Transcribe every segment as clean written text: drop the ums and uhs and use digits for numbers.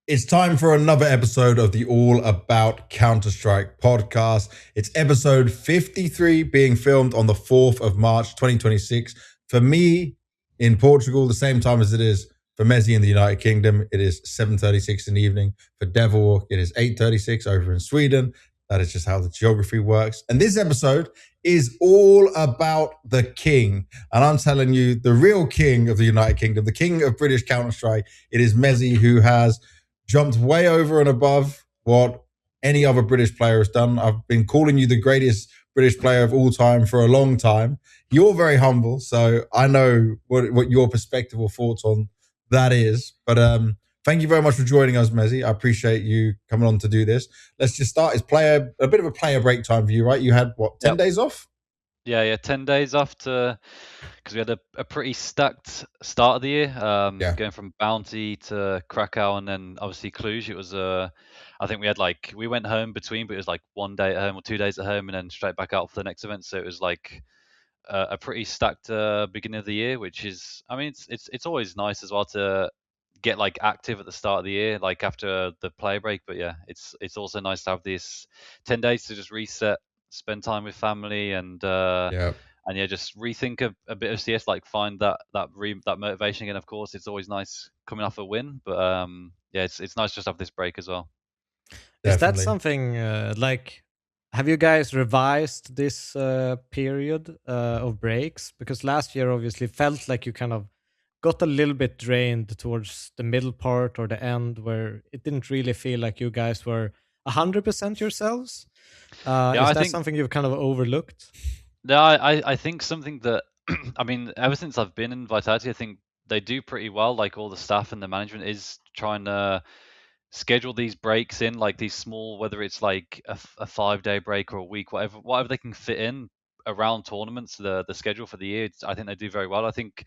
It's time for another episode of the All About Counter-Strike podcast. It's episode 53 being filmed on the 4th of March, 2026. For me in Portugal, the same time as it is for mezii in the United Kingdom, it is 7:36 in the evening. For ZywOo, it is 8:36 over in Sweden. That is just how the geography works. And this episode is all about the king. And I'm telling you, the real king of the United Kingdom, the king of British Counter-Strike, it is mezii, who has jumped way over and above what any other British player has done. I've been calling you the greatest British player of all time for a long time. You're very humble, so I know what your perspective or thoughts on that is. But thank you very much for joining us, mezii. I appreciate you coming on to do this. Let's just start. It's a bit of a player break time for you, right? You had, 10 days off? Yeah, 10 days off because we had a pretty stacked start of the year. Going from Bounty to Krakow and then obviously Cluj. It was I think we went home between, but it was like 1 day at home or 2 days at home and then straight back out for the next event. So it was like a pretty stacked beginning of the year, which is, I mean, it's always nice as well to get like active at the start of the year, like after the play break. But yeah, it's also nice to have this 10 days to just reset, spend time with family, and just rethink a bit of CS, like find that motivation again. Of course, it's always nice coming off a win, but it's nice just to have this break as well. Is that something have you guys revised this period of breaks? Because last year obviously felt like you kind of got a little bit drained towards the middle part or the end, where it didn't really feel like you guys were 100% yourselves. Is that something you've kind of overlooked? No, I think something that I mean, ever since I've been in Vitality, I think they do pretty well. Like all the staff and the management is trying to schedule these breaks in, like these small, whether it's like a 5-day break or a week, whatever they can fit in around tournaments, the schedule for the year. I think they do very well. I think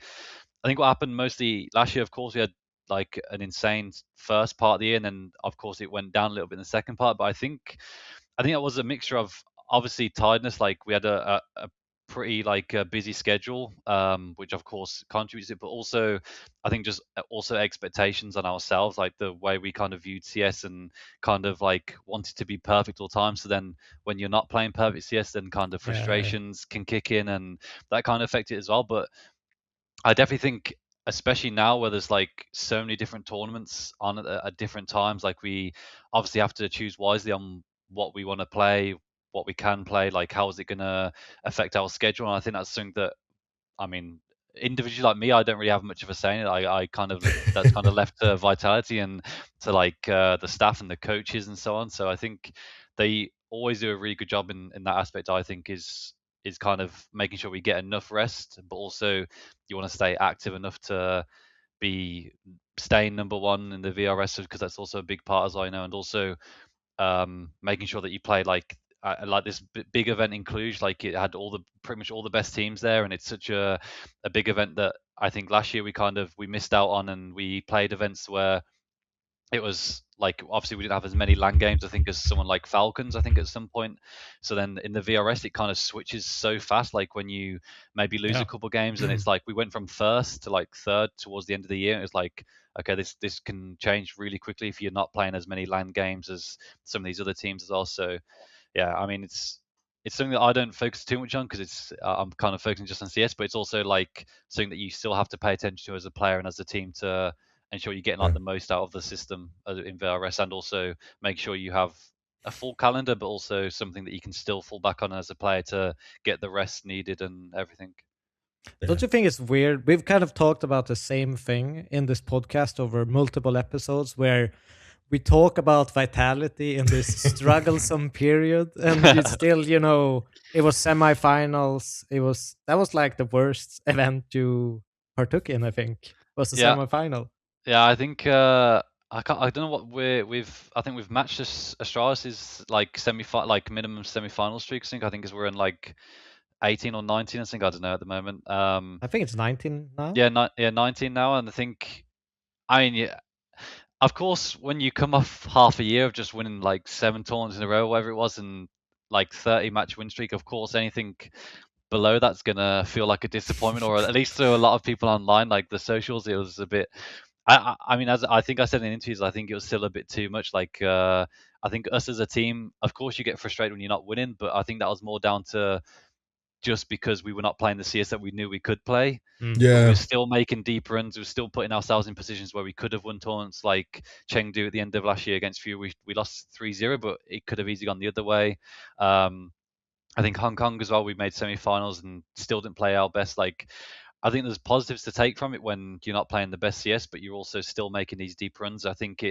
what happened mostly last year, of course, we had like an insane first part of the year, and then of course it went down a little bit in the second part. But I think it was a mixture of obviously tiredness. Like we had a pretty busy schedule, which of course contributes it, but also I think just also expectations on ourselves, like the way we kind of viewed CS and kind of like wanted to be perfect all the time. So then when you're not playing perfect CS, then kind of frustrations can kick in, and that kind of affect it as well. But I definitely think, especially now where there's like so many different tournaments on at different times, like we obviously have to choose wisely on what we want to play, what we can play, like how is it going to affect our schedule. And I think that's something that, I mean, individually like me, I don't really have much of a say in it. I kind of that's kind of left to Vitality and to like the staff and the coaches and so on. So I think they always do a really good job in that aspect. I think is kind of making sure we get enough rest, but also you want to stay active enough to be staying number one in the VRS, because that's also a big part, as I know, and also making sure that you play like this big event in Cluj, like it had pretty much all the best teams there, and it's such a big event that I think last year we missed out on, and we played events where it was like, obviously we didn't have as many LAN games, I think, as someone like Falcons, I think, at some point. So then in the VRS, it kind of switches so fast, like when you maybe lose a couple games, and it's like we went from first to like third towards the end of the year. It's like, okay, this can change really quickly if you're not playing as many LAN games as some of these other teams as well. So yeah, I mean, it's something that I don't focus too much on, because I'm kind of focusing just on CS, but it's also like something that you still have to pay attention to as a player and as a team to ensure you're getting like the most out of the system in VRS, and also make sure you have a full calendar, but also something that you can still fall back on as a player to get the rest needed and everything. Don't you think it's weird? We've kind of talked about the same thing in this podcast over multiple episodes, where we talk about Vitality in this strugglesome period, and it's still, it was semifinals. That was like the worst event you partook in, I think, was the semifinal. Yeah, I think I don't know what I think we've matched Astralis' like minimum semi-final streak. I think is we're in like 18 or 19. I think, I don't know at the moment. I think it's 19 now. Yeah, 19 now, and I think, I mean, of course, when you come off half a year of just winning like 7 tournaments in a row, whatever it was, and like 30 match win streak, of course, anything below that's gonna feel like a disappointment, or at least to a lot of people online, like the socials, it was a bit I mean, as I think I said in interviews, I think it was still a bit too much. Like, I think us as a team, of course, you get frustrated when you're not winning, but I think that was more down to just because we were not playing the CS that we knew we could play. But we were still making deep runs. We were still putting ourselves in positions where we could have won tournaments, like Chengdu at the end of last year against Few. We lost 3-0, but it could have easily gone the other way. I think Hong Kong as well, we made semi-finals and still didn't play our best. Like, I think there's positives to take from it when you're not playing the best CS, but you're also still making these deep runs. I think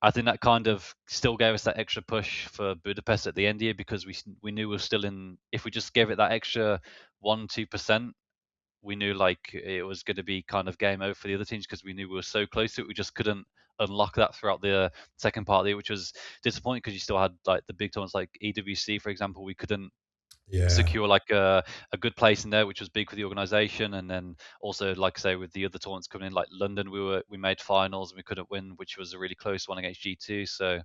that kind of still gave us that extra push for Budapest at the end of the year, because we knew we were still in. If we just gave it that extra 1-2%, we knew like it was going to be kind of game over for the other teams, because we knew we were so close to it. We just couldn't unlock that throughout the second part of the year, which was disappointing, because you still had like the big tournaments like EWC, for example. We couldn't secure like a good place in there, which was big for the organization. And then also, like I say, with the other tournaments coming in, like London, we made finals and we couldn't win, which was a really close one against G2. So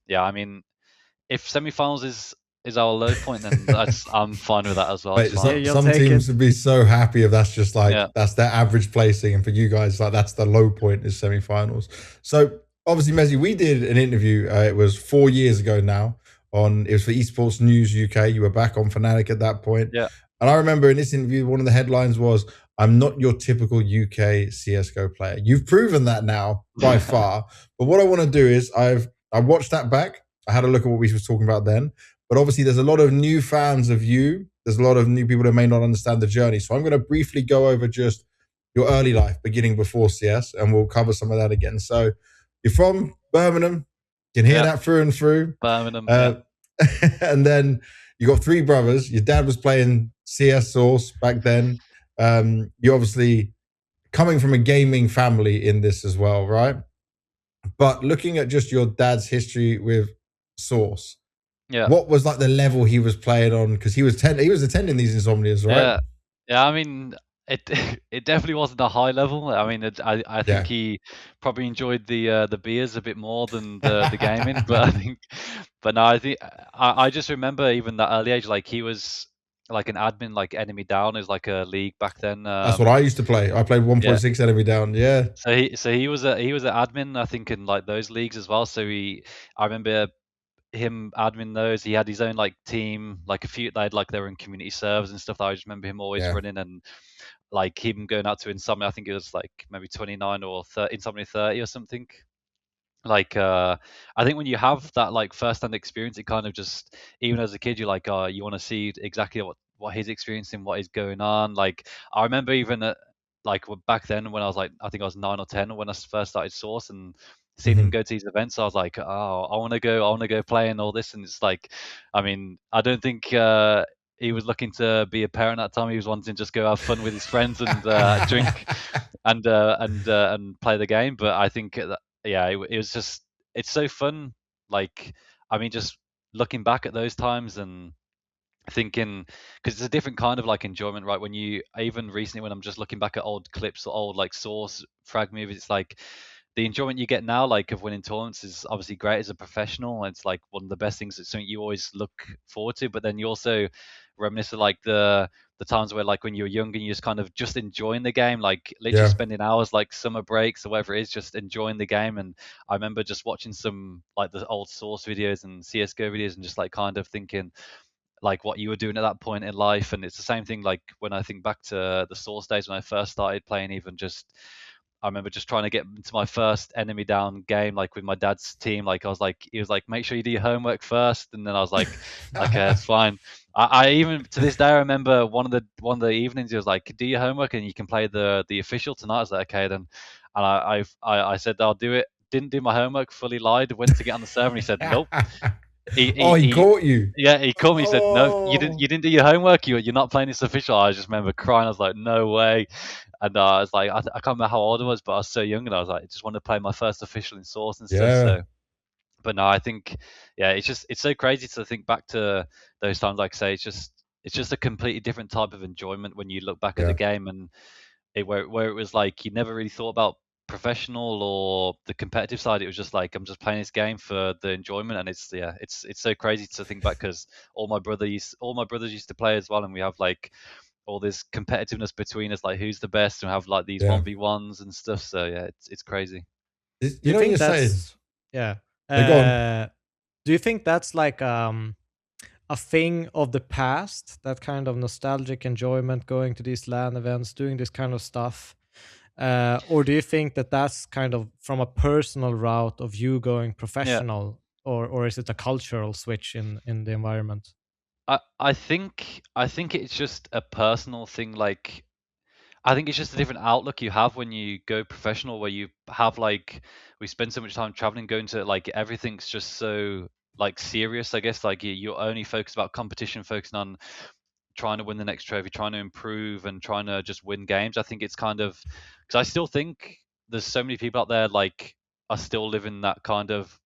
yeah, I mean, if semi-finals is our low point, then I'm fine with that as well. Mate, some teams would be so happy if that's just like that's their average placing, and for you guys, like that's the low point is semi-finals. So obviously, Mezii, we did an interview. It was 4 years ago now. It was for Esports News UK. You were back on Fnatic at that point. Yeah. And I remember in this interview, one of the headlines was, "I'm not your typical UK CS:GO player." You've proven that now by far. But what I want to do is I watched that back. I had a look at what we were talking about then. But obviously, there's a lot of new fans of you. There's a lot of new people that may not understand the journey. So I'm going to briefly go over just your early life, beginning before CS, and we'll cover some of that again. So you're from Birmingham. You can hear that through and through. Birmingham. And then you got 3 brothers. Your dad was playing CS Source back then. You're obviously coming from a gaming family in this as well, right? But looking at just your dad's history with Source, what was like the level he was playing on? Because he was attending these Insomnias, right? Yeah. I mean, it definitely wasn't a high level. I mean, I think he probably enjoyed the beers a bit more than the gaming. But no, I think I just remember even that early age, like he was like an admin, like Enemy Down is like a league back then. That's what I used to play. I played 1.6 Enemy Down. Yeah. So he was an admin, I think, in like those leagues as well. So I remember him admin those. He had his own like team, like a few. They had like their own community servers and stuff. That I just remember him always running, and like him going out to Insomnia. I think it was like maybe 29 or 30, Insomnia 30 or something. Like I think when you have that like first-hand experience, it kind of just, even as a kid, you're like, you want to see exactly what he's experiencing, what is going on. Like I remember even like back then when I was like, I think I was 9 or 10 when I first started Source, and seeing him go to these events, I was like, oh, I want to go play and all this. And it's like, I mean, I don't think he was looking to be a parent at that time. He was wanting to just go have fun with his friends and drink and play the game. But I think it was just, it's so fun. Like, I mean, just looking back at those times and thinking, because it's a different kind of like enjoyment, right? When you, even recently when I'm just looking back at old clips or old like Source frag movies, it's like the enjoyment you get now, like of winning tournaments, is obviously great as a professional. It's like one of the best things. It's something you always look forward to. But then you also reminisce of like the times where like when you were young and you just kind of just enjoying the game, like literally spending hours like summer breaks or whatever it is, just enjoying the game. And I remember just watching some like the old Source videos and CS:GO videos and just like kind of thinking like what you were doing at that point in life. And it's the same thing like when I think back to the Source days when I first started playing, even just I remember just trying to get into my first Enemy Down game, like with my dad's team. Like I was like, he was like, make sure you do your homework first, and then I was like, okay, it's fine. I even to this day I remember one of the evenings he was like, do your homework and you can play the official tonight. I was like, okay then, and I said I'll do it. Didn't do my homework, fully lied, went to get on the server and he said nope. He caught you. Yeah, he called me. He said, "No, you didn't do your homework. You're not playing this official." I just remember crying. I was like, "No way!" And I was like, I can't remember how old I was, but I was so young, and I was like, I just wanted to play my first official in Source and stuff. So, but no, I think, it's so crazy to think back to those times. Like I say, it's just a completely different type of enjoyment when you look back at the game, and where it was like you never really thought about professional or the competitive side. It was just like, I'm just playing this game for the enjoyment. And it's so crazy to think back, because all my brothers used to play as well, and we have like all this competitiveness between us, like who's the best, and have like these 1v1s and stuff. So yeah, it's crazy. You know what you're saying? Yeah. Go on. Do you think that's like a thing of the past, that kind of nostalgic enjoyment, going to these LAN events, doing this kind of stuff? Or do you think that that's kind of from a personal route of you going professional, or is it a cultural switch in the environment? I think it's just a personal thing. Like, I think it's just a different outlook you have when you go professional, where you have like, we spend so much time traveling, going to like, everything's just so like serious, I guess. Like you're only focused about competition, focusing on trying to win the next trophy, trying to improve, and trying to just win games. I think it's kind of, because I still think there's so many people out there like are still living that kind of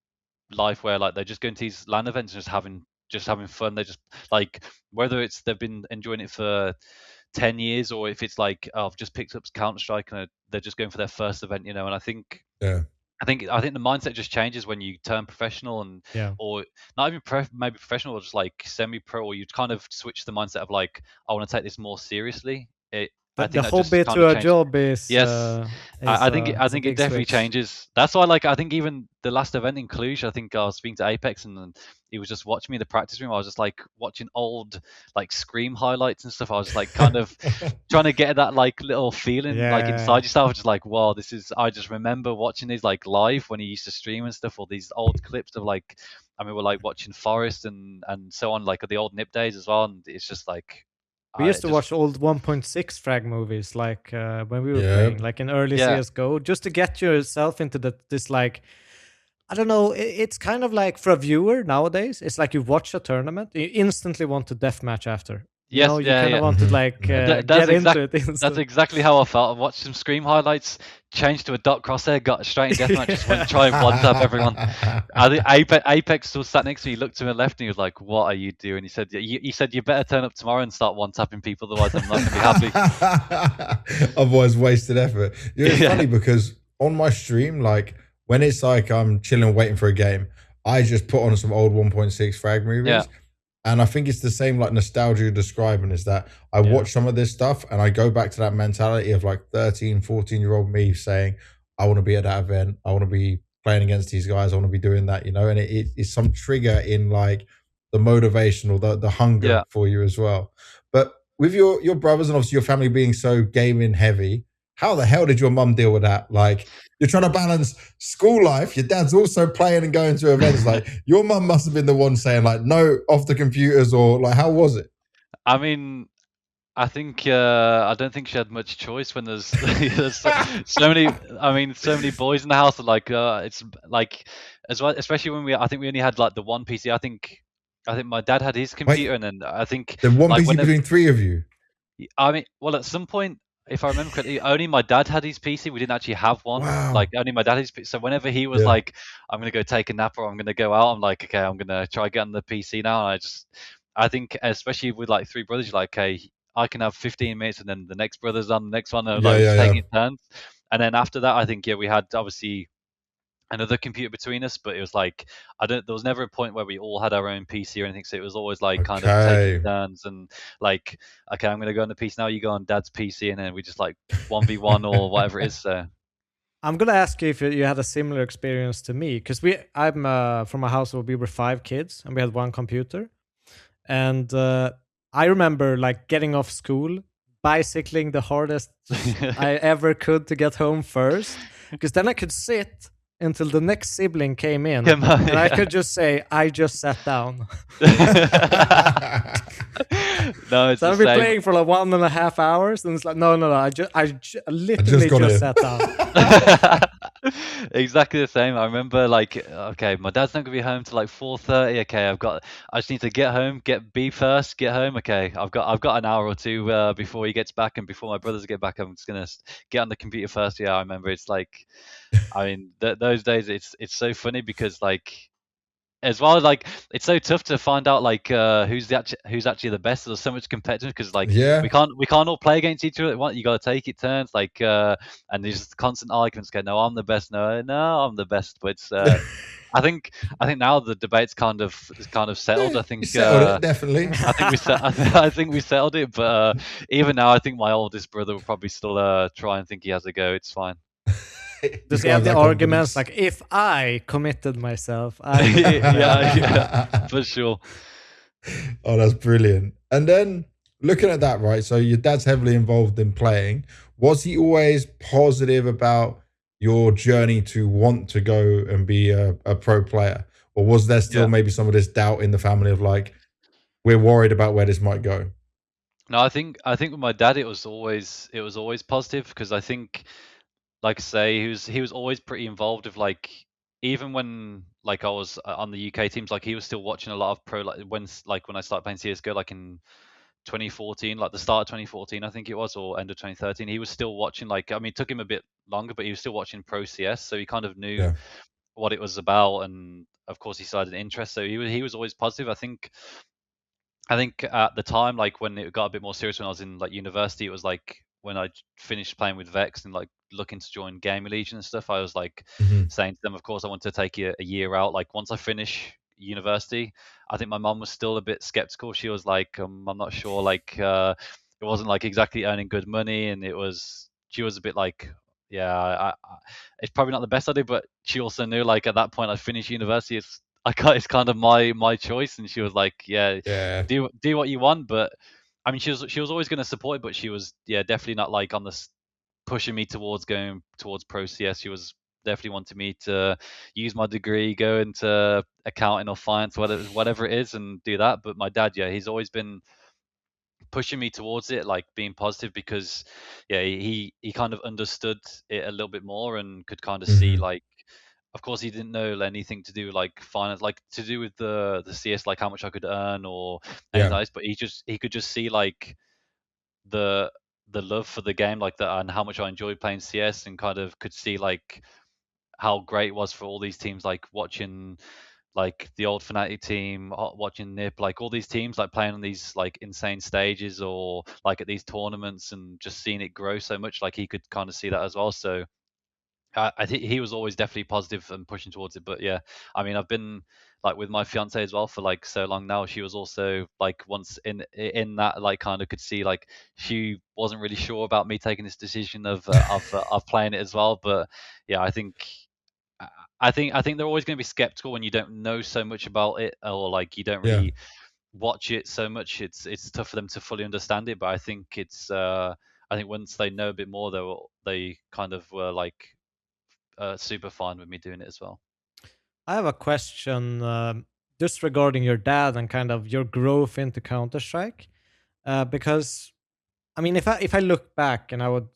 life where like they're just going to these LAN events and just having fun. They just like, whether it's they've been enjoying it for 10 years, or if it's like, oh, I've just picked up Counter-Strike and they're just going for their first event, you know. And I think I think the mindset just changes when you turn professional, and or not even maybe professional, or just like semi-pro, or you kind of switch the mindset of like, I want to take this more seriously. I think the hobby to a job is I think it definitely switch. changes. That's why, like, I think even the last event in Cluj, I think I was speaking to Apex, and he was just watching me in the practice room. I was just like watching old like Scream highlights and stuff. I was just like kind of trying to get that like little feeling like inside yourself, just like, wow, this is. I just remember watching these like live when he used to stream and stuff, or these old clips of like, I mean, we're like watching Forest and so on, like the old Nip days as well, and it's just like. We used to watch old 1.6 frag movies, like when we were playing, like in early CSGO, just to get yourself into this like, I don't know, it's kind of like for a viewer nowadays, it's like you watch a tournament, you instantly want to deathmatch after. You know, you kind of want to like get into it instantly. That's exactly how I felt. I watched some Scream highlights, changed to a dot crosshair, got straight in deathmatch, just went try and one-tap everyone. I think Apex was sat next to me, he looked to my left, and he was like, "What are you doing?" He said, "You better turn up tomorrow and start one-tapping people, otherwise I'm not going to be happy." Otherwise, wasted effort. It's funny because on my stream, like when it's like I'm chilling waiting for a game, I just put on some old 1.6 frag movies. Yeah. And I think it's the same like nostalgia you're describing, is that I watch some of this stuff and I go back to that mentality of like 13, 14-year-old me saying, I want to be at that event. I want to be playing against these guys. I want to be doing that, you know, and it's some trigger in like the motivation or the hunger for you as well. But with your brothers and obviously your family being so gaming heavy, how the hell did your mum deal with that? Like, you're trying to balance school life. Your dad's also playing and going to events. Like, your mum must have been the one saying, like, no, off the computers, or like, how was it? I mean, I think I don't think she had much choice when there's so many. I mean, so many boys in the house. Like, it's like as well, especially when I think we only had like the one PC. I think my dad had his computer, and then I think the one PC between three of you. I mean, well, at some point, if I remember correctly, only my dad had his PC. We didn't actually have one. Wow. Like, only my dad had his PC. So whenever he was like, I'm going to go take a nap or I'm going to go out, I'm like, okay, I'm going to try get on the PC now. And I think, especially with like three brothers, you're like, okay, I can have 15 minutes and then the next brother's on the next one. And taking turns. And then after that, I think, we had obviously another computer between us, but it was like, there was never a point where we all had our own PC or anything, so it was always like kind of taking turns, and like, okay, I'm gonna go on the PC now, you go on dad's PC, and then we just like 1v1 or whatever it is. So I'm gonna ask you if you had a similar experience to me, because I'm from a household, we were 5 kids and we had one computer, and I remember like getting off school, bicycling the hardest I ever could to get home first, because then I could sit until the next sibling came in, and I could just say, I just sat down. No, it's so I've been playing for like 1.5 hours, and it's like, no, I literally just sat down. Exactly the same. I remember like, okay, my dad's not gonna be home till like 4:30. Okay, I just need to get home, get home. Okay, I've got an hour or two before he gets back, and before my brothers get back, I'm just gonna get on the computer first. Yeah, I remember. It's like, I mean, those days, it's so funny because like, as well, like, it's so tough to find out like who's actually the best. There's so much competition because like we can't all play against each other. You got to take it turns, like and there's just constant arguments. Go, no, I'm the best. No, I'm the best. But I think now the debate's kind of settled. I think you settled it, definitely. I think we settled it. But even now, I think my oldest brother will probably still try and think he has a go. It's fine. Does he have the arguments like, if I committed myself, yeah, for sure. Oh, that's brilliant. And then looking at that, right? So your dad's heavily involved in playing. Was he always positive about your journey to want to go and be a pro player? Or was there still maybe some of this doubt in the family of like, we're worried about where this might go? No, I think with my dad it was always positive, because I think, like I say, he was always pretty involved with, like, even when like I was on the UK teams, like he was still watching a lot of pro, like when I started playing CS:GO, like in 2014, like the start of 2014, I think it was, or end of 2013. He was still watching, like, I mean, it took him a bit longer, but he was still watching pro CS, so he kind of knew what it was about, and of course he started an interest. So he was always positive. I think at the time, like when it got a bit more serious when I was in like university, it was like when I finished playing with Vexed and like looking to join GamerLegion and stuff. I was like saying to them, of course, I want to take a year out. Like once I finish university, I think my mom was still a bit skeptical. She was like, I'm not sure. Like it wasn't like exactly earning good money, and she was a bit like, yeah, it's probably not the best idea. But she also knew, like at that point, I finished university. It's kind of my choice, and she was like, yeah, do what you want. But I mean, she was always going to support it, but she was definitely not like on this pushing me towards going towards pro CS. She was definitely wanting me to use my degree, go into accounting or finance, whatever it is, and do that. But my dad, he's always been pushing me towards it, like being positive, because he kind of understood it a little bit more and could kind of see, like, of course he didn't know anything to do like finance, like to do with the CS, like how much I could earn or anything like this, but he could just see like the love for the game, like that, and how much I enjoyed playing CS, and kind of could see like how great it was for all these teams, like watching like the old Fnatic team, watching Nip, like all these teams like playing on these like insane stages or like at these tournaments, and just seeing it grow so much. Like he could kind of see that as well. So I think he was always definitely positive and pushing towards it. But yeah, I mean, I've been like with my fiance as well for like so long now. She was also like once in that, like kind of could see like she wasn't really sure about me taking this decision of playing it as well. But yeah, I think they're always going to be skeptical when you don't know so much about it, or like you don't really watch it so much. It's tough for them to fully understand it. But I think I think once they know a bit more, they kind of were like super fine with me doing it as well. I have a question just regarding your dad and kind of your growth into Counter-Strike. Because, I mean, if I look back and I would,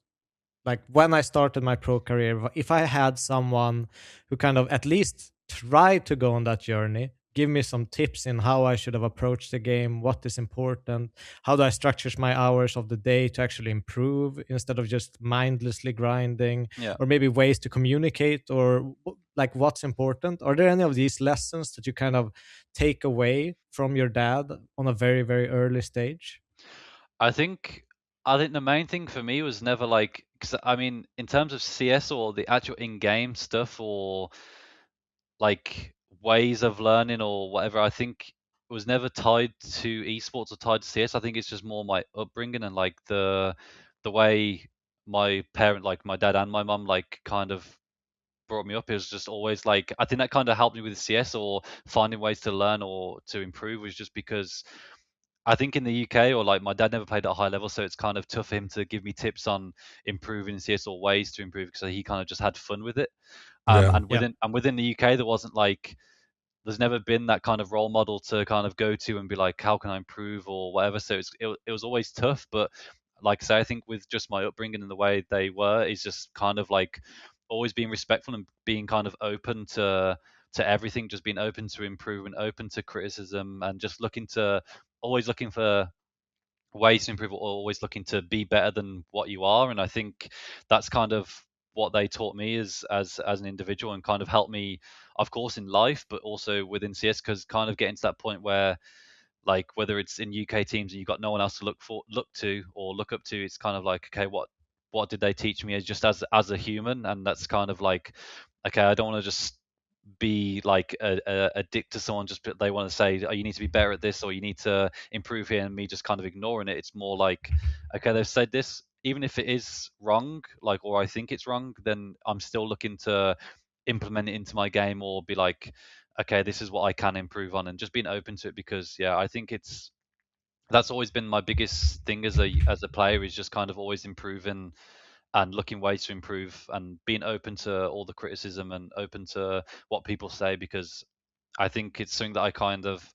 like when I started my pro career, if I had someone who kind of at least tried to go on that journey, give me some tips in how I should have approached the game, what is important, how do I structure my hours of the day to actually improve instead of just mindlessly grinding, or maybe ways to communicate, or like what's important. Are there any of these lessons that you kind of take away from your dad on a very, very early stage? I think the main thing for me was never like, cause I mean, in terms of CS or the actual in-game stuff, or like ways of learning or whatever, I think it was never tied to esports or tied to CS. I think it's just more my upbringing and like the way my parent, like my dad and my mum, like kind of brought me up. It was just always like, I think that kind of helped me with CS or finding ways to learn or to improve, was just because I think in the UK, or like my dad never played at a high level, so it's kind of tough for him to give me tips on improving CS or ways to improve, because he kind of just had fun with it. And within the UK, there wasn't like, there's never been that kind of role model to kind of go to and be like, how can I improve or whatever. So it was always tough. But like I say, I think with just my upbringing and the way they were, is just kind of like always being respectful and being kind of open to everything, just being open to improvement, open to criticism, and just always looking for ways to improve, or always looking to be better than what you are. And I think that's kind of what they taught me as an individual, and kind of helped me, of course, in life, but also within CS, because kind of getting to that point where, like, whether it's in UK teams and you've got no one else to look to or look up to, it's kind of like, okay, what did they teach me as just as a human? And that's kind of like, okay, I don't want to just be like a dick to someone just they want to say, oh, you need to be better at this or you need to improve here, and me just kind of ignoring it. It's more like, okay, they've said this, even if it is wrong, like, or I think it's wrong, then I'm still looking to implement it into my game or be like, okay, this is what I can improve on, and just being open to it. Because yeah, I think that's always been my biggest thing as a player, is just kind of always improving and looking ways to improve and being open to all the criticism and open to what people say, because I think it's something that I kind of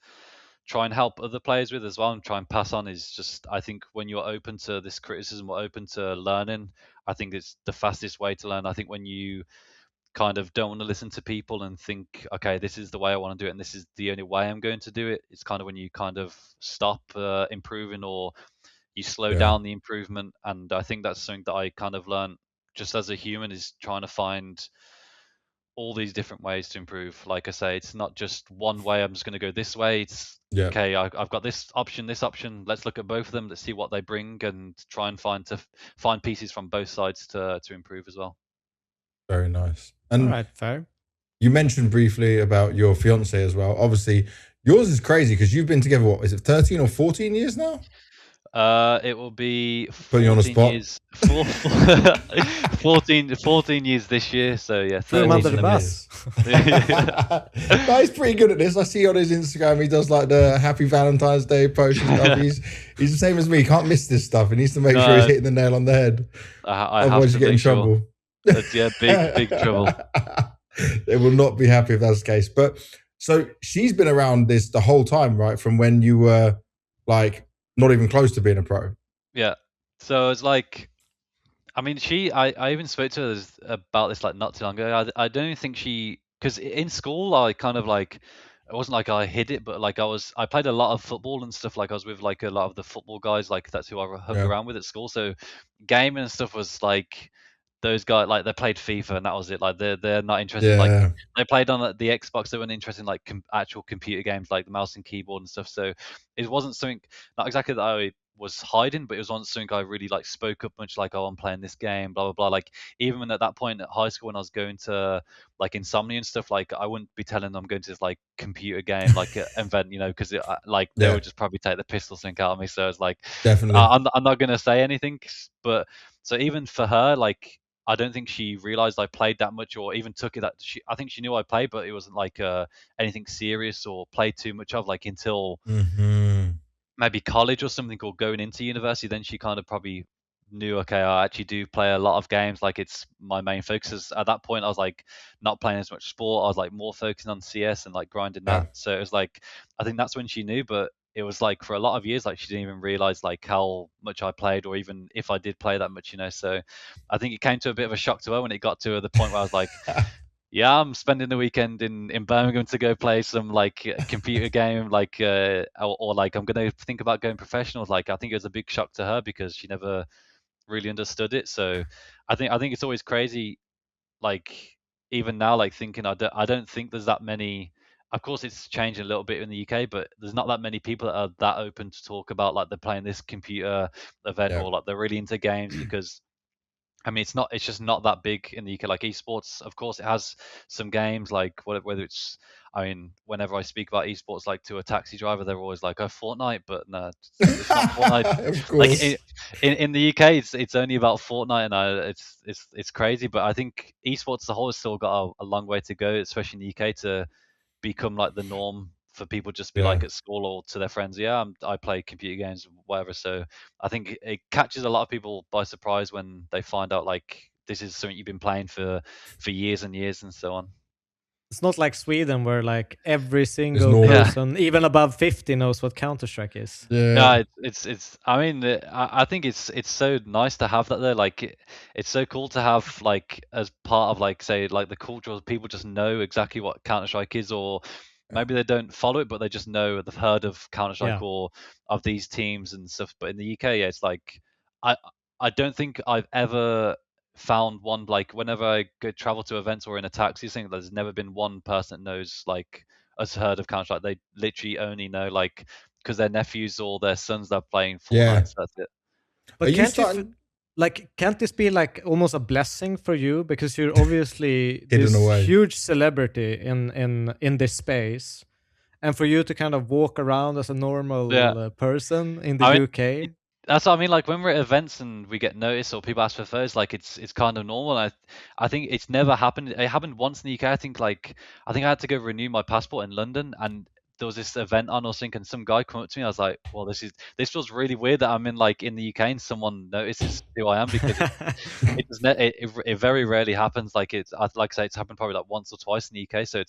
try and help other players with as well and try and pass on. Is just, I think when you're open to this criticism or open to learning, I think it's the fastest way to learn. I think when you kind of don't want to listen to people and think, okay, this is the way I want to do it and this is the only way I'm going to do it, it's kind of when you kind of stop improving, or you slow down the improvement. And I think that's something that I kind of learned just as a human, is trying to find all these different ways to improve. Like I say, it's not just one way, I'm just going to go this way. It's okay, I've got this option, let's look at both of them, let's see what they bring, and try and find pieces from both sides to improve as well. Very nice. And all right, fair. You mentioned briefly about your fiance as well. Obviously, yours is crazy because you've been together, what is it, 13 or 14 years now? It will be 14 years. 14 years this year. So yeah, 13 under the bus. No, he's pretty good at this. I see on his Instagram he does like the Happy Valentine's Day post and stuff. He's the same as me. He can't miss this stuff. He needs to make sure he's hitting the nail on the head. Otherwise, you get in trouble. Yeah, big trouble. They will not be happy if that's the case. But so she's been around this the whole time, right? From when you were like not even close to being a pro. Yeah. So it's like, I mean, I even spoke to her about this like not too long ago. I don't even think because in school I kind of like, it wasn't like I hid it, but like I played a lot of football and stuff. Like I was with like a lot of the football guys, like that's who I hung around with at school. So gaming and stuff was like, those guys, like they played FIFA and that was it. Like they're not interested. Like they played on the Xbox. They weren't interested in like actual computer games, like the mouse and keyboard and stuff. So it wasn't something, not exactly that I was hiding, but it was on something I really like spoke up much, like, oh, I'm playing this game, blah blah blah. Like even at that point at high school when I was going to like Insomnia and stuff, like I wouldn't be telling them I'm going to this like computer game like event, you know, because like they would just probably take the pistol sink out of me. So it's like, definitely I'm not gonna say anything. But so even for her, like I don't think she realized I played that much, or even took it that I think she knew I played, but it wasn't like anything serious or played too much of, like until maybe college or something, or going into university. Then she kind of probably knew, okay, I actually do play a lot of games, like it's my main focus. At that point I was like not playing as much sport, I was like more focusing on CS and like grinding that. So it was like, I think that's when she knew. But it was like for a lot of years, like she didn't even realize like how much I played, or even if I did play that much, you know. So I think it came to a bit of a shock to her when it got to the point where I was like, yeah, I'm spending the weekend in Birmingham to go play some like computer game, like or like I'm gonna think about going professional. Like I think it was a big shock to her because she never really understood it. So I think it's always crazy, like even now, like thinking I don't think there's that many. Of course it's changing a little bit in the UK, but there's not that many people that are that open to talk about like they're playing this computer event or like they're really into games. Because I mean, it's just not that big in the UK. Like esports, of course, it has some games, like whether it's, I mean, whenever I speak about esports, like to a taxi driver, they're always like, "Oh, Fortnite," but no, it's not Fortnite. Of course. Like in the UK, it's only about Fortnite, and it's crazy. But I think esports as a whole has still got a long way to go, especially in the UK, to become like the norm for people just be like at school or to their friends, yeah, I play computer games, whatever. So I think it catches a lot of people by surprise when they find out like this is something you've been playing for years and years and so on. It's not like Sweden where like every single person, even above 50, knows what Counter-Strike is. Yeah, it's. I mean, I think it's so nice to have that there. Like, it's so cool to have like as part of like say like the culture, people just know exactly what Counter-Strike is, or maybe they don't follow it, but they just know, they've heard of Counter-Strike or of these teams and stuff. But in the UK, yeah, it's like I don't think I've ever found one, like whenever I go travel to events or in a taxi thing, there's never been one person that knows like has heard of Counter-Strike. They literally only know like because their nephews or their sons are playing Fortnite. So that's it. But can't you like, can't this be like almost a blessing for you, because you're obviously this huge celebrity in this space, and for you to kind of walk around as a normal person in the UK? That's what I mean. Like when we're at events and we get noticed or people ask for photos, like it's kind of normal. I think it's never happened. It happened once in the UK. I think I had to go renew my passport in London, and there was this event on or something, and some guy come up to me. I was like, well, this feels really weird that I'm in the UK and someone notices who I am, because it very rarely happens. Like I say, it's happened probably like once or twice in the UK. So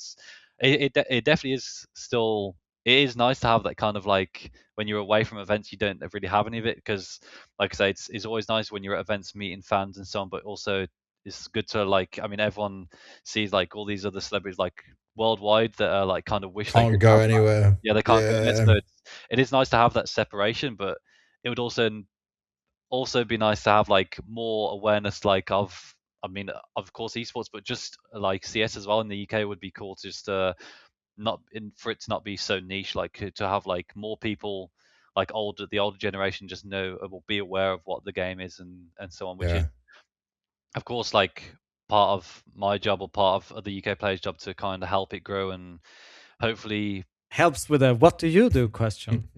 it definitely is still. It is nice to have that kind of like when you're away from events, you don't really have any of it, because like I say, it's always nice when you're at events meeting fans and so on, but also it's good to everyone sees like all these other celebrities like worldwide that are like kind of wish they could go anywhere. Yeah, they can't go anywhere. So it is nice to have that separation, but it would also be nice to have like more awareness of course esports, but just like CS as well in the UK would be cool to just for it to not be so niche, like to have like more people like the older generation just know or will be aware of what the game is and so on, which is of course like part of my job or part of the UK players' job to kind of help it grow and hopefully helps with a what do you do question.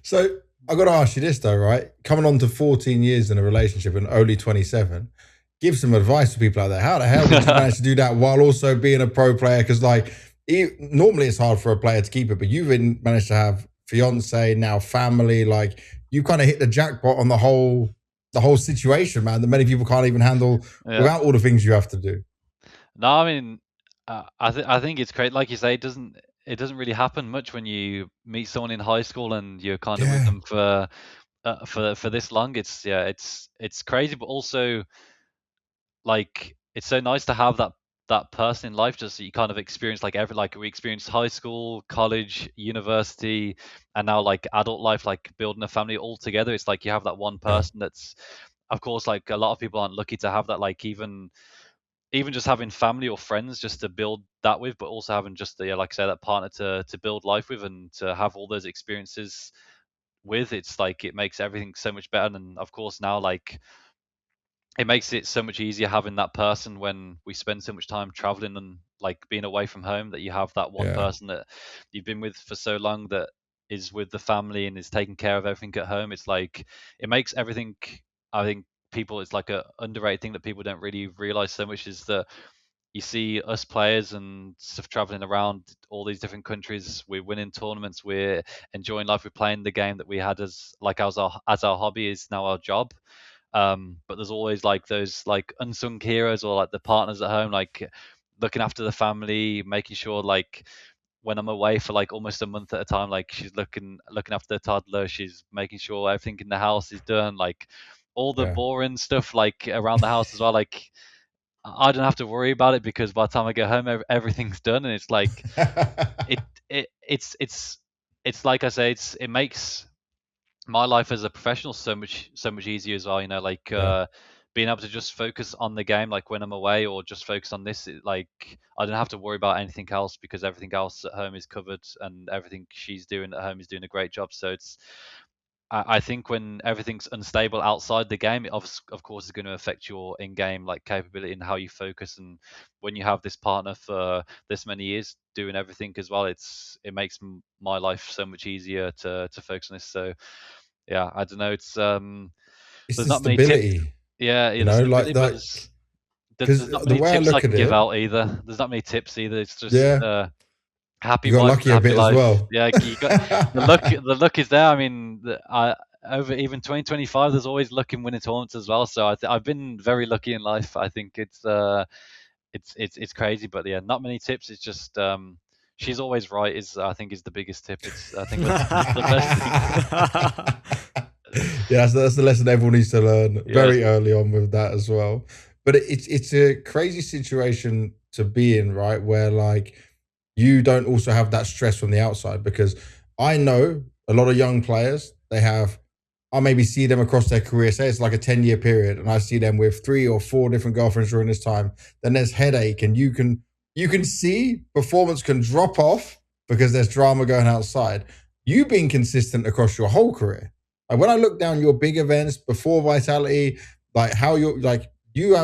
So I got to ask you this though, right? Coming on to 14 years in a relationship and only 27, give some advice to people out there. How the hell did you manage to do that while also being a pro player? Because like normally it's hard for a player to keep it, but you've managed to have fiance, now family. Like you kind of hit the jackpot on the whole situation, man, that many people can't even handle without all the things you have to do. No, I mean, I think it's great. Like you say, it doesn't really happen much when you meet someone in high school and you're kind of with them for this long. It's crazy, but also like it's so nice to have that person in life, just that you kind of experience like we experienced high school, college, university, and now like adult life, like building a family all together. It's like you have that one person that's, of course, like a lot of people aren't lucky to have that, like even just having family or friends just to build that with, but also having just like I say, that partner to build life with and to have all those experiences with. It's like it makes everything so much better. And of course now like it makes it so much easier having that person when we spend so much time traveling and like being away from home, that you have that one person that you've been with for so long that is with the family and is taking care of everything at home. It's like it makes everything, I think people, it's like a underrated thing that people don't really realize so much, is that you see us players and stuff traveling around all these different countries, we're winning tournaments, we're enjoying life, we're playing the game that we had as our hobby is now our job. But there's always like those like unsung heroes or like the partners at home, like looking after the family, making sure like when I'm away for like almost a month at a time, like she's looking after the toddler, she's making sure everything in the house is done, like all the boring stuff like around the house as well. Like I don't have to worry about it because by the time I get home, everything's done, and it's like it's like I say, it makes my life as a professional so much easier as well, like being able to just focus on the game, like when I'm away, or just focus on this, like I don't have to worry about anything else because everything else at home is covered and everything she's doing at home is doing a great job. So I think when everything's unstable outside the game, it of course is going to affect your in-game like capability and how you focus. And when you have this partner for this many years doing everything as well, it makes my life so much easier to focus on this. So yeah, I don't know. It's there's not stability. Many tips. Yeah, there's stability, but there's not many tips I can give out either. There's not many tips either. It's just happy. You got lucky a bit life. as well. Yeah, you got the luck. The luck is there. I mean, over even 2025, there's always luck in winning tournaments as well. So I've been very lucky in life. I think it's crazy, but yeah, not many tips. It's just she's always right. I think is the biggest tip. I think that's the best thing. Yeah, that's the lesson everyone needs to learn very early on with that as well. But it's a crazy situation to be in, right? Where like you don't also have that stress from the outside, because I know a lot of young players, I maybe see them across their career, say it's like a 10-year period, and I see them with 3 or 4 different girlfriends during this time. Then there's headache, and you can see performance can drop off because there's drama going outside. You've been consistent across your whole career. When I look down your big events before Vitality, like how you're like you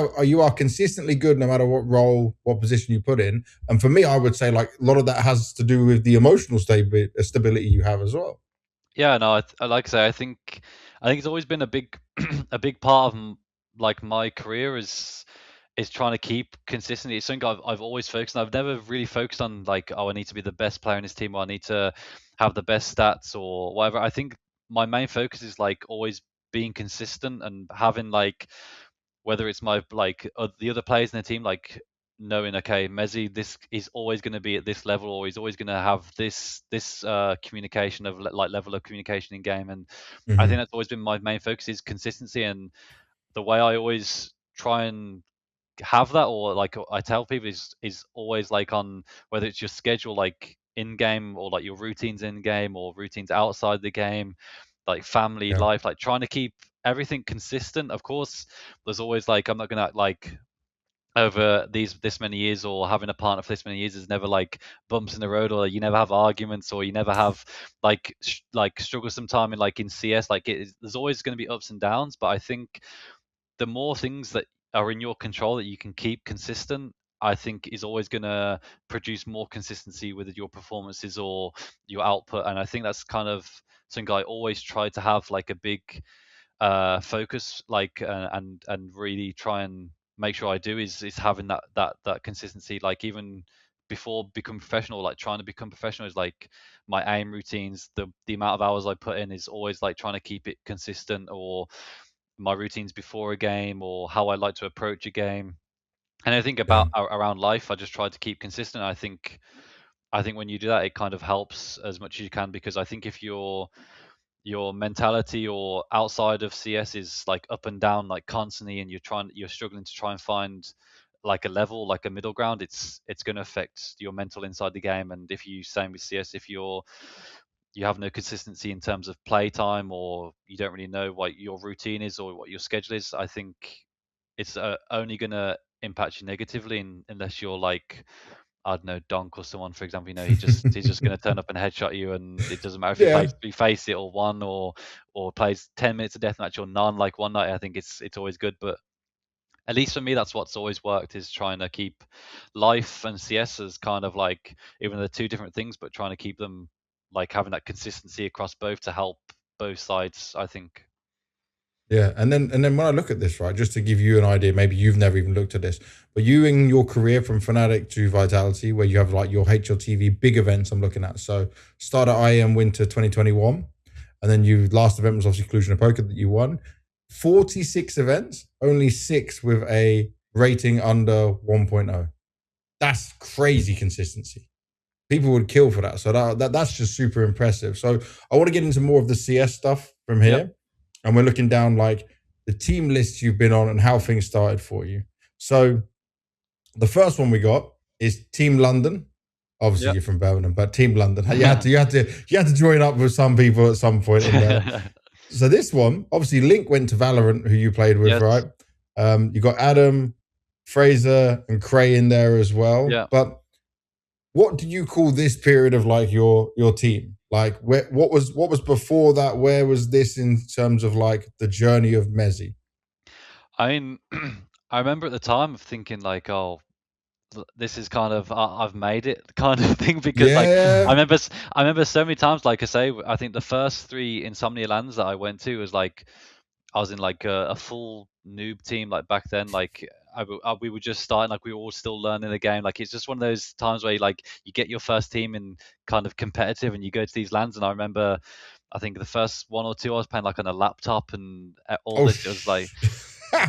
are consistently good no matter what role, what position you put in. And for me, I would say like a lot of that has to do with the emotional stability you have as well. Yeah, no, I like I say, I think it's always been a big a big part of like my career is trying to keep consistency. It's something I've always focused on. I've never really focused on like, oh, I need to be the best player in this team, or I need to have the best stats or whatever. I think my main focus is like always being consistent and having like, whether it's my like the other players in the team, like knowing, okay, mezii, this is always going to be at this level, or he's always going to have this communication of like level of communication in game. And I think that's always been my main focus is consistency. And the way I always try and have that, or like I tell people, is always like on whether it's your schedule like in game, or like your routines in game, or routines outside the game, like family life, like trying to keep everything consistent. Of course, there's always like, I'm not gonna act like over this many years, or having a partner for this many years, is never like bumps in the road, or you never have arguments, or you never have like struggle sometime in like in CS. Like there's always going to be ups and downs, but I think the more things that are in your control that you can keep consistent, I think is always going to produce more consistency with your performances or your output. And I think that's kind of something I always try to have like a big focus, like and really try and make sure I do is having that consistency. Like even before becoming professional, like trying to become professional is like my aim routines, the amount of hours I put in is always like trying to keep it consistent, or my routines before a game, or how I like to approach a game. And I think about around life, I just try to keep consistent. I think when you do that, it kind of helps as much as you can, because I think if your mentality or outside of CS is like up and down like constantly, and you're struggling to try and find like a level, like a middle ground, it's going to affect your mental inside the game. And if you, same with CS, if you have no consistency in terms of play time, or you don't really know what your routine is or what your schedule is, I think it's only going to impact you negatively, unless you're like, I don't know, Donk or someone, for example. He's just going to turn up and headshot you, and it doesn't matter if you face it or one, or plays 10 minutes of deathmatch or none. Like one night, I think it's always good. But at least for me, that's what's always worked, is trying to keep life and CS as kind of like, even though they're two different things, but trying to keep them like having that consistency across both to help both sides, I think. Yeah, and then when I look at this, right, just to give you an idea, maybe you've never even looked at this, but you in your career from Fnatic to Vitality, where you have like your HLTV big events I'm looking at. So start at IEM Winter 2021, and then your last event was obviously Cluj and Poker that you won. 46 events, only 6 with a rating under 1.0. That's crazy consistency. People would kill for that. So that's just super impressive. So I want to get into more of the CS stuff from here. Yep. And we're looking down like the team lists you've been on and how things started for you. So the first one we got is Team London. Obviously, You're from Birmingham, but Team London. You had to join up with some people at some point in there. So this one, obviously, Link went to Valorant, who you played with, right? You got Adam, Fraser, and Cray in there as well. Yeah. But what do you call this period of like your team? Like, what was before that? Where was this in terms of like the journey of mezii? I mean, I remember at the time of thinking like, oh, this is kind of I've made it kind of thing, because like I remember so many times, like I say, I think the first 3 Insomnia lands that I went to was like I was in like a full noob team, like back then, like we were just starting, like we were all still learning the game. Like it's just one of those times where you get your first team in kind of competitive, and you go to these lands. And I remember, I think the first 1 or 2 I was playing like on a laptop, and all this, it was like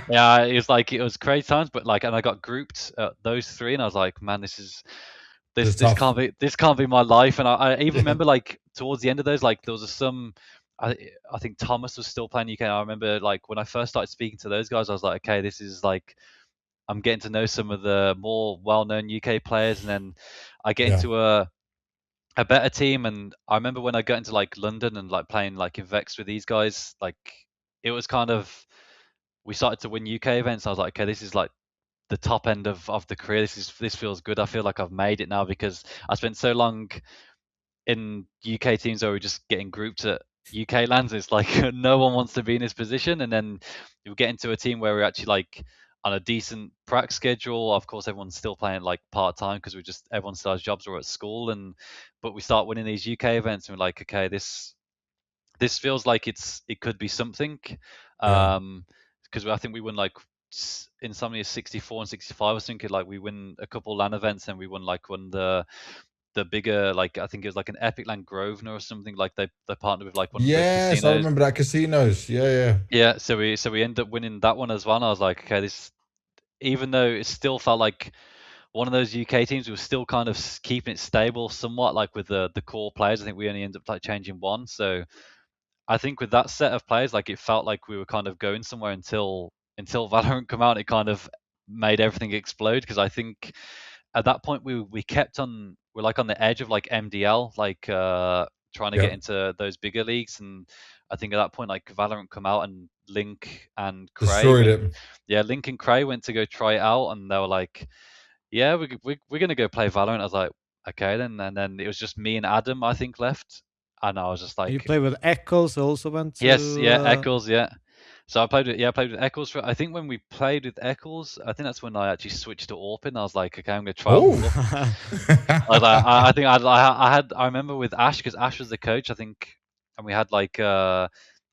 yeah, it was crazy times. But like, and I got grouped those 3, and I was like, man, this can't be my life. And I even remember like towards the end of those, like there was some, I think Thomas was still playing UK. I remember like when I first started speaking to those guys, I was like, okay, this is like, I'm getting to know some of the more well-known UK players, and then I get into a better team. And I remember when I got into like London and like playing like in Vexed with these guys, like it was kind of, we started to win UK events. I was like, okay, this is like the top end of the career. This feels good. I feel like I've made it now, because I spent so long in UK teams where we were just getting grouped at UK lands, it's like no one wants to be in this position, and then you get into a team where we're actually like on a decent prac schedule. Of course, everyone's still playing like part time because everyone still has jobs or at school, but we start winning these UK events, and we're like, okay, this feels like it could be something. Because I think we won like in some years 64 and 65. I was thinking like we win a couple LAN events, and we won the bigger, like I think it was like an Epic Land Grosvenor or something. Like they partnered with like one of the casinos. Yes, I remember that casinos. Yeah. So we ended up winning that one as well. And I was like, okay, this, even though it still felt like one of those UK teams, we were still kind of keeping it stable somewhat, like with the core players. I think we only ended up like changing one. So I think with that set of players, like it felt like we were kind of going somewhere until Valorant come out. It kind of made everything explode, because I think at that point we're like on the edge of like MDL, like trying to get into those bigger leagues. And I think at that point, like Valorant come out, and Link and Cray destroyed it. Yeah, Link and Cray went to go try it out, and they were like, yeah, we're gonna go play Valorant. I was like, okay then. And then it was just me and Adam, I think, left. And I was just like, you play with Echoes also went to... Yes, yeah, Eccles, yeah. So I played with Eccles for, I think when we played with Eccles, I think that's when I actually switched to Orpin. I was like, okay, I'm gonna try. I think I remember with Ash, because Ash was the coach, I think, and we had like I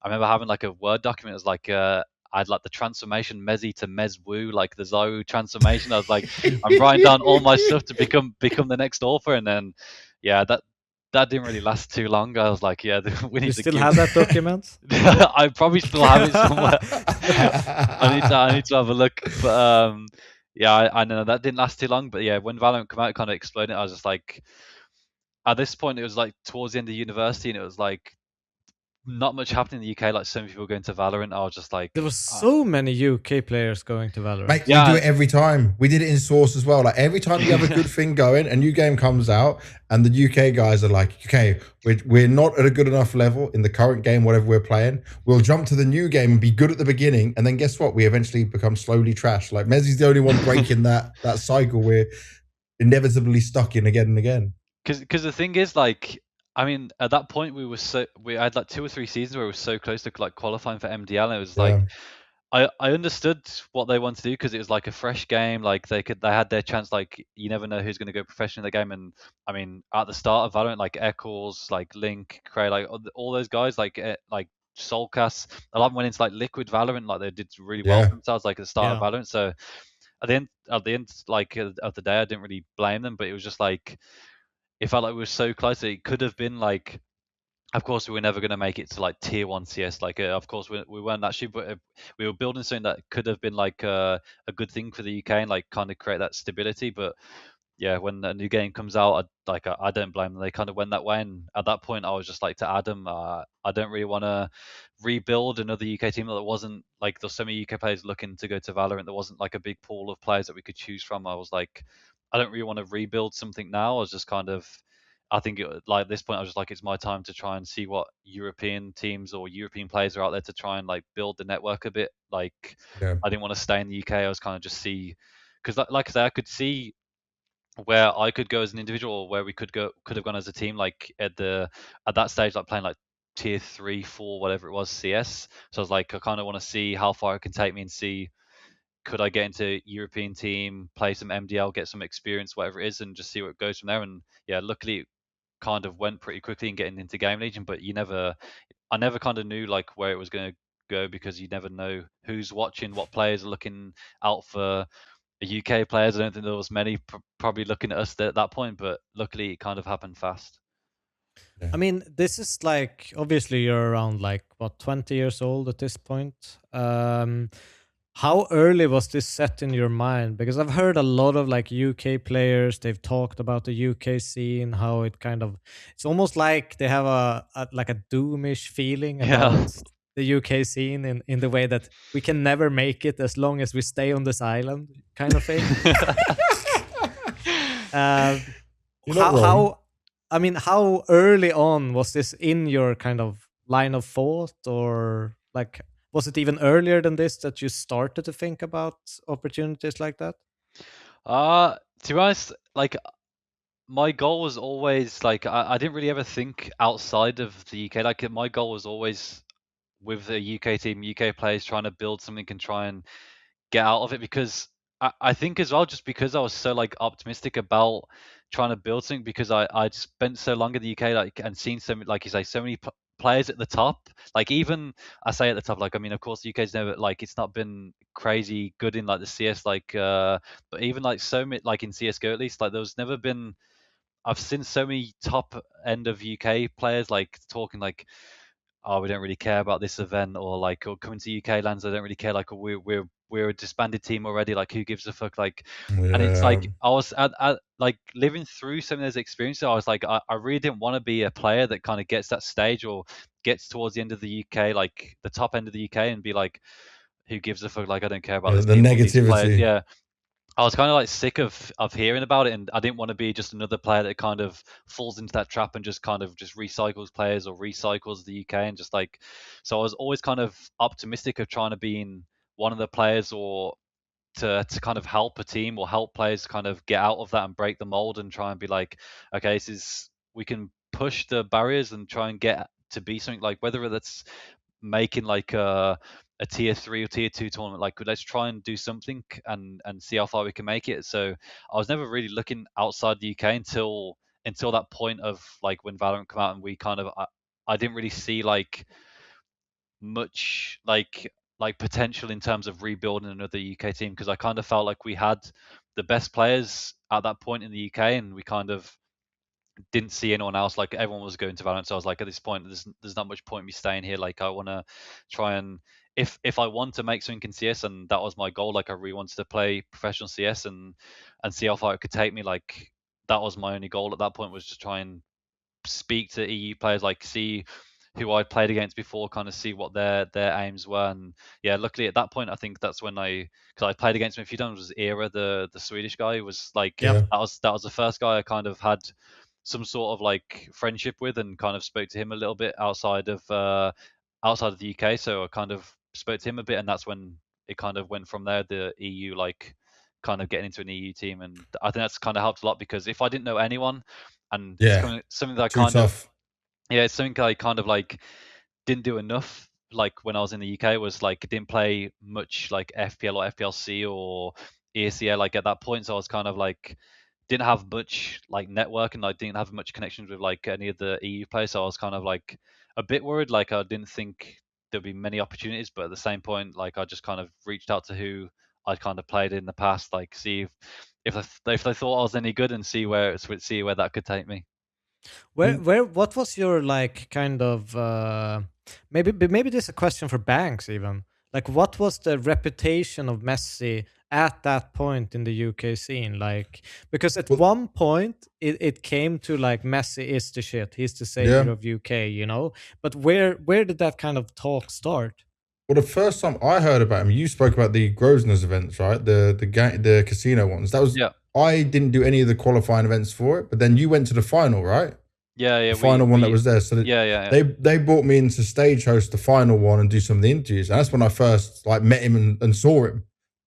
remember having like a Word document. It was like I had like the transformation mezii to mezii, like the ZywOo transformation. I was like, I'm writing down all my stuff to become the next author. And then yeah, that didn't really last too long. I was like, yeah, we need you to still have that document? I probably still have it somewhere. I need to have a look. But yeah, I know that didn't last too long. But yeah, when Valorant came out, it kind of exploded. I was just like, at this point, it was like towards the end of university, and it was like not much happening in the UK. Like some people going to Valorant. I was just like, there were so many UK players going to Valorant. Mate, we do it every time. We did it in Source as well. Like every time you have a good thing going, a new game comes out, and the UK guys are like, okay, we're not at a good enough level in the current game, whatever we're playing. We'll jump to the new game and be good at the beginning, and then guess what? We eventually become slowly trash. Like Mezii's the only one breaking that cycle we're inevitably stuck in again and again. Because the thing is, like, I mean, at that point we had like 2 or 3 seasons where we were so close to like qualifying for MDL, and it was like, I understood what they wanted to do, because it was like a fresh game. Like they had their chance. Like you never know who's going to go professional in the game. And I mean, at the start of Valorant, like Eccles, like Link, Cray, like all those guys, like Soulcast, a lot of them went into like Liquid Valorant. Like they did really well for themselves, like at the start of Valorant. So at the end, like of the day, I didn't really blame them. But it was just like, it felt like we were so close that it could have been like, of course we were never going to make it to like tier 1 CS. Like of course we weren't that stupid, but we were building something that could have been like a good thing for the UK, and like kind of create that stability. But yeah, when a new game comes out, I don't blame them. They kind of went that way, and at that point I was just like to Adam, I don't really want to rebuild another UK team that wasn't like, there's so many UK players looking to go to Valorant. There wasn't like a big pool of players that we could choose from. I was like, I don't really want to rebuild something now. I was just kind of, I think like at this point I was just like, it's my time to try and see what European teams or European players are out there, to try and like build the network a bit. Like I didn't want to stay in the UK. I was kind of just see, because like I said, I could see where I could go as an individual, or where we could have gone as a team, like at that stage, like playing like tier 3, 4, whatever it was, CS. So I was like, I kind of want to see how far it can take me, and see, could I get into European team, play some MDL, get some experience, whatever it is, and just see where it goes from there. And yeah, luckily it kind of went pretty quickly in getting into GamerLegion. But I never kind of knew like where it was going to go, because you never know who's watching, what players are looking out for. UK players, I don't think there was many probably looking at us at that point, but luckily it kind of happened fast. I mean, this is like, obviously you're around like what, 20 years old at this point. How early was this set in your mind? Because I've heard a lot of like UK players, they've talked about the UK scene, how it kind of, it's almost like they have a like a doomish feeling about the UK scene, in the way that we can never make it as long as we stay on this island, kind of thing. I mean, how early on was this in your kind of line of thought, or like, was it even earlier than this that you started to think about opportunities like that? To be honest, like my goal was always like I didn't really ever think outside of the UK. Like my goal was always with the UK team, UK players, trying to build something and try and get out of it, because I think as well, just because I was so like optimistic about trying to build something, because I'd spent so long in the UK, like, and seen so many, like you say, so many players at the top. Like, even I say at the top, like, I mean, of course the UK's never, like, it's not been crazy good in like the CS, like but even like so many, like in CSGO at least, like there's never been, I've seen so many top end of UK players like talking like, oh, we don't really care about this event, or like, or coming to UK lands, I don't really care, like, we're a disbanded team already, like, who gives a fuck, like. And it's like I was at like living through some of those experiences. I was like, I really didn't want to be a player that kind of gets that stage or gets towards the end of the UK, like the top end of the UK, and be like, who gives a fuck, like, I don't care about this the team, negativity. these players. Yeah, I was kind of like sick of hearing about it, and I didn't want to be just another player that kind of falls into that trap and just kind of just recycles players or recycles the UK, and just like, so I was always kind of optimistic of trying to be in one of the players, or to kind of help a team or help players kind of get out of that and break the mold and try and be like, okay, we can push the barriers and try and get to be something, like whether that's making like a tier 3 or tier 2 tournament, like let's try and do something and see how far we can make it. So I was never really looking outside the UK until that point of like when Valorant came out, and we kind of I didn't really see like much like potential in terms of rebuilding another UK team, because I kind of felt like we had the best players at that point in the UK, and we kind of didn't see anyone else. Like, everyone was going to Valorant, so I was like, at this point, there's not much point in me staying here. Like, I want to try and, if I want to make something in CS, and that was my goal, like I really wanted to play professional CS and see how far it could take me. Like, that was my only goal at that point, was just try and speak to EU players, like see who I'd played against before, kind of see what their aims were. And yeah, luckily at that point, I think that's when because I played against him a few times, was Era, the Swedish guy, was like, that was the first guy I kind of had some sort of like friendship with, and kind of spoke to him a little bit outside of the UK. So I kind of spoke to him a bit, and that's when it kind of went from there, the EU, like kind of getting into an EU team. And I think that's kind of helped a lot, because if I didn't know anyone, and something that I kind of, it's something I kind of like didn't do enough, like when I was in the UK, was like didn't play much like FPL or FPLC or ESEA like at that point. So I was kind of like, didn't have much like network, and I didn't have much connections with like any of the EU players. So I was kind of like a bit worried, like I didn't think there'd be many opportunities. But at the same point, like I just kind of reached out to who I'd kind of played in the past, like see if they thought I was any good, and see where that could take me. What was your like kind of maybe this is a question for Banks even, like what was the reputation of Mezii at that point in the UK scene? Like, because at one point it came to like Mezii is the shit, he's the savior of UK, you know, but where did that kind of talk start? Well, the first time I heard about him, you spoke about the Grosvenor's events, right? The casino ones. That was I didn't do any of the qualifying events for it, but then you went to the final, right? Yeah. The final one that was there. So they brought me in to stage host the final one and do some of the interviews. And that's when I first like met him and saw him.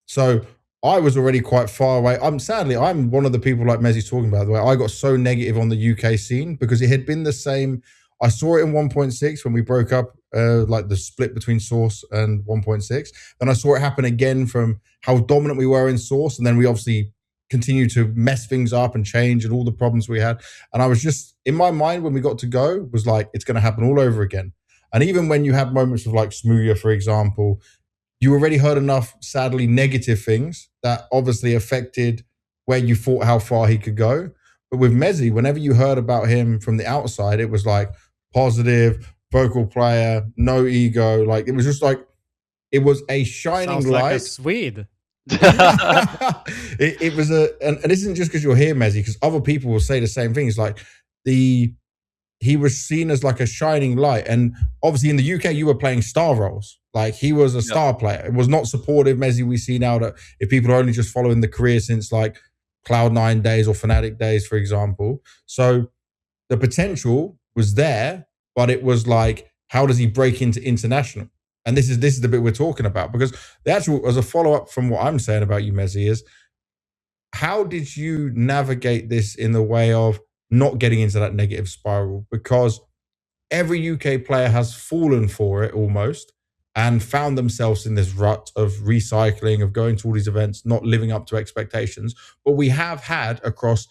So I was already quite far away. I'm one of the people like Mezii's talking about, the way I got so negative on the UK scene, because it had been the same. I saw it in 1.6 when we broke up, like the split between Source and 1.6. Then I saw it happen again from how dominant we were in Source. And then we obviously continue to mess things up and change and all the problems we had. And I was just, in my mind, when we got to go, was like, it's going to happen all over again. And even when you have moments of like Smooya, for example, you already heard enough, sadly, negative things that obviously affected where you thought how far he could go. But with Mezii, whenever you heard about him from the outside, it was like positive, vocal player, no ego. Like, it was just like, it was a shining Sounds light. Like a Swede. it was and it isn't just because you're here, Mezii, because other people will say the same things. Like he was seen as like a shining light, and obviously in the UK you were playing star roles. Like, he was a star player. It was not supportive Mezii we see now, that if people are only just following the career since like Cloud9 days or Fnatic days, for example. So the potential was there, but it was like, how does he break into international? And this is the bit we're talking about, because the actual, as a follow-up from what I'm saying about you, Mezii, is how did you navigate this in the way of not getting into that negative spiral? Because every UK player has fallen for it almost and found themselves in this rut of recycling, of going to all these events, not living up to expectations. But we have had across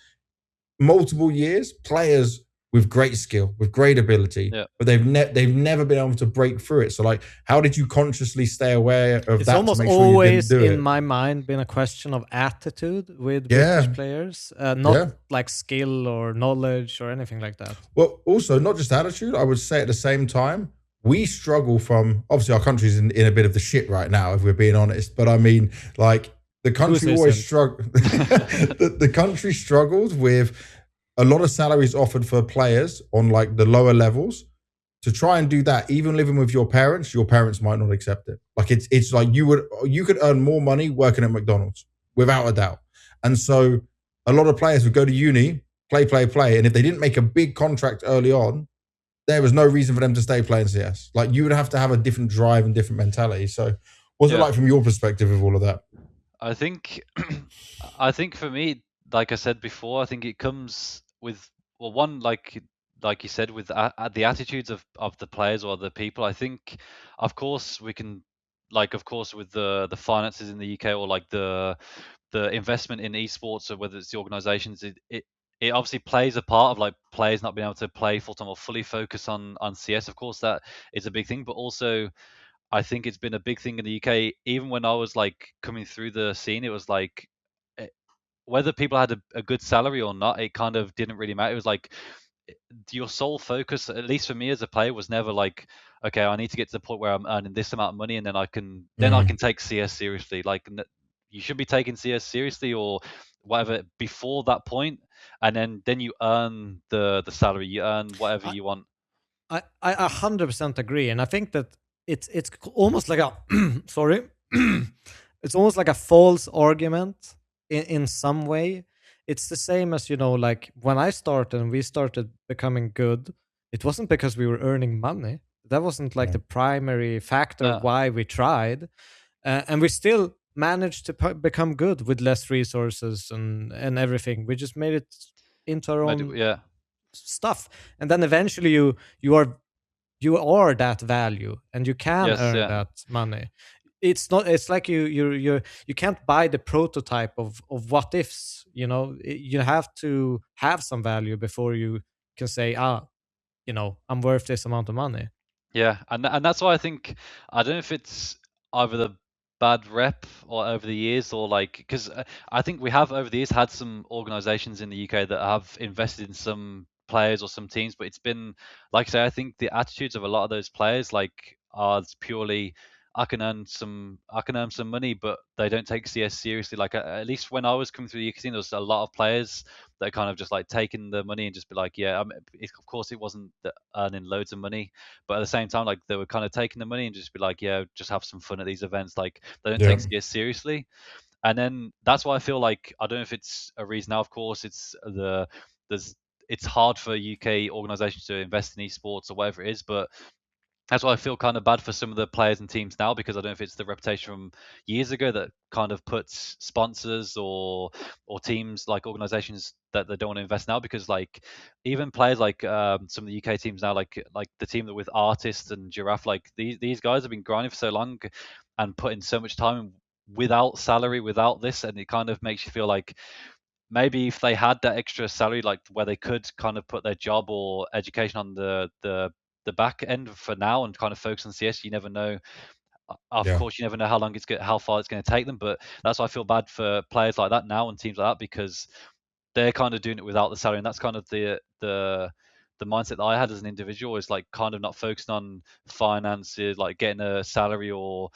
multiple years players with great skill, with great ability, but they've never been able to break through it. So, like, how did you consciously stay aware of it's that? almost to make sure always you didn't do in it? my mind been a question of attitude with British players, not like skill or knowledge or anything like that. Well, also not just attitude. I would say at the same time, we struggle from, obviously our country's in a bit of the shit right now, if we're being honest. But I mean, like, the country always struggle. The country struggles with a lot of salaries offered for players on like the lower levels. To try and do that, even living with your parents might not accept it. Like, it's like you could earn more money working at McDonald's without a doubt. And so a lot of players would go to uni, play, and if they didn't make a big contract early on, there was no reason for them to stay playing CS. Like, you would have to have a different drive and different mentality. So what's it like from your perspective with all of that? I think for me, like I said before, I think it comes with, well, one, like you said, with the attitudes of the players or the people. I think, of course, we can, like, of course, with the finances in the UK, or like the investment in esports, or whether it's the organizations, it obviously plays a part of like players not being able to play full time or fully focus on CS. Of course, that is a big thing, but also I think it's been a big thing in the UK. Even when I was like coming through the scene, it was like, whether people had a good salary or not, it kind of didn't really matter. It was like your sole focus, at least for me as a player, was never like, okay, I need to get to the point where I'm earning this amount of money, and then I can take CS seriously. Like, you should be taking CS seriously or whatever before that point, and then you earn the salary, you earn whatever you want. I 100% agree, and I think that it's almost like a sorry, it's almost like a false argument in some way. It's the same as, like when I started and we started becoming good, it wasn't because we were earning money. That wasn't like the primary factor of why we tried, and we still managed to become good with less resources and everything. We just made it into our own stuff, and then eventually you are that value, and you can earn that money. It's not, it's like you can't buy the prototype of what ifs. You have to have some value before you can say, I'm worth this amount of money. Yeah, and that's why I think, I don't know if it's either the bad rep or over the years, or like, because I think we have over the years had some organizations in the UK that have invested in some players or some teams, but it's been, like I say, I think the attitudes of a lot of those players like are purely, I can earn some money, but they don't take CS seriously. Like, at least when I was coming through the UK scene, there was a lot of players that kind of just like taking the money and just be like, yeah, of course it wasn't earning loads of money, but at the same time, like, they were kind of taking the money and just be like, yeah, just have some fun at these events. Like, they don't take CS seriously. And then that's why I feel like, I don't know if it's a reason now, of course, it's hard for UK organizations to invest in esports or whatever it is, but that's why I feel kind of bad for some of the players and teams now, because I don't know if it's the reputation from years ago that kind of puts sponsors or teams, like organizations, that they don't want to invest now, because like even players like some of the UK teams now, like the team that with Artist and Giraffe, like these guys have been grinding for so long and putting so much time without salary, without this, and it kind of makes you feel like maybe if they had that extra salary, like where they could kind of put their job or education on the back end for now and kind of focus on CS, you never know. Of course, you never know how far it's going to take them, but that's why I feel bad for players like that now and teams like that, because they're kind of doing it without the salary, and that's kind of the mindset that I had as an individual, is like kind of not focusing on finances, like getting a salary or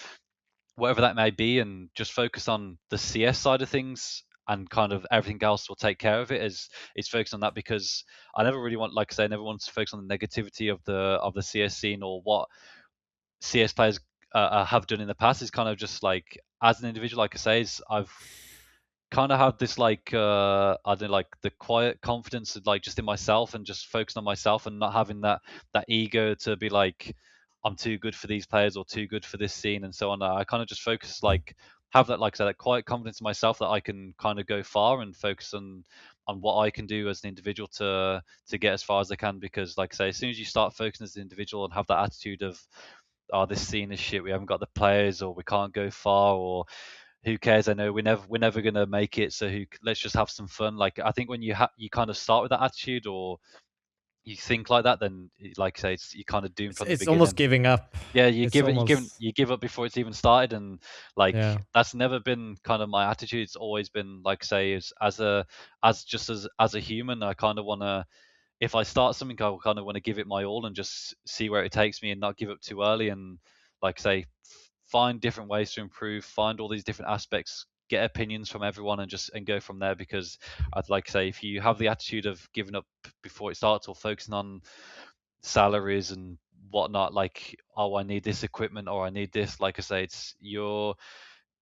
whatever that may be, and just focus on the CS side of things, and kind of everything else will take care of it. Is focused on that, because I never really want, like I say, I never want to focus on the negativity of the CS scene or what CS players have done in the past. Is kind of just like, as an individual, like I say, I've kind of had this like I don't know, like the quiet confidence of like just in myself and just focusing on myself and not having that ego to be like, I'm too good for these players or too good for this scene and so on. I kind of just focus like have that, like I said, that quiet confidence in myself that I can kind of go far and focus on what I can do as an individual to get as far as I can. Because, like I say, as soon as you start focusing as an individual and have that attitude of, oh, this scene is shit, we haven't got the players, or we can't go far, or who cares? I know we're never gonna make it, so let's just have some fun. Like, I think when you kind of start with that attitude, or you think like that, then, like I say, you kind of doomed from the It's beginning. almost giving up. Yeah, you give up before it's even started, and like, Yeah. that's never been kind of my attitude. It's always been, like, say, as a human, I kind of want to, if I start something, I kind of want to give it my all and just see where it takes me and not give up too early. And, like, say, find different ways to improve, find all these different aspects, get opinions from everyone, and go from there. Because I'd like to say, if you have the attitude of giving up before it starts, or focusing on salaries and whatnot, like, oh, I need this equipment, or I need this, like I say, it's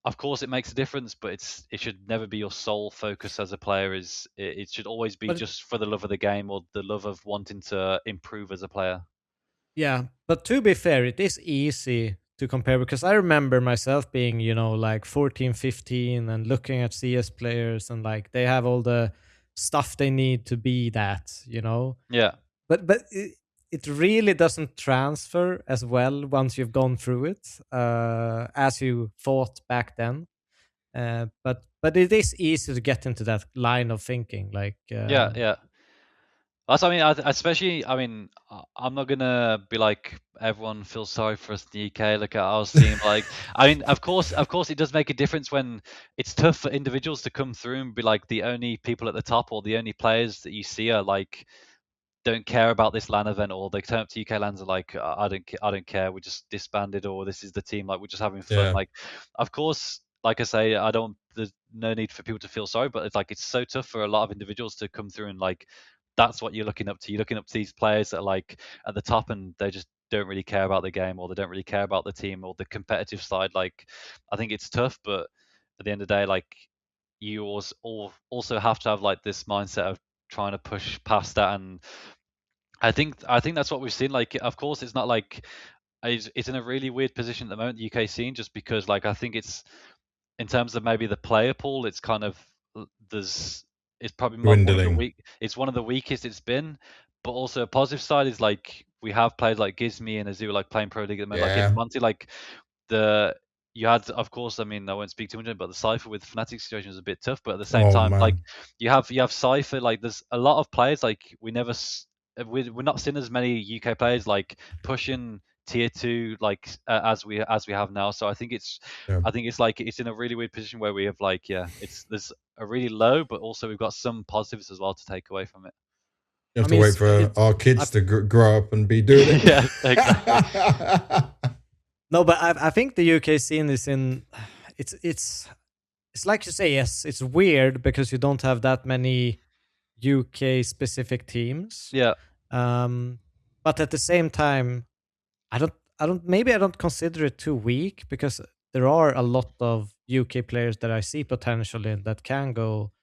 of course it makes a difference, but it should never be your sole focus as a player. It should always be just for the love of the game, or the love of wanting to improve as a player. Yeah, but to be fair, it is easy to compare, because I remember myself being, like 14, 15 and looking at CS players, and like they have all the stuff they need to be that. Yeah. But it really doesn't transfer as well once you've gone through it as you thought back then. But it is easy to get into that line of thinking. Like yeah. That's, I mean, especially, I mean, I'm not gonna be like, everyone feels sorry for us in the UK. Look at our team. Like, I mean, of course, it does make a difference when it's tough for individuals to come through and be like, the only people at the top, or the only players that you see are like, don't care about this LAN event, or they turn up to UK LANs are like, I don't care, we just disbanded, or this is the team, like, we're just having fun. Yeah. Like, of course, like I say, there's no need for people to feel sorry, but it's like, it's so tough for a lot of individuals to come through, and like, that's what you're looking up to. You're looking up to these players that are like at the top, and they just don't really care about the game, or they don't really care about the team, or the competitive side. Like, I think it's tough, but at the end of the day, like, you also have to have like this mindset of trying to push past that. And I think that's what we've seen. Like, of course, it's not like it's in a really weird position at the moment, the UK scene, just because, like, I think it's, in terms of maybe the player pool, it's kind of, it's probably Dwindling. it's one of the weakest it's been. But also a positive side is, like, we have players like GiZMe and ZywOo, like, playing pro league at the moment. Yeah. Like, in Monty, like, you had, of course, I mean, I won't speak too much, but the Cypher with Fnatic situation was a bit tough. But at the same time, man. like, you have Cypher, like, there's a lot of players, like, we're not seeing as many UK players like pushing tier 2, like, as we have now. So I think it's like, it's in a really weird position where we have, like, there's a really low, but also we've got some positives as well to take away from it. You have to wait for our kids to grow up and be doing it. Yeah, exactly. No, but I think the UK scene is in. It's like you say. Yes, it's weird because you don't have that many UK specific teams. Yeah. But at the same time, I don't consider it too weak, because there are a lot of UK players that I see potential in that can go,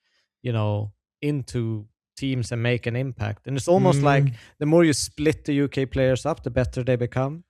into teams and make an impact. And it's almost like the more you split the UK players up, the better they become.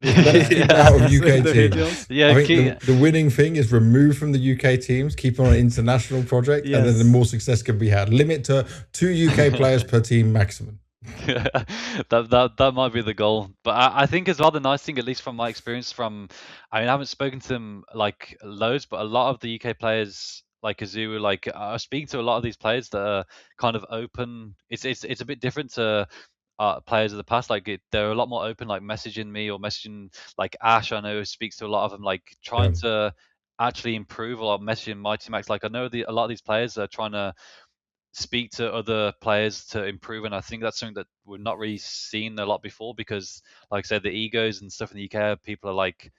Out of UK teams. Yeah, I think the winning thing is remove from the UK teams, keep on an international project, and then the more success can be had. Limit to 2 UK players per team maximum. that might be the goal. But I think as well, the nice thing, at least from my experience, I mean, I haven't spoken to them like loads, but a lot of the UK players, like ZywOo, like, I speak to a lot of these players that are kind of open. It's a bit different to players of the past. Like, they're a lot more open, like messaging me, or messaging, like, Ash, I know, speaks to a lot of them, like, trying to actually improve, or messaging Mighty Max. Like, I know a lot of these players are trying to speak to other players to improve, and I think that's something that we've not really seen a lot before, because, like I said, the egos and stuff in the UK, people are like,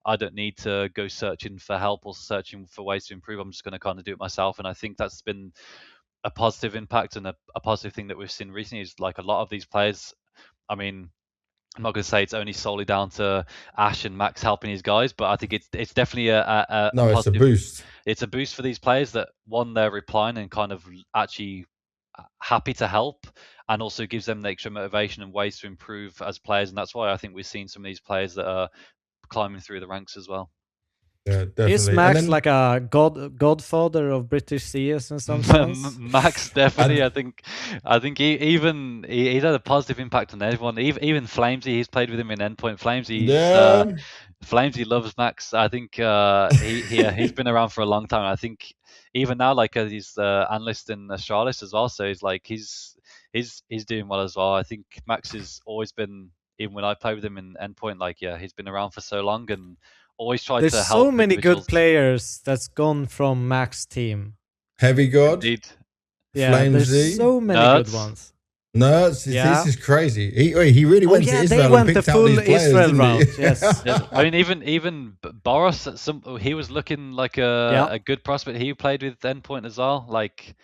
I don't need to go searching for help or searching for ways to improve. I'm just going to kind of do it myself. And I think that's been a positive impact, and a positive thing that we've seen recently is, like, a lot of these players, I mean, I'm not going to say it's only solely down to Ash and Max helping his guys, but I think it's definitely a positive. It's a boost. It's a boost for these players that, one, they're replying and kind of actually happy to help, and also gives them the extra motivation and ways to improve as players. And that's why I think we've seen some of these players that are climbing through the ranks as well. Yeah, Is definitely. Max like a godfather of British CS in some sense? Max definitely. I think he's had a positive impact on everyone. Even Flamesy, he's played with him in Endpoint. Flamesy loves Max. I think he's been around for a long time. I think even now, like he's analyst in Astralis as well. So he's doing well as well. I think Max has always been, even when I played with him in Endpoint, like he's been around for so long and always tried There's to help so many individuals. good players that's gone from Max team. Heavy God, Indeed. Yeah, Flamesy, there's so many Nerds. good ones. Nerds. Yeah. This is crazy. He really went to Israel and picked out these players, Israel didn't route. he? Yes. Yes. I mean, even Boris, he was looking like a good prospect. He played with Endpoint as well. Like,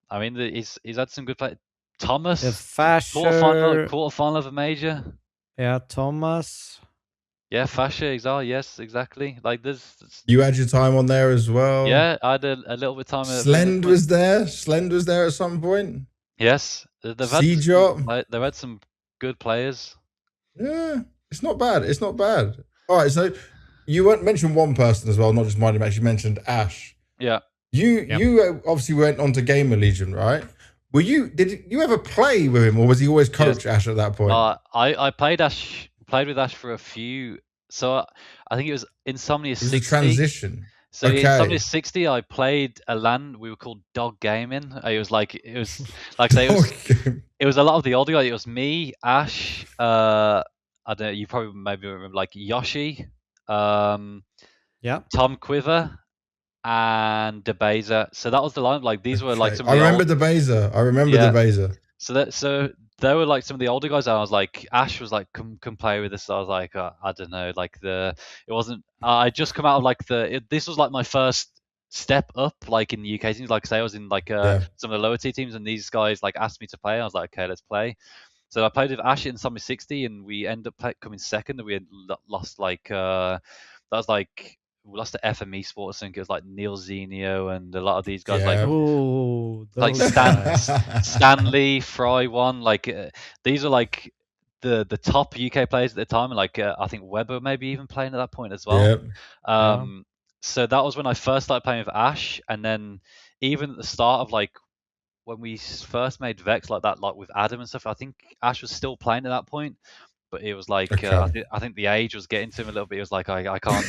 I mean, he's had some good play. Thomas, quarterfinal of a major. Yeah, Thomas. Yeah, Fasher, yes, exactly. Like, You had your time on there as well. Yeah, I had a little bit of time. Slend was there. Slend was there at some point. Yes, they've had some good players. Yeah, it's not bad. It's not bad. All right, so you mentioned one person as well, not just mine. You actually mentioned Ash. Yeah. You obviously went on to GamerLegion, right? Did you ever play with him, or was he always coach Ash at that point? I played with Ash for a few. So I think it was Insomnia 60. It was a transition. So in Insomnia 60, I played a LAN we were called Dog Gaming. It was like say it was a lot of the older guys. It was me, Ash. I don't know. You probably maybe remember like Yoshi, Tom Quiver, and Debeza. So that was the line. Like these were like some. I remember Debeza. Debeza. So they were like some of the older guys. And I was like, Ash was like, come play with us. So I was like, I don't know, like it wasn't. I just come out of like this was like my first step up, like in the UK teams. Like say I was in like some of the lower tier teams, and these guys like asked me to play. I was like, okay, let's play. So I played with Ash in Summer 60, and we ended up coming second. And we had lost like that was like. We lost to FM Esports. I think it was like Neil Zenio and a lot of these guys, like Stanley, Fry won. Like these are like the top UK players at the time, and like I think Weber maybe even playing at that point as well. Yep. So that was when I first started playing with Ash, and then even at the start of like when we first made Vex like that, like with Adam and stuff, I think Ash was still playing at that point. But it was like I think the age was getting to him a little bit. It was like I can't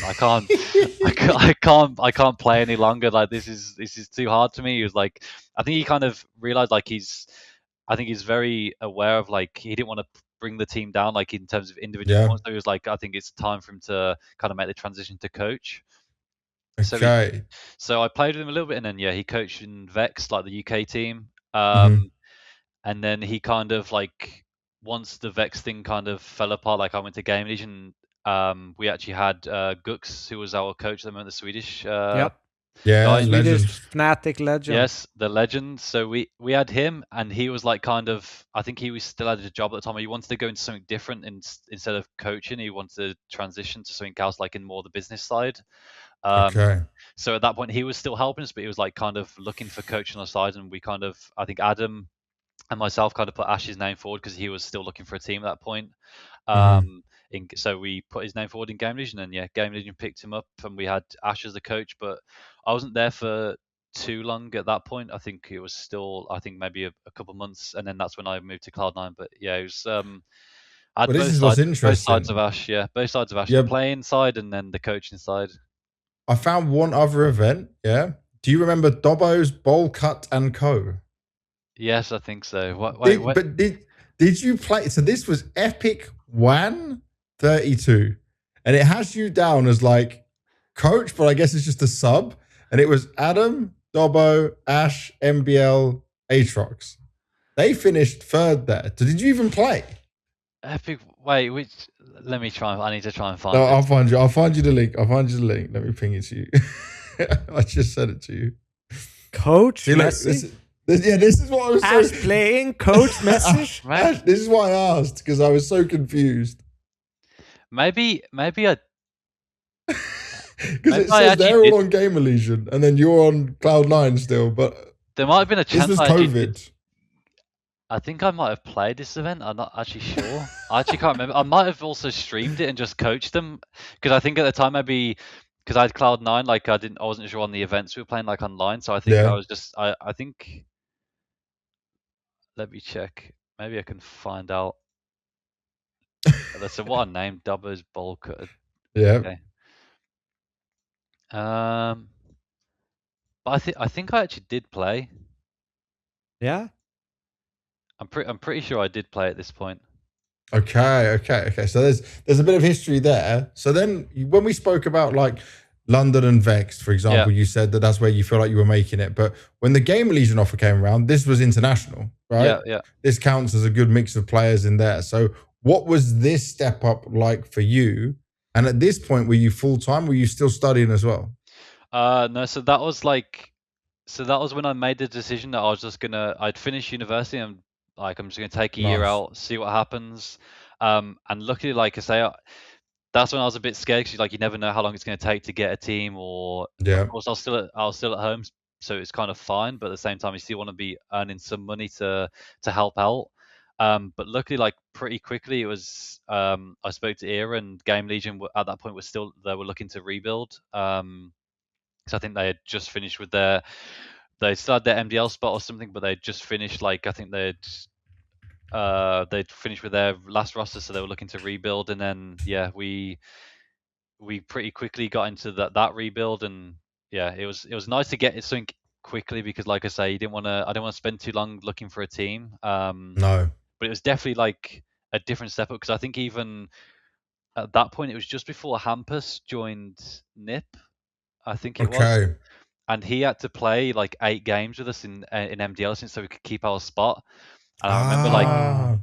play any longer. Like this is too hard to me. He was like, I think he kind of realized like he's very aware of like he didn't want to bring the team down like in terms of individual points. So he was like, I think it's time for him to kind of make the transition to coach. Okay. So I played with him a little bit, and then he coached in Vexed, like the UK team. And then he kind of like. Once the Vex thing kind of fell apart, like I went to GamerLegion, we actually had Gux, who was our coach at the moment, the Swedish guy. Swedish Fnatic legend. Yes, the legend. So we had him, and he was like kind of, I think he was still had a job at the time. He wanted to go into something different instead of coaching. He wanted to transition to something else, like in more the business side. So at that point, he was still helping us, but he was like kind of looking for coaching on the side, and we kind of, I think Adam and myself kind of put Ash's name forward because he was still looking for a team at that point. So we put his name forward in GamerLegion, and GamerLegion picked him up, and we had Ash as the coach. But I wasn't there for too long at that point. I think it was still, maybe a couple months, and then that's when I moved to Cloud9. But it was. Both sides of Ash, both sides of Ash, the playing side and then the coaching side. I found one other event. Yeah, do you remember Dobbo's Bowl Cut and Co? Yes, I think so. But did you play? So this was Epic 132, and it has you down as like coach, but I guess it's just a sub. And it was Adam, Dobbo, Ash, MBL, Aatrox. They finished third there. So did you even play? Epic. Wait, which? Let me try. I need to try and find. No, I'll find you. I'll find you the link. Let me ping it to you. I just sent it to you. Coach Messi. This is what I was saying. Ash playing Coach message. This is why I asked, because I was so confused. Maybe I. Because it says they're all on GamerLegion, and then you're on Cloud9 still. But there might have been a chance. This was COVID. I think I might have played this event. I'm not actually sure. I actually can't remember. I might have also streamed it and just coached them, because I think at the time maybe because I had Cloud9, like I wasn't sure on the events we were playing like online, so I think I was just I think, let me check. Maybe I can find out. So what I named Dubbers Bulk. Yeah. Okay. But I think I actually did play. Yeah. I'm pretty sure I did play at this point. Okay. So there's a bit of history there. So then when we spoke about like London and Vexed, for example, you said that that's where you feel like you were making it. But when the GamerLegion offer came around, this was international, right? Yeah. This counts as a good mix of players in there. So what was this step up like for you? And at this point, were you full time? Were you still studying as well? No. So that was when I made the decision that I'd finish university and like I'm just gonna take a year out, see what happens. And luckily, like I say, that's when I was a bit scared because like you never know how long it's going to take to get a team. Or of course, I was still at home, so it's kind of fine. But at the same time, you still want to be earning some money to help out. But luckily, like pretty quickly, it was I spoke to Era and GamerLegion at that point they were looking to rebuild. So I think they had just finished with they still had their MDL spot or something, but they'd just finished like I think they'd finished with their last roster, so they were looking to rebuild. And then we pretty quickly got into that rebuild, and it was nice to get something quickly because like I say, I didn't want to spend too long looking for a team. No. But it was definitely like a different step up because I think even at that point it was just before Hampus joined NIP, I think it was. And he had to play like 8 games with us in MDL since so we could keep our spot. And I remember like,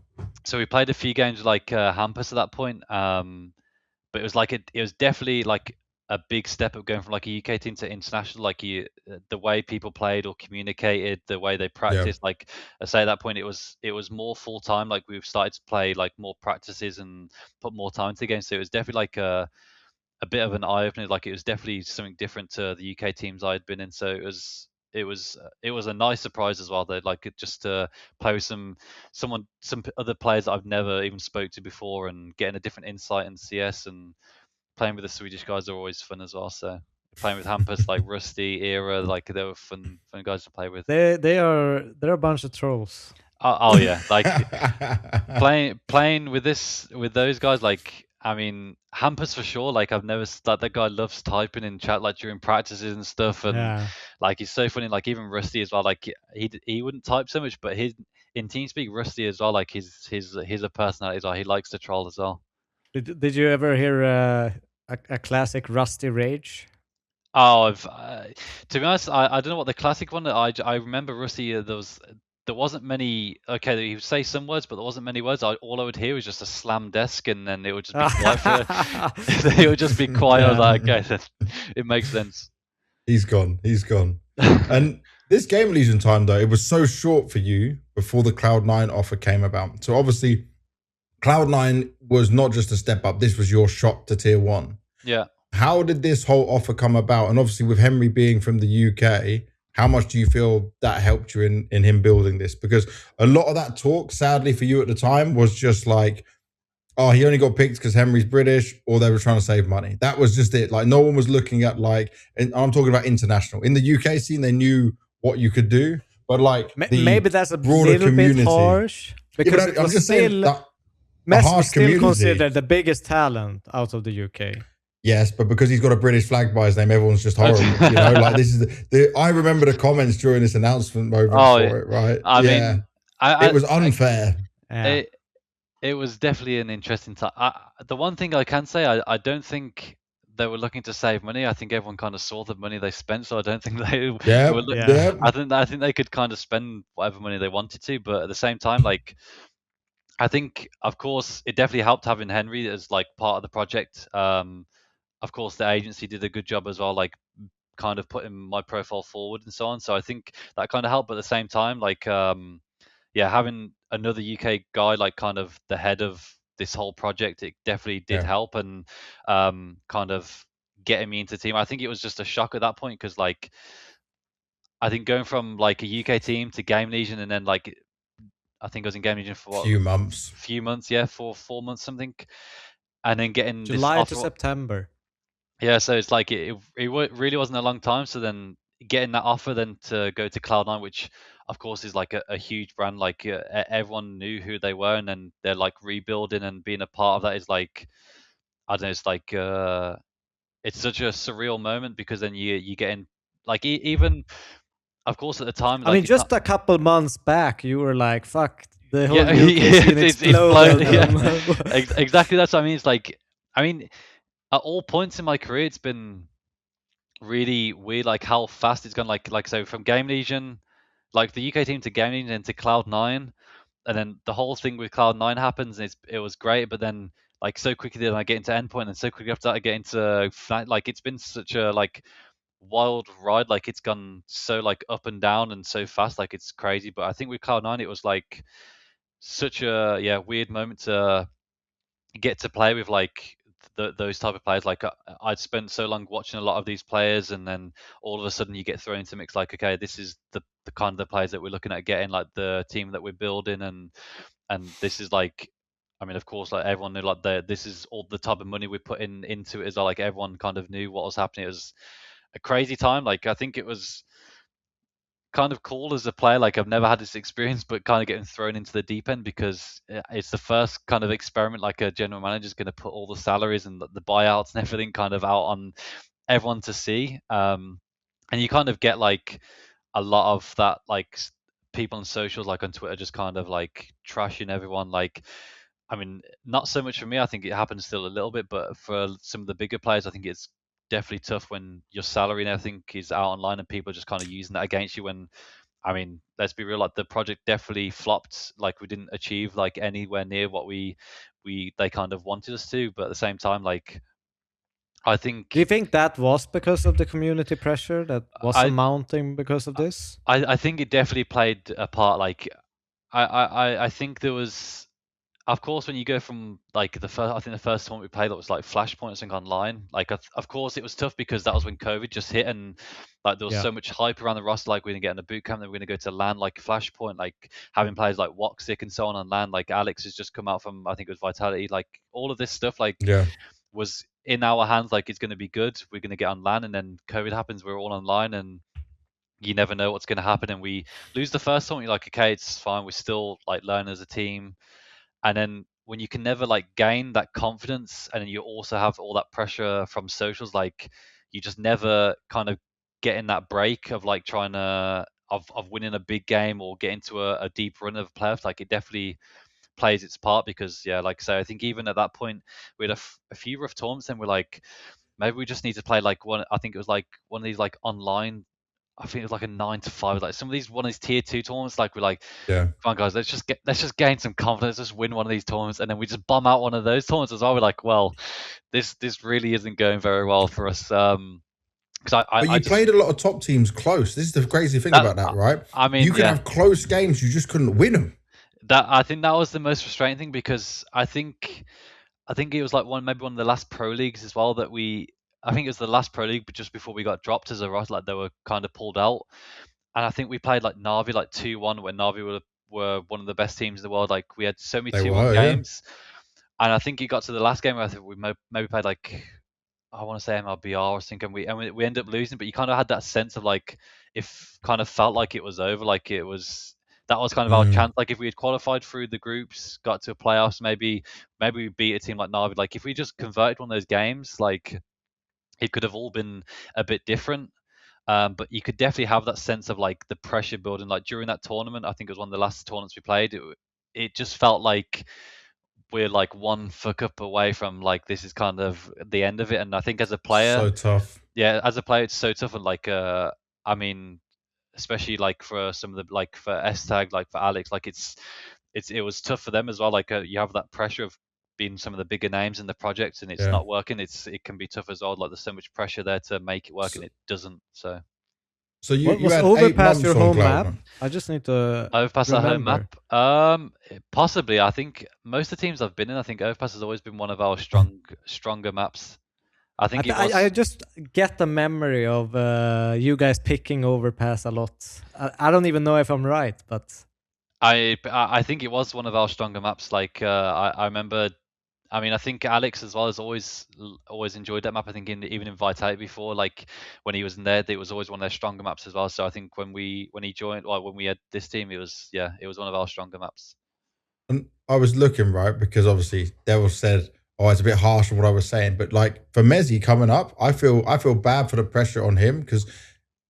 so we played a few games with like Hampus at that point. But it was like it was definitely like a big step up going from like a UK team to international. Like the way people played or communicated, the way they practiced. Like I say at that point, it was more full time. Like we've started to play like more practices and put more time into the game. So it was definitely like a bit of an eye opener. Like it was definitely something different to the UK teams I had been in. So it was a nice surprise as well. Though, like just to play with some other players that I've never even spoke to before, and getting a different insight in CS, and playing with the Swedish guys are always fun as well. So playing with Hampus, like Rusty, Era, like they were fun guys to play with. They're a bunch of trolls. Oh yeah, like playing with those guys, like. I mean, Hampus for sure. Like I've never like that guy loves typing in chat like during practices and stuff, and like he's so funny. Like even Rusty as well. Like he wouldn't type so much, but in TeamSpeak Rusty as well. Like he's a personality as well. He likes to troll as well. Did you ever hear a classic Rusty rage? Oh, to be honest, I don't know what the classic one. I remember Rusty. There wasn't many. Okay, he would say some words, but there wasn't many words. All I would hear was just a slam desk, and then it would just be quiet. It would just be quiet. I was like, okay, it makes sense. He's gone. And this GamerLegion time, though, it was so short for you before the Cloud9 offer came about. So obviously, Cloud9 was not just a step up. This was your shot to tier 1. Yeah. How did this whole offer come about? And obviously, with Henry being from the UK, how much do you feel that helped you in him building this? Because a lot of that talk, sadly for you at the time, was just like, oh, he only got picked because Henry's British, or they were trying to save money. That was just it. Like no one was looking at like, and I'm talking about international. In the UK scene, they knew what you could do, but like maybe that's a little bit harsh. Because I'm just saying that Messi was still considered the biggest talent out of the UK. Yes, but because he's got a British flag by his name, everyone's just horrible. You know, like this is I remember the comments during this announcement moment for it, right? I mean, it was unfair. It was definitely an interesting time. The one thing I can say, I don't think they were looking to save money. I think everyone kind of saw the money they spent, so I don't think they were I think they could kind of spend whatever money they wanted to, but at the same time, like I think, of course, it definitely helped having Henry as like part of the project. Of course, the agency did a good job as well, like kind of putting my profile forward and so on. So I think that kind of helped. But at the same time, like, having another UK guy, like kind of the head of this whole project, it definitely did help, and kind of getting me into the team. I think it was just a shock at that point because, like, I think going from like a UK team to GamerLegion, and then like, I think I was in GamerLegion for what? Few months, yeah, for 4 months something, and then getting July to September. Yeah, so it's like it really wasn't a long time. So then getting that offer then to go to Cloud9, which of course is like a huge brand, like everyone knew who they were, and then they're like rebuilding, and being a part of that is like, I don't know, it's like it's such a surreal moment, because then you get in, like even of course at the time, I like mean, just a couple months back, you were like, "Fuck, the whole yeah, UK scene it's exploded." yeah, exactly. That's what I mean. It's like, I mean, at all points in my career, it's been really weird, like how fast it's gone. Like so from GamerLegion, like the UK team to GamerLegion into Cloud9, and then the whole thing with Cloud9 happens, and it was great, but then like so quickly then I get into Endpoint, and so quickly after that I get into Fnatic. Like it's been such a like wild ride. Like it's gone so like up and down and so fast, like it's crazy. But I think with Cloud9 it was like such a weird moment to get to play with, like those type of players. Like I'd spent so long watching a lot of these players, and then all of a sudden you get thrown into mix. Like, okay, this is the kind of the players that we're looking at getting, like the team that we're building, and this is like, I mean, of course, like everyone knew, like this is all the type of money we're putting into it. Is like everyone kind of knew what was happening. It was a crazy time. Like I think it was kind of cool as a player. Like I've never had this experience, but kind of getting thrown into the deep end, because it's the first kind of experiment. Like a general manager is going to put all the salaries and the buyouts and everything kind of out on everyone to see. And you kind of get like a lot of that, like people on socials, like on Twitter, just kind of like trashing everyone. Like, I mean, not so much for me. I think it happens still a little bit, but for some of the bigger players, I think it's definitely tough when your salary and everything is out online and people are just kind of using that against you. When, I mean, let's be real, like the project definitely flopped. Like we didn't achieve like anywhere near what they kind of wanted us to. But at the same time, like I Do you think think that was because of the community pressure that was I mounting because of this? I think it definitely played a part. Like I think there was, of course, when you go from like I think the first tournament we played that was like Flashpoint, I think, online. Like, of course, it was tough because that was when COVID just hit, and like there was Yeah. so much hype around the roster. Like we're gonna get in a boot camp, then we're gonna go to LAN, like Flashpoint, like having players like Woxic and so on LAN. Like Alex has just come out from, I think it was Vitality. Like all of this stuff, like Yeah. was in our hands. Like it's gonna be good. We're gonna get on LAN, and then COVID happens. We're all online, and you never know what's gonna happen. And we lose the first tournament. You're like, okay, it's fine. We're still like learning as a team. And then when you can never like gain that confidence, and then you also have all that pressure from socials, like you just never kind of get in that break of like trying to of winning a big game or get into a deep run of playoffs. Like it definitely plays its part, because yeah, like I say, I think even at that point we had a few rough tournaments, and we're like, maybe we just need to play like one. I think it was like one of these like online, I think it was like a 9 to 5. Like some of these, one of these tier 2 tournaments, like we're like, Yeah. come on guys, let's just gain some confidence, just win one of these tournaments, and then we just bomb out one of those tournaments as well. We're like, well, this really isn't going very well for us. Because But I you just played a lot of top teams close. This is the crazy thing that about that, right? I You mean, could yeah, have close games, you just couldn't win them. that I think that was the most frustrating thing, because I think it was like maybe one of the last pro leagues as well that I think it was the last pro league, but just before we got dropped as a roster, like they were kind of pulled out. And I think we played like Navi like 2-1, when Navi were one of the best teams in the world. Like we had so many They 2-1 were, yeah. games, and I think it got to the last game where I think we maybe played like, I want to say MLBR or something, and we ended up losing. But you kind of had that sense of like, if kind of felt like it was over, like it was, that was kind of our chance. Like if we had qualified through the groups, got to playoffs, maybe we beat a team like Navi. Like if we just converted one of those games, like it could have all been a bit different. But you could definitely have that sense of like the pressure building. Like during that tournament, I think it was one of the last tournaments we played. It just felt like we're like one fuck up away from like, this is kind of the end of it. And I think as a player, So tough. yeah, as a player, it's so tough. And like, I mean, especially like for some of the, like for S Tag, like for Alex, like it was tough for them as well. Like you have that pressure of being some of the bigger names in the project, and it's Yeah. not working. It can be tough as well. Like there's so much pressure there to make it work, and it doesn't. So you was had 8 Overpass months your on home map? Cloud9. I just need to Overpass our home remember. map. Possibly. I think most of the teams I've been in, I think Overpass has always been one of our stronger maps. I think it was. I just get the memory of you guys picking Overpass a lot. I don't even know if I'm right, but I think it was one of our stronger maps. Like I remember I mean, I think Alex as well has always enjoyed that map. I think even in Vitality before, like when he was in there, it was always one of their stronger maps as well. So I think when he joined, well, when we had this team, it was one of our stronger maps. And I was looking, right, because obviously Devil said, "Oh, it's a bit harsh on what I was saying," but like for Mezii coming up, I feel bad for the pressure on him because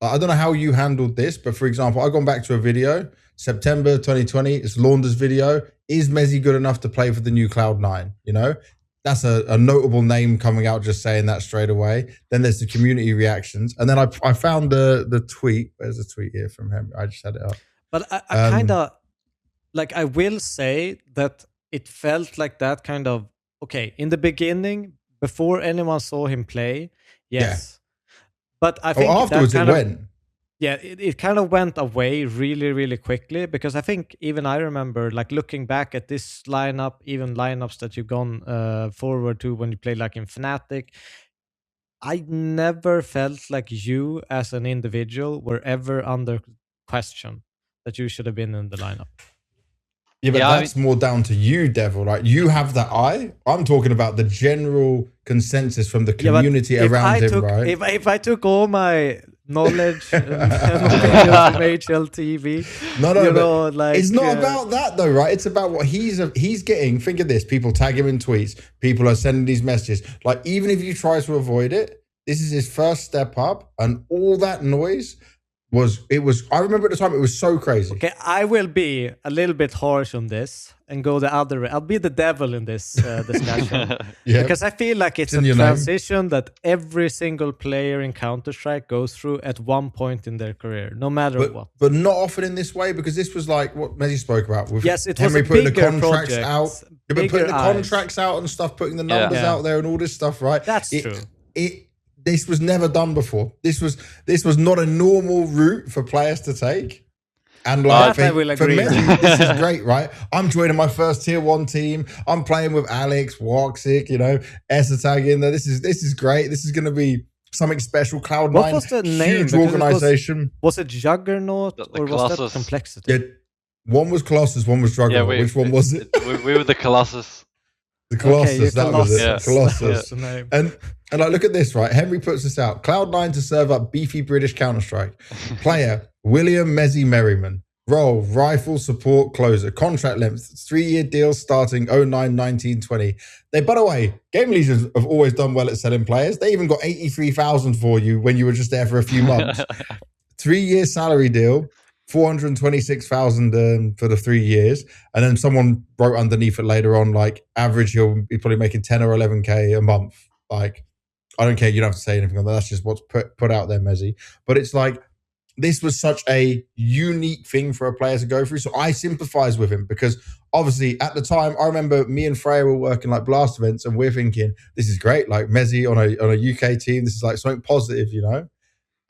I don't know how you handled this, but for example, I've gone back to a video, September 2020. It's Launder's video. Is Mezii good enough to play for the new Cloud9? You know, that's a notable name coming out just saying that straight away. Then there's the community reactions, and then I found the tweet. There's a tweet here from him. I just had it up. But I kind of like, I will say that it felt like that kind of, okay, in the beginning, before anyone saw him play, yes. Yeah. But I think afterwards it went. Yeah, it kind of went away really, really quickly, because I think even I remember like looking back at this lineup, even lineups that you've gone forward to when you played like in Fnatic, I never felt like you as an individual were ever under question that you should have been in the lineup. Yeah, but that's more down to you, Devil. Right? You have that eye. I'm talking about the general consensus from the community around him, right? If I took all my knowledge and videos from HLTV, no, like, it's not about that though, right? It's about what he's getting. Think of this: people tag him in tweets. People are sending these messages. Like, even if you try to avoid it, this is his first step up, and all that noise. I remember at the time it was so crazy. Okay, I will be a little bit harsh on this and go the other way. I'll be the devil in this discussion. Because I feel like it's a transition that every single player in Counter-Strike goes through at one point in their career, no matter what. But not often in this way, because this was like what Mezii spoke about. With yes, it Henry was a putting the contracts project, out. But putting the contracts out and stuff, putting the numbers out there and all this stuff, right? That's true. This was never done before. This was not a normal route for players to take. And like for Mezii, this is great, right? I'm joining my first tier 1 team. I'm playing with Alex, Woxic, Esatag in there. This is great. This is going to be something special. Cloud9, what was the name? Huge organization. Was it Juggernaut or was that Complexity? Yeah, one was Colossus, one was Juggernaut. Which one was it? We were the Colossus. The Colossus, that was it. Yeah. Colossus. And like, look at this, right? Henry puts this out. Cloud9 to serve up beefy British Counter-Strike. Player, William Mezii Merriman. Role, rifle support closer. Contract length, 3-year deal starting 09, 19, 20. They, by the way, GamerLegion have always done well at selling players. They even got 83,000 for you when you were just there for a few months. 3-year salary deal. 426,000 for the 3 years, and then someone wrote underneath it later on, like, average he'll be probably making 10 or 11k a month. Like, I don't care, you don't have to say anything on that. That's just what's put out there, Mezii. But it's like, this was such a unique thing for a player to go through. So I sympathize with him, because obviously at the time, I remember me and Freya were working like blast events, and we're thinking, this is great, like Mezii on a UK team, this is like something positive,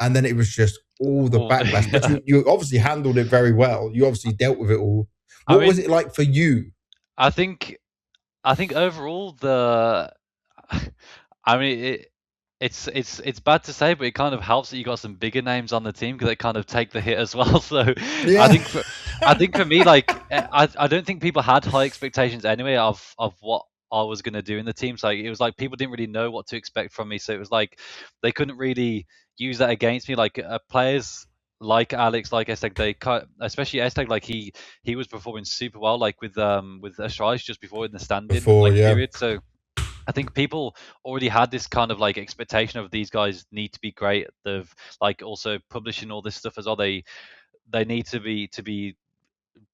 And then it was just all the backlash. But you obviously handled it very well. You obviously dealt with it all. What was it like for you? I think overall it's bad to say, but it kind of helps that you got some bigger names on the team, because they kind of take the hit as well. So yeah. I think for me, like, I don't think people had high expectations anyway of what I was going to do in the team. So it was like people didn't really know what to expect from me. So it was like they couldn't really use that against me. Like players like Alex, like Esteg, especially Esteg, like he was performing super well, like with Astralis just before in the stand-in period. So I think people already had this kind of like expectation of these guys need to be great. They've like also publishing all this stuff as well. They need to be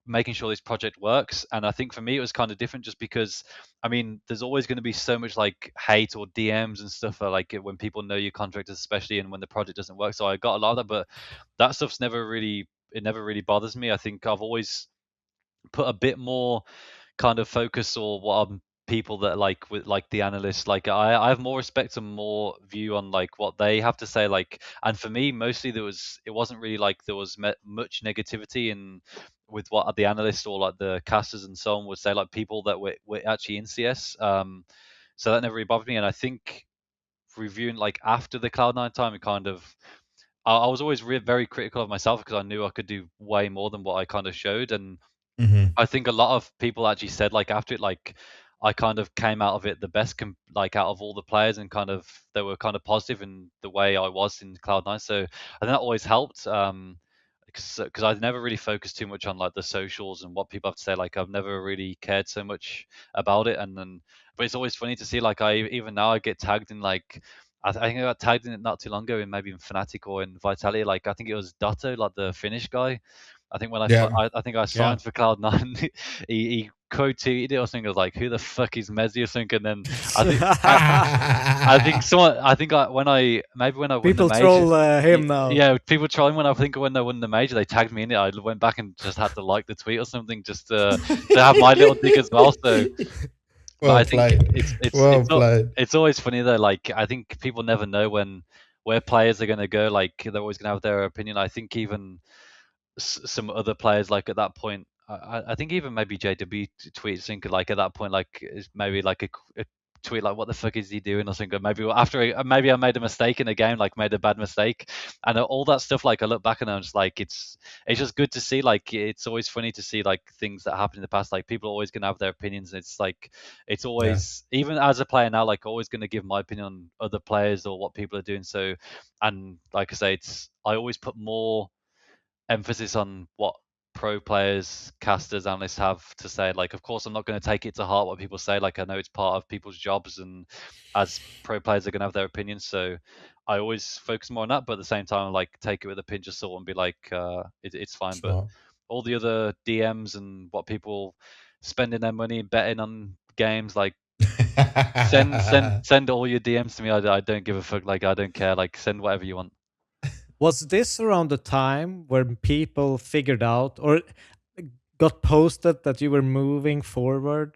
making sure this project works. And I think for me it was kind of different, just because I mean there's always going to be so much like hate or DMs and stuff like when people know your contractors, especially, and when the project doesn't work. So I got a lot of that, but that stuff's never really bothers me. I think I've always put a bit more kind of focus or what I'm people that like with like the analysts, like I have more respect and more view on like what they have to say, like, and for me mostly it wasn't really like there was much negativity in with what the analysts or like the casters and so on would say, like people that were actually in CS, so that never really bothered me. And I think reviewing like after the Cloud9 time, it kind of I was always very critical of myself, because I knew I could do way more than what I kind of showed. And I think a lot of people actually said like after it, like I kind of came out of it the best, like out of all the players, and kind of they were kind of positive in the way I was in Cloud9. So I think that always helped. Because I've never really focused too much on like the socials and what people have to say. Like I've never really cared so much about it. And then, but it's always funny to see like even now I get tagged in like I think I got tagged in it not too long ago in maybe in Fnatic or in Vitality. Like I think it was Dotto, like the Finnish guy. I think when I think I signed for Cloud9, he quoted it or something. I was like, "Who the fuck is mezii?" or something. And then I think when I won people the major, troll him now. Yeah, people troll him when they won the major. They tagged me in it. I went back and just had to like the tweet or something just to have my little dig as well. So. Well I played. think it's always funny though. Like I think people never know where players are going to go. Like they're always going to have their opinion. I think even some other players, like at that point, I think even maybe JW tweets think like at that point, like is maybe like a tweet like, what the fuck is he doing or something. Maybe after maybe I made a mistake in a game, like made a bad mistake, and all that stuff. Like I look back and I'm just like, it's just good to see. Like it's always funny to see like things that happened in the past. Like people are always gonna have their opinions. It's like it's always even as a player now, like always gonna give my opinion on other players or what people are doing. So, and like I say, I always put more emphasis on what pro players, casters, analysts have to say. Like, of course, I'm not going to take it to heart what people say. Like, I know it's part of people's jobs, and as pro players are going to have their opinions. So I always focus more on that, but at the same time, like, take it with a pinch of salt and be like, it's fine. Sure. But all the other DMs and what people spending their money betting on games, like, send all your DMs to me. I don't give a fuck. Like, I don't care. Like, send whatever you want. Was this around the time where people figured out or got posted that you were moving forward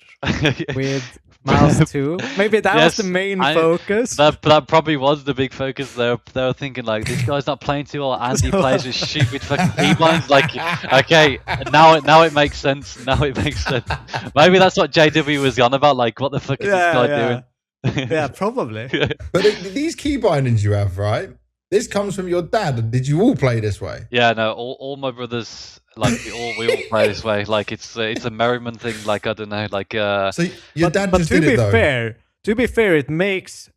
with mouse 2? Maybe that was the main focus. That probably was the big focus. They were thinking like, this guy's not playing too well, and he plays with stupid fucking keybinds. Like, okay, now it makes sense. Now it makes sense. Maybe that's what JW was on about. Like, what the fuck is this guy doing? Yeah, probably. But these keybindings you have, right? This comes from your dad. Did you all play this way? Yeah, no, all my brothers, like we all play this way. Like it's a merriment thing. Like I don't know, like So your dad just did it though. To be fair, it makes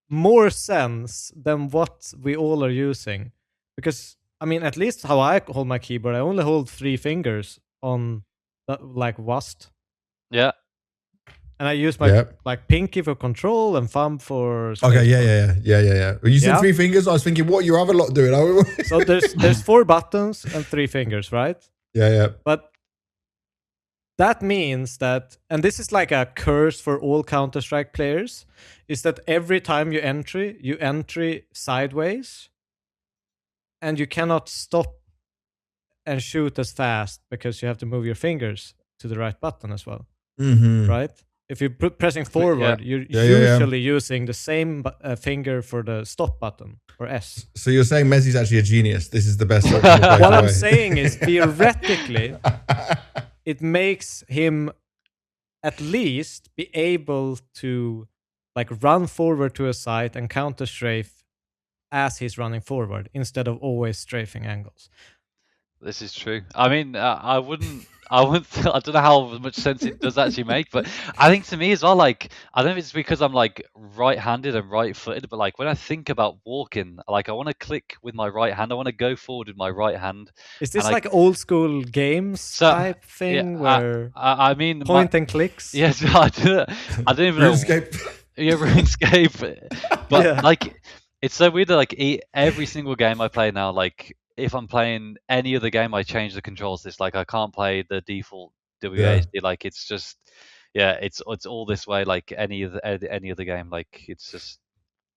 more sense than what we all are using, because I mean, at least how I hold my keyboard, I only hold 3 fingers on like WASD. Yeah. And I use my like pinky for control and thumb for. Okay, yeah. Were you using 3 fingers? I was thinking, what your other lot doing? So there's 4 buttons and 3 fingers, right? Yeah. But that means that, and this is like a curse for all Counter-Strike players, is that every time you entry sideways, and you cannot stop and shoot as fast because you have to move your fingers to the right button as well, right? If you're pressing forward, you're usually using the same finger for the stop button, or S. So you're saying mezii is actually a genius. This is the best. What I'm saying is, theoretically, it makes him at least be able to like run forward to a site and counter strafe as he's running forward, instead of always strafing angles. This is true. I mean, I don't know how much sense it does actually make, but I think to me as well, like, I don't know if it's because I'm like right-handed and right-footed, but like when I think about walking, like I want to click with my right hand. I want to go forward with my right hand. Is this like old school games type thing where I mean point and clicks? Yes, I don't even know. Yeah, RuneScape. But like, it's so weird that like every single game I play now, like, if I'm playing any other game, I change the controls. It's like I can't play the default WASD. Like it's just, it's all this way. Like any other game, like it's just.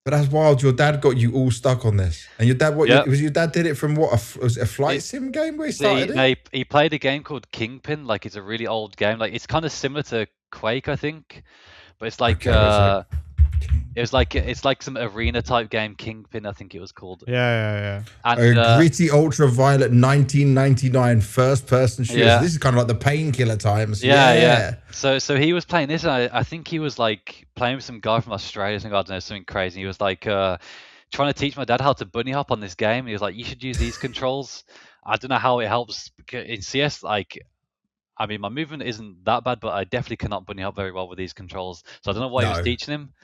But that's wild. Your dad got you all stuck on this, and your dad, was your dad did it from what? Was it a flight sim game where he started it? He played a game called Kingpin. Like it's a really old game. Like it's kind of similar to Quake, I think, but it's like. It's like some arena type game, Kingpin, I think it was called. Yeah. And, a gritty, ultraviolet 1999 first-person shooter. Yeah. So this is kind of like the Painkiller times. Yeah. So he was playing this, and I think he was like playing with some guy from Australia, I don't know, something crazy. He was like trying to teach my dad how to bunny hop on this game. He was like, you should use these controls. I don't know how it helps in CS. Like, I mean, my movement isn't that bad, but I definitely cannot bunny hop very well with these controls. So I don't know what he was teaching him,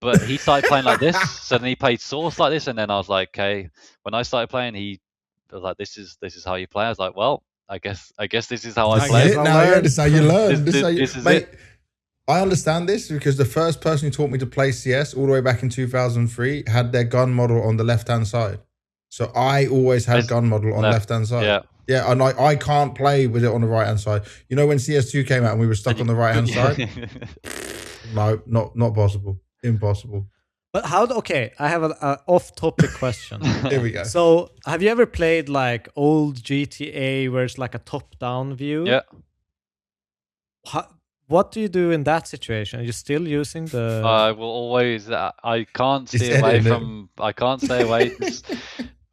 but he started playing like this. So then he played Source like this, and then I was like, okay. When I started playing, he was like, this is how you play. I was like, well, I guess this is how I play. This is how you learn. This is mate, it. I understand this because the first person who taught me to play CS all the way back in 2003 had their gun model on the left-hand side. So I always had gun model on left-hand side. Yeah, and I can't play with it on the right-hand side. You know when CS2 came out and we were stuck on the right-hand side? No, not possible. Impossible. But okay, I have an off-topic question. Here we go. So, have you ever played like old GTA where it's like a top-down view? Yeah. What do you do in that situation? Are you still using the? I will always. I can't stay away from. I can't stay away.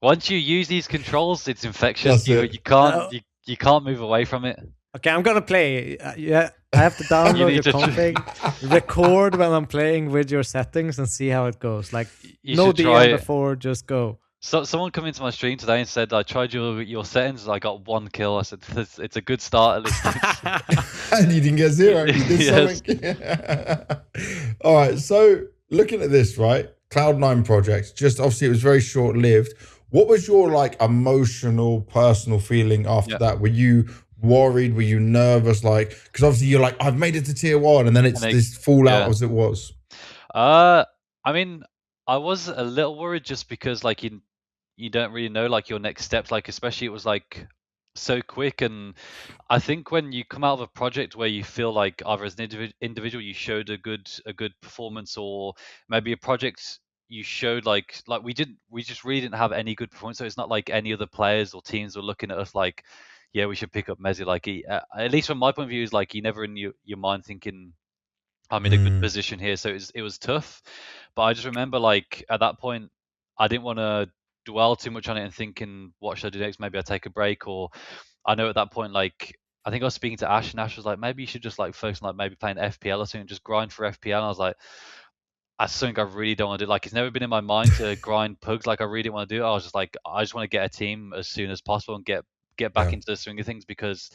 Once you use these controls, it's infectious. You can't. You can't move away from it. Okay, I'm gonna play. Yeah, I have to download your config, record when I'm playing with your settings, and see how it goes. Like no DM before, just go. So someone came into my stream today and said, I tried your settings, I got 1 kill. I said, it's a good start at least. And you didn't get 0. You did something. All right, so looking at this, right? Cloud9 project, just obviously it was very short-lived. What was your like emotional, personal feeling after that? Were you worried? Were you nervous? Like, because obviously you're like, I've made it to tier 1, and then it's this fallout as it was. I mean, I was a little worried just because like you don't really know like your next steps, like especially it was like so quick. And I think when you come out of a project where you feel like either as an individual you showed a good performance, or maybe a project you showed like we just really didn't have any good performance. So it's not like any other players or teams were looking at us like, yeah, we should pick up mezii. Like at least from my point of view, is like you never in your mind thinking I'm in a good position here. So it was tough. But I just remember like at that point I didn't want to dwell too much on it and thinking what should I do next. Maybe I take a break. Or I know at that point, like I think I was speaking to Ash, and Ash was like, maybe you should just like focus on like maybe playing FPL or something, just grind for FPL. And I was like, that's something I really don't want to do. Like it's never been in my mind to grind pugs. Like I really didn't want to do it. I was just like, I just want to get a team as soon as possible and get back into the swing of things, because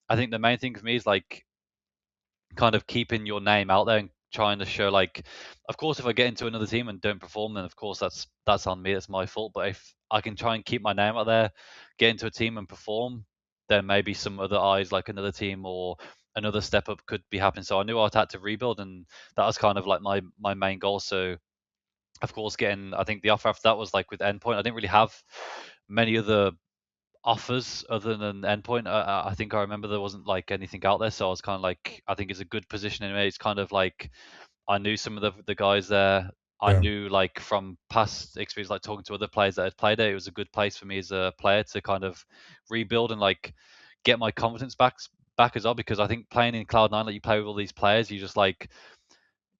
I think the main thing for me is like kind of keeping your name out there and trying to show like, of course if I get into another team and don't perform, then of course that's on me, it's my fault. But if I can try and keep my name out there, get into a team and perform, then maybe some other eyes like another team or another step up could be happening. So I knew I had to rebuild, and that was kind of like my main goal. So of course getting, I think the offer after that was like with Endpoint. I didn't really have many other offers other than Endpoint. I think I remember there wasn't like anything out there, so I was kind of like, I think it's a good position in a way. It's kind of like I knew some of the guys there. I knew like from past experience, like talking to other players that had played it, it was a good place for me as a player to kind of rebuild and like get my confidence back as well. Because I think playing in Cloud9, like you play with all these players, you just like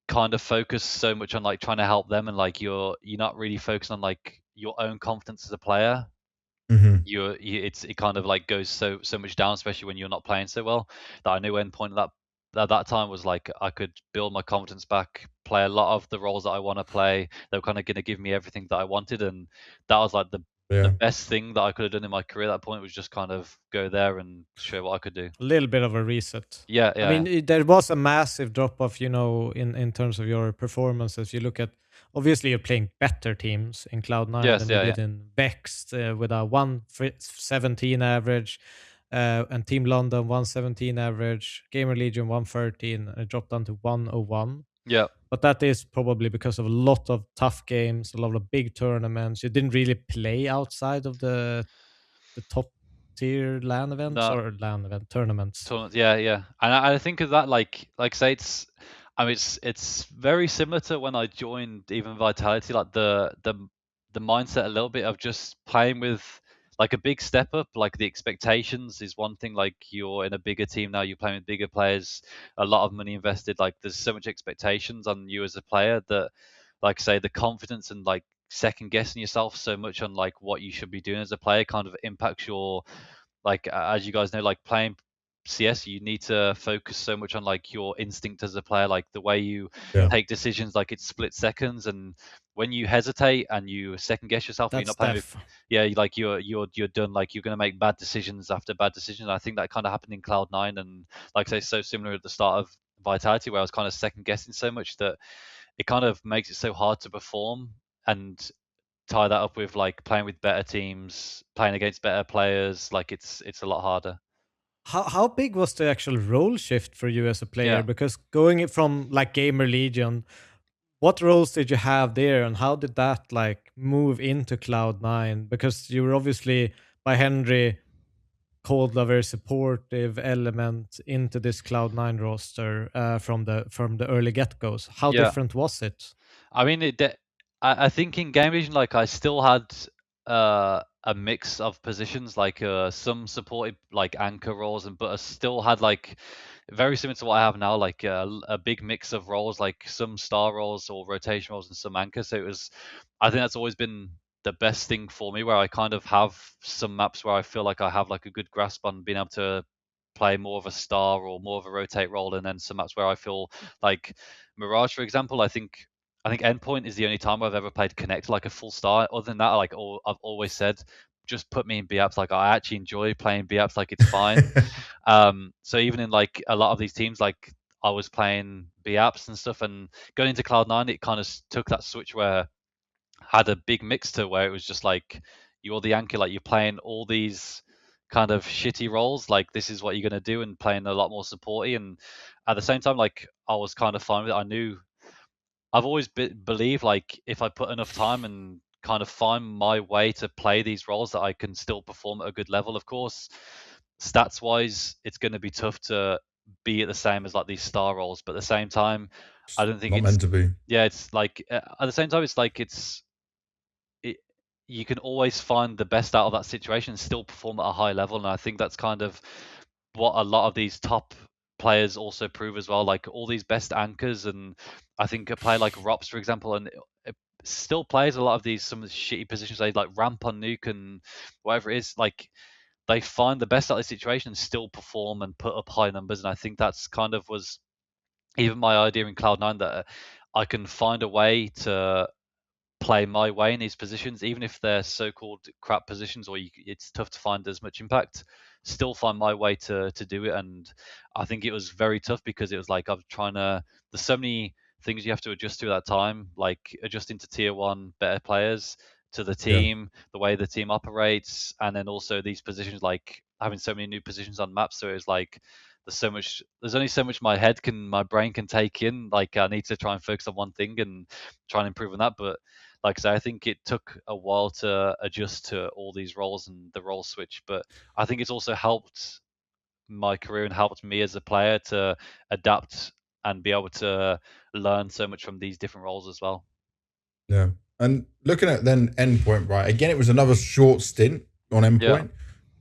kind of focus so much on like trying to help them, and like you're not really focused on like your own confidence as a player. It kind of like goes so much down, especially when you're not playing so well. That I knew Endpoint at that time was like I could build my confidence back, play a lot of the roles that I want to play. They were kind of going to give me everything that I wanted, and that was like the best thing that I could have done in my career at that point, was just kind of go there and show what I could do. A little bit of a reset. Yeah. I mean, there was a massive drop off, in terms of your performances. You look at, obviously you're playing better teams in Cloud9 than you did in Vexed, with a 117 average, and Team London 117 average, GamerLegion 113, and it dropped down to 101. Yeah. But that is probably because of a lot of tough games, a lot of big tournaments. You didn't really play outside of the top tier LAN events or LAN event tournaments. Yeah. And I think of that like say it's very similar to when I joined even Vitality, like the mindset a little bit of just playing with like a big step up. Like the expectations is one thing, like you're in a bigger team now, you're playing with bigger players, a lot of money invested, like there's so much expectations on you as a player that, like say, the confidence and like second guessing yourself so much on like what you should be doing as a player kind of impacts your, like as you guys know, like playing CS, you need to focus so much on like your instinct as a player, like the way you take decisions, like it's split seconds, and when you hesitate and you second guess yourself, you're not playing with, like you're done, like you're going to make bad decisions after bad decisions. I think that kind of happened in Cloud9, and like I say, so similar at the start of Vitality, where I was kind of second guessing so much that it kind of makes it so hard to perform. And tie that up with like playing with better teams, playing against better players, like it's a lot harder. How big was the actual role shift for you as a player? Because going from like GamerLegion, what roles did you have there, and how did that like move into Cloud9? Because you were obviously by Henry called a very supportive element into this Cloud9 roster from the early get-goes. How different was it? I mean, I think in GameLegion, like I still had a mix of positions, like some supported like anchor roles, but I still had like very similar to what I have now, like a big mix of roles, like some star roles or rotation roles and some anchor. So I think that's always been the best thing for me, where I kind of have some maps where I feel like I have like a good grasp on being able to play more of a star or more of a rotate role, and then some maps where I feel like Mirage, for example. I think Endpoint is the only time I've ever played Connect like a full star. Other than that, like I've always said, just put me in B-apps. Like I actually enjoy playing B-apps. Like it's fine. So even in like a lot of these teams, like I was playing B-apps and stuff, and going into Cloud9, it kind of took that switch where I had a big mix to where it was just like you're the anchor, like you're playing all these kind of shitty roles, like this is what you're going to do, and playing a lot more supporty. And at the same time, like I was kind of fine with it. I knew I've always believed like if I put enough time and kind of find my way to play these roles, that I can still perform at a good level. Of course, stats wise, it's going to be tough to be at the same as like these star roles, but at the same time, I don't think not it's meant to be. Yeah, it's like at the same time, it's like you can always find the best out of that situation and still perform at a high level. And I think that's kind of what a lot of these top players also prove as well. Like all these best anchors, and I think a player like Ropz, for example, and it still plays a lot of these some of the shitty positions. They like ramp on nuke and whatever it is. Like they find the best out of the situation and still perform and put up high numbers. And I think that's kind of was even my idea in Cloud9, that I can find a way to play my way in these positions, even if they're so-called crap positions, or it's tough to find as much impact. Still find my way to do it, and I think it was very tough because it was like I'm trying to. There's so many things you have to adjust to at that time, like adjusting to tier one better players, to the team, the way the team operates, and then also these positions, like having so many new positions on maps. So it was like there's only so much my brain can take in. Like I need to try and focus on one thing and try and improve on that. But like I say, I think it took a while to adjust to all these roles and the role switch, but I think it's also helped my career and helped me as a player to adapt and be able to learn so much from these different roles as well. Yeah. And looking at then Endpoint, right? Again, it was another short stint on Endpoint.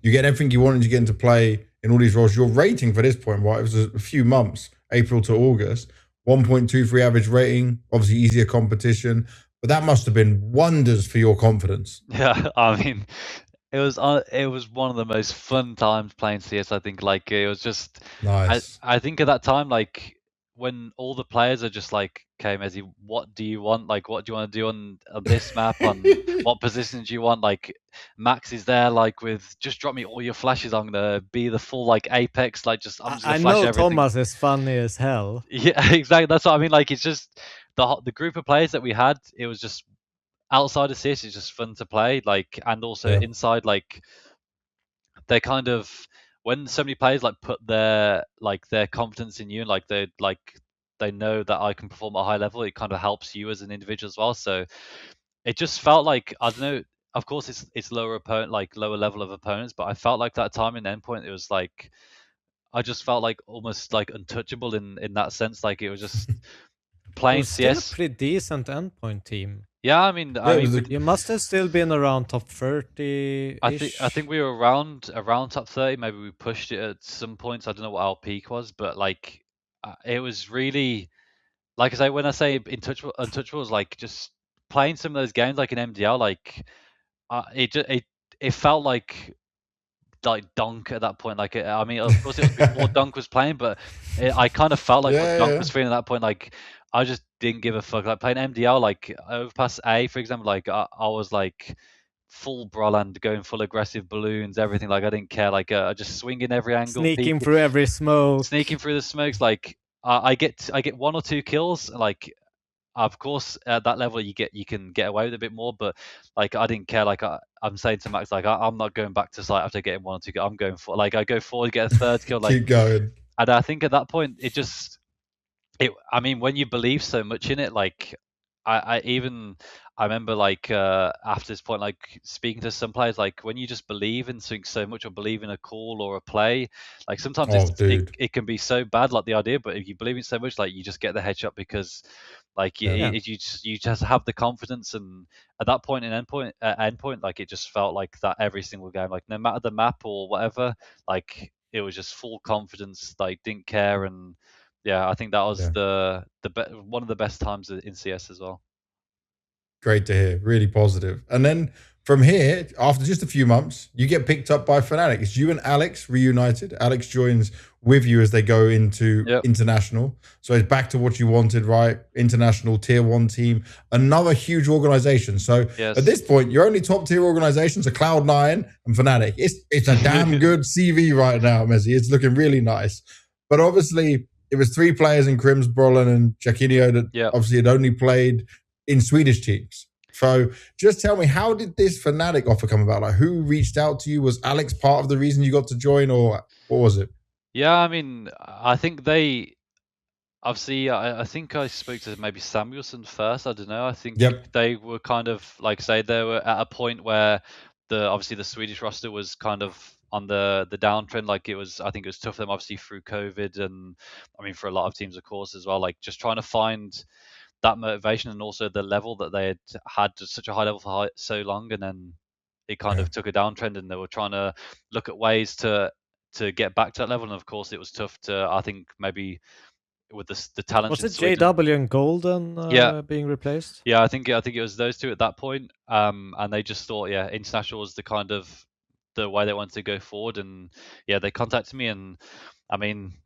You get everything you wanted to get into play in all these roles. Your rating for this point, right? It was a few months, April to August, 1.23 average rating, obviously easier competition. But that must have been wonders for your confidence. Yeah, I mean, it was one of the most fun times playing CS. I think like it was just nice. I think at that time, like when all the players are just like, okay, mezii, what do you want? Like, what do you want to do on this map? On what positions do you want? Like, Max is there, like with just drop me all your flashes. I'm gonna be the full like Apex. Like, just I'm just gonna flash everything. Thomas is funny as hell. Yeah, exactly. That's what I mean. Like, it's just the group of players that we had. It was just outside of CS, it's just fun to play. Like, and also inside, like they kind of when so many players like put their confidence in you, and like they know that I can perform at a high level, it kind of helps you as an individual as well. So it just felt like, I don't know, of course it's lower level of opponents, but I felt like that time in Endpoint, it was like I just felt like almost like untouchable in that sense. Like it was just playing CS. Still a pretty decent Endpoint team. Yeah, I mean, you must have still been around top 30. I think we were around top 30. Maybe we pushed it at some points. I don't know what our peak was, but like it was really, like I say, when I say untouchable is like just playing some of those games like in MDL. Like it felt like like Donk at that point. Like, I mean, of course it was before Donk was playing, but I kind of felt like what Donk was feeling at that point. Like, I just didn't give a fuck. Like playing MDL, like Overpass A, for example, like I was like full Broland, going full aggressive balloons, everything. Like I didn't care. Like just swinging every angle, sneaking through every smoke, sneaking through the smokes. Like I get 1 or 2 kills. Like of course at that level you can get away with a bit more, but like I didn't care. Like I'm saying to Max, like I'm not going back to site after getting 1 or 2 kills. I'm going for, like, I go forward, get a 3rd kill. Like keep going. And I think at that point I mean, when you believe so much in it, like I remember like after this point, like speaking to some players, like when you just believe in something so much, or believe in a call or a play, like sometimes it can be so bad, like the idea, but if you believe in so much, like you just get the headshot because like you just have the confidence. And at that point in endpoint, like it just felt like that every single game, like no matter the map or whatever, like it was just full confidence, like didn't care. And yeah, I think that was one of the best times in CS as well. Great to hear. Really positive. And then from here, after just a few months, you get picked up by Fnatic. It's you and Alex reunited. Alex joins with you as they go into international. So it's back to what you wanted, right? International tier 1 team, another huge organization. So at this point, your only top tier organizations are Cloud9 and Fnatic. It's a damn good CV right now, mezii. It's looking really nice. But obviously, it was 3 players in KRIMZ, Brolin, and Jaquinho that obviously had only played in Swedish teams. So just tell me, how did this Fnatic offer come about? Like, who reached out to you? Was Alex part of the reason you got to join, or what was it? Yeah, I mean, I think they obviously, I think I spoke to maybe Samuelson first. I don't know. I think they were kind of like, say, they were at a point where obviously the Swedish roster was kind of on the downtrend. Like I think it was tough for them, obviously through COVID, and I mean for a lot of teams, of course, as well. Like just trying to find that motivation, and also the level that they had such a high level for so long, and then it kind of took a downtrend, and they were trying to look at ways to get back to that level. And of course, it was tough to, I think, maybe with the talent. Was it JW and Golden being replaced? Yeah, I think it was those 2 at that point. And they just thought, international was the kind of the way they wanted to go forward. And they contacted me, and I mean,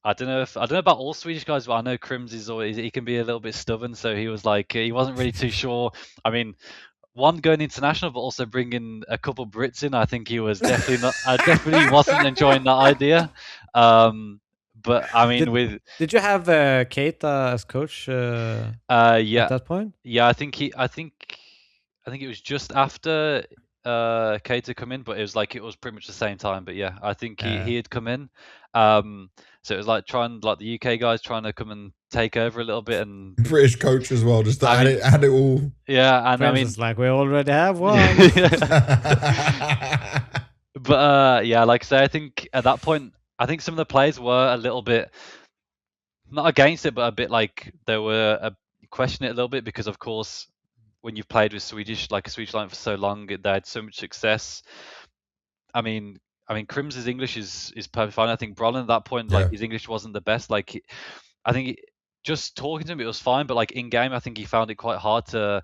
I don't know about all Swedish guys, but I know KRIMZ is always, he can be a little bit stubborn. So he was like, he wasn't really too sure. I mean, one, going international, but also bringing a couple Brits in. I think he was definitely not. I definitely wasn't enjoying that idea. But I mean, did you have Keita as coach? At that point. Yeah, I think it was just after Keita come in, but it was pretty much the same time. But yeah, I think he had come in. So it was like the UK guys trying to come and take over a little bit, and British coach as well, just to add it all. Yeah, and KRIMZ, I mean, it's like we already have one. But like I say, I think at that point, I think some of the players were a little bit not against it, but a bit like they were questioning it a little bit, because of course, when you've played with Swedish line for so long, they had so much success. I mean, KRIMZ's English is perfectly fine. I think Brolin at that point, like his English wasn't the best. Like, I think just talking to him, it was fine, but like in game, I think he found it quite hard to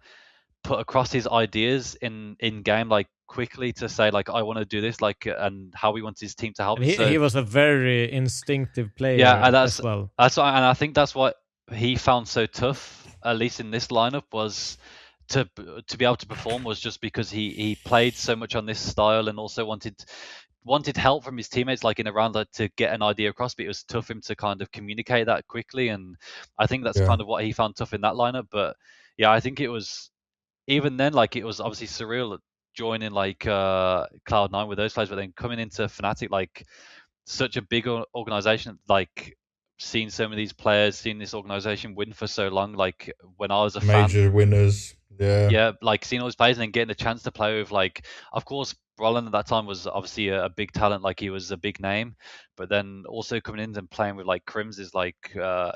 put across his ideas in game, like quickly, to say like, I want to do this, like, and how he wants his team to help. He was a very instinctive player. And as well. And I think that's what he found so tough, at least in this lineup, was to be able to perform, was just because he played so much on this style, and also wanted help from his teammates, like in a round, like, to get an idea across, but it was tough for him to kind of communicate that quickly. And I think that's kind of what he found tough in that lineup. But yeah, I think it was, even then, like, it was obviously surreal joining like Cloud9 with those players, but then coming into Fnatic, like such a big organization, like seeing so many of these players, seeing this organization win for so long, like when I was a major winners. Yeah, like seeing all these players and then getting the chance to play with, like, of course, Brolin at that time was obviously a big talent, like he was a big name, but then also coming in and playing with like KRIMZ is like, I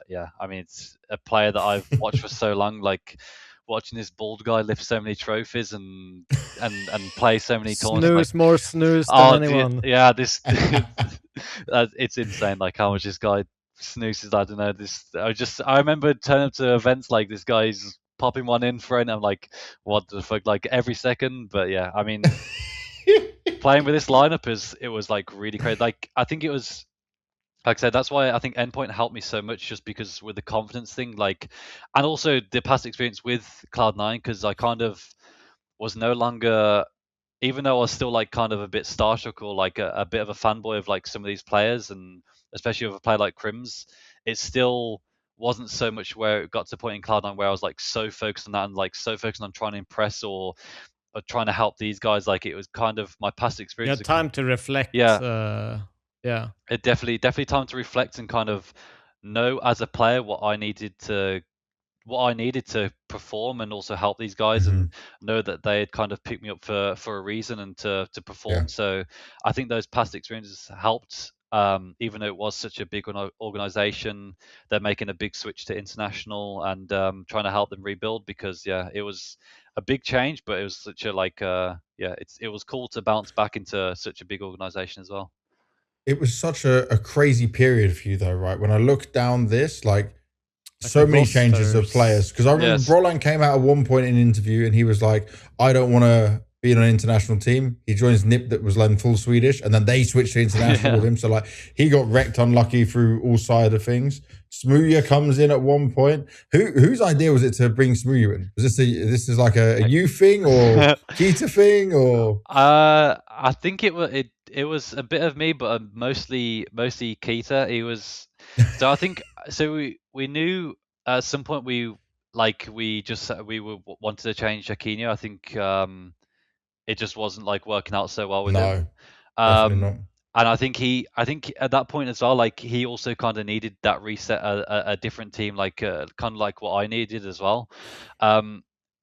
mean, it's a player that I've watched for so long, like watching this bald guy lift so many trophies and play so many tournaments. Like, more snooze than anyone. Yeah, this it's insane, like how much this guy snoozes. I don't know. I remember turning up to events like this guy's popping one in for it, and I'm like, what the fuck, like every second. But yeah, I mean, playing with this lineup it was like really crazy. Like I think it was, like I said, that's why I think Endpoint helped me so much, just because with the confidence thing, like, and also the past experience with Cloud9, because I kind of was no longer, even though I was still like kind of a bit starstruck or like a bit of a fanboy of like some of these players, and especially with a player like KRIMZ, it still wasn't so much where it got to a point in Cloud9 where I was like so focused on that and like so focused on trying to impress or trying to help these guys. Like it was kind of my past experience. Yeah, time to reflect. Yeah. Yeah. It definitely time to reflect and kind of know as a player what I needed to perform and also help these guys, and know that they had kind of picked me up for a reason and to perform. So I think those past experiences helped. Even though it was such a big organization, they're making a big switch to international and trying to help them rebuild, because it was a big change, but it was such a it was cool to bounce back into such a big organization as well. It was such a crazy period for you though, right? When I look down this, like so many changes of players. Because I remember Brolan came out at one point in an interview and he was like, I don't want to be on an international team. He joins NIP that was like full Swedish, and then they switched to international with him. So like he got wrecked unlucky through all sides of things. Smooya comes in at one point. Whose idea was it to bring Smooya in? Was this is like a you thing or Keita thing or? I think it was a bit of me, but mostly Keita. He was. So I think we knew at some point we wanted to change Aquino. I think it just wasn't like working out so well with him. Definitely not. And I think at that point as well, like he also kind of needed that reset, a different team, like kind of like what I needed as well. And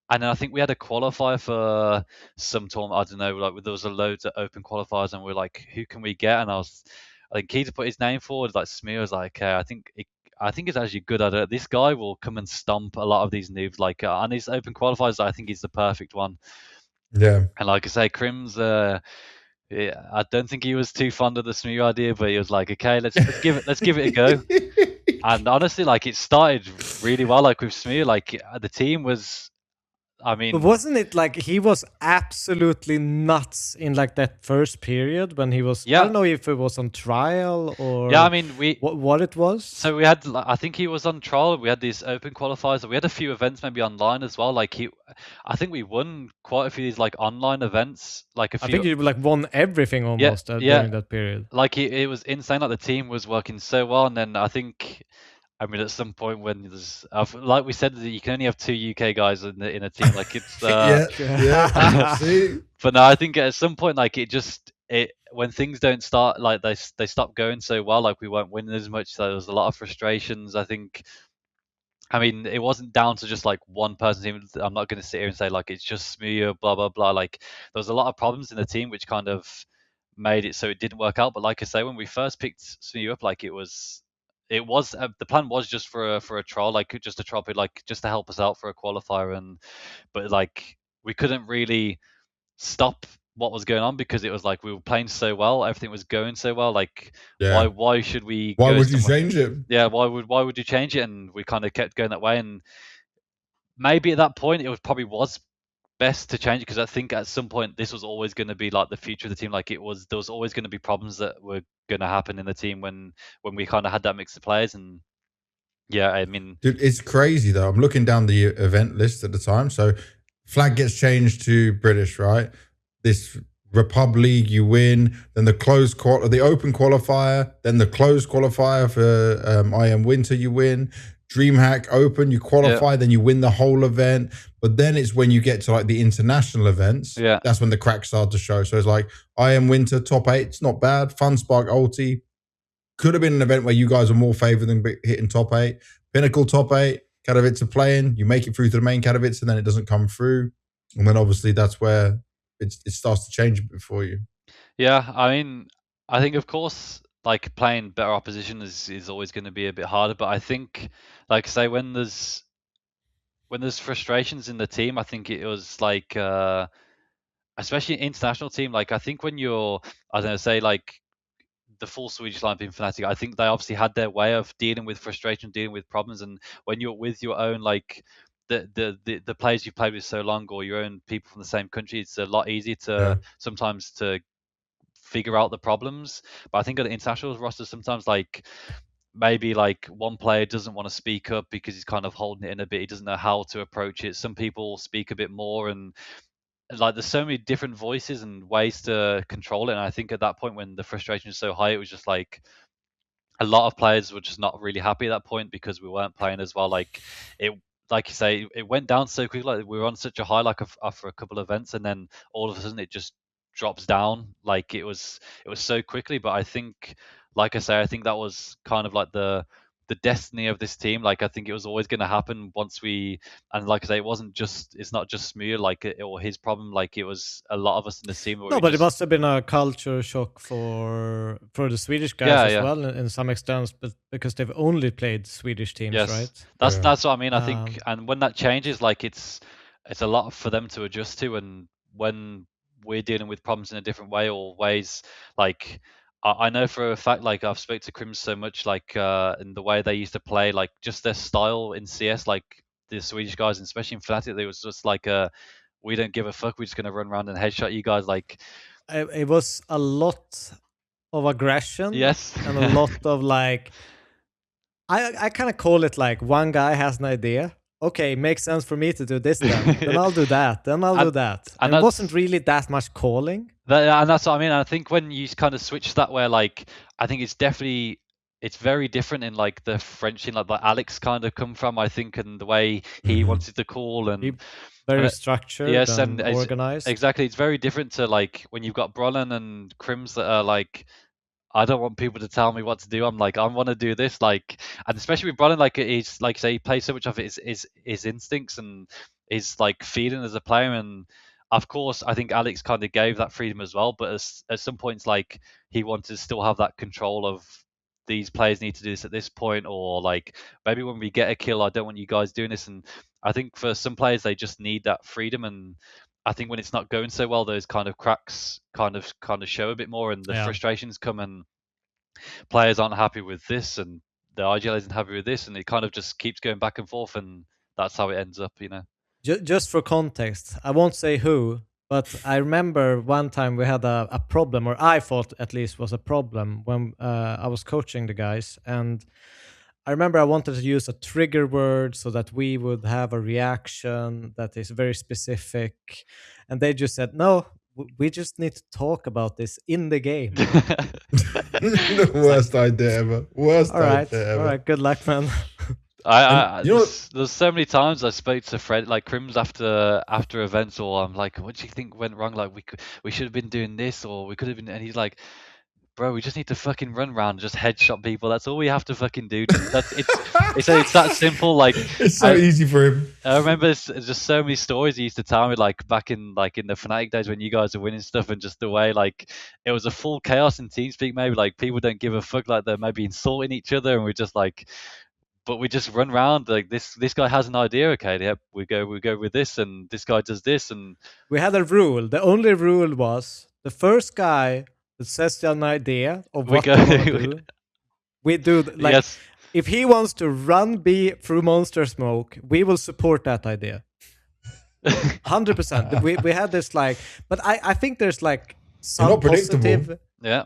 then I think we had a qualifier for some tournament. I don't know, like there was a loads of open qualifiers, and we're like, who can we get? And I think Keita put his name forward. Like Smear was like, I think it's actually good at it. This guy will come and stomp a lot of these noobs. Like on his open qualifiers, I think he's the perfect one. Yeah. And like I say, KRIMZ, I don't think he was too fond of the Smear idea, but he was like, okay, let's give it a go. And honestly, like it started really well. Like with Smear, like the team was. I mean, but wasn't it like he was absolutely nuts in like that first period when he was? I don't know if it was on trial or. Yeah, I mean, what it was. So we had, I think he was on trial. We had these open qualifiers. We had a few events maybe online as well. Like I think we won quite a few of these like online events. Like a few. I think you like won everything almost during that period. Like it was insane. Like the team was working so well, and then I think. I mean, at some point when there's, like we said, you can only have 2 UK guys in a team. Like it's, See? But no, I think at some point, like when things don't start, like they stop going so well, like we weren't winning as much. So there was a lot of frustrations. I think. I mean, it wasn't down to just like one person team. I'm not going to sit here and say like it's just Smooya, blah blah blah. Like there was a lot of problems in the team, which kind of made it so it didn't work out. But like I say, when we first picked Smooya up, like it was the plan was just for a trial, like just a trial, like just to help us out for a qualifier, but like we couldn't really stop what was going on because it was like we were playing so well, everything was going so well. Like why should we? Why would you change it? Yeah, why would you change it? And we kind of kept going that way, and maybe at that point it was best to change it because I think at some point this was always going to be like the future of the team. Like there was always going to be problems that were going to happen in the team when we kind of had that mix of players. And yeah, I mean, dude, it's crazy though. I'm looking down the event list at the time. So flag gets changed to British, right? This Republic you win, then the open qualifier, then the closed qualifier for IM Winter you win. DreamHack Open, you qualify, then you win the whole event. But then it's when you get to like the international events, that's when the cracks start to show. So it's like IM Winter, top 8, it's not bad. FunSpark Ulti, could have been an event where you guys are more favored than hitting top 8. Pinnacle top 8, Katowice are playing, you make it through to the main Katowice and then it doesn't come through. And then obviously that's where it starts to change a bit for you. Yeah, I mean, I think of course, like playing better opposition is always going to be a bit harder. But I think, like I say, when there's frustrations in the team, I think it was like, especially an international team. Like I think when you're, I don't know, say like the full Swedish lineup in Fnatic, I think they obviously had their way of dealing with frustration, dealing with problems. And when you're with your own like the players you played with so long, or your own people from the same country, it's a lot easier to sometimes to figure out the problems. But I think at the international roster, sometimes like maybe like one player doesn't want to speak up because he's kind of holding it in a bit. He doesn't know how to approach it. Some people speak a bit more, and like there's so many different voices and ways to control it. And I think at that point when the frustration is so high, it was just like a lot of players were just not really happy at that point because we weren't playing as well. Like you say, it went down so quickly. Like we were on such a high, like after a couple of events, and then all of a sudden it just drops down. Like it was so quickly. But I think, like I say, I think that was kind of like the destiny of this team. Like I think it was always going to happen once we, and like I say, it's not just Smear like or his problem. Like it was a lot of us in the team. No, but it must have been a culture shock for the Swedish guys as well in some extent, but because they've only played Swedish teams, right? That's what I mean. I think, and when that changes, like it's a lot for them to adjust to, and when we're dealing with problems in a different way or ways, like I know for a fact, like I've spoke to KRIMZ so much, like in the way they used to play, like just their style in CS, like the Swedish guys, and especially in Fnatic, they was just like we don't give a fuck, we're just gonna run around and headshot you guys. Like it was a lot of aggression, yes, and a lot of like I kind of call it like one guy has an idea. Okay, makes sense for me to do this then I'll do that, then I'll do that. And it wasn't really that much calling. And that's what I mean. I think when you kind of switch that way, like, I think it's very different in like the French, in like Alex kind of come from, I think, and the way he wanted to call and very structured, yes, and organized. Exactly. It's very different to like when you've got Brolin and KRIMZ that are like, I don't want people to tell me what to do. I'm like, I want to do this. Like, and especially with Brolin, like he's like say he plays so much of it is his instincts and his like feeling as a player. And of course, I think Alex kind of gave that freedom as well. But at some points, like he wanted to still have that control of these players need to do this at this point, or like maybe when we get a kill, I don't want you guys doing this. And I think for some players, they just need that freedom. And I think when it's not going so well, those kind of cracks kind of show a bit more, and the frustrations come, and players aren't happy with this, and the IGL isn't happy with this, and it kind of just keeps going back and forth, and that's how it ends up, you know. Just for context, I won't say who, but I remember one time we had a problem, or I thought at least was a problem when I was coaching the guys, and I remember I wanted to use a trigger word so that we would have a reaction that is very specific. And they just said, no, we just need to talk about this in the game. The worst idea ever. Worst idea ever. All right, good luck, man. There's so many times I spoke to Fred, like KRIMZ after events, or I'm like, what do you think went wrong? Like we should have been doing this, or we could have been, and he's like, bro, we just need to fucking run around and just headshot people. That's all we have to fucking do. It's that simple. Like it's so easy for him. I remember there's just so many stories he used to tell me, like back in the Fnatic days when you guys were winning stuff, and just the way like it was a full chaos in TeamSpeak. Maybe like people don't give a fuck, like they're maybe insulting each other, and we're just like, but we just run around like this guy has an idea. Okay, yeah, we go with this, and this guy does this, and we had a rule. The only rule was the first guy that says an idea of what we want to do. We do like if he wants to run B through monster smoke, we will support that idea. 100%. We had this like, but I think there's like some positive. Yeah.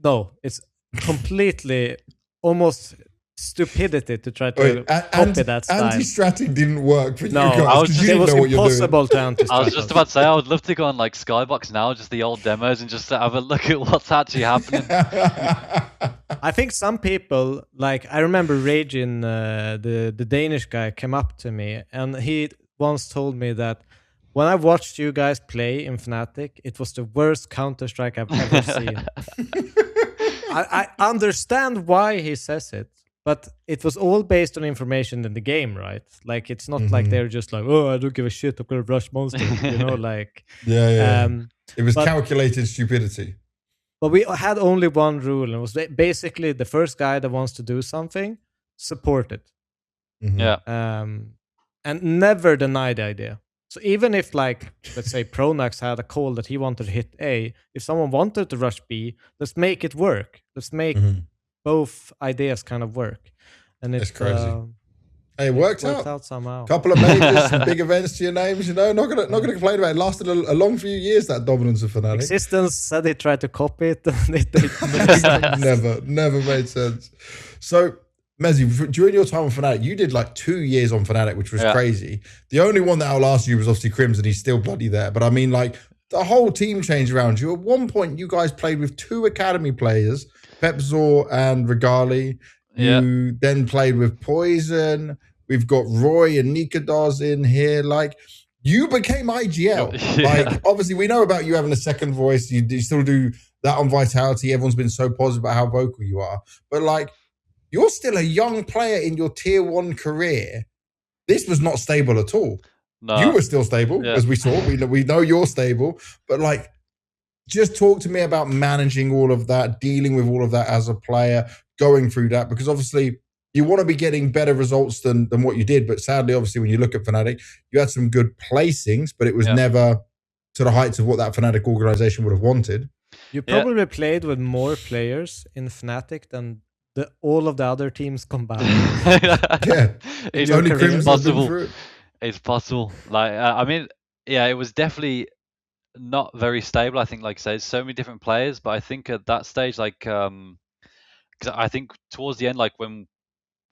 No, it's completely almost stupidity to try to copy that style. Anti-stratting didn't work for you guys. It was impossible to anti-strat. I was just about to say, I would love to go on like Skybox now, just the old demos, and just have a look at what's actually happening. I think some people, like I remember Ragin, the Danish guy, came up to me, and he once told me that when I watched you guys play in Fnatic, it was the worst Counter-Strike I've ever seen. I understand why he says it. But it was all based on information in the game, right? Like, it's not like they're just like, oh, I don't give a shit, I'm gonna rush monster, you know, like... Yeah. It was calculated stupidity. But we had only one rule, and it was basically the first guy that wants to do something, support it. Yeah. And never deny the idea. So even if, like, let's say Pronax had a call that he wanted to hit A, if someone wanted to rush B, let's make it work. Let's make... both ideas kind of work, and it's crazy. Hey, it worked out somehow. Couple of majors, some big events to your names, you know. Not gonna complain about it. It lasted a long few years, that dominance of Fnatic. Existence said they tried to copy it. Never made sense. So, Mezii, during your time on Fnatic, you did like 2 years on Fnatic, which was crazy. The only one that outlasted you was obviously KRIMZ, and he's still bloody there. But I mean, like, the whole team changed around you. At one point, you guys played with 2 academy players, Pepzor and Regali. You then played with Poison. We've got Roy and Nikodos in here. Like, you became IGL. Like, obviously, we know about you having a second voice. You still do that on Vitality. Everyone's been so positive about how vocal you are. But, like, you're still a young player in your tier 1 career. This was not stable at all. No. You were still stable, as we saw. We know you're stable. But, like, just talk to me about managing all of that, dealing with all of that as a player, going through that, because obviously you want to be getting better results than what you did. But sadly, obviously, when you look at Fnatic, you had some good placings, but it was never to the heights of what that Fnatic organization would have wanted. You probably played with more players in Fnatic than all of the other teams combined. It's only possible. It's possible. Like, I mean, it was definitely not very stable. I think, like I said, so many different players, but I think at that stage, like, because I think towards the end, like when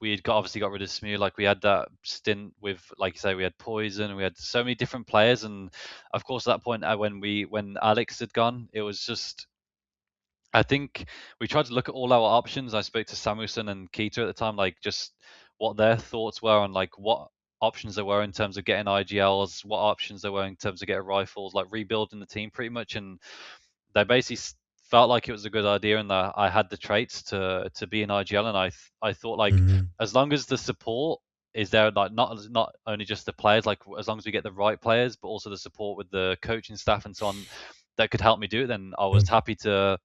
we had obviously got rid of Smew, like we had that stint with, like you say, we had Poison, we had so many different players, and of course at that point when Alex had gone, it was just, I think we tried to look at all our options. I spoke to Samuelson and Keita at the time, like just what their thoughts were on like what options there were in terms of getting IGLs, what options there were in terms of getting rifles, like rebuilding the team pretty much, and they basically felt like it was a good idea and that I had the traits to be an IGL, and I thought like as long as the support is there, like not only just the players, like as long as we get the right players, but also the support with the coaching staff and so on that could help me do it, then I was happy to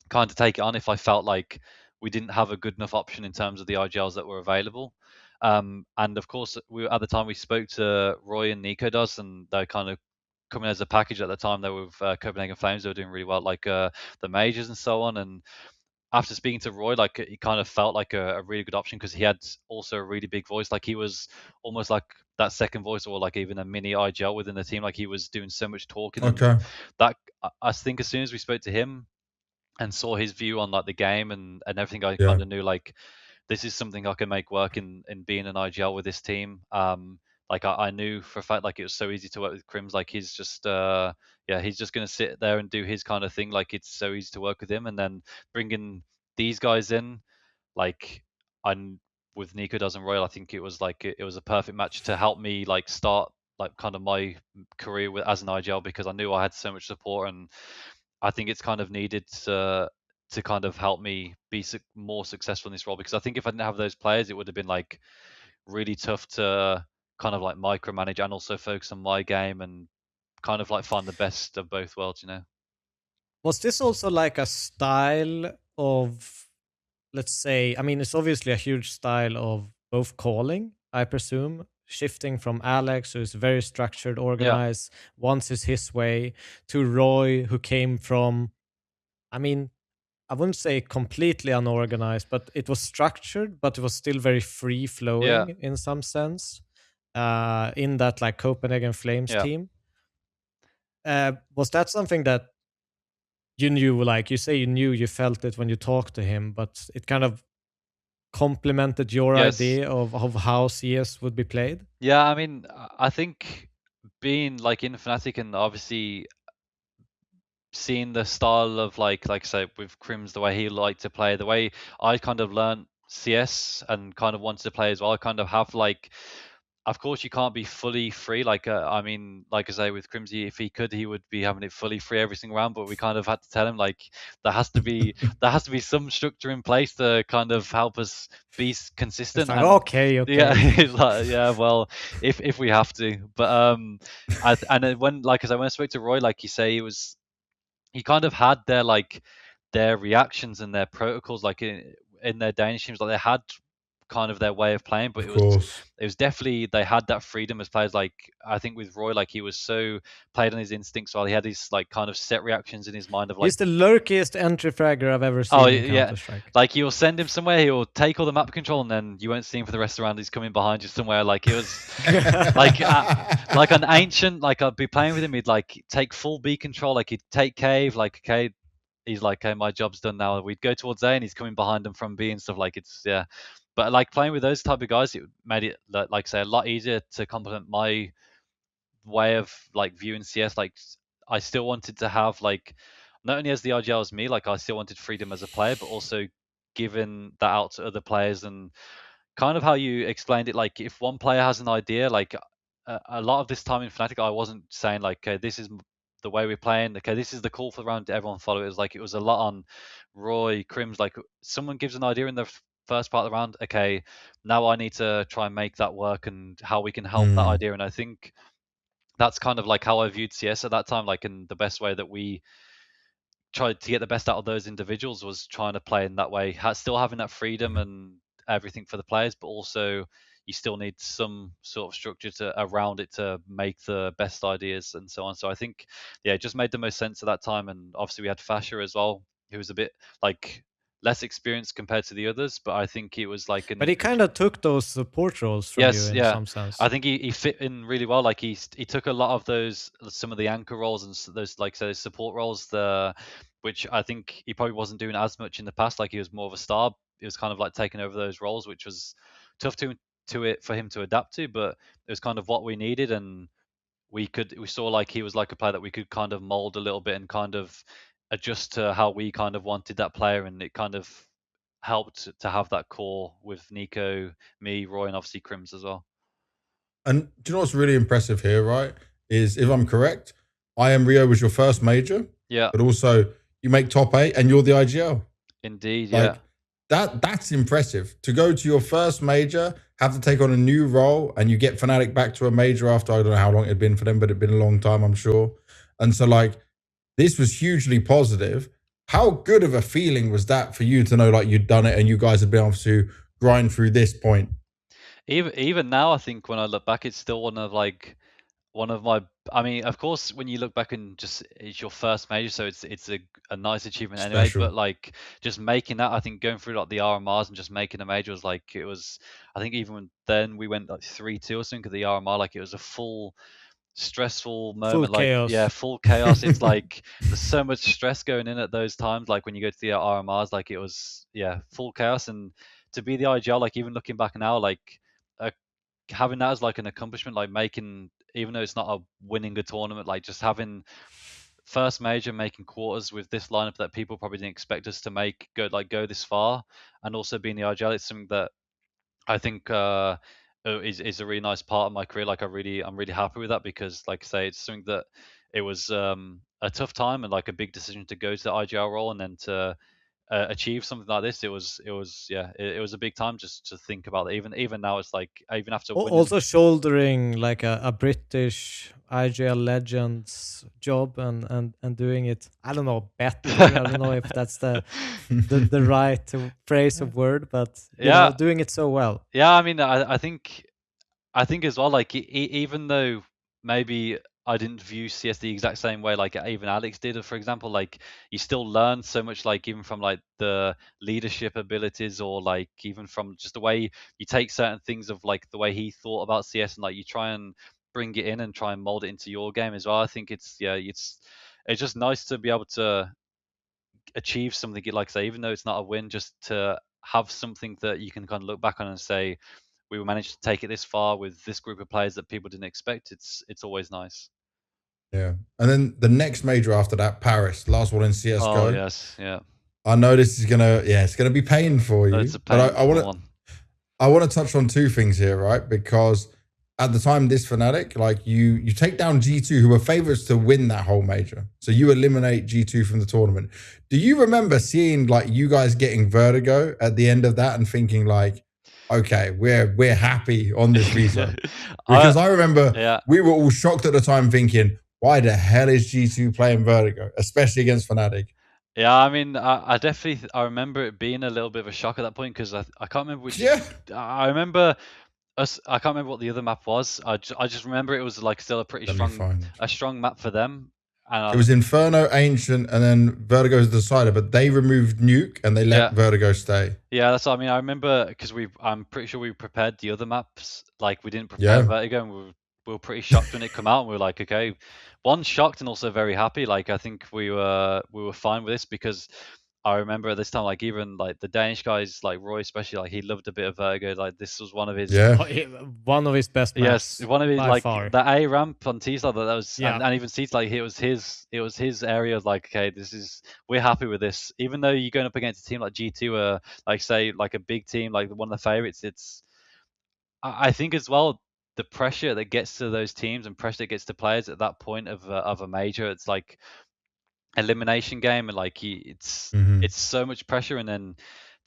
kind of take it on if I felt like we didn't have a good enough option in terms of the IGLs that were available. And of course, at the time we spoke to Roy and Nikodos, and they're kind of coming as a package at the time. They were with Copenhagen Flames. They were doing really well, like the majors and so on. And after speaking to Roy, like he kind of felt like a really good option because he had also a really big voice. Like he was almost like that second voice, or like even a mini IGL within the team. Like he was doing so much talking. Okay. And that, I think as soon as we spoke to him and saw his view on like the game and everything, I kind of knew like this is something I can make work in being an IGL with this team. Like I knew for a fact, like it was so easy to work with KRIMZ. Like he's just, he's just gonna sit there and do his kind of thing. Like it's so easy to work with him. And then bringing these guys in, like I'm with Nikodos and Royal, I think it was like it was a perfect match to help me like start like kind of my career as an IGL, because I knew I had so much support, and I think it's kind of needed to kind of help me be more successful in this role, because I think if I didn't have those players, it would have been like really tough to kind of like micromanage and also focus on my game and kind of like find the best of both worlds, you know. Was this also like a style of, let's say, I mean, it's obviously a huge style of both calling, I presume, shifting from Alex, who's very structured, organized, wants his way, to Roy, who came from, I mean, I wouldn't say completely unorganized, but it was structured, but it was still very free flowing in some sense. In that like Copenhagen Flames team. Was that something that you knew, like you say you felt it when you talked to him, but it kind of complemented your idea of how CS would be played? Yeah, I mean, I think being like in Fnatic and obviously seeing the style of like I said with KRIMZ, the way he liked to play, the way I kind of learned CS and kind of wanted to play as well, I kind of have like, of course you can't be fully free, like I mean, like I say with KRIMZ, if he could, he would be having it fully free every single round, but we kind of had to tell him like there has to be some structure in place to kind of help us be consistent. It's like, okay. Well, if we have to, but when like as I when I spoke to Roy, like he say he kind of had their reactions and their protocols like in their Danish teams, like they had kind of their way of playing, but Of it course. was definitely, they had that freedom as players. Like I think with Roy, like he was so played on his instincts, while he had his like kind of set reactions in his mind of like, he's the lurkiest entry fragger I've ever seen in Counter-Strike. Like you'll send him somewhere, he'll take all the map control, and then you won't see him for the rest of the round. He's coming behind you somewhere. Like it was like an ancient, like I'd be playing with him, he'd like take full B control, like he'd take cave, like okay, he's like, okay, my job's done now. We'd go towards A and he's coming behind them from B and stuff. Like it's, yeah. But like playing with those type of guys, it made it, like say, a lot easier to complement my way of like viewing CS. Like I still wanted to have like, not only as the RGL as me, like I still wanted freedom as a player, but also giving that out to other players. And kind of how you explained it, like if one player has an idea, like a lot of this time in Fnatic, I wasn't saying like, okay, this is the way we're playing, okay, this is the call for the round, everyone follow it. It was like, it was a lot on Roy, KRIMZ, like someone gives an idea in the first part of the round, okay, now I need to try and make that work and how we can help that idea. And I think that's kind of like how I viewed CS at that time, like in the best way that we tried to get the best out of those individuals was trying to play in that way, still having that freedom and everything for the players, but also you still need some sort of structure around it to make the best ideas and so on. So I think, yeah, it just made the most sense at that time. And obviously we had Fasher as well, who was a bit like less experienced compared to the others, but I think it was like but he kind of took those support roles from you in some sense. I think he fit in really well. Like he took a lot of those, some of the anchor roles and those, like say, support roles, which I think he probably wasn't doing as much in the past. Like he was more of a star. It was kind of like taking over those roles, which was tough for him to adapt to, but it was kind of what we needed. And we saw like he was like a player that we could kind of mold a little bit and kind of adjust to how we kind of wanted that player. And it kind of helped to have that core with Nico, me, Roy, and obviously KRIMZ as well. And do you know what's really impressive here, right? Is if I'm correct, Rio was your first major. Yeah. But also you make top 8 and you're the IGL. Indeed, like, yeah. That's impressive. To go to your first major, have to take on a new role, and you get Fnatic back to a major after, I don't know how long it had been for them, but it'd been a long time, I'm sure. And so like, this was hugely positive. How good of a feeling was that for you to know like you'd done it and you guys had been able to grind through this point? Even now, I think when I look back, it's still one of my, I mean, of course, when you look back and just, it's your first major, so it's a nice achievement anyway. Special. But like just making that, I think going through like the RMRs and just making a major was like, it was, I think even then we went like 3-2 or something at the RMR, like it was a full stressful moment, full chaos. Yeah, full chaos. It's like there's so much stress going in at those times, like when you go to the RMRs, like it was, yeah, full chaos. And to be the IGL, like even looking back now, like having that as like an accomplishment, like making, even though it's not a winning a tournament, like just having first major, making quarters with this lineup that people probably didn't expect us to make, go this far, and also being the IGL, it's something that I think is a really nice part of my career. Like I'm really happy with that, because like I say, it's something that it was a tough time and like a big decision to go to the IGL role, and then to achieve something like this, it was a big time just to think about it. Even now, it's like even after also shouldering like a British IGL Legends job and doing it, I don't know, better. I don't know if that's the right phrase of word, but you know, doing it so well. Yeah, I mean, I think as well, like even though maybe I didn't view CS the exact same way like even Alex did, for example, like you still learn so much, like even from like the leadership abilities, or like even from just the way you take certain things of like the way he thought about CS, and like you try and bring it in and try and mold it into your game as well. I think it's just nice to be able to achieve something, like say, even though it's not a win, just to have something that you can kind of look back on and say, we managed to take it this far with this group of players that people didn't expect. It's always nice. Yeah. And then the next major after that, Paris, last one in CSGO. Oh, yes. Yeah. I know this is it's gonna be pain for you. It's a painful one. I want to touch on two things here, right? Because at the time, this Fnatic, like you take down G2, who were favorites to win that whole major. So you eliminate G2 from the tournament. Do you remember seeing like you guys getting vertigo at the end of that and thinking like, okay, we're happy on this visa? Because I remember we were all shocked at the time thinking, why the hell is G2 playing vertigo, especially against Fnatic? Yeah, I mean, I definitely I remember it being a little bit of a shock at that point because I can't remember which. Yeah. I remember us. I can't remember what the other map was. I just remember it was like still a pretty Let me find. strong map for them. And It was Inferno, Ancient, and then Vertigo's the decider, but they removed Nuke and they let Vertigo stay. Yeah, that's what I mean. I remember because I'm pretty sure we prepared the other maps. Like we didn't prepare Vertigo, and we were pretty shocked when it came out. And we were like, okay, one shocked and also very happy. Like I think we were fine with this because I remember at this time, like even like the Danish guys, like Roy especially, like he loved a bit of Vertigo. Like this was one of his one of his best maps. Yes, one of his by like far. the A ramp on T side that was and even C's like it was his area. Like okay, we're happy with this. Even though you're going up against a team like G2, like say like a big team, like one of the favorites. I think as well the pressure that gets to those teams and pressure that gets to players at that point of a major. It's like elimination game and like it's so much pressure, and then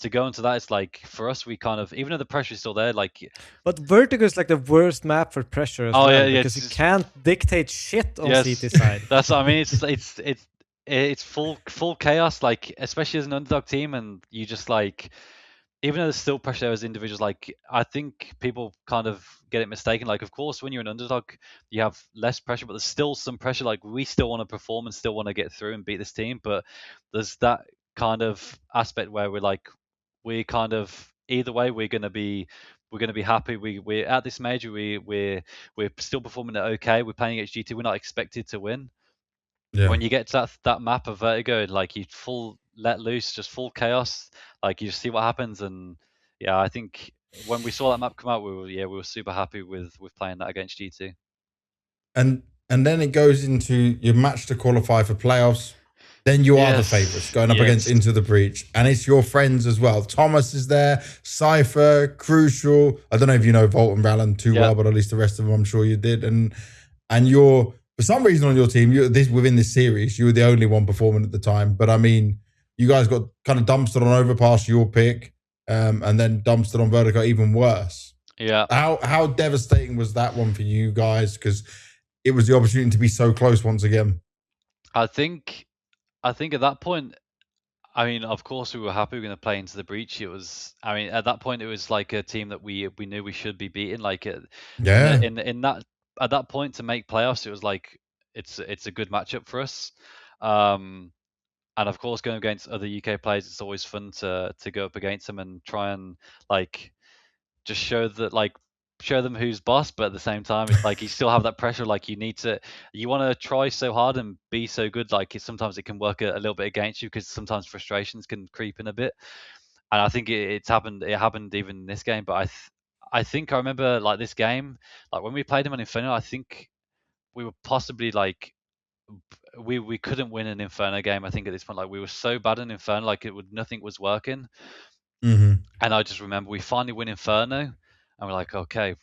to go into that, it's like for us we kind of, even though the pressure is still there, like but Vertigo is like the worst map for pressure as well, because you can't dictate shit on CT side. That's what I mean. It's full chaos, like especially as an underdog team, and you just like, even though there's still pressure there as individuals, like I think people kind of get it mistaken. Like of course when you're an underdog you have less pressure, but there's still some pressure. Like we still want to perform and still want to get through and beat this team, but there's that kind of aspect where we're kind of either way we're gonna be happy. We're at this major, we're still performing it okay. We're playing against G2, we're not expected to win. When you get to that map of Vertigo, like you full let loose, just full chaos, like you just see what happens. And yeah, I think when we saw that map come out, we were super happy with playing that against G2. And then it goes into your match to qualify for playoffs. Then you are the favorites going up against Into the Breach, and it's your friends as well. Thomas is there, Cypher, Crucial. I don't know if you know Volt and Rallan too well, but at least the rest of them I'm sure you did. And you're, for some reason on your team, within this series, you were the only one performing at the time. But I mean, you guys got kind of dumpstered on Overpass, your pick, and then dumpstered on Vertigo, even worse. Yeah. How devastating was that one for you guys? Because it was the opportunity to be so close once again. I think at that point, I mean, of course, we were happy we were going to play Into the Breach. It was, I mean, at that point, it was like a team that we knew we should be beating. Like, in that at that point to make playoffs, it was like it's a good matchup for us. And of course, going against other UK players, it's always fun to go up against them and try and like just show them who's boss. But at the same time, it's like you still have that pressure. Like you want to try so hard and be so good. Like sometimes it can work a little bit against you because sometimes frustrations can creep in a bit. And I think it happened even in this game. But I think I remember like this game, like when we played them on Inferno, I think we were possibly like we couldn't win an Inferno game. I think at this point, like we were so bad in Inferno, like nothing was working. And I just remember we finally win Inferno, and we're like, okay,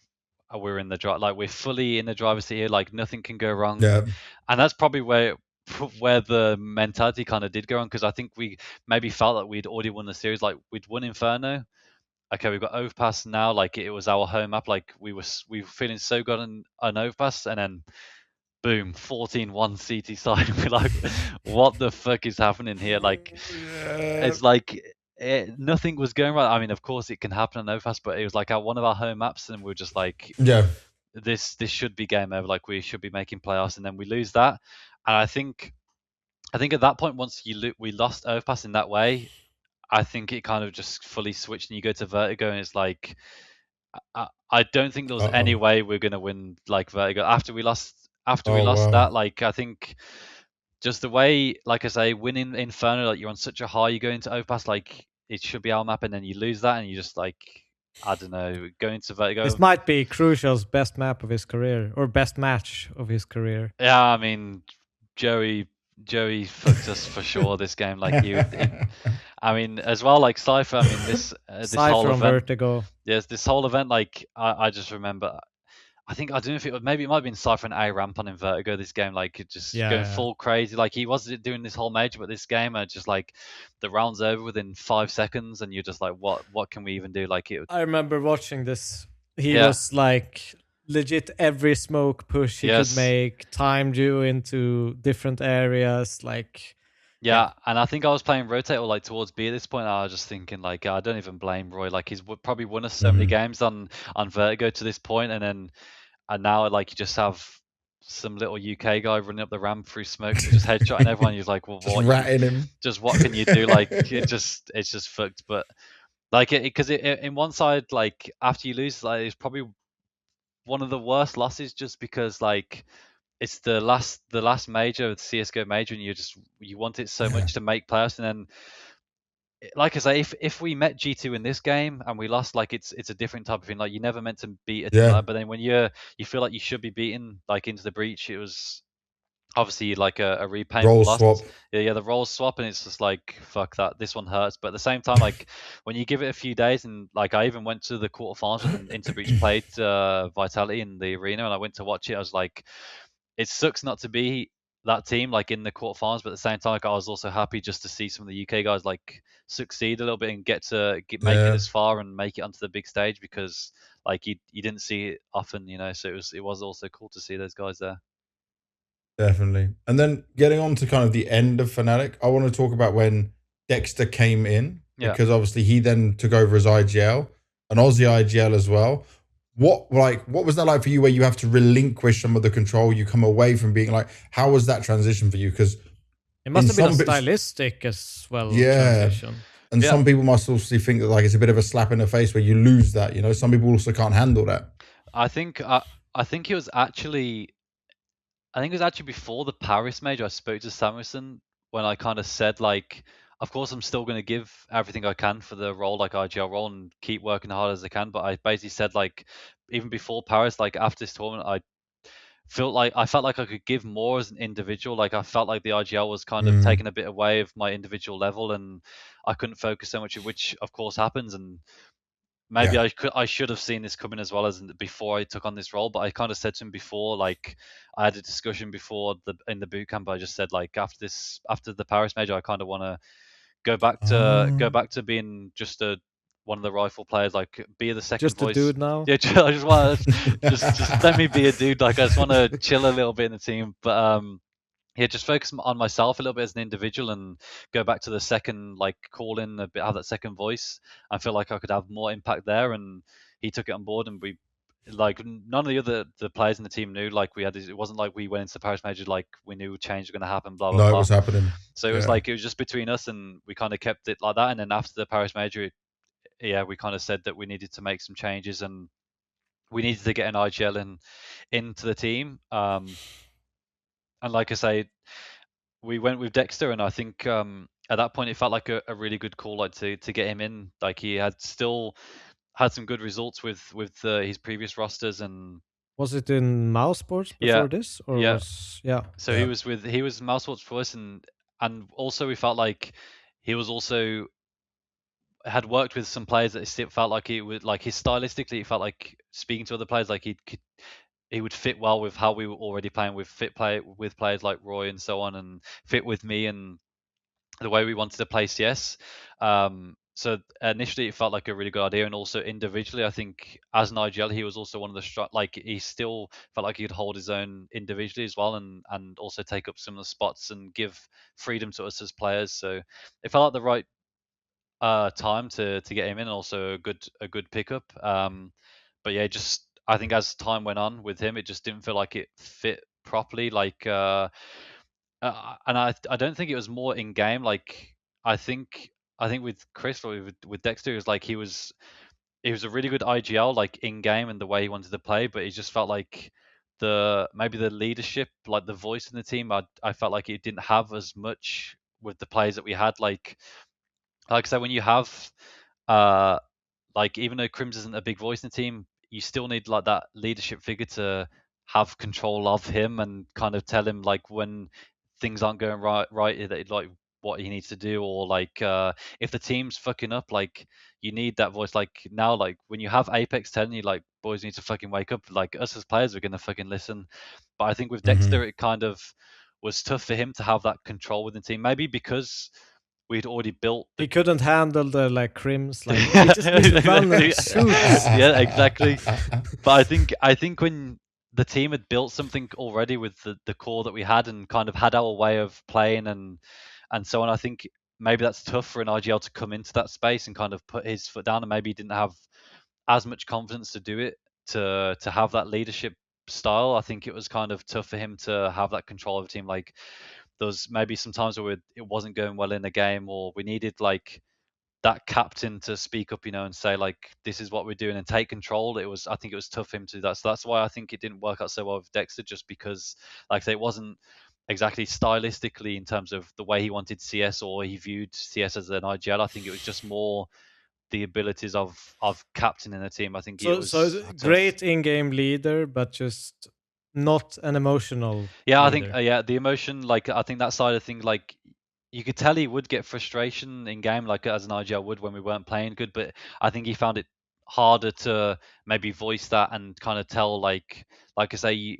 we're in the drive, like we're fully in the driver's seat here, like nothing can go wrong. And that's probably where the mentality kind of did go wrong, because I think we maybe felt that we'd already won the series, like we'd won Inferno. Okay, we've got Overpass now, like it was our home map, like we were feeling so good on Overpass, and then boom, 14-1 CT side. We're like, what the fuck is happening here? Like, it's like nothing was going right. I mean, of course it can happen on Overpass, but it was like one of our home maps, and we were just like, this should be game over. Like we should be making playoffs, and then we lose that. And I think at that point, once we lost Overpass in that way, I think it kind of just fully switched, and you go to Vertigo, and it's like, I don't think there was any way we're gonna win like Vertigo after we lost that. Like I think just the way, like I say, winning Inferno, like you're on such a high, you go into Overpass, like it should be our map, and then you lose that, and you just like, I don't know, going to Vertigo. This might be Crucial's best map of his career, or best match of his career. Yeah, I mean, Joey fucked us for sure this game. Like I mean, as well, like Cypher. I mean, this whole event. Vertigo. Yes, this whole event. Like I just remember. I don't know if it might have been Cypher and A ramp on in Vertigo this game. Like just going full crazy. Like he wasn't doing this whole major, but this game, just like the round's over within 5 seconds, and you're just like, what can we even do? Like I remember watching this. He was like legit every smoke push he could make, timed you into different areas, like Yeah, and I think I was playing rotate or like towards B at this point. I was just thinking like I don't even blame Roy. Like he's probably won us so many games on Vertigo to this point, and now like you just have some little UK guy running up the ramp through smokes and just headshotting everyone. You're like, well, just ratting him. Just what can you do? Like it's just fucked. But like because in one side, like after you lose, like it's probably one of the worst losses just because like it's the last major, the CS:GO major, and you want it so much to make playoffs, and then like I say, if we met G2 in this game and we lost, like it's a different type of thing. Like you never meant to beat a team, but then when you feel like you should be beaten like into the breach, it was obviously like a repayment role loss. swap. Yeah, the roles swap, and it's just like fuck that. This one hurts, but at the same time, like when you give it a few days, and like I even went to the quarterfinals when Interbreach played Vitality in the arena, and I went to watch it. I was like, it sucks not to be that team like in the quarterfinals, but at the same time, like, I was also happy just to see some of the UK guys like succeed a little bit and make it as far and make it onto the big stage, because like you didn't see it often, you know. So it was also cool to see those guys there. Definitely. And then getting on to kind of the end of Fnatic, I want to talk about when Dexter came in, because obviously he then took over as IGL, an Aussie IGL as well. What was that like for you, where you have to relinquish some of the control? You come away from being like, how was that transition for you? Because it must have been a stylistic as well. Transition. And some people must also think that like it's a bit of a slap in the face where you lose that. You know, some people also can't handle that. I think it was actually. I think it was actually before the Paris major. I spoke to Samuelson when I kind of said like, of course I'm still going to give everything I can for the role, like IGL role, and keep working hard as I can. But I basically said like, even before Paris, like after this tournament, I felt like I could give more as an individual. Like I felt like the IGL was kind of taking a bit away of my individual level, and I couldn't focus so much, which of course happens. And maybe I should have seen this coming as well as before I took on this role. But I kind of said to him before, like I had a discussion before in the boot camp. I just said like after the Paris major, I kind of want to go back to being just one of the rifle players, like be the second just voice. Just a dude now. Yeah, I just want to just let me be a dude. Like I just want to chill a little bit in the team, but yeah, just focus on myself a little bit as an individual and go back to the second, like call in a bit, have that second voice. I feel like I could have more impact there, and he took it on board. And we, like, none of the players in the team knew like we had. It wasn't like we went into the Paris major like we knew change was going to happen. Blah blah. No, blah. it was happening. So it was like it was just between us, and we kind of kept it like that. And then after the Paris major, we kind of said that we needed to make some changes and we needed to get an IGL into the team. And like I say, we went with Dexter, and I think at that point it felt like a really good call, like to get him in. Like he had still had some good results with his previous rosters. And was it in Mouse Sports before this, or So he was Mouse Sports for us, and also we felt like he was also had worked with some players that it felt like he would like his stylistically. It felt like speaking to other players, like he would fit well with how we were already playing with with players like Roy and so on, and fit with me and the way we wanted to play CS. So initially it felt like a really good idea, and also individually, I think as an IGL, he was also one of the like he still felt like he could hold his own individually as well, and also take up some of the spots and give freedom to us as players. So it felt like the right time to get him in, and also a good pickup. But yeah, just I think as time went on with him, it just didn't feel like it fit properly. Like, and I don't think it was more in game. Like, I think with Chris or with Dexter, it was like he was a really good IGL, like in game and the way he wanted to play, but it just felt like maybe the leadership, like the voice in the team, I felt like it didn't have as much with the players that we had. Like I said, when you have like even though KRIMZ isn't a big voice in the team, you still need like that leadership figure to have control of him and kind of tell him like when things aren't going right that like what he needs to do, or like if the team's fucking up, like you need that voice. Like now, like when you have Apex telling you like boys need to fucking wake up, like us as players are gonna fucking listen. But I think with Dexter, it kind of was tough for him to have that control within the team, maybe because we'd already built. He couldn't handle the like KRIMZ, like he just needs to run the suits. Yeah, exactly. But I think when the team had built something already with the core that we had, and kind of had our way of playing, and and so on. I think maybe that's tough for an IGL to come into that space and kind of put his foot down, and maybe he didn't have as much confidence to do it, to have that leadership style. I think it was kind of tough for him to have that control of the team. Like there was maybe some times where it wasn't going well in the game, or we needed like that captain to speak up, and say like, this is what we're doing, and take control. I think it was tough for him to do that. So that's why I think it didn't work out so well with Dexter, just because, like I say, it wasn't exactly stylistically in terms of the way he wanted CS, or he viewed CS as an IGL. I think it was just more the abilities of captaining a team. I think it was so great in-game leader, but just not an emotional leader. I think the emotion, like I think that side of things, like you could tell he would get frustration in game, like as an IGL would when we weren't playing good, but I think he found it harder to maybe voice that and kind of tell, like I say,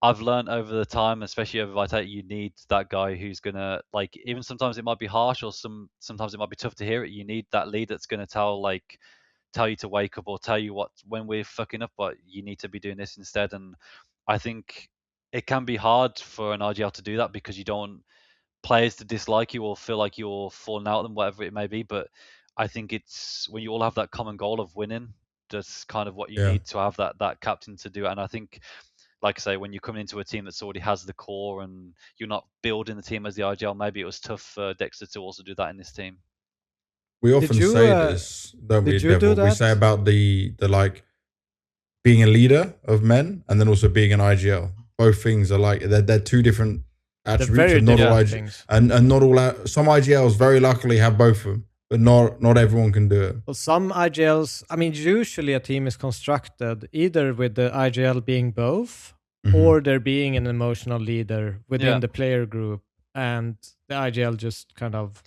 I've learned over the time, especially over Vitality, you need that guy who's gonna, like, even sometimes it might be harsh, or sometimes it might be tough to hear it. You need that lead that's gonna tell you to wake up, or tell you what, when we're fucking up, but you need to be doing this instead. And I think it can be hard for an IGL to do that, because you don't want players to dislike you or feel like you're falling out of them, whatever it may be. But I think it's when you all have that common goal of winning, that's kind of what you need to have that captain to do it. And I think, like I say, when you're coming into a team that's already has the core and you're not building the team as the IGL, maybe it was tough for Dexter to also do that in this team. We often say this, don't we, Devil? We say about the like being a leader of men and then also being an IGL. Both things are like, they're two different attributes, and not all and not all some IGLs very luckily have both of them, but not everyone can do it. Well, some IGLs, I mean, usually a team is constructed either with the IGL being both, or there being an emotional leader within the player group, and the IGL just kind of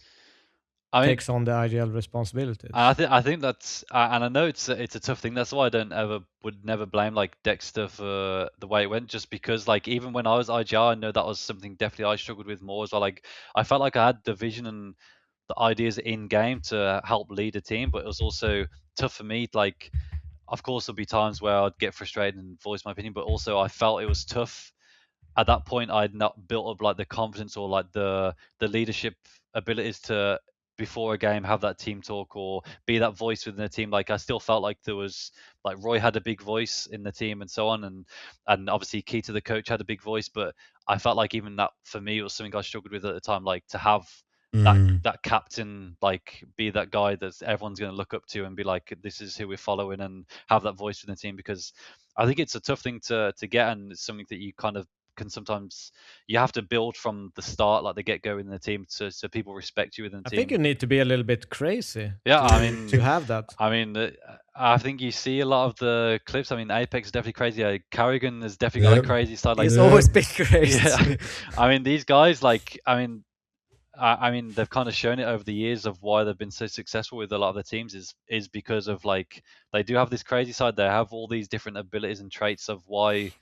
takes on the IGL responsibilities. I think that's, and I know it's a tough thing. That's why I would never blame like Dexter for the way it went, just because like even when I was IGL, I know that was something definitely I struggled with more as well. Like I felt like I had the vision and the ideas in game to help lead a team, but it was also tough for me. Like, of course, there'll be times where I'd get frustrated and voice my opinion, but also I felt it was tough. At that point, I'd not built up like the confidence or like the leadership abilities to, before a game, have that team talk or be that voice within the team. Like I still felt like there was, like Roy had a big voice in the team and so on, and obviously Keita, the coach, had a big voice, but I felt like even that for me, it was something I struggled with at the time, like to have that captain, like be that guy that everyone's going to look up to and be like, this is who we're following, and have that voice in the team. Because I think it's a tough thing to get, and it's something that you kind of can sometimes, you have to build from the start, like the get-go in the team, so people respect you within the team. I think you need to be a little bit crazy to have that. I mean, I think you see a lot of the clips. I mean, Apex is definitely crazy. Carrigan has definitely got a crazy style. Like, he's always been crazy. Yeah. I mean, these guys, like, I mean, they've kind of shown it over the years of why they've been so successful with a lot of the teams is because of, like, they do have this crazy side. They have all these different abilities and traits of why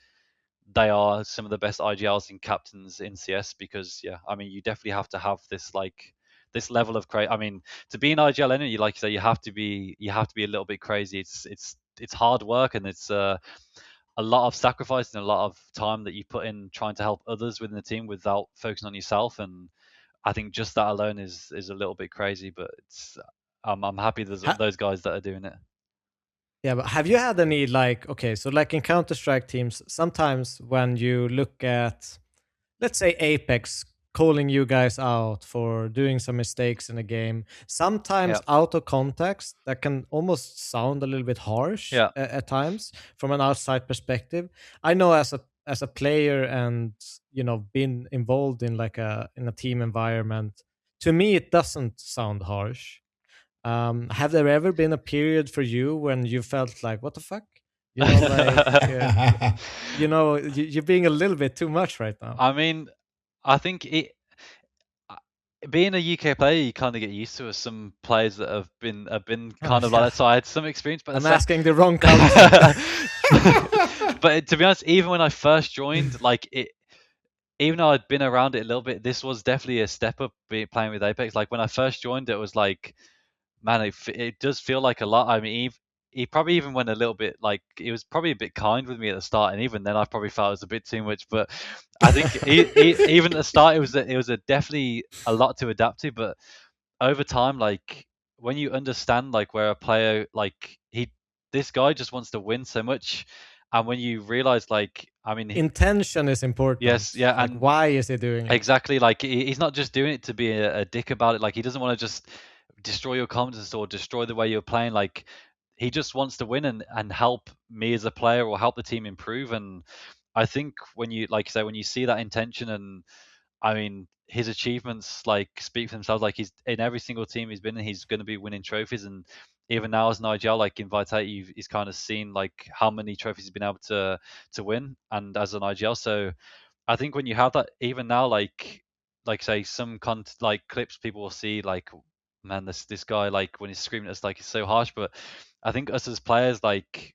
they are some of the best IGLs and captains in CS. Because I mean, you definitely have to have this, like, this level of crazy. I mean, to be an IGL enemy, like you say, you have to be a little bit crazy. It's hard work, and it's a lot of sacrifice and a lot of time that you put in trying to help others within the team without focusing on yourself. And I think just that alone is a little bit crazy, but it's I'm happy there's those guys that are doing it. Yeah, but have you had any, like, okay, so like in Counter-Strike teams, sometimes when you look at, let's say, Apex calling you guys out for doing some mistakes in a game, sometimes out of context, that can almost sound a little bit harsh at times from an outside perspective. I know as a player and, been involved in like in a team environment, to me it doesn't sound harsh. Have there ever been a period for you when you felt like, what the fuck? Like, you're being a little bit too much right now. I mean, I think being a UK player, you kind of get used to some players that have been kind of like that. So I had some experience, but I'm asking the wrong country. But to be honest, even when I first joined, like even though I'd been around it a little bit, this was definitely a step up playing with Apex. Like when I first joined, it was like, man, it does feel like a lot. I mean, he probably even went a little bit like he was probably a bit kind with me at the start, and even then I probably felt it was a bit too much. But I think even at the start it was a definitely a lot to adapt to. But over time, like when you understand like where a player like this guy just wants to win so much, and when you realize like I mean intention is important. Yes, yeah, like and why is he doing it? Exactly, like he's not just doing it to be a dick about it. Like he doesn't want to just destroy your confidence or destroy the way you're playing. Like he just wants to win and help me as a player or help the team improve. And I think when you like you say when you see that intention, and I mean his achievements like speak for themselves. Like he's in every single team he's been in, he's going to be winning trophies. And even now as an IGL, like in Vitality, he's kind of seen like how many trophies he's been able to win, and as an IGL. So I think when you have that, even now, like say some like clips, people will see like, man, this guy like when he's screaming, it's like it's so harsh. But I think us as players, like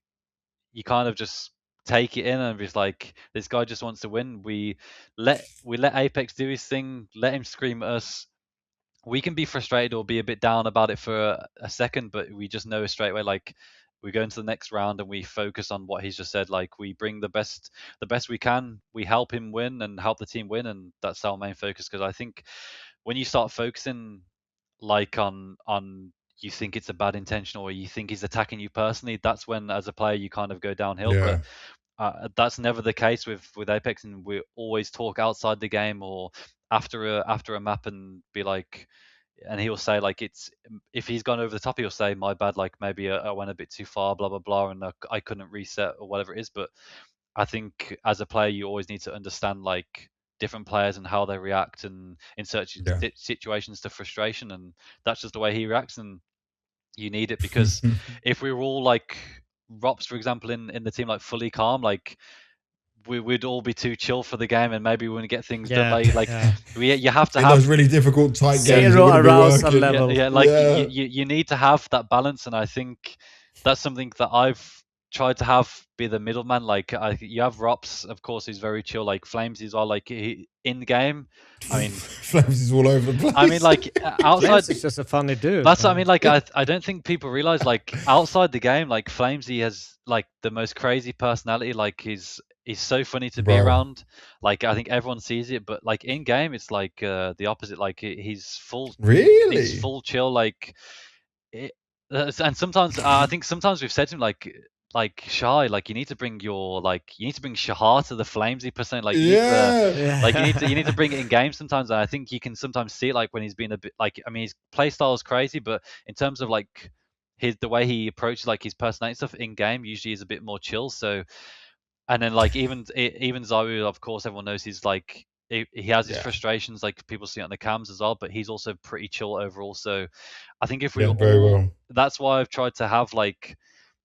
you kind of just take it in and just like this guy just wants to win. We let Apex do his thing, let him scream at us. We can be frustrated or be a bit down about it for a second, but we just know straight away like we go into the next round and we focus on what he's just said. Like we bring the best we can, we help him win and help the team win, and that's our main focus. Because I think when you start focusing like on you think it's a bad intention or you think he's attacking you personally, that's when as a player you kind of go downhill. Yeah. But that's never the case with Apex, and we always talk outside the game or after a map and be like, and he'll say like it's if he's gone over the top, he'll say my bad, like maybe I went a bit too far, blah blah blah, and I couldn't reset or whatever it is. But I think as a player, you always need to understand like different players and how they react, and in certain situations to frustration, and that's just the way he reacts, and you need it. Because if we were all like Ropz, for example, in the team, like fully calm, like we'd all be too chill for the game, and maybe we wouldn't get things done. Like you have to in have those really difficult tight games. Zero arousal level. You need to have that balance, and I think that's something that I've tried to have, be the middleman. Like you have Ropz, of course, who's very chill. Like Flames as well. Like in the game, I mean, Flames is all over the place. I mean, like outside, Flames is just a funny dude. That's what I mean. Like I don't think people realize like outside the game, like Flamesy has like the most crazy personality. Like he's so funny to be around. Like I think everyone sees it, but like in game, it's like the opposite. Like he's full chill. Like and sometimes I think sometimes we've said to him like Shy, like you need to bring Shahar to the Flamesy percent. Like you need to bring it in game sometimes. And I think you can sometimes see it like when he's been a bit like, I mean, his play style is crazy, but in terms of like the way he approaches like his personality stuff in game usually is a bit more chill. So, and then like even ZywOo, of course, everyone knows he's like he has his frustrations, like people see it on the cams as well, but he's also pretty chill overall. So I think if we that's why I've tried to have like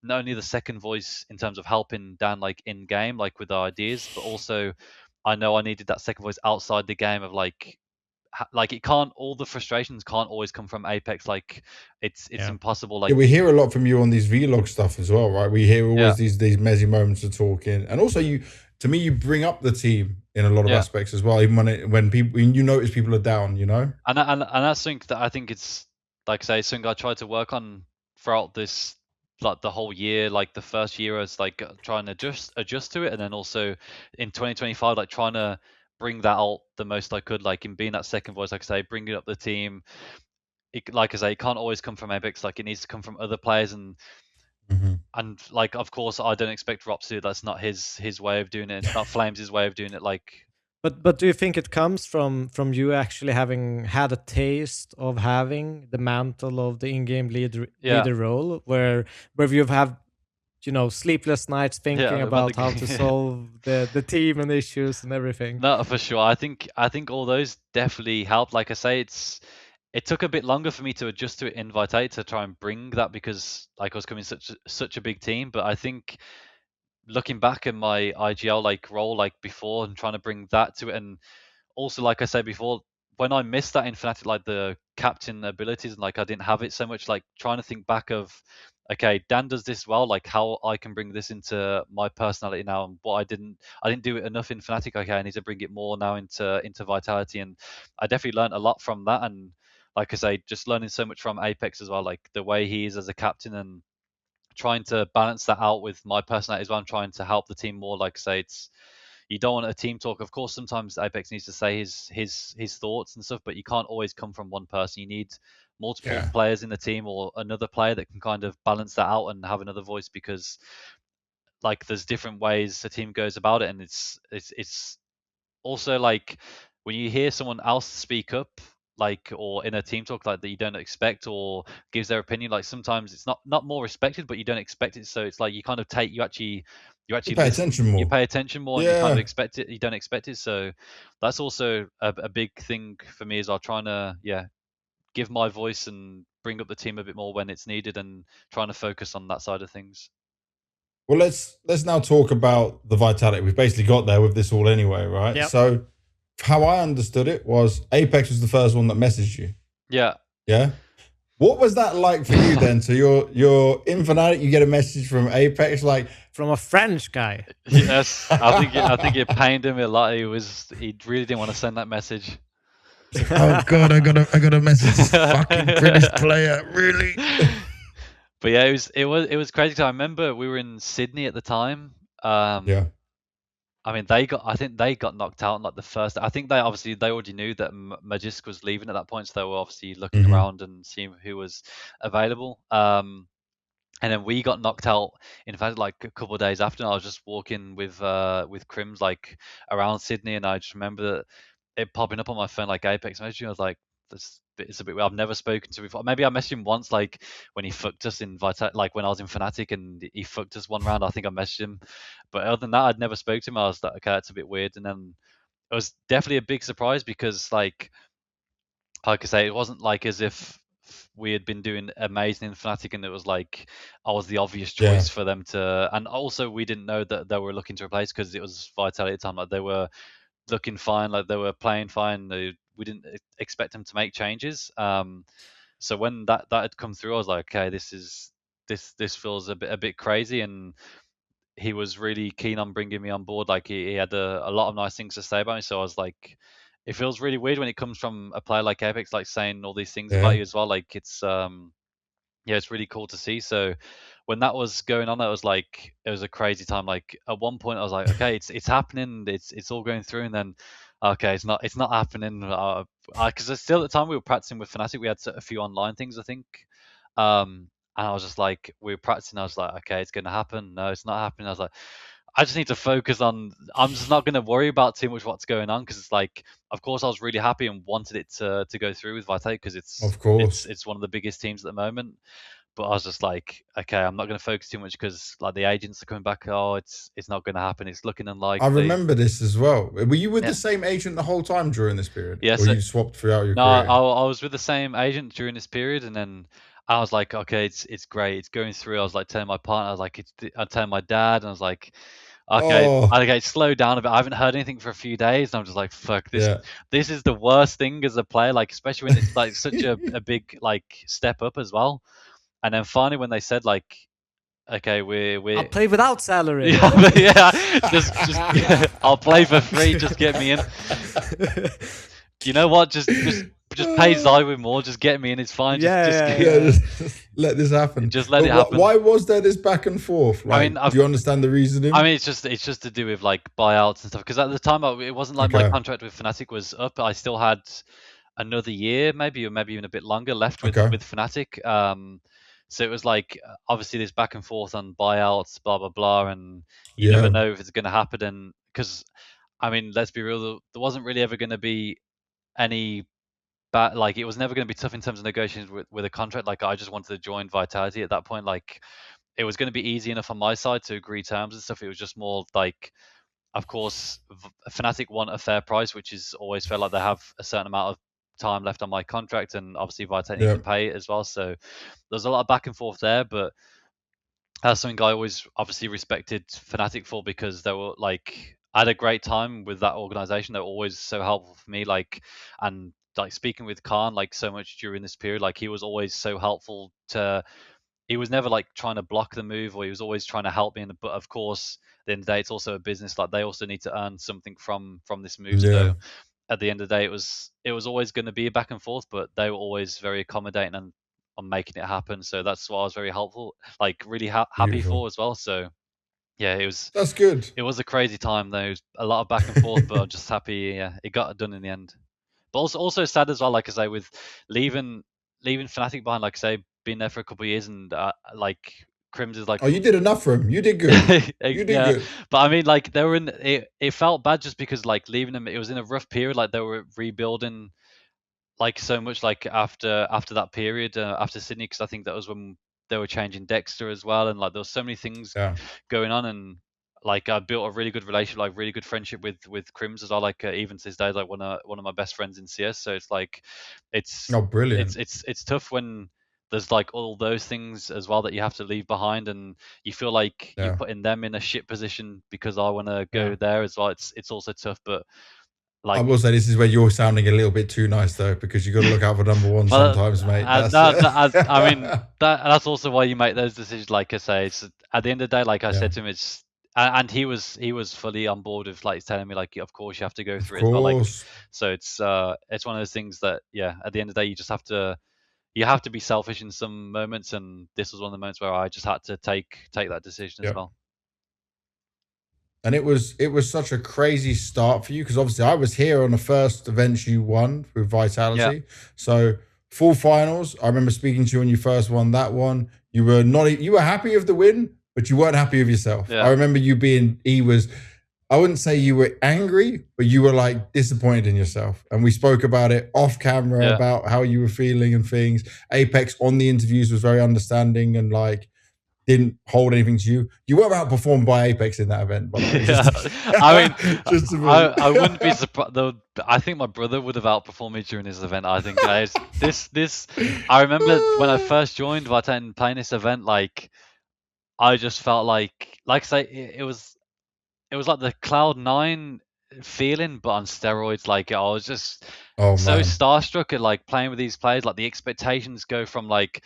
not only the second voice in terms of helping Dan like in game, like with our ideas, but also I know I needed that second voice outside the game of like it can't, all the frustrations can't always come from Apex. Like it's impossible. Like we hear a lot from you on these vlog stuff as well, right? We hear always these mezii moments of talking, and also you bring up the team in a lot of aspects as well, even when you notice people are down, you know. And that's something that I think it's like I say, something I tried to work on throughout this, like the whole year. Like the first year is like trying to adjust to it, and then also in 2025 like trying to bring that out the most I could, like in being that second voice, like I say, bringing up the team. Like I say, it can't always come from Apex, like it needs to come from other players. And and like of course I don't expect Ropz to, that's not his way of doing it, it's not Flames' way of doing it. Like but do you think it comes from you actually having had a taste of having the mantle of the in-game leader role, where you've had, you know, sleepless nights thinking about how to solve the team and issues and everything? No, for sure. I think all those definitely helped. Like I say, it took a bit longer for me to adjust to it in Vitality to try and bring that, because like I was coming such a big team. But I think looking back at my IGL like role like before and trying to bring that to it, and also like I said before, when I missed that in Fnatic, like the captain abilities, and like I didn't have it so much, like trying to think back of, okay, Dan does this well, like how I can bring this into my personality now, and what I didn't do it enough in Fnatic. Okay, I need to bring it more now into Vitality, and I definitely learned a lot from that. And like I say, just learning so much from Apex as well, like the way he is as a captain, and trying to balance that out with my personality as well. I'm trying to help the team more. Like I say, you don't want a team talk. Of course, sometimes Apex needs to say his thoughts and stuff, but you can't always come from one person. You need multiple players in the team or another player that can kind of balance that out and have another voice, because like there's different ways a team goes about it, and it's also like when you hear someone else speak up, like, or in a team talk like that you don't expect, or gives their opinion, like sometimes it's not more respected, but you don't expect it. So it's like you kind of take you actually pay listen, attention more. you pay attention more, and you kind of expect it, you don't expect it. So that's also a big thing for me, is I'm trying to give my voice and bring up the team a bit more when it's needed, and trying to focus on that side of things. Well, let's now talk about the Vitality. We've basically got there with this all anyway, right? Yep. So how I understood it was Apex was the first one that messaged you. Yeah. Yeah. What was that like for you then? So you're in Fnatic, you get a message from Apex, like from a French guy. Yes, I think it pained him a lot. He really didn't want to send that message. Oh God, I got a message. This fucking British player, really. But yeah, it was crazy. Cause I remember we were in Sydney at the time. Yeah. I mean, I think they got knocked out in like the first. I think they already knew that Magisk was leaving at that point, so they were obviously looking around and seeing who was available. And then we got knocked out. In fact, like a couple of days after, I was just walking with KRIMZ like around Sydney, and I just remember it popping up on my phone like Apex messaging. I was like, it's a bit weird. I've never spoken to him before. Maybe I messaged him once, like when he fucked us in like when I was in Fnatic and he fucked us one round. I think I messaged him, but other than that, I'd never spoke to him. I was like, okay, that's a bit weird. And then it was definitely a big surprise, because like I say, it wasn't like as if we had been doing amazing in Fnatic and it was like I was the obvious choice for them to. And also we didn't know that they were looking to replace, because it was Vitality at the time. Like they were looking fine, like they were playing fine. We didn't expect them to make changes. So when that had come through, I was like, okay, this feels a bit crazy. And he was really keen on bringing me on board. Like he had a lot of nice things to say about me. So I was like, it feels really weird when it comes from a player like Apex, like saying all these things about you as well. Like it's it's really cool to see. So when that was going on, it was a crazy time. Like at one point I was like, okay, it's happening, it's all going through, and then okay, it's not happening, because still at the time we were practicing with Fnatic. We had a few online things, I think, and I was just like, we were practicing, I was like, okay, it's gonna happen. No, it's not happening. I was like, I just need to focus on. I'm just not going to worry about too much what's going on, because it's like, of course, I was really happy and wanted it to go through with Vitality, because it's one of the biggest teams at the moment. But I was just like, okay, I'm not going to focus too much, because like the agents are coming back. Oh, it's not going to happen. It's looking unlikely. I remember this as well. Were you with the same agent the whole time during this period? Yes. Or you swapped throughout your career? No, I was with the same agent during this period, and then I was like, okay, it's great, it's going through. I was like telling my partner, I was like, I telling my dad, and I was like, okay, slow down a bit. I haven't heard anything for a few days, and I'm just like, fuck this. Yeah. This is the worst thing as a player, like especially when it's like such a big like step up as well. And then finally, when they said like, okay, I'll play without salary. Yeah, just I'll play for free. Just get me in. You know what? Just pay ZywOo more. Just get me in. It's fine. Just let this happen. Just let it happen. Why was there this back and forth? Like, I mean, do you understand the reasoning? I mean, it's just to do with like buyouts and stuff. Because at the time, it wasn't like my contract with Fnatic was up. I still had another year, maybe even a bit longer left with Fnatic. So it was like obviously this back and forth on buyouts, blah blah blah, and you never know if it's going to happen. And because I mean, let's be real, there wasn't really ever going to be any like it was never going to be tough in terms of negotiations with a contract. Like I just wanted to join Vitality at that point. Like it was going to be easy enough on my side to agree terms and stuff. It was just more like, of course, Fnatic want a fair price, which is always fair. Like they have a certain amount of time left on my contract, and obviously Vitality can pay it as well. So there's a lot of back and forth there, but that's something I always obviously respected Fnatic for, because they were like, I had a great time with that organization. They were always so helpful for me, like, and like speaking with Khan like so much during this period, like he was always so helpful he was never like trying to block the move, or he was always trying to help me. But of course, at the end of the day, it's also a business. Like they also need to earn something from this move. So at the end of the day, it was always going to be a back and forth, but they were always very accommodating. And making it happen. So that's what I was very helpful, like really happy for as well. So yeah, that's good. It was a crazy time though. It was a lot of back and forth, but I'm just happy it got done in the end. But also sad as well, like I say, with leaving Fnatic behind, like I say, being there for a couple of years, and like KRIMZ is like. Oh, you did enough for him. You did good. You did good. But I mean, like they were in. It felt bad just because like leaving them. It was in a rough period. Like they were rebuilding, like so much. Like after that period, after Sydney, because I think that was when they were changing Dexter as well, and like there was so many things going on, and like I built a really good relationship, like really good friendship with KRIMZ as well. Like even to this day, like one of my best friends in CS. So it's like, it's brilliant. It's tough when there's like all those things as well that you have to leave behind, and you feel like you're putting them in a shit position because I want to go there as well. It's also tough, but like, I will say this is where you're sounding a little bit too nice though, because you got to look out for number one sometimes, mate. I mean, that's also why you make those decisions. Like I say, it's, at the end of the day, like I said to him, it's, and he was fully on board with like telling me like, of course you have to go through it. But like, so it's one of those things that at the end of the day you just have to. You have to be selfish in some moments, and this was one of the moments where I just had to take that decision as well. And it was such a crazy start for you, because obviously I was here on the first event you won with Vitality. So full finals, I remember speaking to you when you first won that one. You were happy with the win, but you weren't happy with yourself. I remember you being, I wouldn't say you were angry, but you were like disappointed in yourself. And we spoke about it off camera about how you were feeling and things. Apex on the interviews was very understanding and like didn't hold anything to you. You were outperformed by Apex in that event, by the way. I mean, I wouldn't be surprised. I think my brother would have outperformed me during this event. I think I remember when I first joined Vitality and playing this event, like I just felt like I say, it was like the Cloud9 feeling, but on steroids. Like I was just so starstruck at like playing with these players. Like the expectations go from like,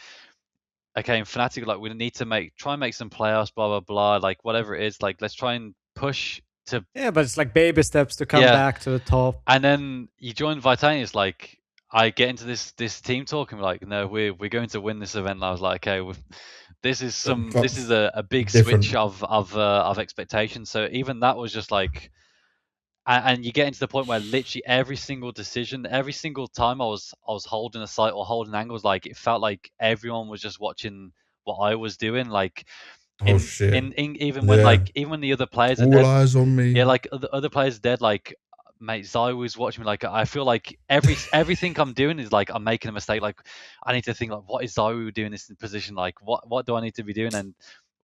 okay, in Fnatic, like we need to try and make some playoffs, blah blah blah, like whatever it is, like let's try and push to. Yeah, but it's like baby steps to come back to the top. And then you join Vitality, it's like I get into this team talk and we're like, no, we're going to win this event. And I was like, okay, this is a big switch of expectations. So even that was just like. And you get into the point where literally every single decision, every single time I was holding a site or holding angles, like it felt like everyone was just watching what I was doing. Like, even when the other players are dead, eyes on me. Yeah, like the other players are dead. Like, mate, ZywOo's watching me. Like, I feel like everything I'm doing is like I'm making a mistake. Like, I need to think like, what is ZywOo doing this position? Like, what do I need to be doing? And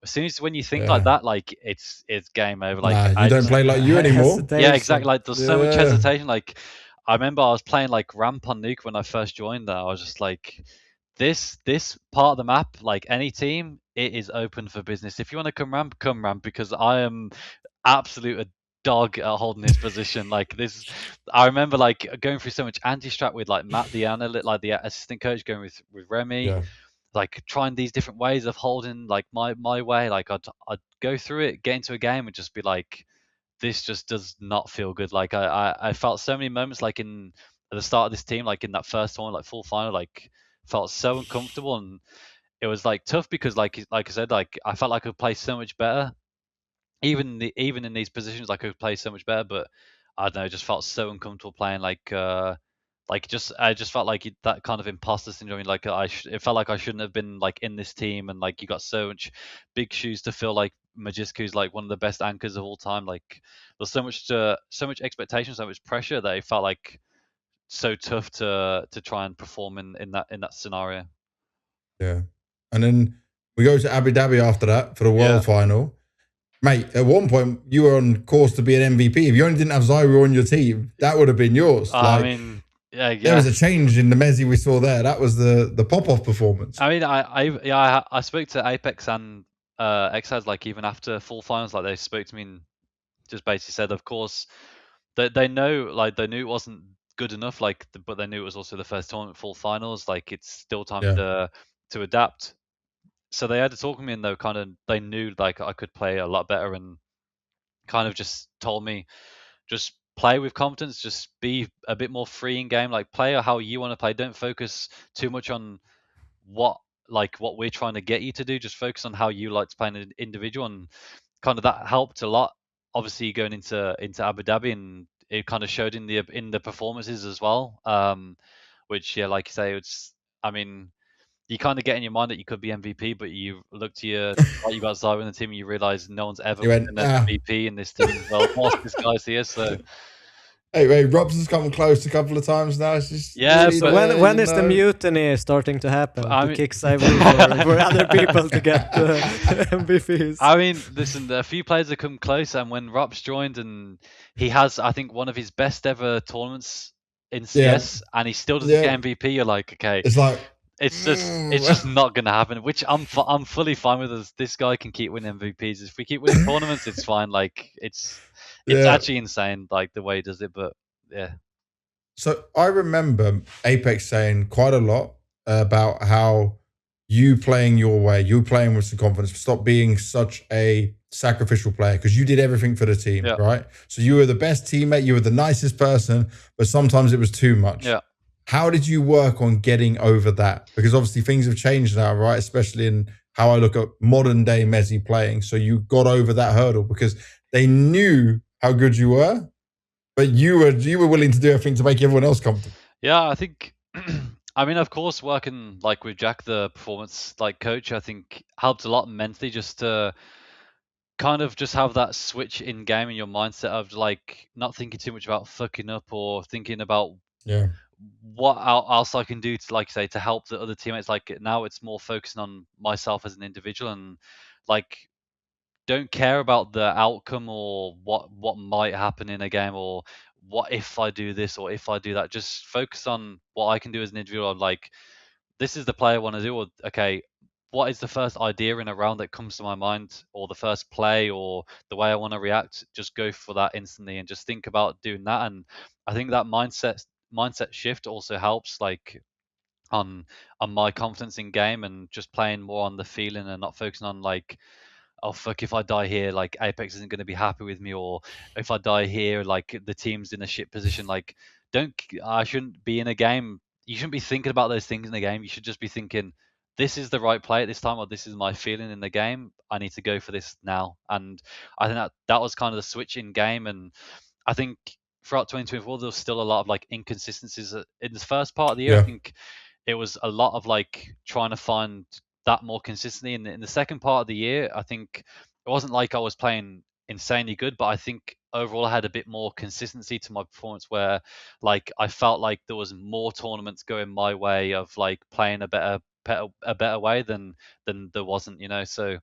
as soon as when you think like that, like it's game over. Like you don't play like you anymore. Yeah, exactly. Like there's so much hesitation. Like I remember I was playing like ramp on Nuke when I first joined. That I was just like, this part of the map, like any team, it is open for business. If you want to come ramp, because I am absolute a dog at holding this position. Like this, I remember like going through so much anti-strat with like Matt, the analyst, like the assistant coach, going with Remy. Like trying these different ways of holding like my way. Like I'd go through it, get into a game and just be like, this just does not feel good. Like I felt so many moments like at the start of this team, like in that first tournament, like full final, like felt so uncomfortable, and it was like tough because like I said, like I felt like I could play so much better. Even in these positions, I could play so much better, but I don't know, it just felt so uncomfortable playing I just felt like that kind of imposter syndrome. Like it felt like I shouldn't have been like in this team, and like you got so much big shoes to fill. Like Majisku's like one of the best anchors of all time. Like there's so much expectation, so much pressure that it felt like so tough to try and perform in that scenario. Yeah, and then we go to Abu Dhabi after that for the world final. Mate, at one point you were on course to be an MVP. If you only didn't have ZywOo on your team, that would have been yours. I mean. Yeah. There was a change in the mezii we saw there. That was the pop-off performance. I mean, I spoke to Apex and Exaz, like even after full finals, like they spoke to me and just basically said, of course, they know, like they knew it wasn't good enough, like, but they knew it was also the first tournament full finals. Like it's still time to adapt. So they had to talk to me, and they knew like I could play a lot better, and kind of just told me, just play with confidence, just be a bit more free in game, like play how you want to play. Don't focus too much on what we're trying to get you to do. Just focus on how you like to play an individual, and kind of that helped a lot. Obviously, going into Abu Dhabi, and it kind of showed in the performances as well. Which, yeah, like you say, I mean, you kind of get in your mind that you could be MVP, but you look to your right, you got ZywOo in the team, and you realize no one's ever been an MVP in this team. Well, whilst this guy's here, so. Hey, Ropz has come close a couple of times now. It's just really so when is the mutiny starting to happen? To kick ZywOo for other people to get MVPs? I mean, listen, a few players have come close, and when Ropz joined, and he has, I think, one of his best ever tournaments in CS, and he still doesn't get MVP. You're like, okay, it's like it's just not gonna happen. Which I'm fully fine with. This guy can keep winning MVPs. If we keep winning tournaments, it's fine. Like it's actually insane, like the way he does it. But yeah. So I remember Apex saying quite a lot about how you playing your way, you playing with some confidence, stop being such a sacrificial player, because you did everything for the team, right? So you were the best teammate, you were the nicest person, but sometimes it was too much. Yeah. How did you work on getting over that? Because obviously things have changed now, right? Especially in how I look at modern day mezii playing. So you got over that hurdle because they knew how good you were, but you were willing to do everything to make everyone else comfortable. Yeah, I think, I mean, of course, working like with Jack, the performance like coach, I think helped a lot mentally, just to kind of just have that switch in game in your mindset of like not thinking too much about fucking up, or thinking about what else I can do to, like say, to help the other teammates. Like now it's more focusing on myself as an individual, and like don't care about the outcome or what might happen in a game, or what if I do this or if I do that. Just focus on what I can do as an individual. Like, this is the play I want to do, or okay, what is the first idea in a round that comes to my mind, or the first play, or the way I want to react. Just go for that instantly and just think about doing that. And I think that mindset shift also helps, like on my confidence in game, and just playing more on the feeling and not focusing on like, oh fuck, if I die here, like Apex isn't going to be happy with me, or if I die here, like the team's in a shit position. Like, I shouldn't be in a game. You shouldn't be thinking about those things in the game. You should just be thinking, this is the right play at this time, or this is my feeling in the game. I need to go for this now. And I think that was kind of the switch in game. And I think throughout 2024, there was still a lot of like inconsistencies in the first part of the year. I think it was a lot of like trying to find that more consistently. In the second part of the year, I think it wasn't like I was playing insanely good, but I think overall I had a bit more consistency to my performance, where like I felt like there was more tournaments going my way of like playing a better way than there wasn't, you know. So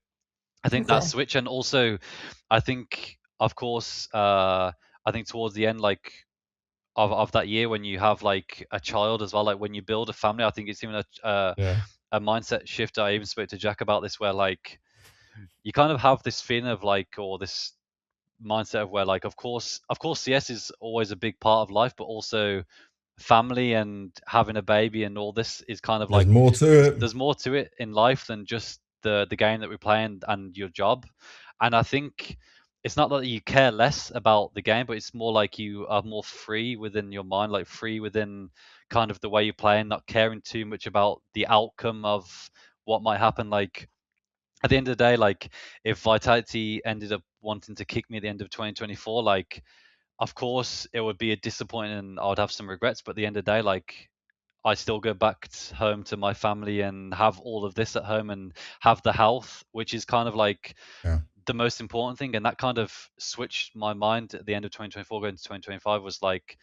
I think that switch, and also I think, of course, I think towards the end, like of that year, when you have like a child as well, like when you build a family, I think it's even a mindset shift. I even spoke to Jack about this, where like you kind of have this feeling of like, or this mindset of where like, of course CS is always a big part of life, but also family and having a baby and all this is kind of like, there's more to it in life than just the game that we play and your job. And I think it's not that you care less about the game, but it's more like you are more free within your mind, like free within kind of the way you play, and not caring too much about the outcome of what might happen. Like at the end of the day, like if Vitality ended up wanting to kick me at the end of 2024, like of course it would be a disappointment and I would have some regrets, but at the end of the day, like I still go back home to my family and have all of this at home and have the health, which is kind of like the most important thing. And that kind of switched my mind at the end of 2024 going to 2025, was like,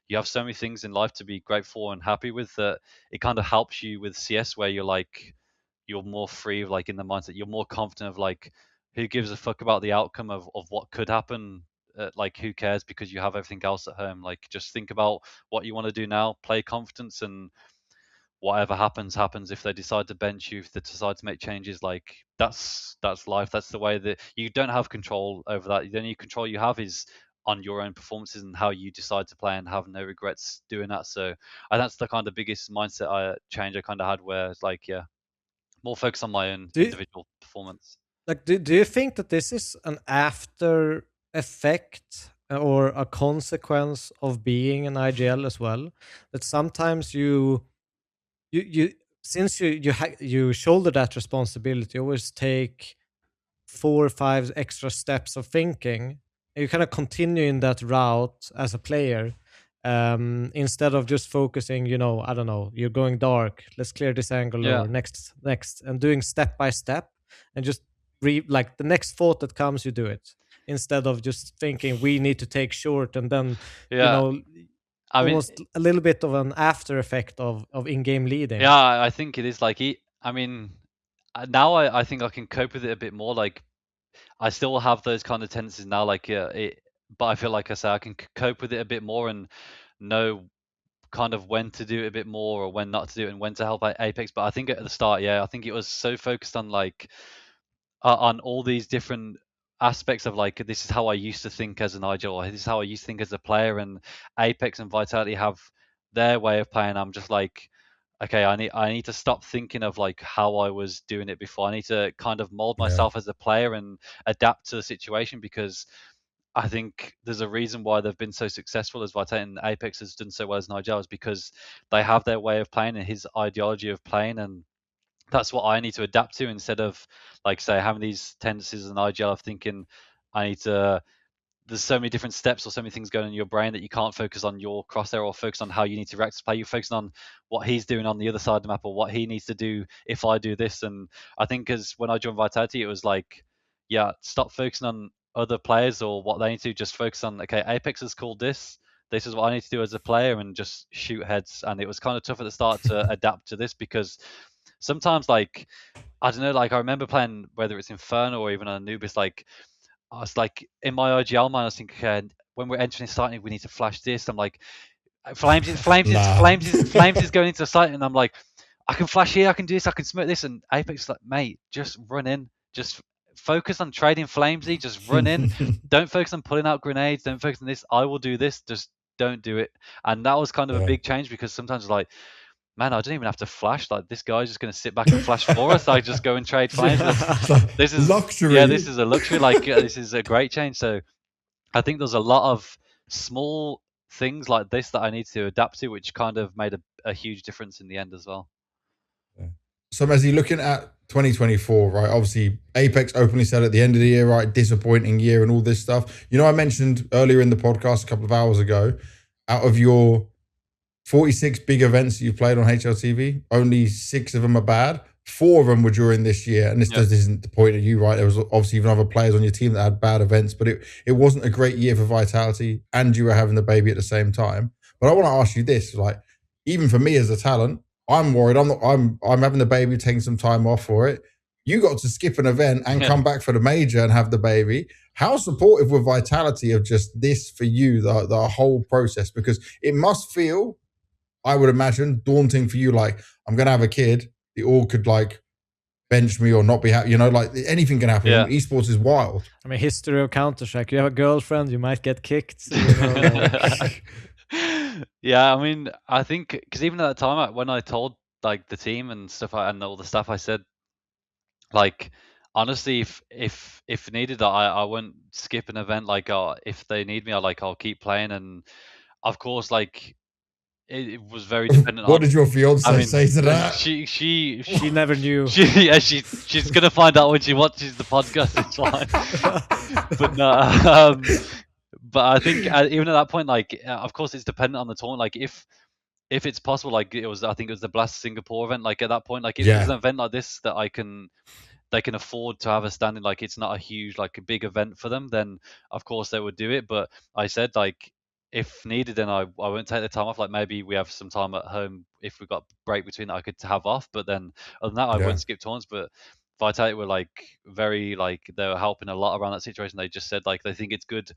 you have so many things in life to be grateful and happy with, that it kind of helps you with CS, where you're like, you're more free, like in the mindset, you're more confident of like, who gives a fuck about the outcome of what could happen. Like who cares, because you have everything else at home. Like just think about what you want to do now, play confidence, and whatever happens. If they decide to bench you, if they decide to make changes, like that's life. That's the way that you don't have control over that. The only control you have is on your own performances and how you decide to play, and have no regrets doing that. So and that's the kind of biggest mindset change I kind of had, where it's like, yeah, more focus on my own individual performance. Like, do you think that this is an after effect or a consequence of being an IGL as well? That sometimes you since you shoulder that responsibility, always take 4 or 5 extra steps of thinking, and you kind of continue in that route as a player, instead of just focusing, I don't know, you're going dark, let's clear this angle, or next, and doing step by step, and just like the next thought that comes, you do it, instead of just thinking we need to take short, and then almost a little bit of an after effect of in-game leading. Yeah, I think it is like, I mean, now I think I can cope with it a bit more. Like, I still have those kind of tendencies now, like, but I feel like I say I can cope with it a bit more and know kind of when to do it a bit more or when not to do it and when to help Apex. But I think at the start, I think it was so focused on like on all these different aspects of like, this is how I used to think as an IGL, or this is how I used to think as a player, and Apex and Vitality have their way of playing. I'm just like, okay, I need to stop thinking of like how I was doing it before. I need to kind of mold myself as a player and adapt to the situation, because I think there's a reason why they've been so successful as Vitality, and Apex has done so well as Nigel, is because they have their way of playing and his ideology of playing, and that's what I need to adapt to, instead of, like, say, having these tendencies as an IGL of thinking I need to. There's so many different steps or so many things going on in your brain that you can't focus on your crosshair or focus on how you need to react to play. You're focusing on what he's doing on the other side of the map, or what he needs to do if I do this. And I think as when I joined Vitality, it was like, stop focusing on other players or what they need to do. Just focus on, okay, Apex has called this. This is what I need to do as a player, and just shoot heads. And it was kind of tough at the start to adapt to this, because sometimes, like, I don't know, like I remember playing, whether it's Inferno or even on Anubis, like I was like, in my IGL mind, I was thinking, okay, when we're entering a site, we need to flash this. I'm like, Flames is going into a site, and I'm like, I can flash here, I can do this, I can smoke this, and Apex is like, mate, just run in, just focus on trading Flamesy, just run in. Don't focus on pulling out grenades, don't focus on this, I will do this, just don't do it. And that was kind of a big change, because sometimes it's like, man, I don't even have to flash. Like, this guy's just going to sit back and flash for us. I just go and trade flames. This is luxury. Yeah, this is a luxury. Like, this is a great change. So I think there's a lot of small things like this that I need to adapt to, which kind of made a huge difference in the end as well. So as you're looking at 2024, right, obviously Apex openly said at the end of the year, right, disappointing year and all this stuff. I mentioned earlier in the podcast a couple of hours ago, out of your 46 big events that you've played on HLTV, only 6 of them are bad. 4 of them were during this year. And this isn't the point of you, right? There was obviously even other players on your team that had bad events, but it wasn't a great year for Vitality, and you were having the baby at the same time. But I want to ask you this, like, even for me as a talent, I'm worried. I'm having the baby, taking some time off for it. You got to skip an event and come back for the major and have the baby. How supportive were Vitality of just this for you, the whole process? Because it must feel, I would imagine, daunting for you. Like, I'm going to have a kid. The org could like bench me or not be happy. Like anything can happen. Esports is wild. I mean, history of Counter-Strike. You have a girlfriend, you might get kicked. Yeah, I mean, I think because even at that time, when I told like the team and stuff and all the stuff, I said, like, honestly, if needed, I won't skip an event. Like, if they need me, I'll keep playing. And of course, like, it was very dependent. What did your fiance say to that? She never knew. She's gonna find out when she watches the podcast. It's fine. But no, but I think even at that point, like, of course, it's dependent on the tournament. Like, if it's possible, like I think it was the Blast Singapore event. Like, at that point, like, if there's an event like this that they can afford to have a standing, like, it's not a huge, like, a big event for them, then of course they would do it. But I said, like, if needed, then I won't take the time off. Like, maybe we have some time at home if we've got break between that I could have off. But then other than that, I won't skip tournaments. But Vitality were like very, like, they were helping a lot around that situation. They just said, like, they think it's good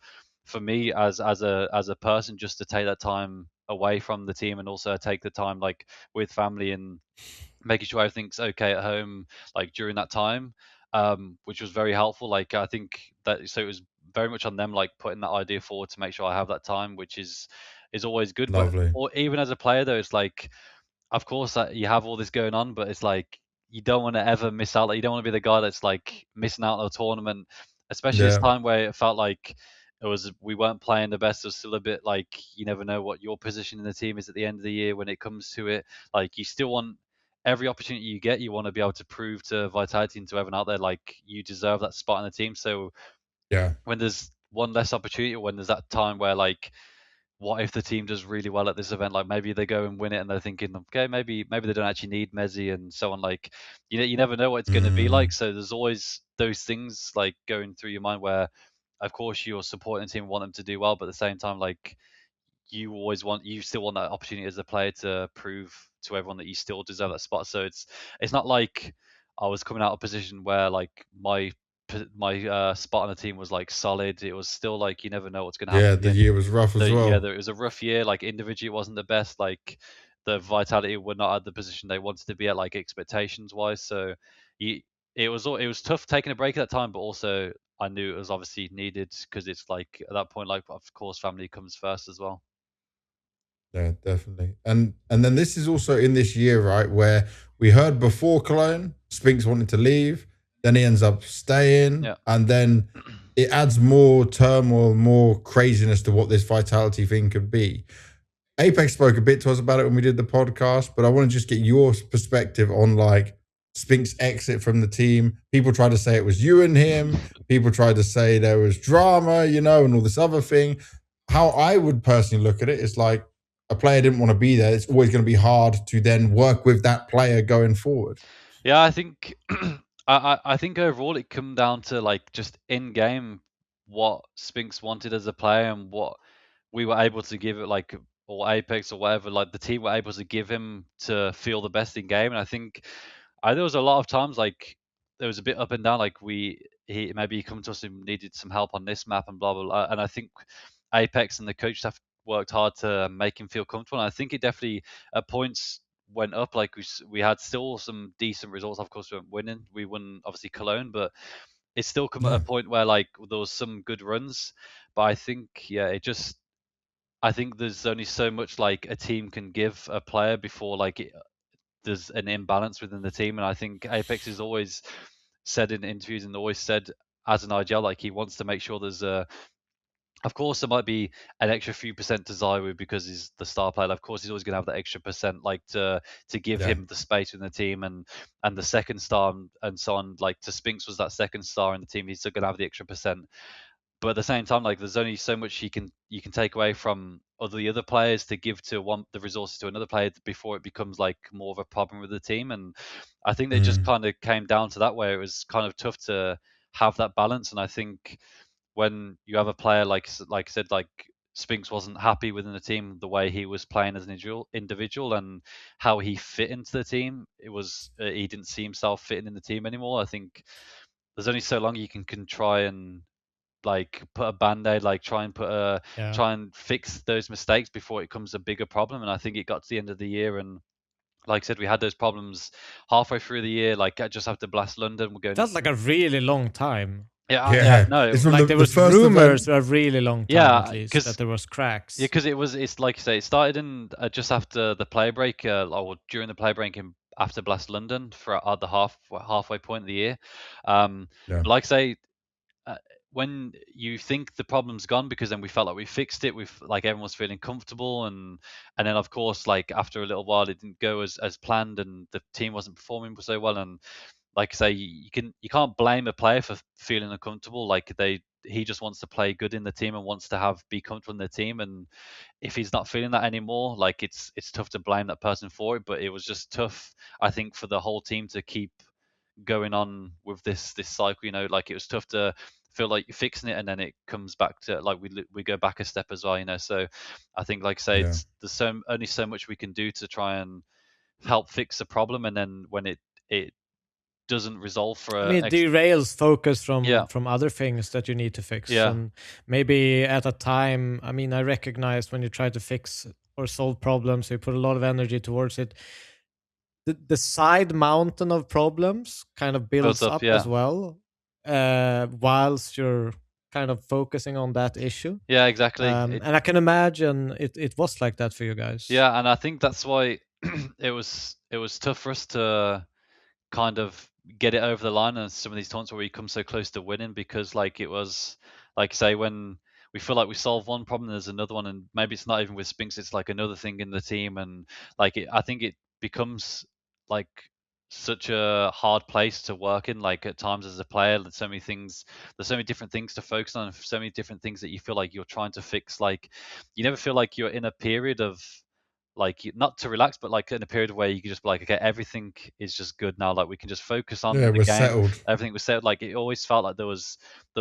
for me as a person just to take that time away from the team, and also take the time, like, with family and making sure everything's okay at home, like, during that time, which was very helpful. Like, I think that, so it was very much on them, like, putting that idea forward to make sure I have that time, which is always good. Lovely. But or even as a player though, it's like, of course, you have all this going on, but it's like, you don't want to ever miss out. Like, you don't want to be the guy that's like missing out on a tournament, especially this time where it felt like we weren't playing the best. It was still a bit like, you never know what your position in the team is at the end of the year when it comes to it. Like, you still want every opportunity you get, you want to be able to prove to Vitality and to everyone out there like you deserve that spot in the team. So when there's one less opportunity, or when there's that time where like, what if the team does really well at this event? Like maybe they go and win it, and they're thinking, okay, maybe they don't actually need mezii and so on. Like, you never know what it's going to be like. So there's always those things like going through your mind where, of course, you're supporting the team, want them to do well, but at the same time, like you still want that opportunity as a player to prove to everyone that you still deserve that spot. So it's not like I was coming out of a position where like my spot on the team was like solid. It was still like you never know what's going to happen. The year was rough as well. It was a rough year. Like individually, it wasn't the best. Like the Vitality were not at the position they wanted to be at, like expectations wise. So it was tough taking a break at that time, but also I knew it was obviously needed because it's like at that point, like of course, family comes first as well. Yeah, definitely. And then this is also in this year, right, where we heard before Cologne, Spinks wanted to leave, then he ends up staying, and then it adds more turmoil, more craziness to what this Vitality thing could be. Apex spoke a bit to us about it when we did the podcast, but I want to just get your perspective on like Spink's exit from the team. People tried to say it was you and him. People tried to say there was drama, and all this other thing. How I would personally look at it is like, a player didn't want to be there. It's always going to be hard to then work with that player going forward. Yeah, I think I think overall it come down to like just in game what Spinks wanted as a player and what we were able to give it, like, or Apex or whatever, like the team were able to give him to feel the best in game. And I think there was a lot of times like there was a bit up and down, like he come to us and needed some help on this map and blah blah blah. And I think Apex and the coach staff worked hard to make him feel comfortable. And I think it definitely at points went up. Like we had still some decent results. Of course, we weren't winning. We won obviously Cologne, but it's still come at a point where like there was some good runs. But I think I think there's only so much like a team can give a player before like there's an imbalance within the team. And I think Apex has always said in interviews and always said as an IGL, like he wants to make sure there's of course, there might be an extra few percent to ZywOo because he's the star player. Of course, he's always going to have that extra percent, like to give him the space in the team and the second star and so on. Like to Spinks was that second star in the team. He's still going to have the extra percent. But at the same time, like there's only so much you can take away from the other players to give to the resources to another player before it becomes like more of a problem with the team. And I think they just kind of came down to that where it was kind of tough to have that balance. And I think when you have a player like I said, like Spinks wasn't happy within the team the way he was playing as an individual and how he fit into the team. It was he didn't see himself fitting in the team anymore. I think there's only so long you can try and like put a band-aid, like try and fix those mistakes before it becomes a bigger problem. And I think it got to the end of the year and like I said, we had those problems halfway through the year, like just after Blast London. We're going. That's like a really long time. Yeah, no. It's like there was rumors for a really long time, at least, that there was cracks. Yeah, because it's like you say, it started in just after the play break, or during the play break after Blast London for at the halfway point of the year. Like I say, when you think the problem's gone, because then we felt like we fixed it, we've like everyone was feeling comfortable, and then of course like after a little while it didn't go as planned, and the team wasn't performing so well, and like I say, you can't blame a player for feeling uncomfortable. Like he just wants to play good in the team and wants to be comfortable in the team, and if he's not feeling that anymore, like it's tough to blame that person for it. But it was just tough, I think, for the whole team to keep going on with this cycle. Like it was tough to feel like you're fixing it and then it comes back to like we go back a step as well. So I think, like I say, there's only so much we can do to try and help fix the problem, and then when it doesn't resolve for it derails focus from other things that you need to fix. And maybe at a time, I recognize when you try to fix or solve problems, you put a lot of energy towards it, the side mountain of problems kind of builds up as well, whilst you're kind of focusing on that issue. Yeah, exactly. And I can imagine it was like that for you guys. Yeah, and I think that's why it was tough for us to kind of get it over the line on some of these taunts where we come so close to winning, because like it was like, say, when we feel like we solve one problem, there's another one, and maybe it's not even with Spinks, it's like another thing in the team, and like I think it becomes like such a hard place to work in. Like at times as a player, there's so many different things to focus on, so many different things that you feel like you're trying to fix. Like you never feel like you're in a period of like not to relax, but like in a period where you can just be like, okay, everything is just good now. Like we can just focus on the we're game. settled. Everything was settled. Like it always felt like there was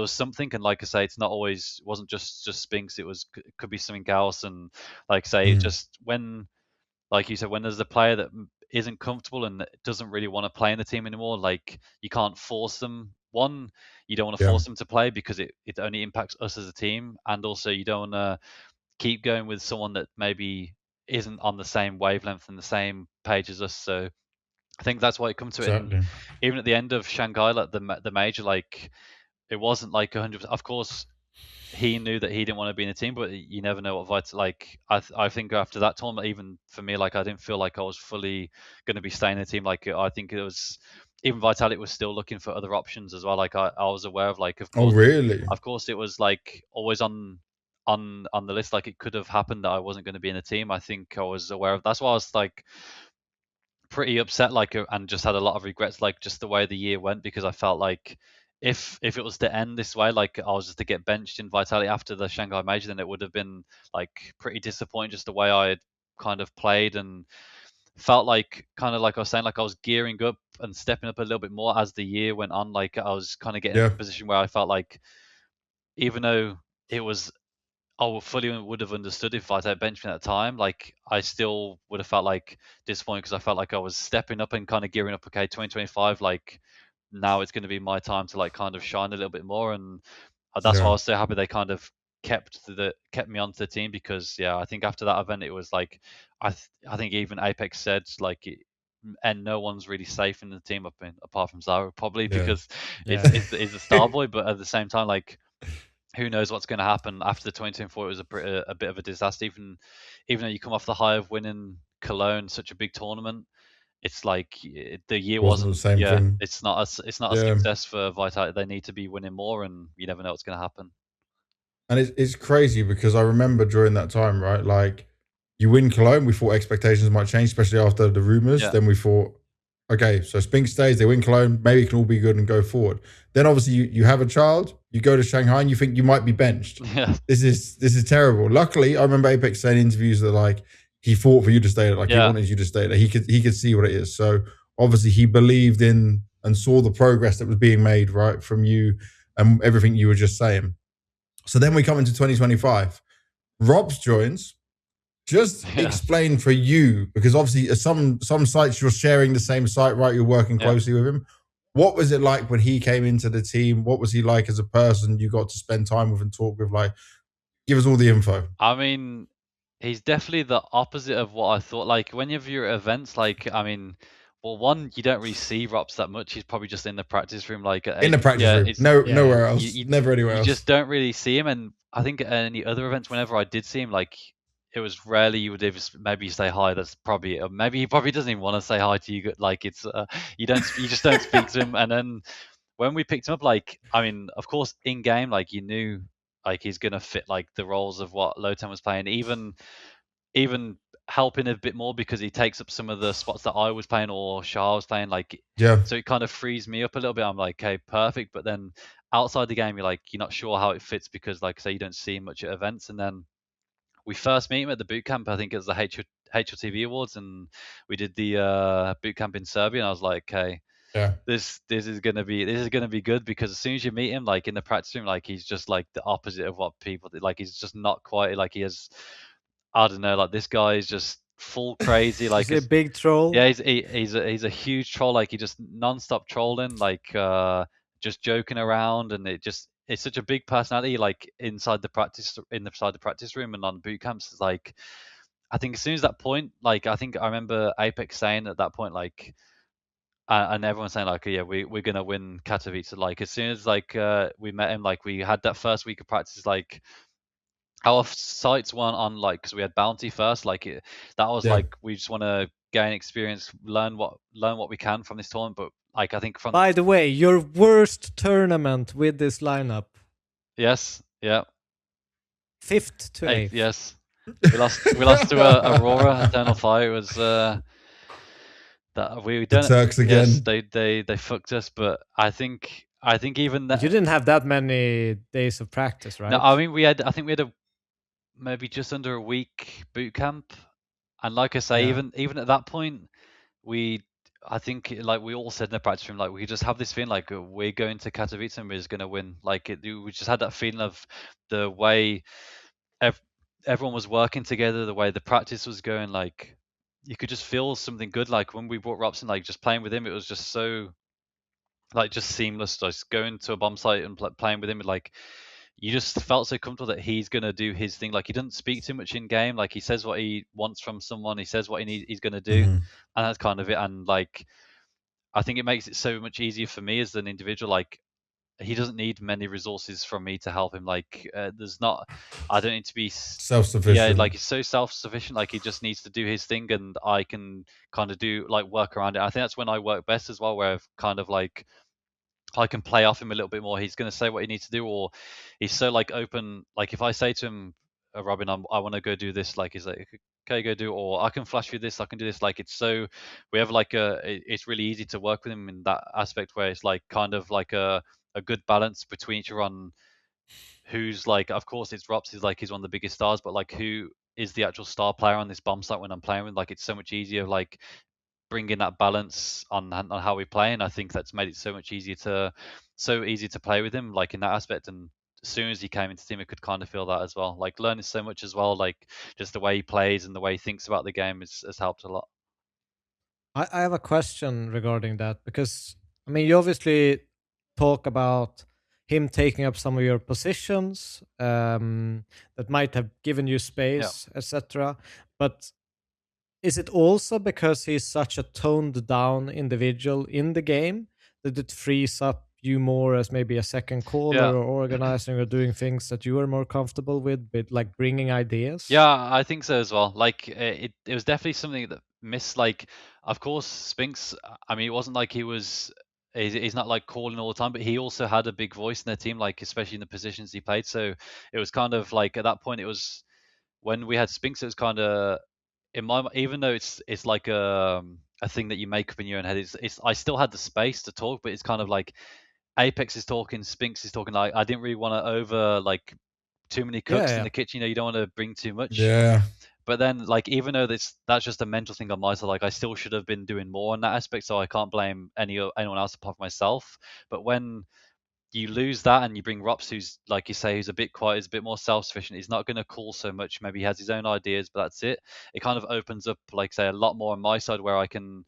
something. And like I say, it's not always wasn't just Spinks. It could be something else. And like I say, just when, like you said, when there's a player that isn't comfortable and doesn't really want to play in the team anymore, like you can't force them. One, you don't want to force them to play because it only impacts us as a team, and also you don't want to keep going with someone that maybe isn't on the same wavelength and the same page as us. So I think that's why it comes to it. And even at the end of Shanghai, like the major, like it wasn't like 100%. Of course, he knew that he didn't want to be in the team, but you never know what Vital. Like I think after that tournament, even for me, like I didn't feel like I was fully going to be staying in the team. Like I think it was even Vitalik was still looking for other options as well. Like I was aware of, like, of course, of course, it was like always on the list. Like it could have happened that I wasn't going to be in the team. I think I was aware of. That's why I was like pretty upset, like, and just had a lot of regrets, like just the way the year went, because I felt like if it was to end this way, like I was just to get benched in Vitality after the Shanghai Major, then it would have been like pretty disappointing, just the way I had kind of played, and felt like, kind of like I was saying, like I was gearing up and stepping up a little bit more as the year went on. Like I was kind of getting in a position where I felt like, even though it was, I fully would have understood if I had benched me at the time, like I still would have felt like disappointed, because I felt like I was stepping up and kind of gearing up. Okay, 2025, like now it's going to be my time to like kind of shine a little bit more, and that's why I was so happy they kind of kept me onto the team, because I think after that event it was like I think even Apex said like and no one's really safe in the team apart from ZywOo, probably because it's the star boy, but at the same time, like, who knows what's going to happen after the 2024? It was a bit of a disaster. Even though you come off the high of winning Cologne, such a big tournament, it's like the year wasn't the same thing. It's not a success for Vitality. They need to be winning more, and you never know what's going to happen. And it's crazy, because I remember during that time, right, like you win Cologne, we thought expectations might change, especially after the rumors. Then we thought, okay, so Spink stays, they win Cologne, maybe it can all be good and go forward. Then obviously you have a child, you go to Shanghai and you think you might be benched. This is terrible. Luckily, I remember Apex saying in interviews that like he fought for you to stay there, like he wanted you to stay there. He could see what it is. So obviously he believed in and saw the progress that was being made, right, from you and everything you were just saying. So then we come into 2025. Ropz joins. Just explain for you, because obviously some sites you're sharing the same site, right? You're working closely with him. What was it like when he came into the team? What was he like as a person you got to spend time with and talk with? Like, give us all the info. I mean, he's definitely the opposite of what I thought. Like, when you have your events, like, I mean, well, one, you don't really see Ropz that much. He's probably just in the practice room, like in the practice room. Nowhere else. Never anywhere else. You just don't really see him. And I think at any other events, whenever I did see him, like, it was rarely you would maybe say hi. That's probably maybe he probably doesn't even want to say hi to you. Like it's you just don't speak to him. And then when we picked him up, like, I mean, of course, in game, like you knew like he's gonna fit like the roles of what Lotan was playing, even helping a bit more because he takes up some of the spots that I was playing or Shah was playing. Like so it kind of frees me up a little bit. I'm like, okay, perfect. But then outside the game, you're not sure how it fits because, like I say, you don't see much at events. And then we first meet him at the boot camp. I think it was the HLTV Awards, and we did the boot camp in Serbia. And I was like, okay, this is gonna be good, because as soon as you meet him, like in the practice room, like he's just like the opposite of what people like. He's just not quite like he has. I don't know. Like this guy is just full crazy. Like he's a big troll. Yeah, he's a huge troll. Like he just non-stop trolling. Like just joking around, and it's such a big personality, like inside the practice room and on boot camps. It's like, I think as soon as that point, like I think I remember Apex saying at that point, like, and everyone saying like, yeah, we're gonna win Katowice. Like as soon as like we met him, like we had that first week of practice, like our sights weren't on, like, because we had bounty first. Like that was like we just want to gain experience, learn what we can from this tournament. But like I think from by the way, your worst tournament with this lineup. Yes. Yeah. 5th to 8th. Yes. We lost to Aurora Eternal Fire. It was that That we the don't. Turks again. Yes, they fucked us. But I think even that you didn't have that many days of practice, right? No, I mean I think we had maybe just under a week boot camp, and like I say, even at that point, I think like we all said in the practice room, like we just have this feeling like we're going to Katowice and we're just going to win. Like we just had that feeling of the way everyone was working together, the way the practice was going. Like you could just feel something good. Like when we brought Ropz in, like just playing with him, it was just so like just seamless. Just going to a bomb site and playing with him, like you just felt so comfortable that he's gonna do his thing. Like he doesn't speak too much in game. Like he says what he wants from someone. He says what he's gonna do, and that's kind of it. And like I think it makes it so much easier for me as an individual. Like he doesn't need many resources from me to help him. Like there's not, I don't need to be self-sufficient. Yeah, like he's so self-sufficient. Like he just needs to do his thing, and I can kind of do like work around it. I think that's when I work best as well, where I've kind of like I can play off him a little bit more. He's going to say what he needs to do, or he's so like open. Like if I say to him, Robin, I want to go do this, like he's like, okay, go do, or I can flash you this, I can do this. Like it's so we have like it's really easy to work with him in that aspect where it's like kind of like a good balance between each other on who's like, of course it's Ropz, he's like he's one of the biggest stars, but like who is the actual star player on this bomb site when I'm playing with. Like it's so much easier like bringing that balance on how we play, and I think that's made it so easy to play with him, like in that aspect. And as soon as he came into the team, I could kind of feel that as well, like learning so much as well, like just the way he plays and the way he thinks about the game has helped a lot. I have a question regarding that, because I mean you obviously talk about him taking up some of your positions that might have given you space, etc. But is it also because he's such a toned down individual in the game that it frees up you more as maybe a second caller or organizing or doing things that you are more comfortable with like bringing ideas? Yeah, I think so as well. Like it was definitely something that missed. Like, of course, Spinks, I mean, it wasn't like he's not like calling all the time, but he also had a big voice in their team, like especially in the positions he played. So it was kind of like at that point, it was when we had Spinks, it was kind of in my, even though it's like a thing that you make up in your own head. It's I still had the space to talk, but it's kind of like Apex is talking, Spinks is talking. Like I didn't really want to over like too many cooks in the kitchen. You know, you don't want to bring too much. Yeah. But then, like, even though that's just a mental thing on my side, like, I still should have been doing more in that aspect. So I can't blame anyone else apart from myself. But when you lose that and you bring Ropz, who's like you say, who's a bit quiet, is a bit more self-sufficient, he's not going to call so much. Maybe he has his own ideas, but that's it. It kind of opens up, like, say, a lot more on my side where I can,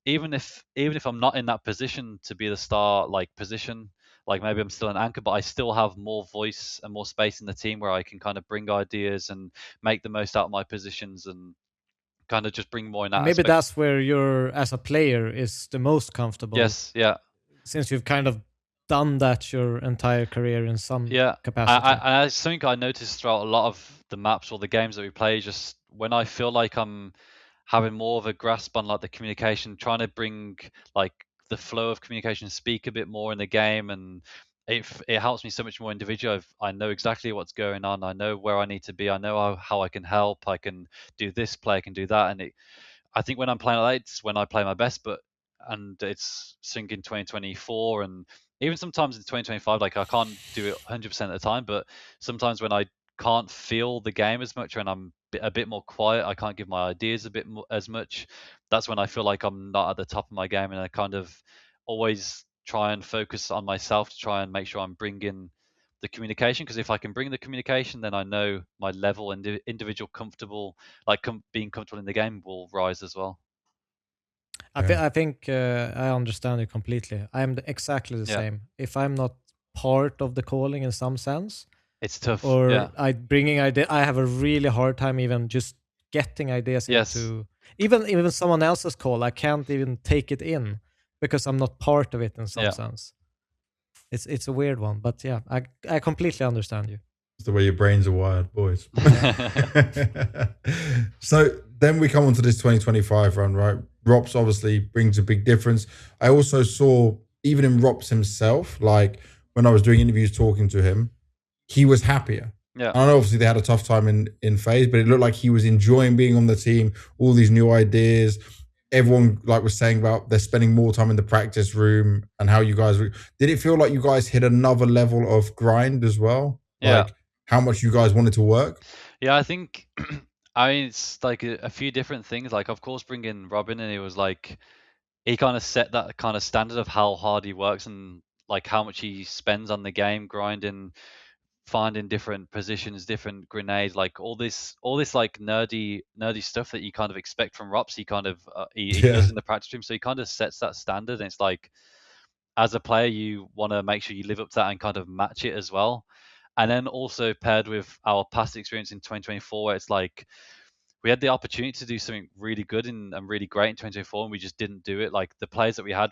even if I'm not in that position to be the star, like position, like maybe I'm still an anchor, but I still have more voice and more space in the team where I can kind of bring ideas and make the most out of my positions and kind of just bring more in that maybe aspect. That's where you're, as a player, is the most comfortable. Yes, yeah. Since you've kind of done that your entire career in some capacity. I think I noticed throughout a lot of the maps or the games that we play, just when I feel like I'm having more of a grasp on like the communication, trying to bring like the flow of communication, speak a bit more in the game, and it helps me so much more individual. I know exactly what's going on. I know where I need to be. I know how I can help. I can do this play. I can do that. And I think when I'm playing like that, it's when I play my best. And it's sync in 2024 and even sometimes in 2025. Like I can't do it 100% of the time, but sometimes when I can't feel the game as much and I'm a bit more quiet, I can't give my ideas a bit more, as much, that's when I feel like I'm not at the top of my game, and I kind of always try and focus on myself to try and make sure I'm bringing the communication, because if I can bring the communication, then I know my level and individual comfortable, like being comfortable in the game, will rise as well. I think I understand you completely. I'm exactly the same. If I'm not part of the calling in some sense, it's tough. Or bringing idea, I have a really hard time even just getting ideas into even someone else's call. I can't even take it in because I'm not part of it in some sense. It's a weird one, but yeah, I completely understand you. It's the way your brains are wired, boys. So then we come on to this 2025 run, right? Ropz obviously brings a big difference. I also saw, even in Ropz himself, like when I was doing interviews talking to him, he was happier. Yeah. I know obviously they had a tough time in phase, but it looked like he was enjoying being on the team, all these new ideas. everyone like was saying about they're spending more time in the practice room and how you guys did it feel like you guys hit another level of grind as well? Like how much you guys wanted to work? Yeah, I think I mean it's like a few different things. Like of course bringing Robin in, it was like he kind of set that kind of standard of how hard he works and like how much he spends on the game, grinding, finding different positions, different grenades, like all this like nerdy stuff that you kind of expect from Ropz. He kind of he does in the practice room, so he kind of sets that standard. And it's like as a player, you want to make sure you live up to that and kind of match it as well. And then also paired with our past experience in 2024, where it's like we had the opportunity to do something really good and really great in 2024, and we just didn't do it. Like the players that we had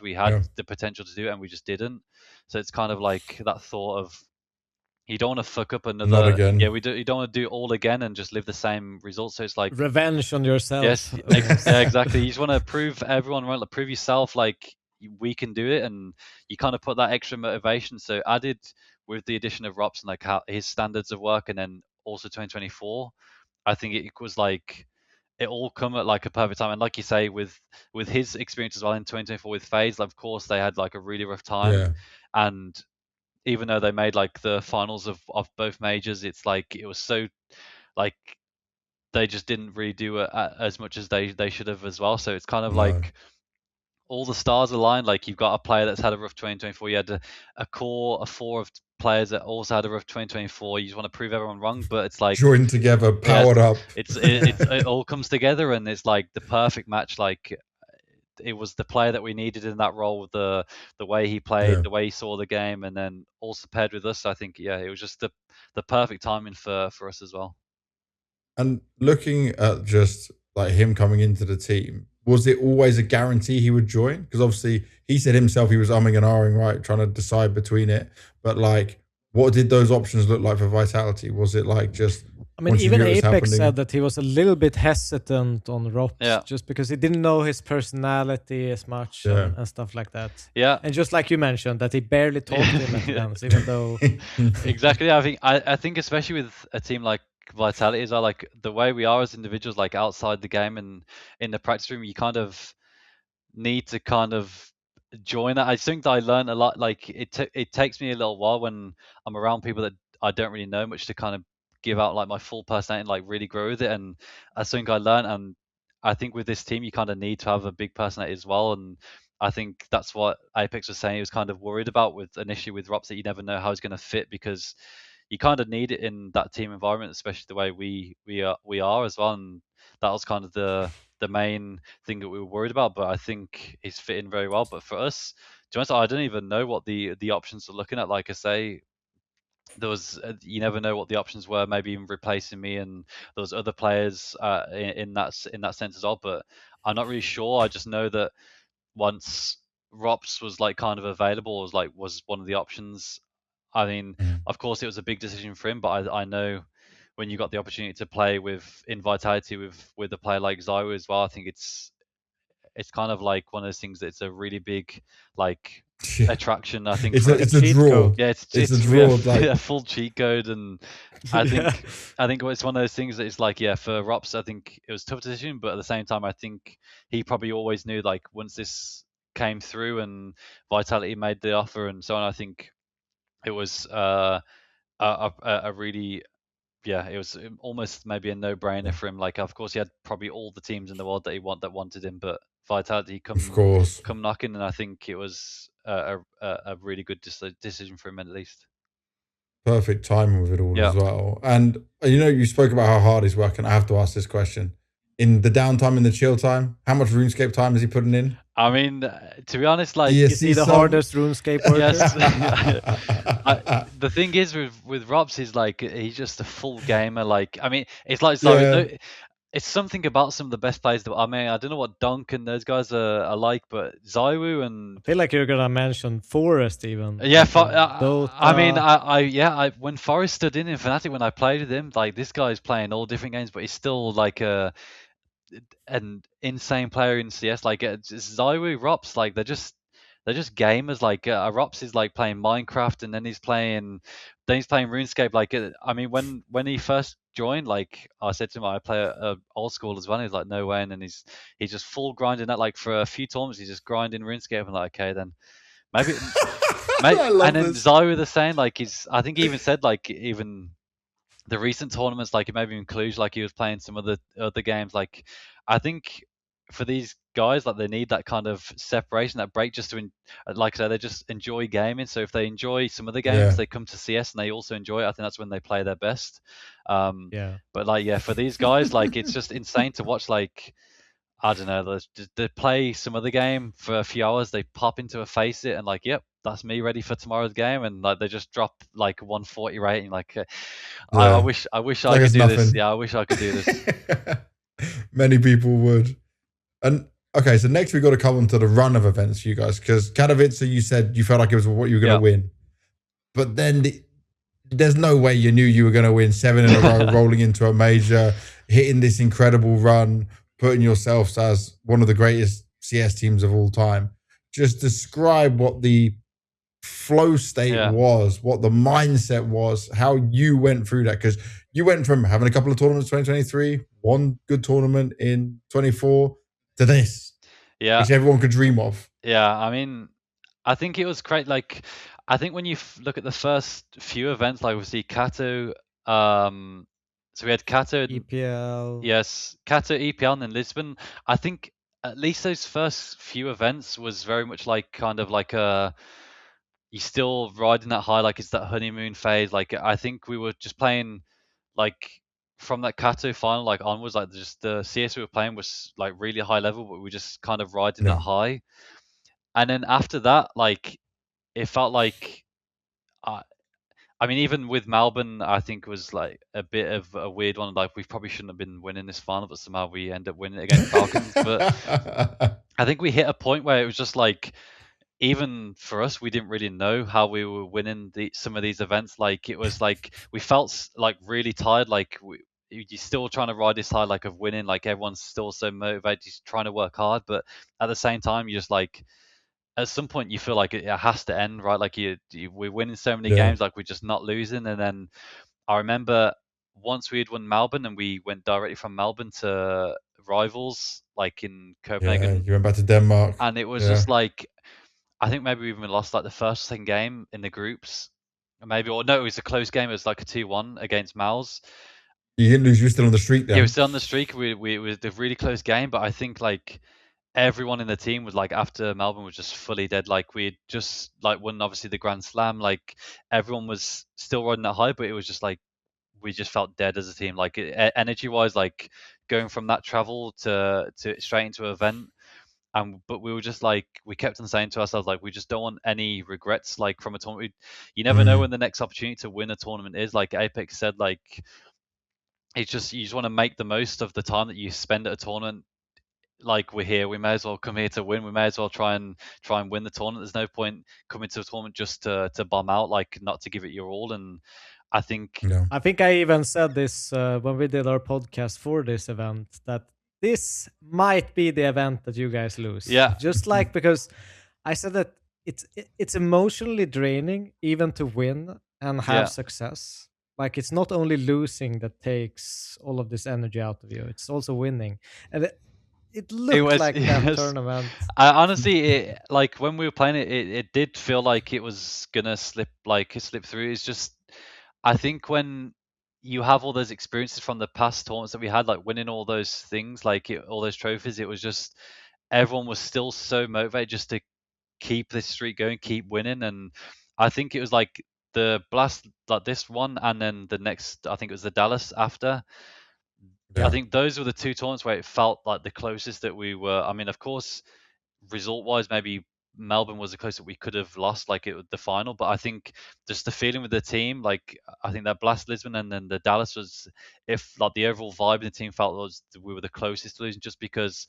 the potential to do it, and we just didn't. So it's kind of like that thought of you don't want to fuck up another. Not again. Yeah, you don't want to do it all again and just live the same results. So it's like revenge on yourself. Yes, yeah, exactly. You just want to prove everyone right, like prove yourself, like we can do it, and you kind of put that extra motivation. So added with the addition of Ropz and like how his standards of work, and then also 2024, I think it was like it all come at like a perfect time. And like you say, with his experience as well in 2024 with FaZe, of course they had like a really rough time, and even though they made like the finals of both majors, it's like it was so like they just didn't really do it as much as they should have as well. So it's kind of like all the stars aligned. Like you've got a player that's had a rough 2024. You had a core of 4 of players that also had a rough 2024. You just want to prove everyone wrong, but it's like joined together, powered up. It all comes together, and it's like the perfect match. Like it was the player that we needed in that role, the way he played, the way he saw the game, and then also paired with us. I think it was just the perfect timing for us as well. And looking at just like him coming into the team, was it always a guarantee he would join? Because obviously he said himself he was umming and ahhing, right, trying to decide between it. But like, what did those options look like for Vitality? Was it like just? I mean, even Apex said that he was a little bit hesitant on Ropz just because he didn't know his personality as much and stuff like that. Yeah. And just like you mentioned, that he barely talked to him at times, even though. Exactly. I think especially with a team like Vitality as well, like the way we are as individuals, like outside the game and in the practice room, you kind of need to kind of join that. I think that I learned a lot. Like it takes me a little while when I'm around people that I don't really know much to kind of give out like my full personality and like really grow with it. And I think I learned, and I think with this team you kind of need to have a big personality as well. And I think that's what Apex was saying he was kind of worried about with initially with Ropz, that you never know how he's going to fit, because you kind of need it in that team environment, especially the way we are as well. And that was kind of the main thing that we were worried about. But I think he's fitting very well. But for us, to be honest, I don't even know what the options are looking at. Like I say, there was you never know what the options were. Maybe even replacing me and those other players in that sense as well. But I'm not really sure. I just know that once Ropz was like kind of available, was one of the options. I mean, of course, it was a big decision for him, but I know when you got the opportunity to play in Vitality with a player like ZywOo as well, I think it's kind of like one of those things that's a really big like attraction. I think it's a draw. Yeah, it's a draw, a full cheat code, and I think it's one of those things that it's like for Ropz, I think it was a tough decision, but at the same time, I think he probably always knew like once this came through and Vitality made the offer and so on, I think it was a really it was almost maybe a no-brainer for him. Like, of course, he had probably all the teams in the world that wanted him, but Vitality come knocking, and I think it was a really good decision for him at least. Perfect timing with it all as well. And you spoke about how hard he's working. I have to ask this question: in the downtime, in the chill time, how much RuneScape time is he putting in? I mean, to be honest, like is he the hardest RuneScape worker? Yes. The thing is with Ropz, he's like he's just a full gamer. Like I mean, it's like it's something about some of the best players. I mean, I don't know what Dunk and those guys are like, but ZywOo and I feel like you're gonna mention Forest even. Yeah, I mean, I when Forest stood in Fnatic when I played with him, like this guy's playing all different games, but he's still like an insane player in CS. Like ZywOo, Ropz, like they're just gamers. Like Ropz is like playing Minecraft, and then he's playing RuneScape. Like I mean, when he first join? Like I said to him, I play old school as well. He's like, no way. And then he's just full grinding that. Like for a few tournaments, he's just grinding RuneScape. I'm like, okay, then maybe. I love and then this. ZywOo the same. Like I think he even said like even the recent tournaments, like maybe in Cluj, like he was playing some other games. Like I think for these guys, like they need that kind of separation, that break, just to like I said, they just enjoy gaming. So if they enjoy some other games, they come to CS and they also enjoy it. I think that's when they play their best. But like for these guys, like it's just insane to watch. Like I don't know, they play some other game for a few hours, they pop into a face it and like, yep, that's me ready for tomorrow's game, and like they just drop like 140 rating. Like I wish I could do this. Yeah, I wish I could do this. Many people would. And okay, so next we got to come on to the run of events for you guys, because Katowice, you said you felt like it was what you were going to win, but then there's no way you knew you were going to win 7 in a row, rolling into a major, hitting this incredible run, putting yourselves as one of the greatest CS teams of all time. Just describe what the flow state was, what the mindset was, how you went through that, because you went from having a couple of tournaments in 2023, one good tournament in 24, to this, which everyone could dream of. I mean, I think it was great. Like I think when you look at the first few events, like we see Kato, so we had Kato, EPL. Yes, Kato, EPL, and then Lisbon. I think at least those first few events was very much like kind of like you're still riding that high, like it's that honeymoon phase. Like I think we were just playing like from that Kato final like onwards, like just the CS we were playing was like really high level, but we were just kind of riding that high. And then after that, like it felt like I mean, even with Melbourne, I think it was like a bit of a weird one. Like we probably shouldn't have been winning this final, but somehow we end up winning against Falcons. But I think we hit a point where it was just like, even for us, we didn't really know how we were winning some of these events. Like it was like we felt like really tired. Like you're still trying to ride this high, like of winning. Like everyone's still so motivated, just trying to work hard. But at the same time, you just like, at some point you feel like it has to end, right? Like we're winning so many games, like we're just not losing. And then I remember once we had won Melbourne and we went directly from Melbourne to rivals, like in Copenhagen. You went back to Denmark. And it was just like, I think maybe we even lost like the first or second game in the groups. Maybe, or no, it was a close game. It was like a 2-1 against Mals. You didn't lose, you were still on the streak then. Yeah, we were still on the streak. It was a really close game, but I think like everyone in the team was like, after Melbourne was just fully dead. Like we had just like won obviously the Grand Slam. Like everyone was still riding that high, but it was just like we just felt dead as a team. Like energy wise, like going from that travel to straight into an event. But we were just like, we kept on saying to ourselves, like, we just don't want any regrets, like from a tournament. You never know when the next opportunity to win a tournament is. Like Apex said, like it's just, you just want to make the most of the time that you spend at a tournament. Like we're here, we may as well come here to win. We may as well try and win the tournament. There's no point coming to a tournament just to bomb out, like not to give it your all. And I think I even said this when we did our podcast for this event, that this might be the event that you guys lose. Yeah. Just like, because I said that it's emotionally draining even to win and have success. Like it's not only losing that takes all of this energy out of you, it's also winning. And it looked like that tournament. I honestly, like when we were playing it did feel like it was gonna slip through. It's just, I think when you have all those experiences from the past tournaments that we had, like winning all those things, like all those trophies, it was just, everyone was still so motivated just to keep this streak going, keep winning. And I think it was like the Blast, like this one, and then the next, I think it was the Dallas after. I think those were the two tournaments where it felt like the closest that we were. I mean, of course, result-wise, maybe Melbourne was the closest we could have lost, like the final. But I think just the feeling with the team, like I think that Blast Lisbon and then the Dallas was, if like the overall vibe in the team felt was we were the closest to losing, just because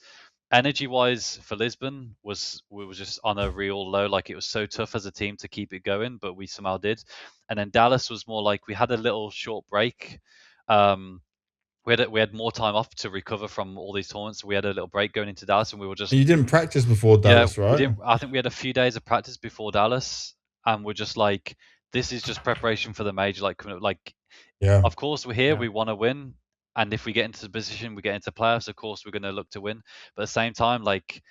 energy-wise for Lisbon we were just on a real low. Like it was so tough as a team to keep it going, but we somehow did. And then Dallas was more like we had a little short break. We had more time off to recover from all these tournaments. We had a little break going into Dallas, and we were just. And you didn't practice before Dallas, right? I think we had a few days of practice before Dallas, and we're just like, this is just preparation for the major. Yeah. Of course we're here, Yeah. we want to win, and if we get into the position, we get into playoffs. Of course, we're going to look to win, but at the same time, like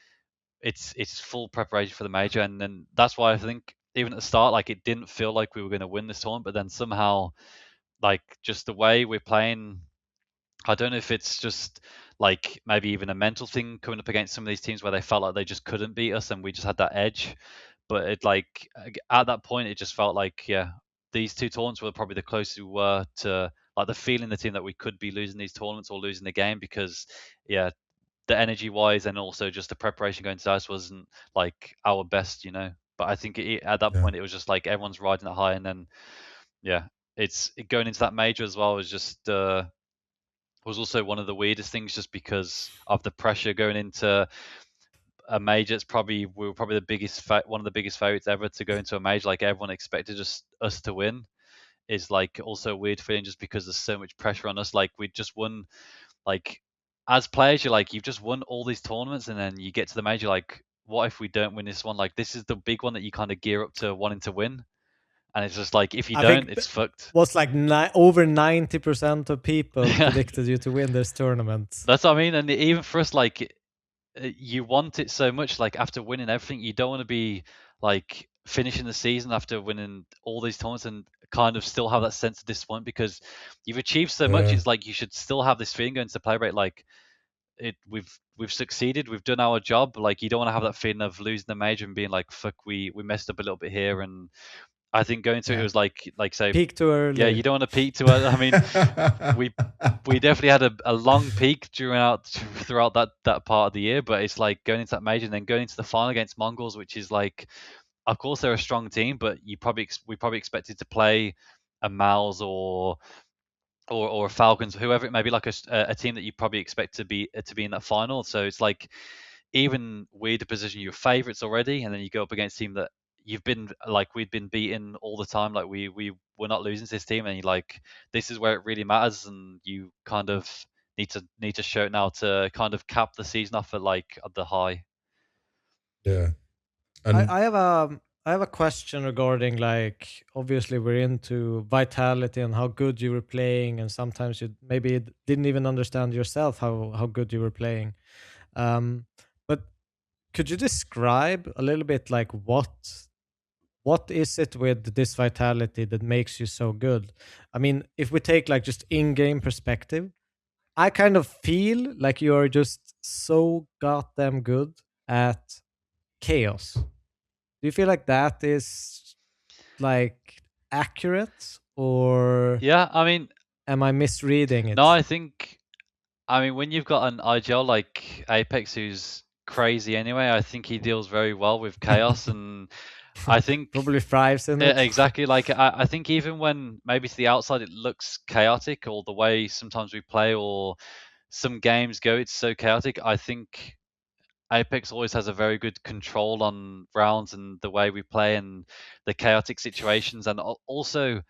it's full preparation for the major, and then that's why I think even at the start, like it didn't feel like we were going to win this tournament, but then somehow, like just the way we're playing, I don't know if it's just like maybe even a mental thing coming up against some of these teams where they felt like they just couldn't beat us and we just had that edge. But it like at that point, it just felt like these two tournaments were probably the closest we were to like the feeling in the team that we could be losing these tournaments or losing the game because the energy wise and also just the preparation going to Dice wasn't like our best, But I think at that point it was just like everyone's riding it high, and then it's going into that major as well was just was also one of the weirdest things just because of the pressure going into a major. We were probably one of the biggest favorites ever to go into a major. Like everyone expected us to win. Is like also a weird feeling just because there's so much pressure on us. Like we just won. Like as players, you've just won all these tournaments, and then you get to the major. Like what if we don't win this one? Like this is the big one that you kind of gear up to wanting to win. And it's just like if you don't, it's fucked. Was like over 90% of people predicted you to win this tournament. That's what I mean. And even for us, like you want it so much. Like after winning everything, you don't want to be like finishing the season after winning all these tournaments and kind of still have that sense of disappointment because you've achieved so much. It's like you should still have this feeling going to play rate. Like we've succeeded, we've done our job. Like you don't want to have that feeling of losing the major and being like, fuck, we messed up a little bit here. And I think going to it was like say peak too early. Yeah, you don't want to peak too early. I mean, we definitely had a long peak throughout that part of the year, but it's like going into that major and then going into the final against Mongols, which is like, of course they're a strong team, but we probably expected to play a Mouse or a Falcons, whoever it may be, like a team that you probably expect to be in that final. So it's like even weirder position. You're favourites already, and then you go up against a team that we'd been beaten all the time. Like we were not losing to this team, and you're like, this is where it really matters, and you kind of need to show it now to kind of cap the season off at like the high. Yeah, and I have a question regarding, like, obviously we're into vitality and how good you were playing, and sometimes you maybe didn't even understand yourself how good you were playing. But could you describe a little bit like what is it with this vitality that makes you so good? I mean, if we take like just in-game perspective, I kind of feel like you are just so goddamn good at chaos. Do you feel like that is like accurate, or Yeah, I mean, am I misreading it? No, I mean when you've got an IGL like Apex who's crazy anyway, I think he deals very well with chaos, and I think probably thrives in it. Exactly. Like I think even when maybe to the outside it looks chaotic, or the way sometimes we play or some games go, it's so chaotic. I think Apex always has a very good control on rounds and the way we play and the chaotic situations, and also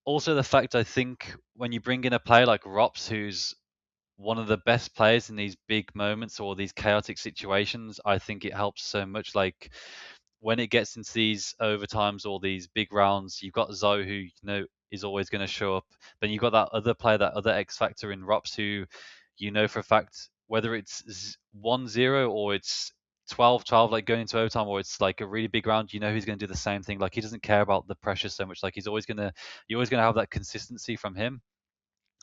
the fact I think when you bring in a player like Ropz, who's one of the best players in these big moments or these chaotic situations, I think it helps so much. Like when it gets into these overtimes or these big rounds, you've got ZywOo, who is always going to show up. Then you've got that other player, that other X factor in Ropz, who for a fact, whether it's 1-0 or it's 12-12, like going into overtime, or it's like a really big round, he's going to do the same thing. Like he doesn't care about the pressure so much. Like you're always going to have that consistency from him.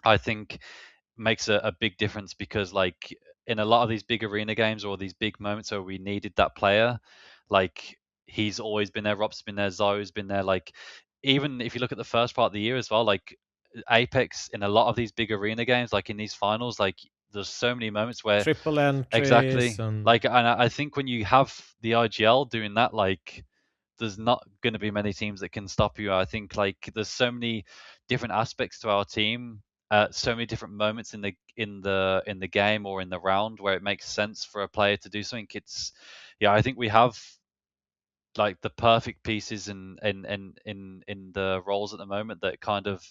I think makes a big difference, because like in a lot of these big arena games or these big moments where we needed that player, like he's always been there. Ropz has been there. ZywOo's been there. Like even if you look at the first part of the year as well, like Apex in a lot of these big arena games, like in these finals, like there's so many moments where triple entries. Exactly. Like, and I think when you have the IGL doing that, like there's not going to be many teams that can stop you. I think like there's so many different aspects to our team, so many different moments in the game or in the round where it makes sense for a player to do something. I think we have like the perfect pieces in the roles at the moment that kind of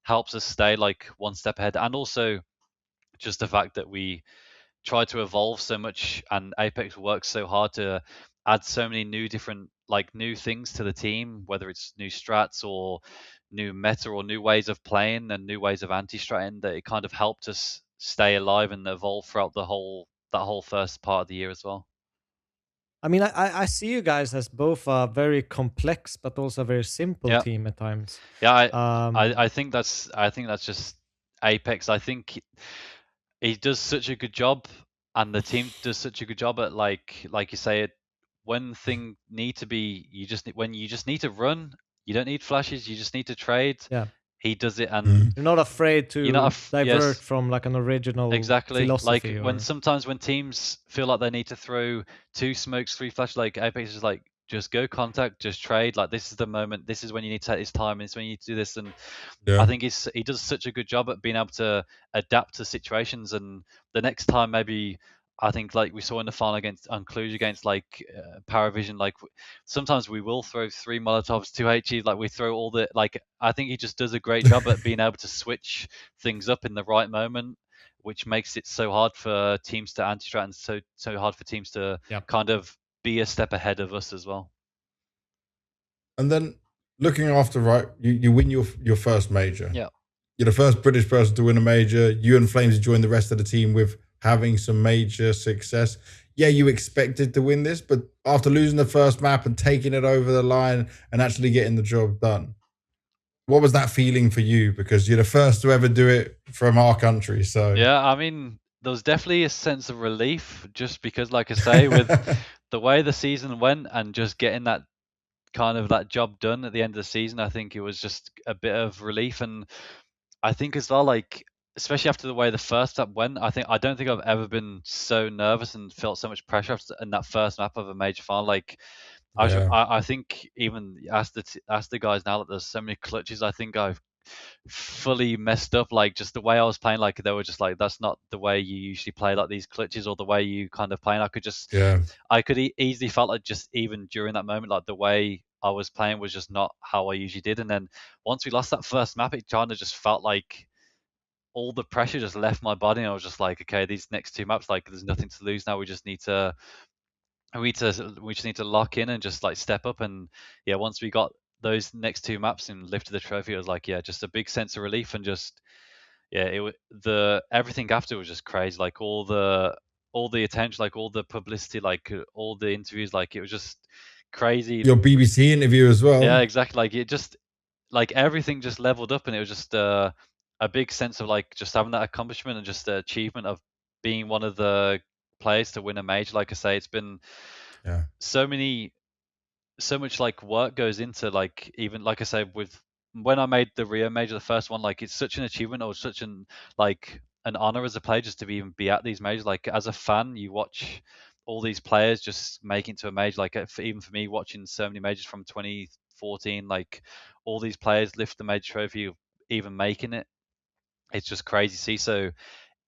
helps us stay like one step ahead, and also just the fact that we try to evolve so much, and Apex works so hard to add so many new different like new things to the team, whether it's new strats or new meta or new ways of playing and new ways of anti-stratting, that it kind of helped us stay alive and evolve throughout that whole first part of the year as well. I mean, I see you guys as both a very complex but also a very simple team at times. Yeah, I think that's just Apex. I think he does such a good job, and the team does such a good job at like you say it. When things need to be, you just need to run. You don't need flashes. You just need to trade. Yeah. He does it, and you're not afraid to divert from like an original philosophy. Like sometimes when teams feel like they need to throw 2 smokes, 3 flashes, like Apex is like, just go contact, just trade. Like this is the moment. This is when you need to take this time. This is when you need to do this. And I think he does such a good job at being able to adapt to situations. And the next time maybe, I think like we saw in the final against Cluj against like Paravision, like sometimes we will throw 3 Molotovs, 2 HEs, like we throw all the, like I think he just does a great job at being able to switch things up in the right moment, which makes it so hard for teams to anti-strat and so hard for teams to kind of be a step ahead of us as well. And then looking after, right, you win your first major. Yeah. You're the first British person to win a major. You and Flames join the rest of the team with having some major success. Yeah, you expected to win this, but after losing the first map and taking it over the line and actually getting the job done, what was that feeling for you? Because you're the first to ever do it from our country. So yeah, I mean, there was definitely a sense of relief, just because, like I say, with the way the season went and just getting that kind of that job done at the end of the season, I think it was just a bit of relief. And I think as well, like, especially after the way the first map went, I don't think I've ever been so nervous and felt so much pressure in that first map of a major final. Like, I think even ask the guys now that there's so many clutches, I think I've fully messed up. Like, just the way I was playing, like they were just like, that's not the way you usually play, like these clutches, or the way you kind of play. And I could just I could easily felt like, just even during that moment, like the way I was playing was just not how I usually did. And then once we lost that first map, it kind of just felt like all the pressure just left my body, and I was just like, okay, these next 2 maps, like there's nothing to lose now. We just need to lock in and just like step up. And yeah, once we got those next 2 maps and lifted the trophy, it was like, just a big sense of relief. And just everything after was just crazy. Like all the attention, like all the publicity, like all the interviews, like it was just crazy. Your BBC interview as well. Yeah, exactly. Like it just, like everything just leveled up, and it was just a big sense of like just having that accomplishment and just the achievement of being one of the players to win a major. Like I say, it's been so much like work goes into, like, even like I say, with when I made the Rio major, the first one, like it's such an achievement, or such an honor as a player just to be at these majors. Like as a fan, you watch all these players just making to a major. Like even for me, watching so many majors from 2014, like all these players lift the major trophy, even making it, it's just crazy to see. So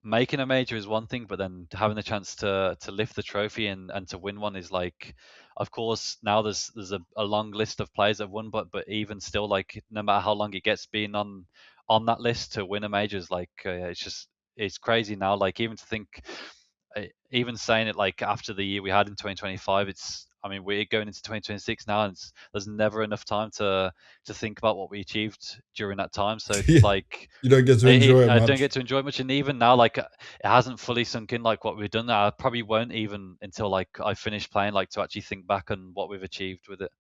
making a major is one thing, but then having the chance to lift the trophy and to win one is like, of course, now there's a long list of players that have won, but even still, like no matter how long it gets being on that list to win a major is like, it's crazy now. Like even to think, even saying it like after the year we had in 2025, I mean, we're going into 2026 now, and there's never enough time to think about what we achieved during that time. So it's like you don't get to enjoy it much. I don't get to enjoy it much, and even now, like it hasn't fully sunk in, like what we've done. I probably won't even until like I finish playing, like to actually think back on what we've achieved with it.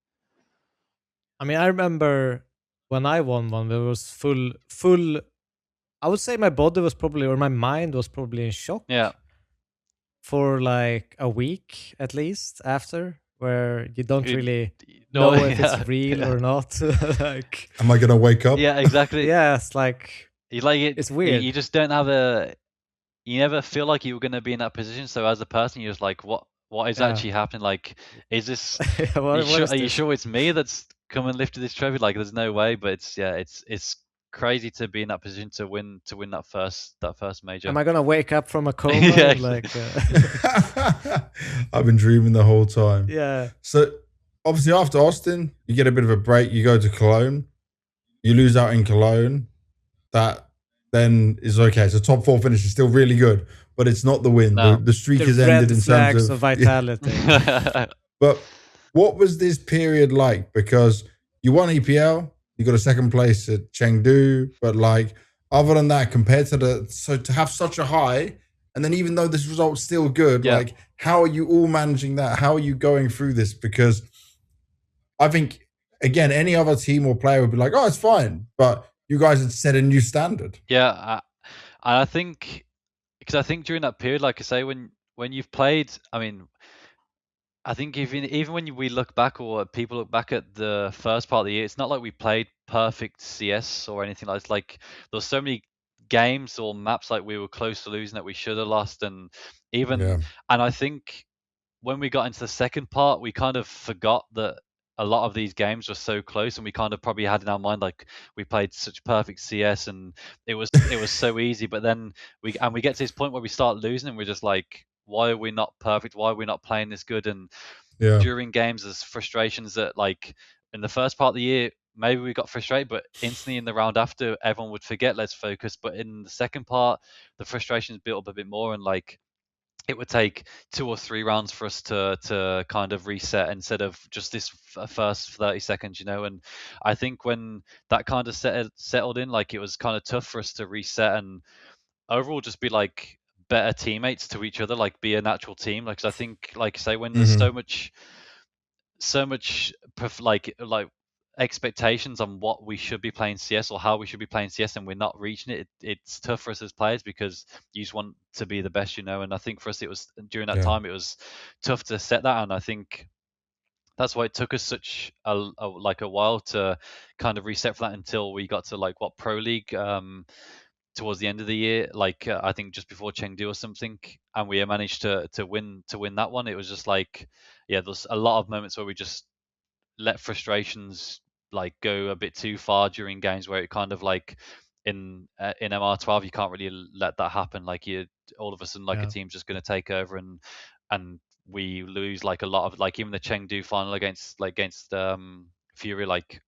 I mean, I remember when I won one, there was full. I would say my body was probably, or my mind was probably in shock. Yeah. For like a week at least after, where you don't really know if it's real or not. Like, am I gonna wake up? Yeah, exactly. Yeah, it's like it's weird. You just don't have you never feel like you were gonna be in that position. So as a person, you're just like, what is actually happening? Like, is this? Are you sure it's me that's come and lifted this trophy? Like, there's no way. But it's crazy to be in that position to win that first major. Am I gonna wake up from a coma? Yeah, like I've been dreaming the whole time. Yeah. So obviously after Austin, you get a bit of a break. You go to Cologne. You lose out in Cologne. That then is okay. So top 4 finish is still really good, but it's not the win. No. The streak has ended in terms of vitality. But What was this period like? Because you won EPL, you got a second place at Chengdu, but like other than that, compared to so to have such a high, and then even though this result's still good, like how are you all managing that? How are you going through this? Because I think again, any other team or player would be like, oh, it's fine, but you guys had set a new standard. Yeah, I think because I think during that period, like I say, when you've played, I mean, I think even when we look back or people look back at the first part of the year, it's not like we played perfect CS or anything like that. Like there's so many games or maps like we were close to losing that we should have lost, and even and I think when we got into the second part, we kind of forgot that a lot of these games were so close, and we kind of probably had in our mind like we played such perfect CS and it was so easy. But then we get to this point where we start losing, and we're just like, why are we not perfect? Why are we not playing this good? And during games, there's frustrations that like in the first part of the year, maybe we got frustrated, but instantly in the round after, everyone would forget, let's focus. But in the second part, the frustrations built up a bit more, and like it would take 2 or 3 rounds for us to kind of reset instead of just this first 30 seconds, you know. And I think when that kind of settled in, like it was kind of tough for us to reset and overall just be like better teammates to each other, like be a natural team. Like 'cause I think, like I say, when there's so much like expectations on what we should be playing CS or how we should be playing CS, and we're not reaching it, it's tough for us as players because you just want to be the best, you know. And I think for us, it was during that time, it was tough to set that, and I think that's why it took us such a while to kind of reset for that until we got to like Pro League towards the end of the year, like I think just before Chengdu or something, and we managed to win that one. It was just like, yeah, there's a lot of moments where we just let frustrations like go a bit too far during games where it kind of like in MR12 you can't really let that happen. Like you all of a sudden like a team's just going to take over and we lose like a lot of like even the Chengdu final against Fury, like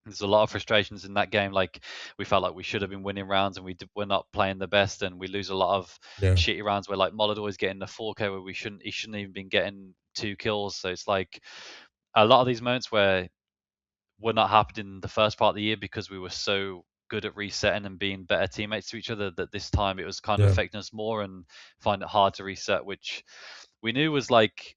there's a lot of frustrations in that game. Like we felt like we should have been winning rounds and we're not playing the best, and we lose a lot of shitty rounds where like Molidor is getting the 4K where he shouldn't even been getting 2 kills. So it's like a lot of these moments where were not happening in the first part of the year because we were so good at resetting and being better teammates to each other that this time it was kind of affecting us more and find it hard to reset, which we knew was like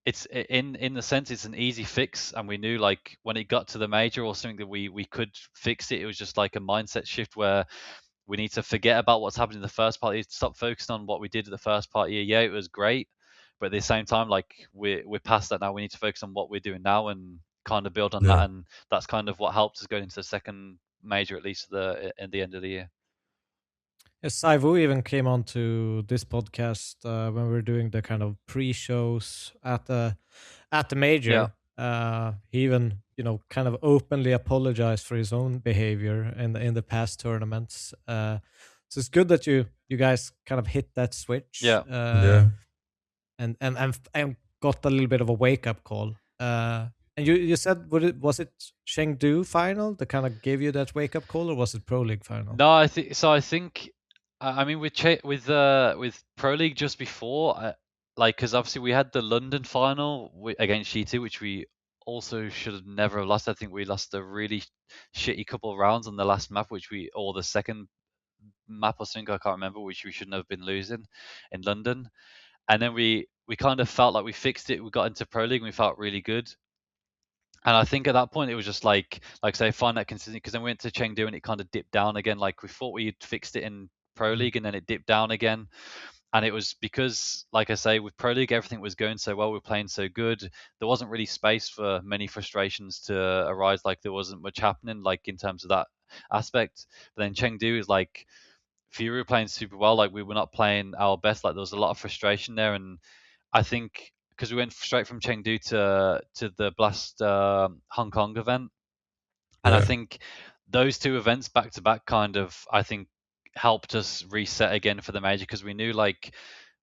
it's in the sense it's an easy fix, and we knew like when it got to the major or something that we could fix it. It was just like a mindset shift where we need to forget about what's happened in the first part. Stop focusing on what we did in the first part of the year. Yeah, it was great, but at the same time, like we're past that now. We need to focus on what we're doing now and kind of build on that, and that's kind of what helped us go into the second major, at least in the end of the year. Yes, ZywOo even came on to this podcast when we were doing the kind of pre-shows at the major. He even, you know, kind of openly apologized for his own behavior in the past tournaments. So it's good that you guys kind of hit that switch. And got a little bit of a wake up call. And you said was it Chengdu final that kind of gave you that wake up call, or was it Pro League final? No, I think I mean with Pro League just before, like because obviously we had the London final against G2, which we also should have never lost. I think we lost a really shitty couple of rounds on the last map, or the second map or something, I can't remember, which we shouldn't have been losing in London. And then we kind of felt like we fixed it. We got into Pro League and we felt really good. And I think at that point it was just like say find that consistency, because then we went to Chengdu and it kind of dipped down again. Like we thought we'd fixed it in Pro League and then it dipped down again. And it was because, like I say, with Pro League everything was going so well, we were playing so good. There wasn't really space for many frustrations to arise. Like there wasn't much happening, like in terms of that aspect. But then Chengdu is like Fury were playing super well. Like we were not playing our best. Like there was a lot of frustration there, and I think because we went straight from Chengdu to the Blast Hong Kong event, and I think those two events back to back kind of I think helped us reset again for the major, because we knew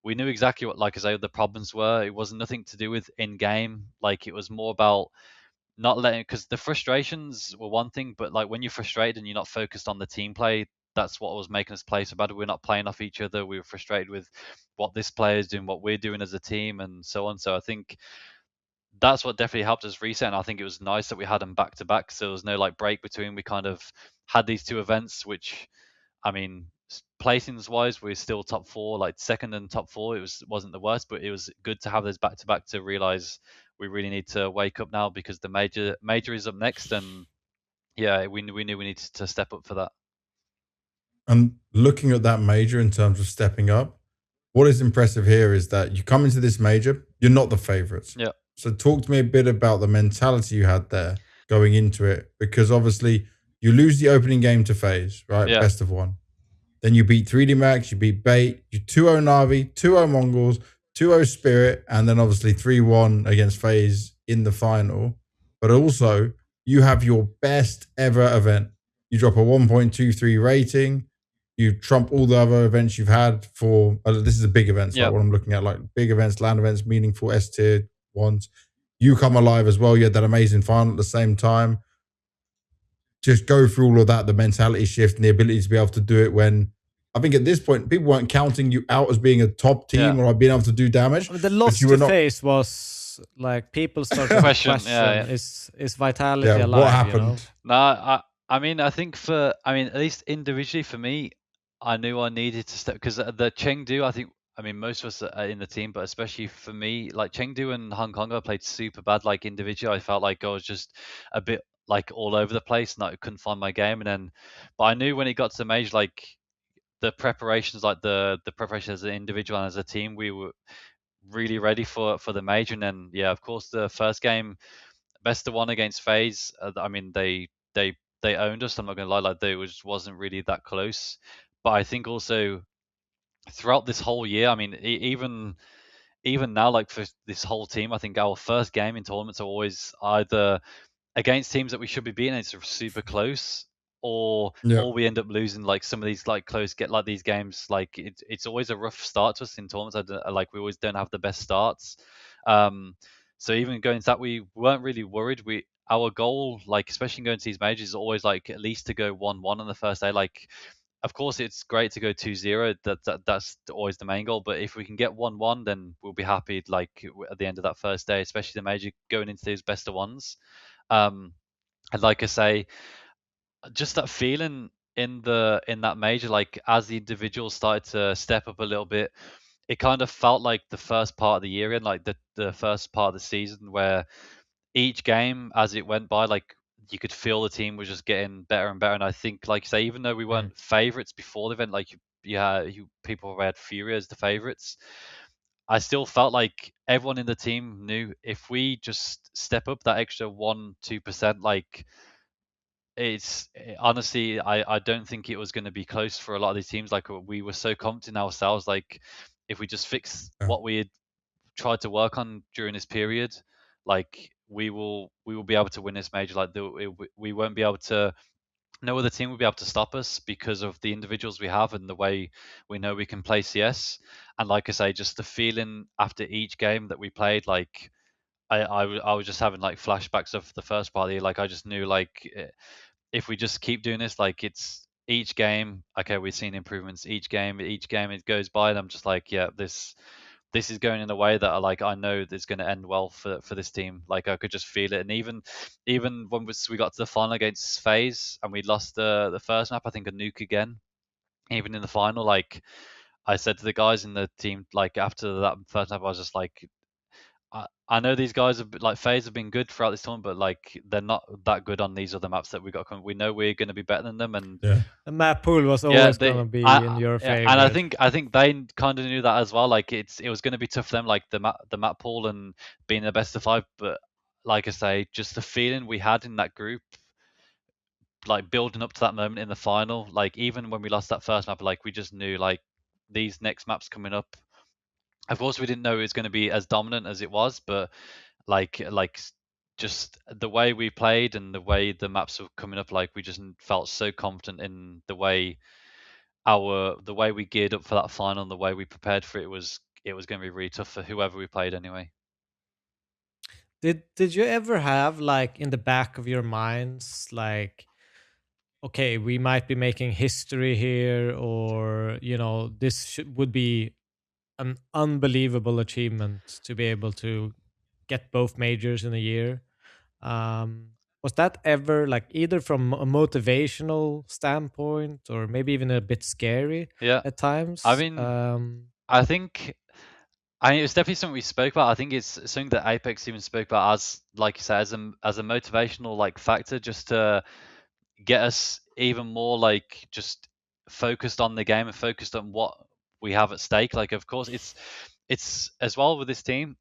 exactly what, like I say, the problems were. It wasn't nothing to do with in game. Like it was more about not letting, because the frustrations were one thing, but like when you're frustrated and you're not focused on the team play, that's what was making us play so bad. We're not playing off each other. We were frustrated with what this player is doing, what we're doing as a team, and so on. So I think that's what definitely helped us reset. And I think it was nice that we had them back to back, so there was no like break between. We kind of had these two events, which, I mean, placings wise, we're still top 4, like second and top 4. Wasn't the worst, but it was good to have those back to back to realize we really need to wake up now, because the major is up next, and yeah, we knew we needed to step up for that. And looking at that major in terms of stepping up, what is impressive here is that you come into this major, you're not the favorites. Yeah. So talk to me a bit about the mentality you had there going into it, because obviously you lose the opening game to FaZe, right? Yeah. Best of 1. Then you beat 3D Max, you beat Bait, you 2-0 Na'Vi, 2-0 Mongols, 2-0 Spirit, and then obviously 3-1 against FaZe in the final. But also, you have your best ever event. You drop a 1.23 rating. You trump all the other events you've had for, this is a big event, so like what I'm looking at, like big events, LAN events, meaningful S-tier ones. You come alive as well. You had that amazing final at the same time. Just go through all of that, the mentality shift and the ability to be able to do it when, I think at this point, people weren't counting you out as being a top team or like being able to do damage. I mean, the loss to FaZe was like people started to question is Vitality alive? What happened? You know? I mean, I think at least individually for me, I knew I needed to step, because the Chengdu, I mean, most of us are in the team, but especially for me, like Chengdu and Hong Kong, I played super bad. Like individually, I felt like I was just a bit like all over the place, and I couldn't find my game. And then, but I knew when it got to the major, like the preparations, like the preparation as an individual and as a team, we were really ready for the major. And then, yeah, of course, the first game, best of 1 against FaZe. I mean, they owned us. I'm not gonna lie, like they wasn't really that close. But I think also throughout this whole year, I mean, even now, like for this whole team, I think our first game in tournaments are always either against teams that we should be beating, it's super close, or we end up losing like some of these like close these games. Like it's always a rough start to us in tournaments. Like we always don't have the best starts. So even going to that, we weren't really worried. Our goal, like especially going to these majors, is always like at least to go 1-1 on the first day. Like, of course, it's great to go 2-0. That's always the main goal. But if we can get 1-1, then we'll be happy. Like at the end of that first day, especially the major, going into these best of 1s. And like I say, just that feeling in that major, like as the individuals started to step up a little bit, it kind of felt like the first part of the year, and like the first part of the season, where each game as it went by, like you could feel the team was just getting better and better. And I think, like you say, even though we weren't favorites before the event, like people had Fury as the favorites, I still felt like everyone in the team knew if we just step up that extra 1-2%, like honestly, I don't think it was going to be close for a lot of these teams. Like we were so confident in ourselves, like if we just fix what we had tried to work on during this period, like we will be able to win this major. Like we won't be able to, no other team will be able to stop us because of the individuals we have and the way we know we can play CS. And like I say, just the feeling after each game that we played, like I was just having like flashbacks of the first part of the year. Like I just knew, like if we just keep doing this, like it's each game, okay, we've seen improvements each game it goes by, and I'm just like, yeah, this is going in a way that I know it's going to end well for this team. Like I could just feel it. And even when we got to the final against FaZe and we lost the first map, I think a nuke again, even in the final, like I said to the guys in the team, like after that first map, I was just like, I know these guys have, like FaZe have been good throughout this tournament, but like they're not that good on these other maps that we got coming. We know we're going to be better than them, and the map pool was always going to be in your favor. And I think they kind of knew that as well. Like it was going to be tough for them, like the map pool and being the best of 5. But like I say, just the feeling we had in that group, like building up to that moment in the final, like even when we lost that first map, like we just knew like these next maps coming up. Of course, we didn't know it was going to be as dominant as it was, but like just the way we played and the way the maps were coming up, like we just felt so confident in the way we geared up for that final and the way we prepared for it. It was going to be really tough for whoever we played anyway. Did you ever have, like, in the back of your minds, like, okay, we might be making history here, or this would be an unbelievable achievement to be able to get both majors in a year. Was that ever like either from a motivational standpoint or maybe even a bit scary at times? I mean, I think it was definitely something we spoke about. I think it's something that Apex even spoke about as, like you said, as a motivational like factor, just to get us even more like just focused on the game and focused on what we have at stake. Like, of course, it's as well with this team.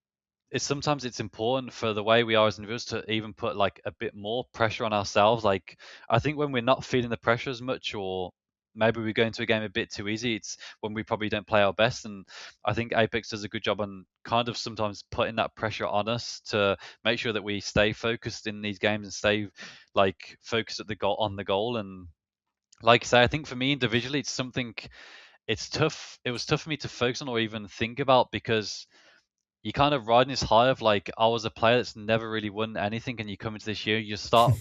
Sometimes it's important for the way we are as individuals to even put like a bit more pressure on ourselves. Like, I think when we're not feeling the pressure as much, or maybe we go into a game a bit too easy, it's when we probably don't play our best. And I think Apex does a good job on kind of sometimes putting that pressure on us to make sure that we stay focused in these games and stay like focused at the goal, on the goal. And like I say, I think for me individually, it's something, it's tough. It was tough for me to focus on or even think about, because you kind of riding this high of like, I was a player that's never really won anything, and you come into this year, you start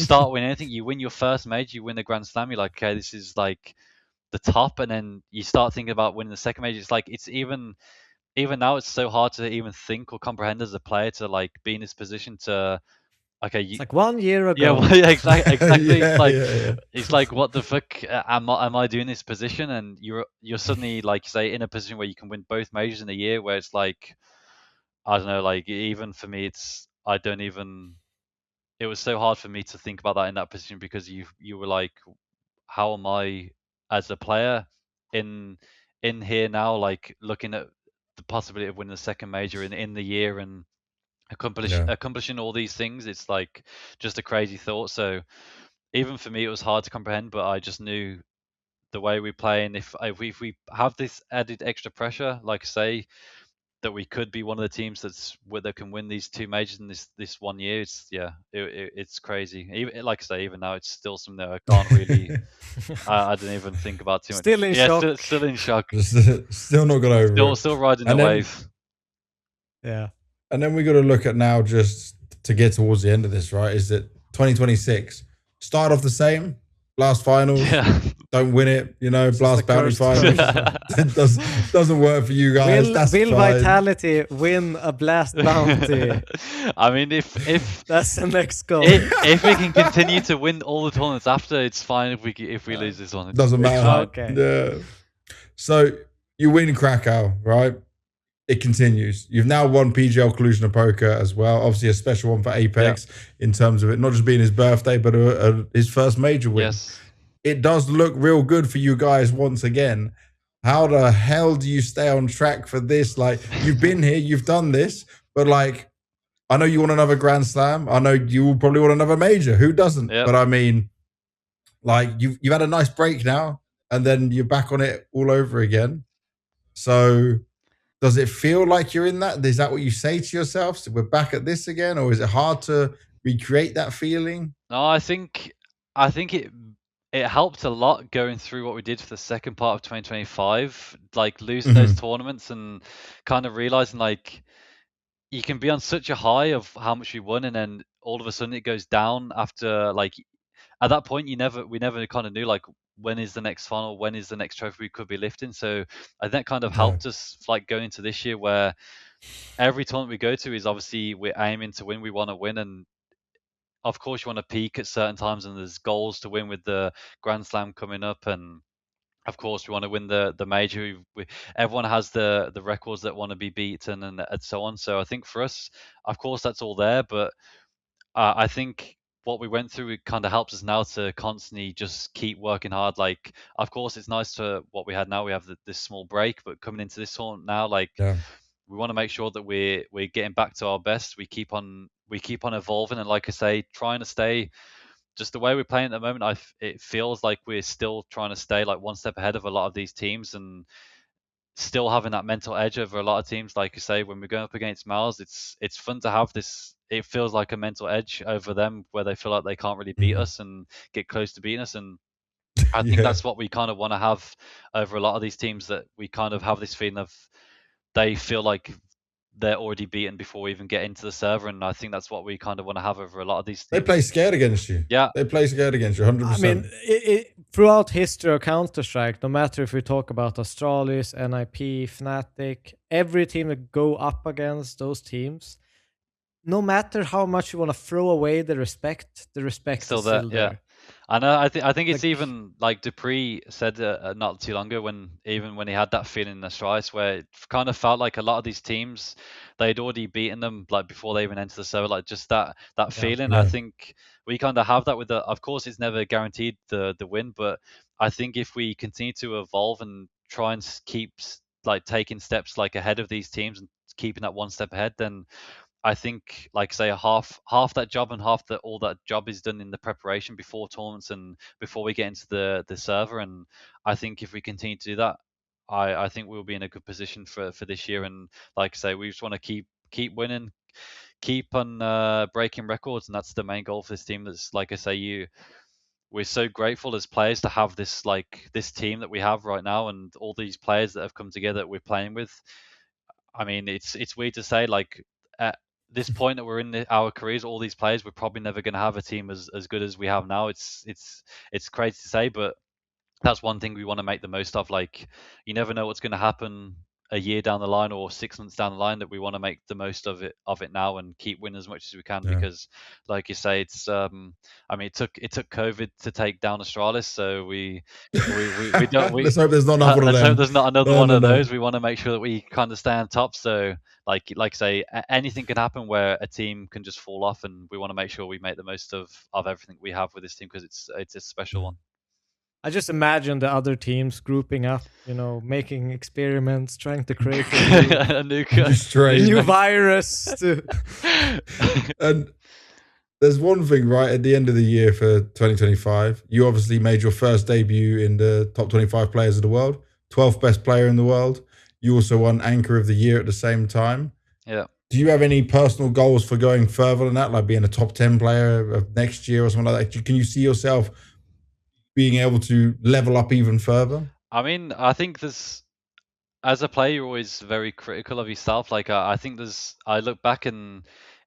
winning anything. You win your first major, you win the Grand Slam. You're like, okay, this is like the top, and then you start thinking about winning the second major. It's like, it's even now, it's so hard to even think or comprehend as a player to like be in this position to, okay, it's like 1 year ago. Yeah, well, yeah, exactly. Yeah, it's like, what the fuck am I doing this position? And you're suddenly, like you say, in a position where you can win both majors in a year, where it's like, I don't know, like even for me, it was so hard for me to think about that in that position, because you were like, how am I as a player in here now, like looking at the possibility of winning the second major in the year and accomplishing all these things. It's like just a crazy thought. So even for me, it was hard to comprehend, but I just knew the way we play, and if we have this added extra pressure, like say, that we could be one of the teams that can win these two majors in this 1 year. It's crazy. Even like I say, even now, it's still something that I can't really. I didn't even think about too much. Still in shock. Still in shock. Still not got over it. Still riding the wave. Yeah. And then we got to look at now, just to get towards the end of this, right? Is that 2026 start off the same? Blast finals, don't win it, blast bounty finals. It doesn't work for you guys. Will Vitality win a blast bounty? I mean, if that's the next goal. If we can continue to win all the tournaments after, it's fine. If we lose this one, it doesn't matter. Okay. Yeah. So you win Krakow, right? It continues. You've now won PGL Collusion of Poker as well. Obviously, a special one for Apex in terms of it not just being his birthday, but his first major win. Yes. It does look real good for you guys once again. How the hell do you stay on track for this? Like, you've been here, you've done this, but like, I know you want another Grand Slam. I know you probably want another major. Who doesn't? Yep. But I mean, like, you've had a nice break now, and then you're back on it all over again. So does it feel like you're in that? Is that what you say to yourself? So we're back at this again, or is it hard to recreate that feeling? No, I think it helped a lot going through what we did for the second part of 2025, like losing those tournaments and kind of realizing like you can be on such a high of how much we won, and then all of a sudden it goes down after, like, at that point we never kind of knew like when is the next final, when is the next trophy we could be lifting. So I think that kind of helped us like going into this year, where every tournament we go to is obviously we're aiming to win, we want to win, and of course you want to peak at certain times, and there's goals to win with the Grand Slam coming up, and of course we want to win the major. Everyone has the records that want to be beaten and so on. So I think for us, of course that's all there, but I think what we went through, it kind of helps us now to constantly just keep working hard. Like, of course it's nice to what we had now, we have this small break, but coming into this tournament now, like we want to make sure that we're getting back to our best. We keep on evolving, and like I say, trying to stay just the way we're playing at the moment. It feels like we're still trying to stay like one step ahead of a lot of these teams, and still having that mental edge over a lot of teams. Like you say, when we're going up against Miles, it's fun to have this. It feels like a mental edge over them, where they feel like they can't really beat us and get close to beating us. And I think that's what we kind of want to have over a lot of these teams, that we kind of have this feeling of they feel like they're already beaten before we even get into the server. And I think that's what we kind of want to have over a lot of these teams. They play scared against you. Yeah. They play scared against you, 100%. I mean, throughout history of Counter-Strike, no matter if we talk about Astralis, NIP, Fnatic, every team that go up against those teams, no matter how much you want to throw away the respect Still is still there. Yeah. I know. I think it's even like Dupree said not too long ago when he had that feeling in the Strice where it kind of felt like a lot of these teams they'd already beaten them like before they even entered the server, like just that feeling. Yeah. I think we kind of have that with of course it's never guaranteed the win, but I think if we continue to evolve and try and keep like taking steps like ahead of these teams and keeping that one step ahead, then I think, like say, half that job and half all that job is done in the preparation before tournaments and before we get into the server. And I think if we continue to do that, I think we'll be in a good position for this year. And like I say, we just want to keep winning, keep on breaking records, and that's the main goal for this team. That's like I say, we're so grateful as players to have this team that we have right now, and all these players that have come together that we're playing with. I mean, it's weird to say, like at this point that we're in our careers, all these players, we're probably never going to have a team as good as we have now. It's crazy to say, but that's one thing we want to make the most of. Like, you never know what's going to happen a year down the line or 6 months down the line, that we want to make the most of it now and keep winning as much as we can. Yeah. Because like you say, it's I mean, it took COVID to take down Astralis, so we don't let's hope there's not another one of them. Let's hope there's not another one of those. We want to make sure that we kind of stay on top. So like say, anything can happen where a team can just fall off, and we want to make sure we make the most of everything we have with this team, because it's a special one. I just imagine the other teams grouping up, making experiments, trying to create a new virus. And there's one thing, right, at the end of the year for 2025, you obviously made your first debut in the top 25 players of the world, 12th best player in the world. You also won Anchor of the Year at the same time. Yeah. Do you have any personal goals for going further than that, like being a top 10 player of next year or something like that? Can you see yourself being able to level up even further? I mean, I think as a player, you're always very critical of yourself. Like, I think I look back, and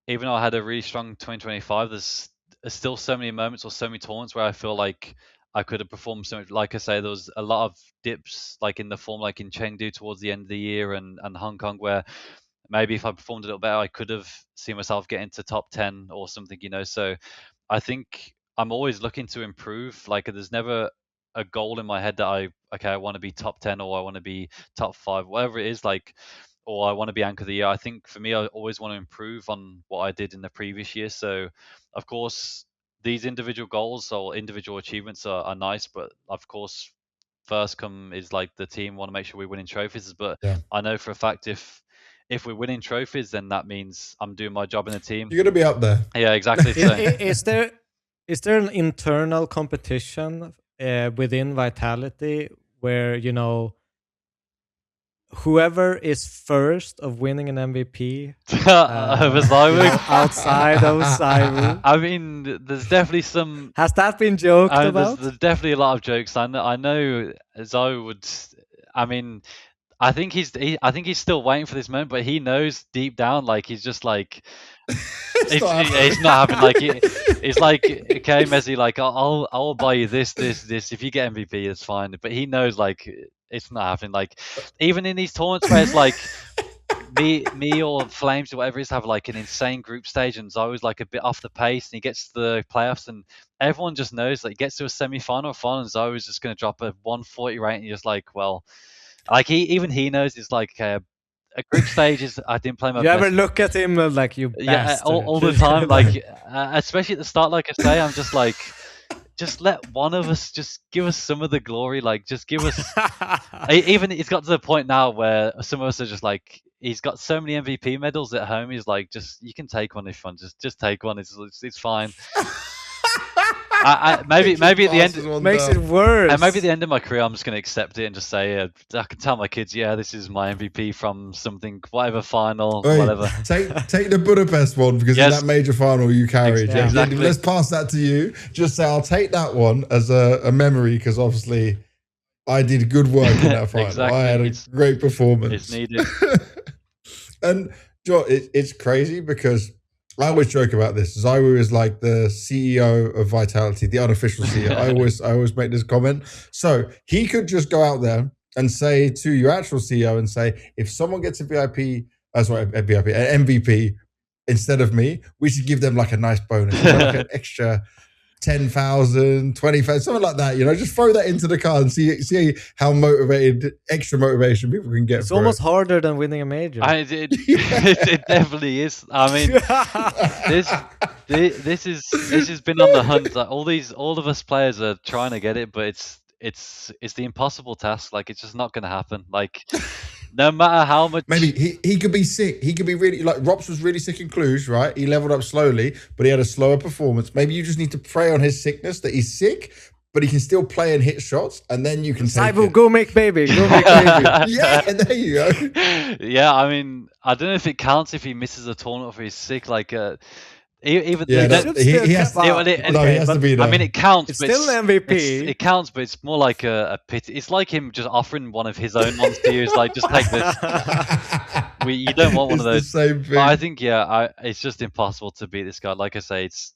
even though I had a really strong 2025, there's still so many moments or so many tournaments where I feel like I could have performed so much. Like I say, there was a lot of dips, like in the form, like in Chengdu towards the end of the year and Hong Kong, where maybe if I performed a little better, I could have seen myself get into top 10 or something, So I think I'm always looking to improve. Like, there's never a goal in my head that I want to be top 10 or I want to be top 5, whatever it is, like, or I want to be Anchor of the Year. I think for me, I always want to improve on what I did in the previous year. So of course, these individual goals or individual achievements are nice, but of course, first come is like the team want to make sure we're winning trophies. But yeah, I know for a fact if we're winning trophies, then that means I'm doing my job in the team. You're gonna be up there. Yeah, exactly. Is there an internal competition within Vitality where whoever is first of winning an MVP outside of ZywOo? I mean, there's definitely some. Has that been joked about? There's definitely a lot of jokes. I know ZywOo would. I mean, I think he's still waiting for this moment, but he knows deep down, like, he's just like, it's not happening. Like, it's like, okay, mezii, like, I'll buy you this. If you get MVP, it's fine. But he knows, like, it's not happening. Like, even in these tournaments where it's like me or Flames or whatever it is have like an insane group stage, and ZywOo's like a bit off the pace, and he gets to the playoffs, and everyone just knows that he gets to a semi-final or final, and ZywOo's just going to drop a 140 rate, and you're just like, well, like he knows it's like a group stage is. I didn't play my. You best. ever look at him like, you bastard? Yeah, all the time. Like especially at the start, like I say, I'm just like, just let one of us just give us some of the glory. Like, just give us. Even it's got to the point now where some of us are just like, he's got so many MVP medals at home. He's like, just, you can take one if you want. Just take one. It's fine. Maybe at the end makes it worse. And maybe at the end of my career, I'm just going to accept it and just say, I can tell my kids, yeah, this is my MVP from something, whatever final, whatever. Take the Budapest one, because in that major final you carried. Exactly. Let's pass that to you. Just say, I'll take that one as a memory, because obviously I did good work in that final. Exactly. I had a great performance. It's needed. And Joe, it's crazy because I always joke about this. ZywOo is like the CEO of Vitality, the unofficial CEO. I always make this comment. So he could just go out there and say to your actual CEO and say, if someone gets an MVP, instead of me, we should give them like a nice bonus, like an extra 10,000, 20,000, something like that. Just throw that into the card and see how extra motivation people can get. It's almost harder than winning a major. It definitely is. I mean, this has been on the hunt. Like, all of us players are trying to get it, but it's the impossible task. Like, it's just not going to happen. Like, no matter how much. Maybe he could be sick. He could be really, like, Ropz was really sick in Cluj, right? He leveled up slowly, but he had a slower performance. Maybe you just need to prey on his sickness, that he's sick, but he can still play and hit shots, and then you can take ZywOo, go make baby. Yeah, there you go. Yeah, I mean, I don't know if it counts if he misses a tournament or he's sick. Like, even he has to be there. I mean, it counts. It's still an MVP. It counts, but it's more like a pity. It's like him just offering one of his own ones to you. It's like, just take this. You don't want one of those. The same thing. But I think, it's just impossible to beat this guy. Like I say, it's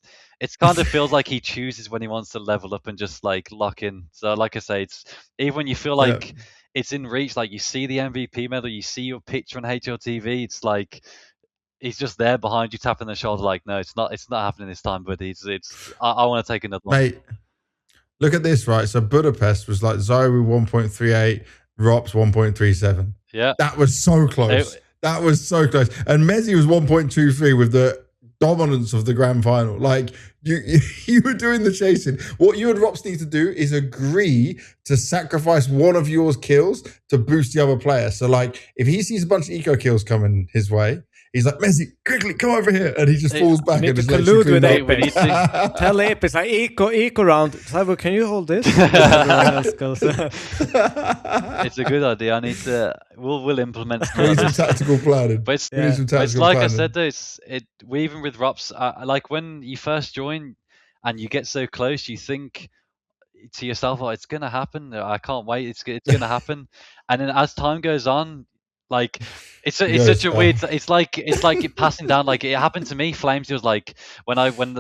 kind of feels like he chooses when he wants to level up and just like lock in. So, like I say, it's even when you feel like it's in reach, like you see the MVP medal, you see your picture on HLTV, it's like he's just there behind you, tapping the shoulder, like, no, it's not happening this time, but I want to take another one. Mate, look at this, right? So Budapest was like ZywOo 1.38, Ropz 1.37. Yeah, that was so close. That was so close. And mezii was 1.23 with the dominance of the grand final. Like, you were doing the chasing. What you and Ropz need to do is agree to sacrifice one of your kills to boost the other player. So, like, if he sees a bunch of eco kills coming his way, he's like, mezii, quickly, come over here. And he just falls back and just lets you clean up. We need to tell Apex, like, eco round. ZywOo, can you hold this? It's a good idea. We'll implement we need some tactical planning. But it's like I said, though, we even with Ropz, like when you first join and you get so close, you think to yourself, oh, it's going to happen. I can't wait. It's going to happen. And then as time goes on, like it's such a weird. It's like it passing down. Like, it happened to me. Flames was like when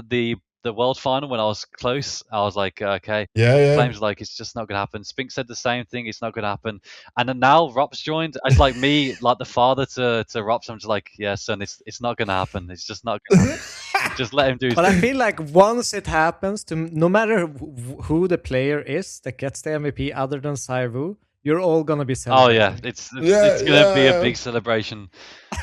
the world final, when I was close, I was like, okay. Yeah. Flames was like, it's just not gonna happen. Spink said the same thing. It's not gonna happen. And then now Ropz joined. It's like me, like the father to Ropz. I'm just like, yeah, son, it's not gonna happen. It's just not gonna happen. Just let him do. But I feel like once it happens, to no matter who the player is that gets the MVP, other than ZywOo, you're all gonna be celebrating. Oh yeah, it's gonna be a big celebration.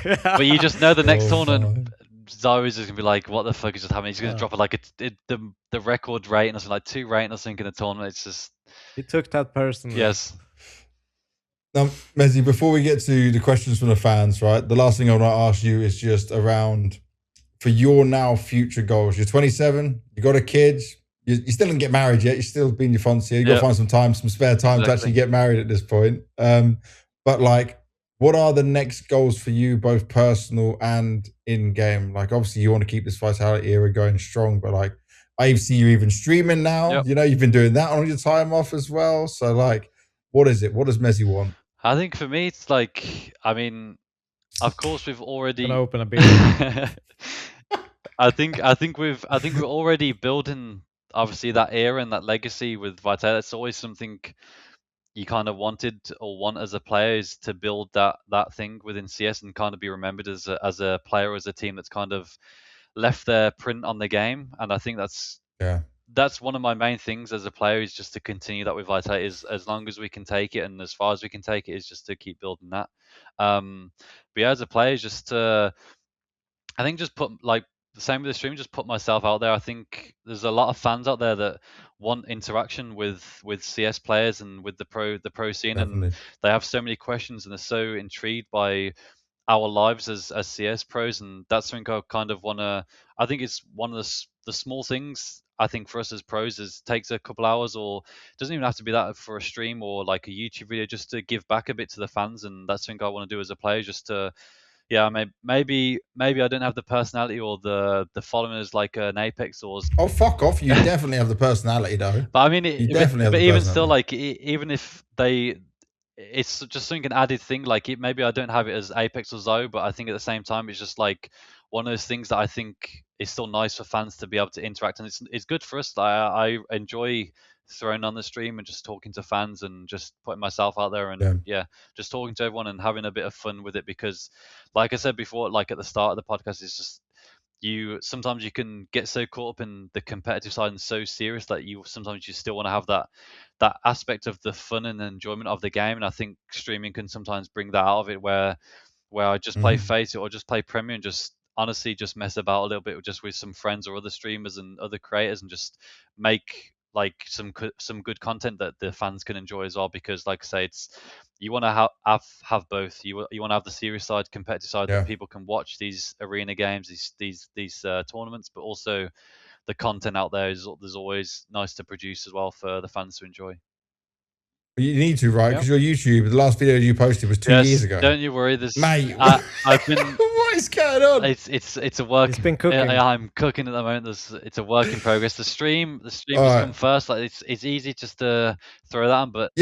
But you just know the next tournament, ZywOo is just gonna be like, what the fuck is just happening? He's gonna drop it like the record rating or something, like 2 rating or something in a tournament. It's just, he took that personally. Yes. Now, mezii, before we get to the questions from the fans, right? The last thing I want to ask you is just around for your now future goals. You're 27. You got a kid. You still didn't get married yet. You're still being your fancy. You got to find some spare time to actually get married at this point. But like, what are the next goals for you, both personal and in game? Like, obviously, you want to keep this Vitality era going strong, but like, I see you even streaming now. Yep. You've been doing that on your time off as well. So like, what is it? What does mezii want? I think for me, it's like, I mean, of course, we've already open a beer. I think we're already building, obviously, that era and that legacy with Vitality. It's always something you kind of wanted or want as a player, is to build that thing within CS and kind of be remembered as a player, as a team that's kind of left their print on the game. And I think that's one of my main things as a player, is just to continue that with Vitality, is as long as we can take it and as far as we can take it, is just to keep building that. But yeah, as a player, just to, I think, just put, like the same with the stream, just put myself out there. I think there's a lot of fans out there that want interaction with CS players and with the pro scene. Definitely. And they have so many questions and they're so intrigued by our lives as CS pros, and that's something I kind of want to, I think it's one of the small things, I think, for us as pros, is takes a couple hours, or it doesn't even have to be that, for a stream or like a YouTube video, just to give back a bit to the fans. And that's something I want to do as a player, just to, yeah, maybe I don't have the personality or the followers like an Apex or. Oh, fuck off! You definitely have the personality, though. But I mean, but even still, like, even if it's just something, an added thing. Like, maybe I don't have it as Apex or ZywOo, but I think at the same time, it's just like one of those things that I think is still nice for fans to be able to interact, and it's good for us. I enjoy throwing on the stream and just talking to fans and just putting myself out there and just talking to everyone and having a bit of fun with it, because like I said before, like at the start of the podcast, it's just, sometimes you can get so caught up in the competitive side and so serious that you still want to have that aspect of the fun and enjoyment of the game. And I think streaming can sometimes bring that out of it, where I just play Face or just play Premier and just honestly just mess about a little bit just with some friends or other streamers and other creators and just make like some good content that the fans can enjoy as well. Because like I say, you want to have both. You want to have the serious side, competitive side that people can watch these arena games, these tournaments, but also the content out there's always nice to produce as well for the fans to enjoy. You need to, right? Because your YouTube, the last video you posted was 2 years ago. Don't you worry, mate. I've been. What is going on? It's a work. It's been cooking. I'm cooking at the moment. It's a work in progress. The stream has come first. Like it's easy just to throw that on, but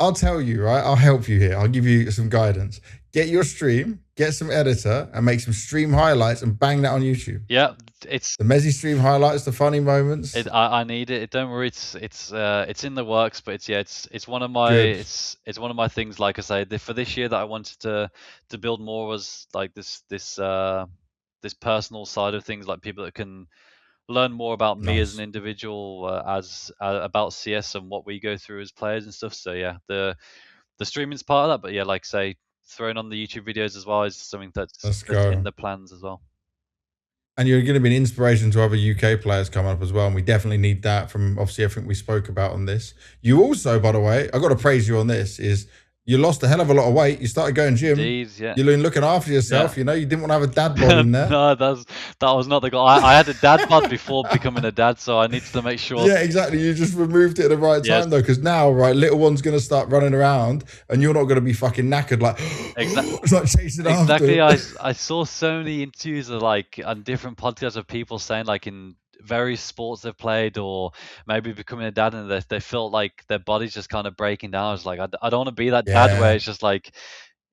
I'll tell you, right? I'll help you here. I'll give you some guidance. Get your stream, get some editor, and make some stream highlights and bang that on YouTube. Yeah, it's the mezii stream highlights, the funny moments. I need it. Don't worry, it's in the works, but it's one of my it's one of my things. Like I say, for this year that I wanted to build more was like this personal side of things, like people that can learn more about me as an individual, as about CS and what we go through as players and stuff. So yeah, the streaming's part of that, but yeah, like say, throwing on the YouTube videos as well is something that's in the plans as well. And you're going to be an inspiration to other UK players coming up as well. And we definitely need that from obviously everything we spoke about on this. You also, by the way, I've got to praise you on this, is you lost a hell of a lot of weight. You started going gym. Jeez, yeah. You're looking after yourself. You know, you didn't want to have a dad bod in there. No, that was not the goal. I had a dad bod before becoming a dad, so I needed to make sure. Yeah, exactly. You just removed it at the right time, though, because now, right, little one's going to start running around, and you're not going to be fucking knackered like, it's like chasing after. Exactly. I saw so many interviews of like on different podcasts of people saying like in various sports they've played or maybe becoming a dad and they felt like their body's just kind of breaking down. I was like, I don't want to be that dad where it's just like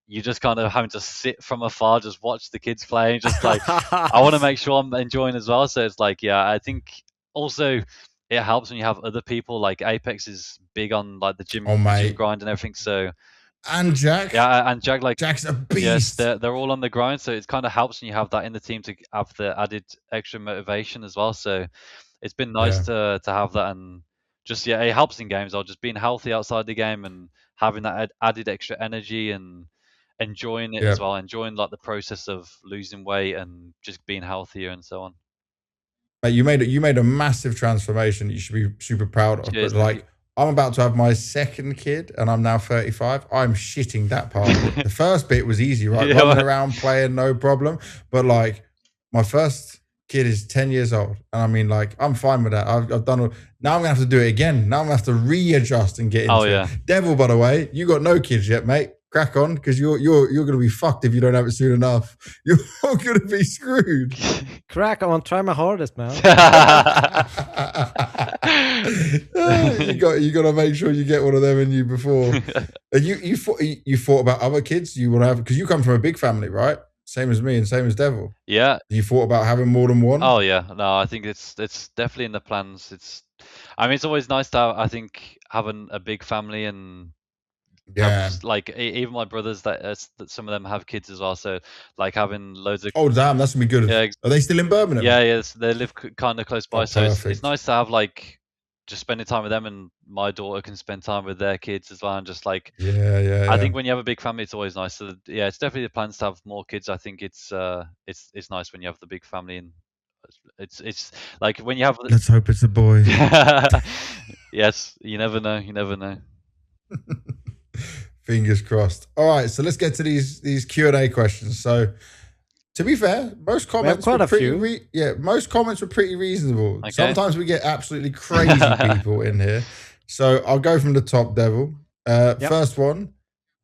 you just kind of having to sit from afar, just watch the kids play, just like I want to make sure I'm enjoying as well. So it's like, yeah, I think also it helps when you have other people. Like Apex is big on like the gym grind and everything. So and Jack, and Jack, like Jack's a beast. Yes, they're all on the grind, so it kind of helps when you have that in the team to have the added extra motivation as well. So it's been nice to have that, and just it helps in games. Just being healthy outside the game and having that added extra energy and enjoying it as well, enjoying like the process of losing weight and just being healthier and so on. Mate, you made a massive transformation. You should be super proud of. Cheers, but like, I'm about to have my second kid, and I'm now 35. I'm shitting that part. The first bit was easy, right? Running around, playing, no problem. But like, my first kid is 10 years old, and I mean, like, I'm fine with that. I've done. Now I'm gonna have to do it again. Now I'm gonna have to readjust and get into it. Devil, by the way, you got no kids yet, mate. Crack on, because you're gonna be fucked if you don't have it soon enough. You're gonna be screwed. Crack on, try my hardest, man. you got to make sure you get one of them in you before. You thought about other kids you want to have, because you come from a big family, right? Same as me and same as Devil. Yeah. You thought about having more than one? Oh yeah, no, I think it's definitely in the plans. It's always nice to have, I think, having a big family and like even my brothers that some of them have kids as well, so like having loads of damn, that's gonna be good. Are they still in Birmingham? Yes, they live kind of close by, so it's nice to have like just spending time with them, and my daughter can spend time with their kids as well, and just like I think when you have a big family it's always nice. So yeah, it's definitely the plans to have more kids. I think it's nice when you have the big family, and it's like when you have let's hope it's a boy. Yes, you never know. Fingers crossed. All right, so let's get to these Q&A questions. So, to be fair, most comments were pretty most comments were pretty reasonable. Okay. Sometimes we get absolutely crazy people in here. So, I'll go from the top, Devil. First one,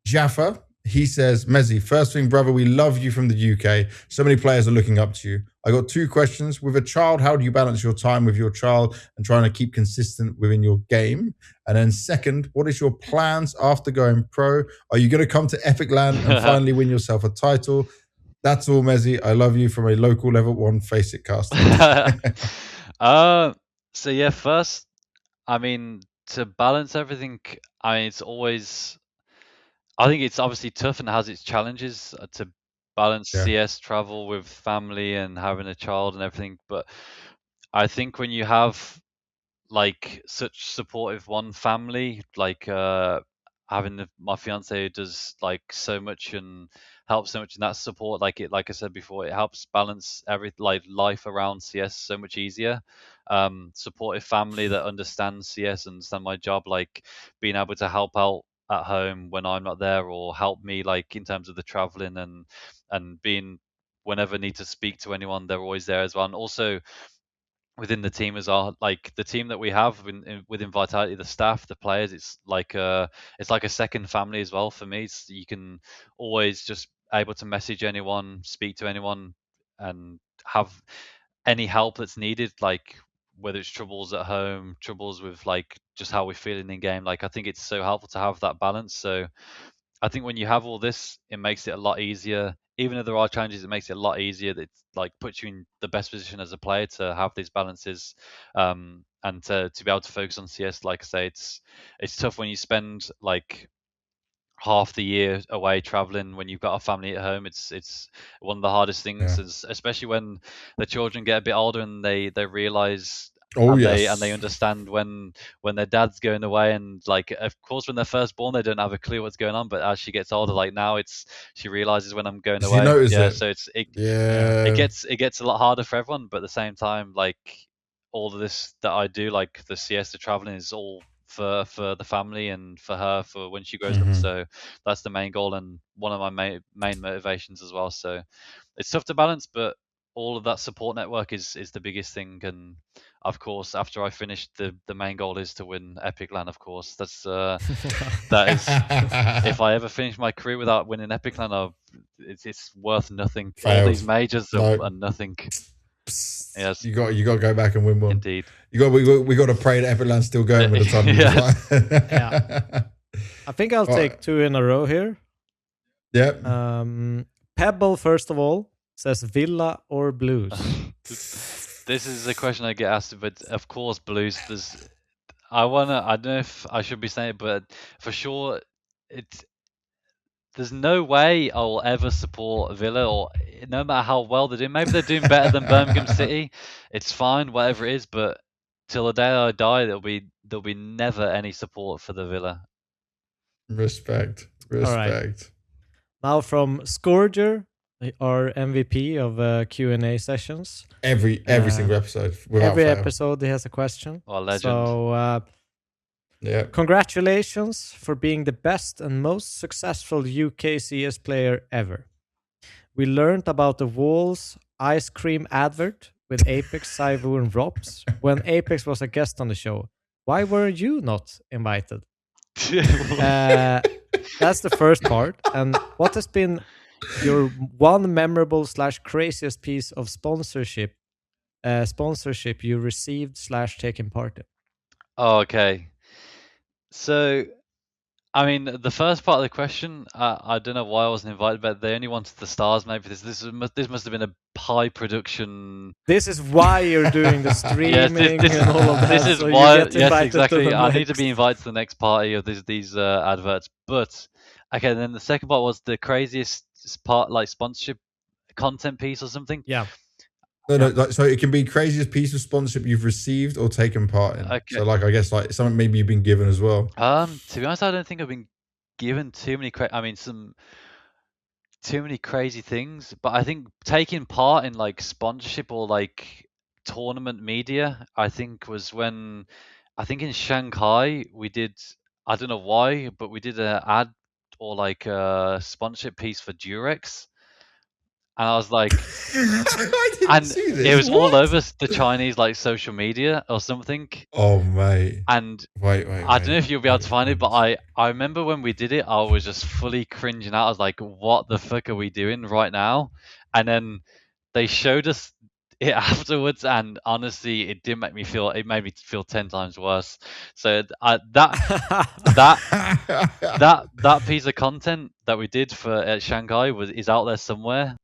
Jaffa. He says, mezii, first thing, brother, we love you from the UK. So many players are looking up to you. I got 2 questions. With a child, how do you balance your time with your child and trying to keep consistent within your game? And then second, what is your plans after going pro? Are you going to come to Epic Land and finally win yourself a title? That's all, mezii. I love you from a local level 1 Face It caster. So yeah, first, I mean, to balance everything, I mean, I think it's obviously tough and has its challenges to balance CS travel with family and having a child and everything. But I think when you have like such supportive family, like having my fiance does like so much and helps so much in that support, like I said before, it helps balance life around CS so much easier. Supportive family that understands CS, understand my job, like being able to help out at home when I'm not there, or help me like in terms of the traveling and being whenever I need to speak to anyone, they're always there as well. And also within the team as well, like the team that we have within Vitality, the staff, the players, it's like a second family as well for me. You can always just able to message anyone, speak to anyone, and have any help that's needed, like whether it's troubles at home, troubles with like just how we're feeling in game. Like I think it's so helpful to have that balance. So I think when you have all this, it makes it a lot easier. Even if there are challenges, it makes it a lot easier. It like puts you in the best position as a player to have these balances, and to be able to focus on CS. Like I say, it's tough when you spend like half the year away traveling when you've got a family at home. It's one of the hardest things, especially when the children get a bit older and they realize they understand when their dad's going away, and like of course when they're first born they don't have a clue what's going on, but as she gets older, like now she realizes when I'm going away. So it gets a lot harder for everyone, but at the same time, like all of this that I do, like the CS, the traveling, is all for the family and for her for when she grows up. So that's the main goal and one of my main motivations as well. So it's tough to balance, but all of that support network is the biggest thing. And of course, after I finish, the main goal is to win Epic LAN. Of course, that's that is if I ever finish my career without winning Epic LAN, it's worth nothing. All these majors are nothing. Yes, you got to go back and win one. Indeed, we got to pray that Epic LAN's still going with the time. Yeah, I think I'll take two in a row here. Yep. Pebble, first of all, says Villa or Blues. This is a question I get asked, but of course Blues. I don't know if I should be saying it, but for sure, there's no way I'll ever support Villa, or no matter how well they're doing. Maybe they're doing better than Birmingham City. It's fine, whatever it is. But till the day I die, there'll be never any support for the Villa. Respect. All right. Now from Scourger, our MVP of Q&A sessions. Every single episode. Every episode he has a question. Oh, legend. So congratulations for being the best and most successful UK CS player ever. We learned about the Walls ice cream advert with Apex, ZywOo, and Ropz when Apex was a guest on the show. Why were you not invited? That's the first part. And what has been your one memorable / craziest piece of sponsorship you received / taken part in? Oh, okay. So, I mean, the first part of the question, I don't know why I wasn't invited, but they only wanted the stars. Maybe this must have been a high production. This is why you're doing the streaming and all of that. This is so why. Yes, exactly. I need to be invited to the next party of these adverts. But okay, then the second part was the craziest part, like sponsorship content piece or something. Yeah. No, so it can be craziest piece of sponsorship you've received or taken part in. Okay. So like, I guess like something maybe you've been given as well. To be honest, I don't think I've been given too many too many crazy things, but I think taking part in like sponsorship or like tournament media, I think was when, I think in Shanghai we did, I don't know why, but we did an ad or like a sponsorship piece for Durex. And I was like, and see this. It was all over the Chinese like social media or something. Oh mate! And I don't know if you'll be able to find it, but I remember when we did it, I was just fully cringing out. I was like, "What the fuck are we doing right now?" And then they showed us it afterwards, and honestly, it didn't make me feel. It made me feel 10 times worse. So that piece of content that we did for Shanghai is out there somewhere.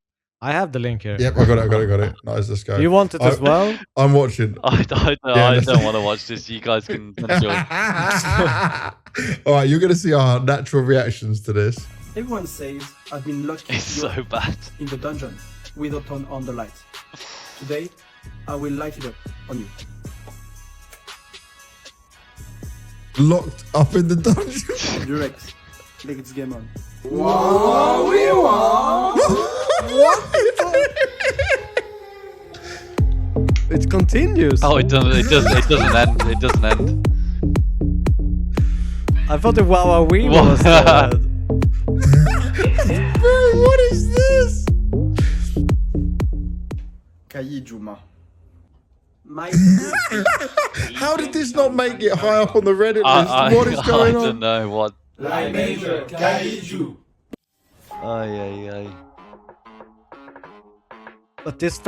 I have the link here. Yep, I got it. Nice, let's go. You want it as well? I'm watching. I don't want to watch this. You guys can enjoy. All right, you're going to see our natural reactions to this. Everyone says I've been lucky It's so bad. in the dungeon without turn on the lights. Today, I will light it up on you. Locked up in the dungeon. Direct. Let's game on. It continues. Oh, it doesn't end. It doesn't end. I thought the WoWowee What? was. Bro, what is this? Juma. My How did this not make it high up on the Reddit list? What is going on? I don't know what. La major Kaiju. Ay. But this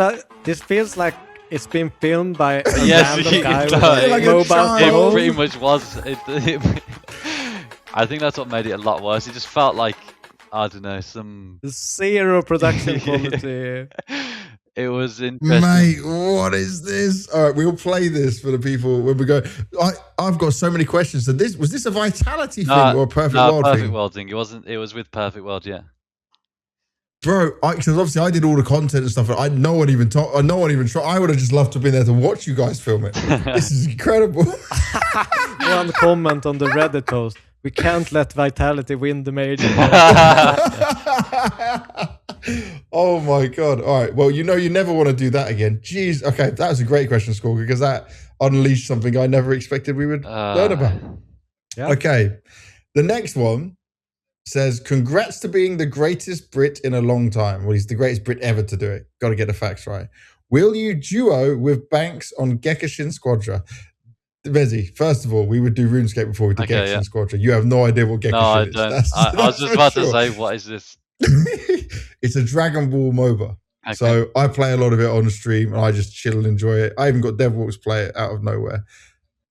feels like it's been filmed by a Yes, random guy with like a a mobile child. It phone. pretty much was. I think that's what made it a lot worse. It just felt like, I don't know, some. Zero production quality. It was interesting. Mate, what is this? All right, we'll play this for the people when we go. I've got so many questions. So was this a Vitality thing or a Perfect World Perfect thing? World thing. It wasn't. It was with Perfect World, yeah. Bro, because obviously I did all the content and stuff. No one even tried. I would have just loved to have been there to watch you guys film it. This is incredible. One comment on the Reddit post: we can't let Vitality win the major. Oh my god! All right, well, you never want to do that again. Jeez. Okay, that was a great question, Skorka, because that unleashed something I never expected we would learn about. Yeah. Okay, the next one says, congrats to being the greatest Brit in a long time. Well, he's the greatest Brit ever to do it. Got to get the facts right. Will you duo with Banks on Gekishin Squadra? Mezii, first of all, we would do RuneScape before we did Gekishin Squadra. You have no idea what Gekishin No, I is. don't. I was just about to say, what is this? It's a Dragon Ball MOBA. Okay. So I play a lot of it on the stream and I just chill and enjoy it. I even got DevWalks play it out of nowhere.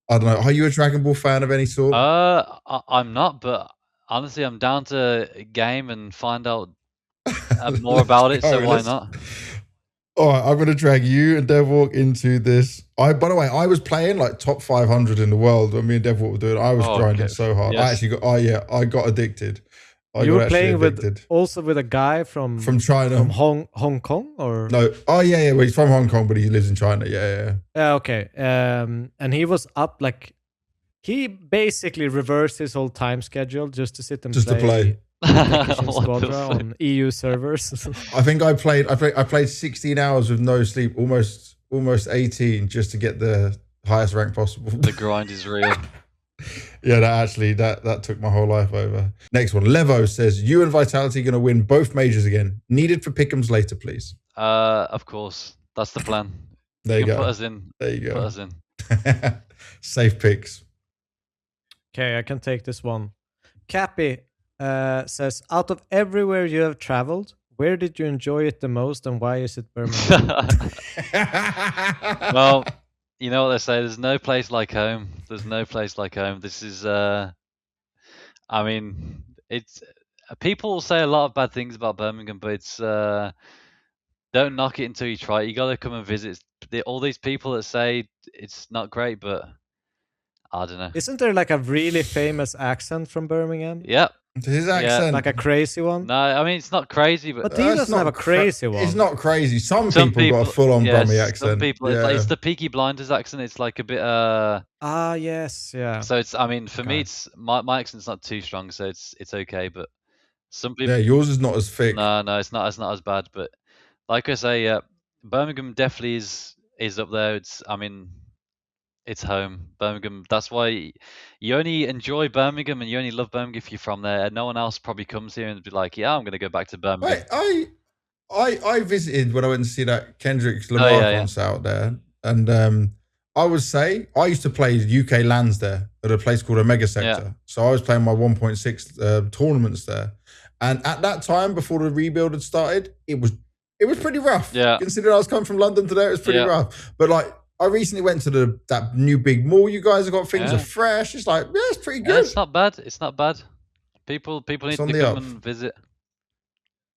I don't know. Are you a Dragon Ball fan of any sort? I'm not, but honestly, I'm down to game and find out more about it. So why not? All right, I'm going to drag you and DevWalk into this. By the way, I was playing like top 500 in the world when me and DevWalk were doing it. I was grinding so hard. Yes. I actually got, I got addicted. You were playing with a guy from China, from Hong Kong, or no? Oh yeah. Well, he's from Hong Kong, but he lives in China. Yeah. Okay. And he was up like he basically reversed his whole time schedule just to sit and play. Squadra on EU servers. I think I played 16 hours with no sleep, almost 18, just to get the highest rank possible. The grind is real. Yeah, that took my whole life over. Next one, Levo says, you and Vitality going to win both majors again. Needed for pick'ems later, please. Of course, that's the plan. There you go. Put us in. There you go. Put us in. Safe picks. Okay, I can take this one. Cappy says, out of everywhere you have traveled, where did you enjoy it the most and why is it Birmingham? Well, you know what they say, there's no place like home. There's no place like home. This is, I mean, it's, people will say a lot of bad things about Birmingham, but it's, don't knock it until you try it. You got to come and visit. All these people that say it's not great, but I don't know. Isn't there like a really famous accent from Birmingham? Yep. His accent. Like a crazy one? No, I mean, it's not crazy, but he doesn't have a crazy one. It's not crazy. Some people got a full-on Brummie accent. Some people, it's the Peaky Blinders accent. It's like a bit, yes, yeah. So it's, I mean, for me, it's my accent's not too strong, so it's okay. But some people, yeah, yours is not as thick. No, it's not as bad. But like I say, Birmingham definitely is up there. It's, I mean, it's home, Birmingham. That's why you only enjoy Birmingham and you only love Birmingham if you're from there. And no one else probably comes here and be like, yeah, I'm going to go back to Birmingham. Wait, I visited when I went to see that Kendrick Lamar concert out there. And I would say I used to play UK lands there at a place called Omega Sector. Yeah. So I was playing my 1.6 tournaments there. And at that time, before the rebuild had started, it was pretty rough. Yeah. Considering I was coming from London today, it was pretty rough. But like, I recently went to that new big mall you guys have got. Things are fresh. It's like, yeah, it's pretty good. Yeah, it's not bad. It's not bad. People need to come and visit.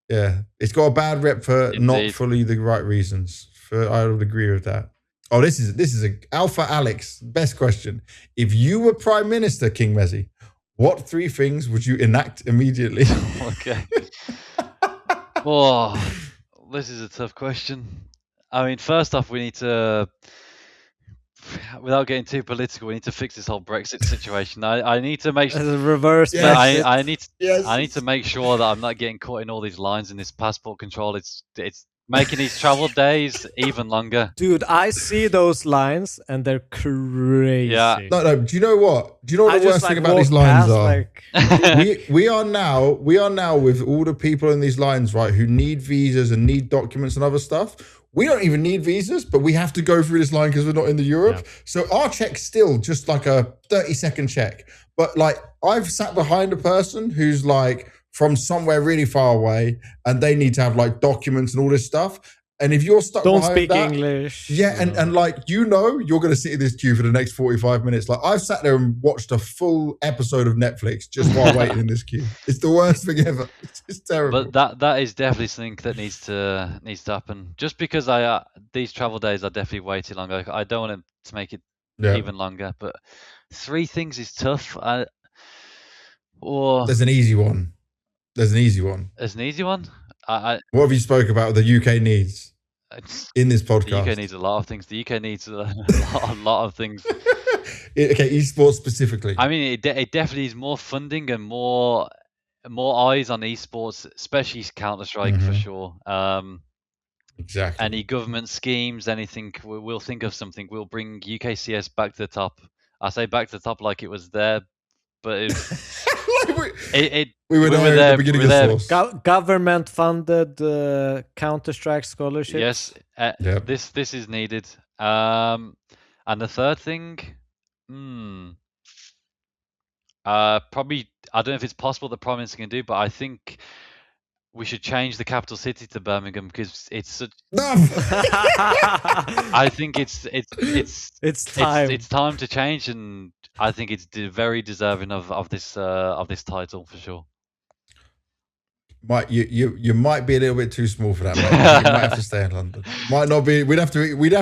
Yeah, it's got a bad rep for not fully the right reasons. I would agree with that. Oh, this is a Alpha Alex. Best question. If you were Prime Minister, King Mezii, What 3 things would you enact immediately? Okay. Oh, this is a tough question. I mean, first off, we need to, without getting too political, we need to fix this whole Brexit situation. I need to make sure. Reverse Yes. Brexit. I need to make sure that I'm not getting caught in all these lines in this passport control. It's making these travel days even longer. Dude, I see those lines and they're crazy. Yeah. No. Do you know what? Do you know what the worst thing about these lines are? we are now with all the people in these lines, right, who need visas and need documents and other stuff. We don't even need visas, but we have to go through this line because we're not in the Europe. Yeah. So our check's still just like a 30-second check. But like, I've sat behind a person who's like from somewhere really far away, and they need to have like documents and all this stuff. And if you're stuck don't behind speak that, English. yeah, and like, you're going to sit in this queue for the next 45 minutes. Like, I've sat there and watched a full episode of Netflix just while waiting in this queue. It's the worst thing ever. It's terrible. But that is definitely something that needs to happen. Just because these travel days are definitely way too long. I don't want to make it even longer. But 3 things is tough. There's an easy one. There's an easy one. What have you spoke about the UK needs in this podcast? The UK needs a lot of things. The UK needs a lot of things. Okay, esports specifically. I mean, it definitely needs more funding and more eyes on esports, especially Counter-Strike for sure. Exactly. Any government schemes, anything, we'll think of something. We'll bring UK CS back to the top. I say back to the top like it was there, but we were there at the beginning of the source. Government-funded Counter-Strike scholarships. Yes, this is needed. And the third thing, probably, I don't know if it's possible that Prime Minister can do, but I think we should change the capital city to Birmingham because it's such. I think it's time. It's time to change, and I think it's very deserving of this title for sure. You might be a little bit too small for that. You might have to stay in London. Might not be. We'd have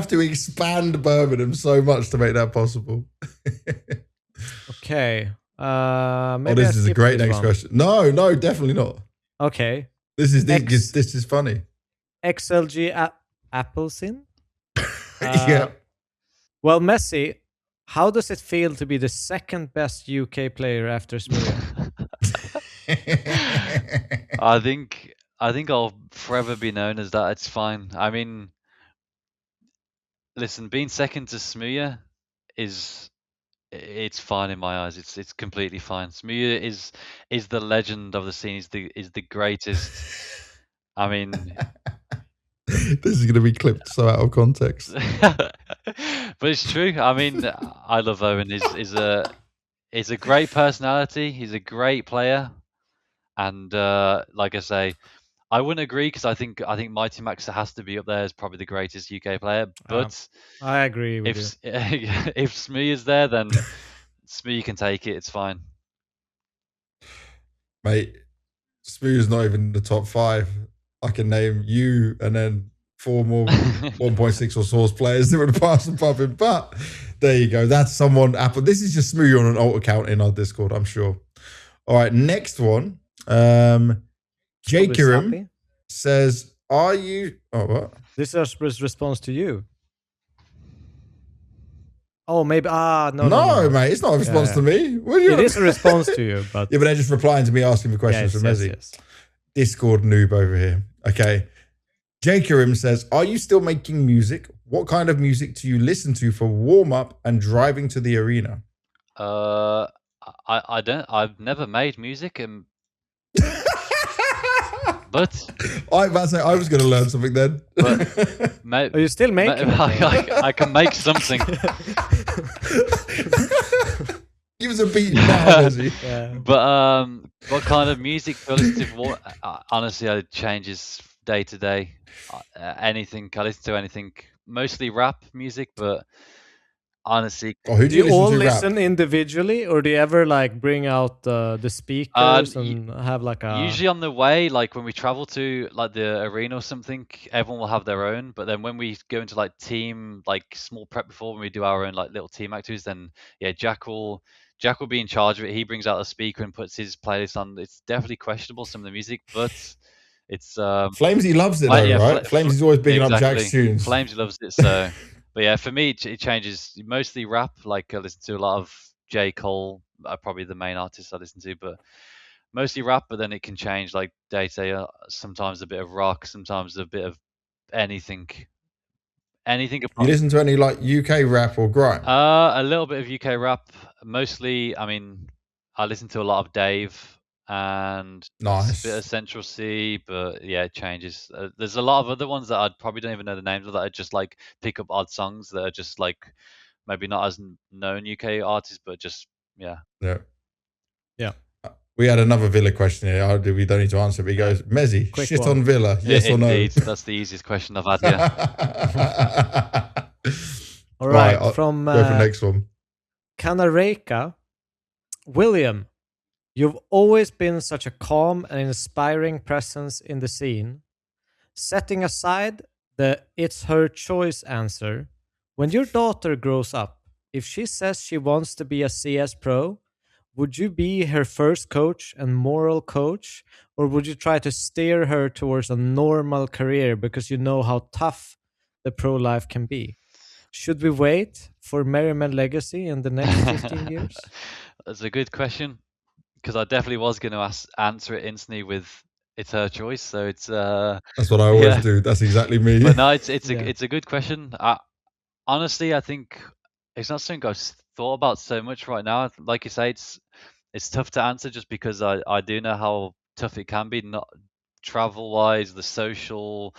to expand Birmingham so much to make that possible. Okay. Maybe this is a great next question. No, definitely not. Okay. This is funny. XLG Applesin? Yeah. Well, Mezii, how does it feel to be the second best UK player after Smooya? I think I'll forever be known as that. It's fine. I mean, listen, being second to Smooya it's fine in my eyes. It's completely fine. Smooya is the legend of the scene. Is the greatest. I mean, this is going to be clipped so out of context. But it's true. I mean, I love Owen. He's a great personality. He's a great player, and like I say, I wouldn't agree because I think Mighty Max has to be up there as probably the greatest UK player. But I agree with you. If Smee is there, then Smee can take it. It's fine. Mate, Smee is not even in the top 5. I can name you and then 4 more 1.6 or source players that would pass and pop him. But there you go. That's someone. Apple. This is just Smee on an alt account in our Discord, I'm sure. All right, next one. KRIMZ says, "Are you?" Oh, what? This is response to you. Oh, maybe. No, mate. It's not a response to me. It is a response to you, but yeah, but they're just replying to me asking for questions from Mezii. Yes. Discord noob over here. Okay. KRIMZ says, "Are you still making music? What kind of music do you listen to for warm up and driving to the arena?" I don't. I've never made music and. But I was going to learn something then. But are you still making? I can make something. Give us a beat now, Mezii. Yeah. But what kind of music do I listen to? Honestly, it changes day to day. Anything I listen to, anything. Mostly rap music, but honestly, who Do you all to listen rap? individually, or do you ever like bring out the speakers and have like a? Usually on the way, like when we travel to like the arena or something, everyone will have their own. But then when we go into like team, like small prep before when we do our own like little team activities, then yeah, Jack will be in charge of it. He brings out a speaker and puts his playlist on. It's definitely questionable, some of the music, but it's Flamesy loves it though, right? Flamesy's always bigging up Jack's tunes. Flamesy loves it. So, but yeah, for me it changes. Mostly rap. Like I listen to a lot of J. Cole, probably the main artist I listen to, but mostly rap. But then it can change like day to day. Sometimes a bit of rock, sometimes a bit of anything. Anything. You listen to any like UK rap or grime? A little bit of UK rap. Mostly, I mean, I listen to a lot of Dave and a bit of Central C, but yeah, it changes. There's a lot of other ones that I probably don't even know the names of, that I just like pick up odd songs that are just like maybe not as known UK artists, but just yeah. We had another Villa question here. We don't need to answer, but he goes, mezii, Quick shit one. on Villa, yes or no? Indeed, that's the easiest question I've had. Yeah. All right, from go for the next one. Kanareka, William, you've always been such a calm and inspiring presence in the scene. Setting aside the "it's her choice" answer, when your daughter grows up, if she says she wants to be a CS pro, would you be her first coach and moral coach, or would you try to steer her towards a normal career because you know how tough the pro life can be? Should we wait for Merriman Legacy in the next 15 years? That's a good question, because I definitely was going to answer it instantly with "it's her choice." So it's that's what I always do. That's exactly me. But no, it's a good question. Honestly, I think it's not something I've thought about so much right now. Like you say, it's tough to answer just because I do know how tough it can be, not travel wise, the social,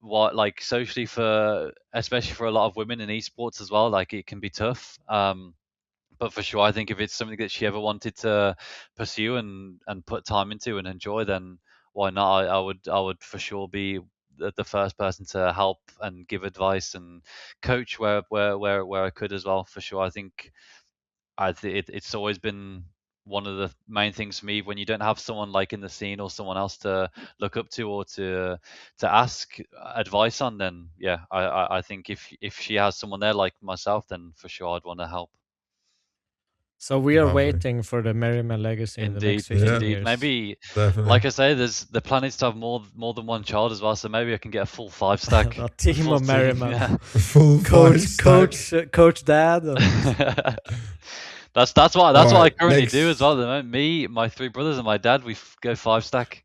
like socially, for especially for a lot of women in esports as well. Like it can be tough. But for sure, I think if it's something that she ever wanted to pursue and put time into and enjoy, then why not? I would for sure be the first person to help and give advice and coach where I could as well. For sure, I think it's always been one of the main things for me. When you don't have someone like in the scene or someone else to look up to or to ask advice on, then yeah, I think if she has someone there like myself, then for sure I'd want to help. So we are waiting for the Merriman Legacy in the next 15 years. Maybe, like I say, the plan is to have more than one child as well. So maybe I can get a full 5 stack. A team of Merriman. Yeah. Full coach dad. That's what I currently do as well. Me, my 3 brothers, and my dad, we go 5 stack.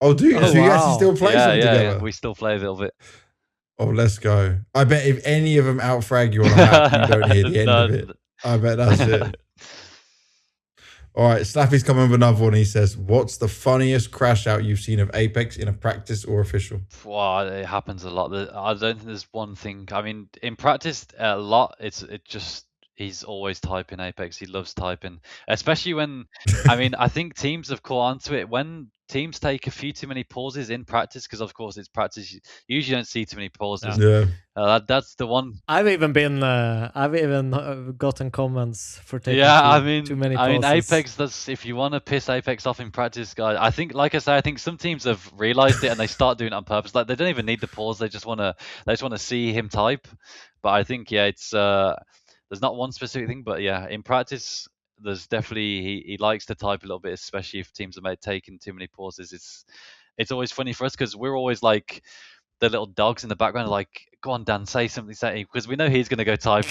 Oh, do you? So you actually still play something together? Yeah, we still play a little bit. Oh, let's go. I bet if any of them outfrag you on a map, you don't hear the end of it. I bet that's it. All right, Slappy's coming with another one. He says, what's the funniest crash out you've seen of Apex in a practice or official? Wow, it happens a lot. I don't think there's one thing. I mean, in practice, a lot. He's always typing Apex. He loves typing, especially when, I mean, I think teams have caught on to it. When teams take a few too many pauses in practice, because of course it's practice, you usually don't see too many pauses. Yeah. That's the one. I've even gotten comments for taking too many pauses. I mean, Apex, that's, if you want to piss Apex off in practice, guys, I think, like I say, I think some teams have realized it and they start doing it on purpose. Like they don't even need the pause. They just want to see him type. But I think, yeah, it's, there's not one specific thing, but yeah, in practice, there's definitely, he likes to type a little bit, especially if teams are taking too many pauses. It's always funny for us because we're always like the little dogs in the background, like, go on, Dan, say something, because we know he's going to go type.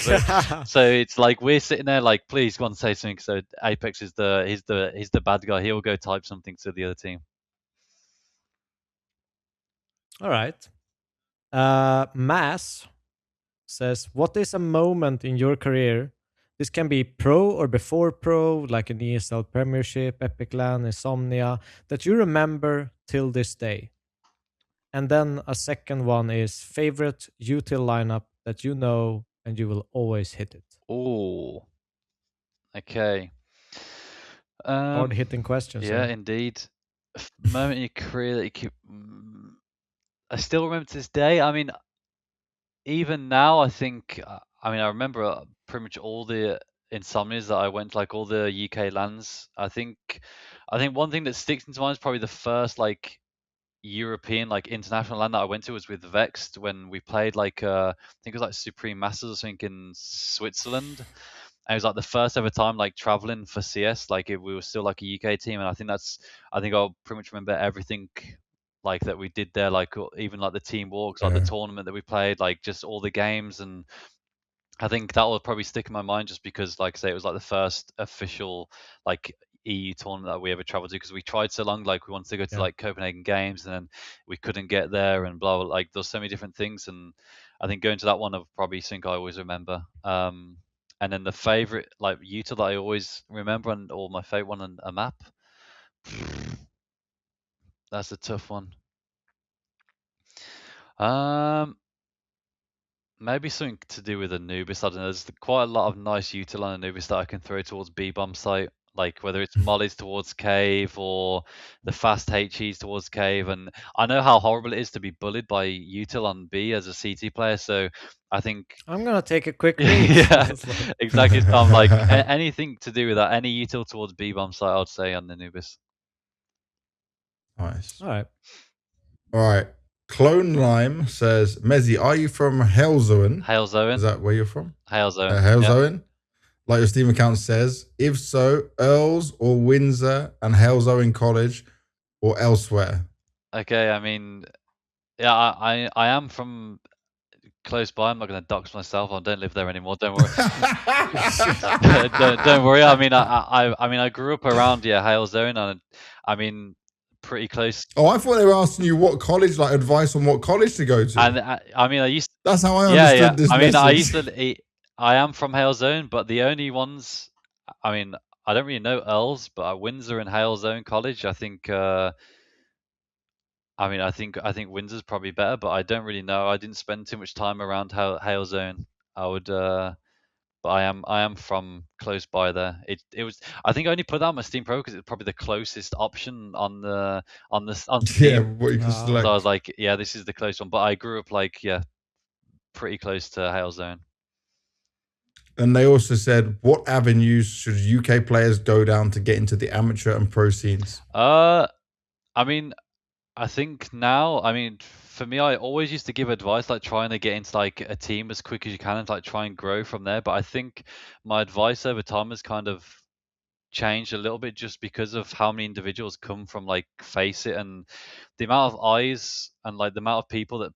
So it's like we're sitting there like, please go on, say something. So Apex is he's the bad guy. He'll go type something to the other team. All right. Mass says, what is a moment in your career, this can be pro or before pro, like an ESL Premiership, Epic LAN, Insomnia, that you remember till this day? And then a second one is favorite util lineup that you know and you will always hit it. Oh, okay. Hard hitting questions. Yeah, indeed. Moment in your career that you keep. I still remember to this day. I mean, even now, I think I mean, I remember pretty much all the insomnias that I went to, like all the UK lands. I think one thing that sticks into mind is probably the first like European, like international land that I went to was with Vexed when we played like I think it was like Supreme Masters or something in Switzerland. And it was like the first ever time like traveling for CS. Like we were still like a UK team, and I think I'll pretty much remember everything like that we did there, like even like the team walks, like the tournament that we played, like just all the games. And I think that will probably stick in my mind just because, like I say, it was like the first official like EU tournament that we ever traveled to, because we tried so long, like we wanted to go to like Copenhagen Games and then we couldn't get there and blah, blah, like there's so many different things. And I think going to that one, I'll probably think I always remember. And then the favorite like util that I always remember, or my favorite one on a map, that's a tough one. Maybe something to do with Anubis. I don't know. There's quite a lot of nice util on Anubis that I can throw towards B-bomb site, like whether it's mollies towards cave or the fast HEs towards cave. And I know how horrible it is to be bullied by util on B as a CT player. So I think I'm gonna take a quick read. Yeah, exactly. So I'm like anything to do with that, any util towards B-bomb site, I'd say on Anubis. Nice. All right. Clone Lime says, Mezii, are you from Halezoen? Halezoen. Is that where you're from? Halezoen. Halezoen? Yep. Like your Steam account says. If so, Earls or Windsor and Halezoen College or elsewhere? Okay, I mean, yeah, I am from close by. I'm not going to dox myself. I don't live there anymore. Don't worry. don't worry. I mean, I grew up around Halezoen, and I mean, pretty close. Oh, I thought they were asking you what college, like advice on what college to go to. And I mean, I used. That's how I understood this. I mean, message. I am from Halezoen, but the only ones. I mean, I don't really know Earls, but at Windsor and Halezoen College, I think. I mean, I think Windsor's probably better, but I don't really know. I didn't spend too much time around Halezoen. I would, but I am from close by there. It was. I think I only put that on my Steam Pro because it's probably the closest option on Steam. Yeah, what you can select. So I was like, yeah, this is the close one. But I grew up like pretty close to Halezoen. And they also said, what avenues should UK players go down to get into the amateur and pro scenes? I mean, I think now, I mean, for me, I always used to give advice like trying to get into like a team as quick as you can and like try and grow from there. But I think my advice over time has kind of changed a little bit just because of how many individuals come from like Face It, and the amount of eyes and like the amount of people that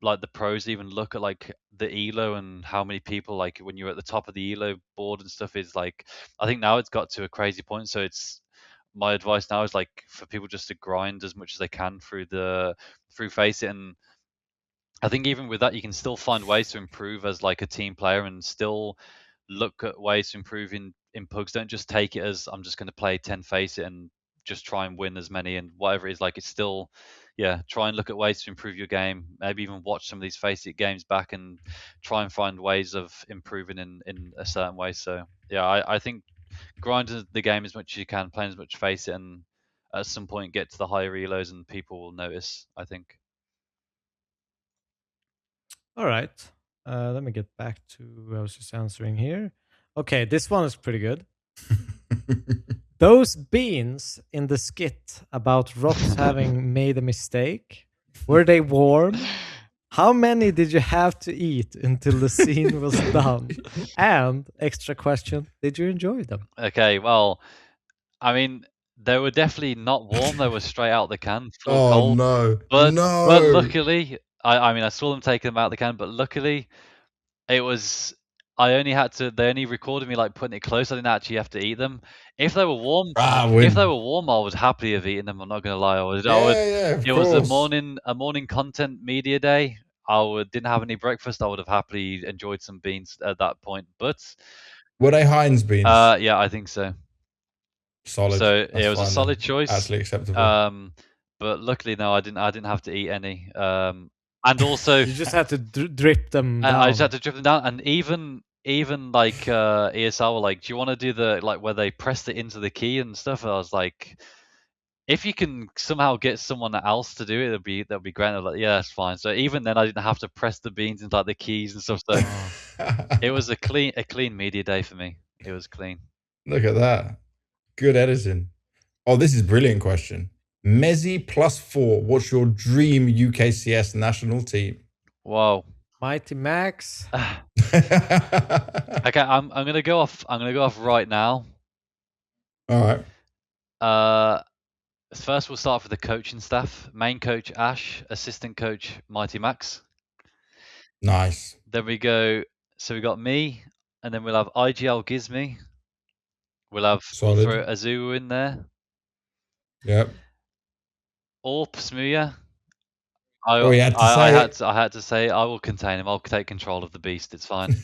like the pros even look at like the elo and how many people like when you're at the top of the elo board and stuff is like, I think now it's got to a crazy point. So it's, my advice now is like for people just to grind as much as they can through Face It. And I think even with that, you can still find ways to improve as like a team player and still look at ways to improve in pugs. Don't just take it as I'm just going to play 10 Face It and just try and win as many and whatever it is. Like it's still, try and look at ways to improve your game. Maybe even watch some of these Face It games back and try and find ways of improving in a certain way. So I think grind the game as much as you can, play as much Face It, and at some point get to the higher elos and people will notice, I think. All right. Let me get back to I was just answering here. Okay, this one is pretty good. Those beans in the skit about Ropz having made a mistake, were they warm? How many did you have to eat until the scene was done? And extra question, did you enjoy them? Okay, well, I mean, they were definitely not warm. They were straight out the can, full Oh cold. no! But luckily, I mean, I saw them taking them out of the can, but luckily, it was. I only had to. They only recorded me like putting it close. I didn't actually have to eat them. If they were warm, I would happily have eaten them. I'm not gonna lie. I would. It was a morning content media day. Didn't have any breakfast. I would have happily enjoyed some beans at that point. But were they Heinz beans? Yeah, I think so. Solid. So it was a solid choice. Absolutely acceptable. But luckily, no, I didn't have to eat any. And also, you just had to drip them down. I just had to drip them down, and even like ESL were like, do you want to do the like where they pressed it into the key and stuff? And I was like, if you can somehow get someone else to do it, that'd be great. I was like, yeah, that's fine. So even then, I didn't have to press the beans into like the keys and stuff. So It was a clean media day for me. It was clean. Look at that. Good editing. Oh, this is a brilliant question. Mezii +4. What's your dream UKCS national team? Wow. Mighty Max. Okay, I'm gonna go off. I'm gonna go off right now. All right. First, we'll start with the coaching staff. Main coach Ash, assistant coach Mighty Max. Nice. Then we go. So we got me, and then we'll have IGL Gizmy. We'll throw a ZywOo in there. Yep. Orp Smuya. I had to say I will contain him. I'll take control of the beast. It's fine.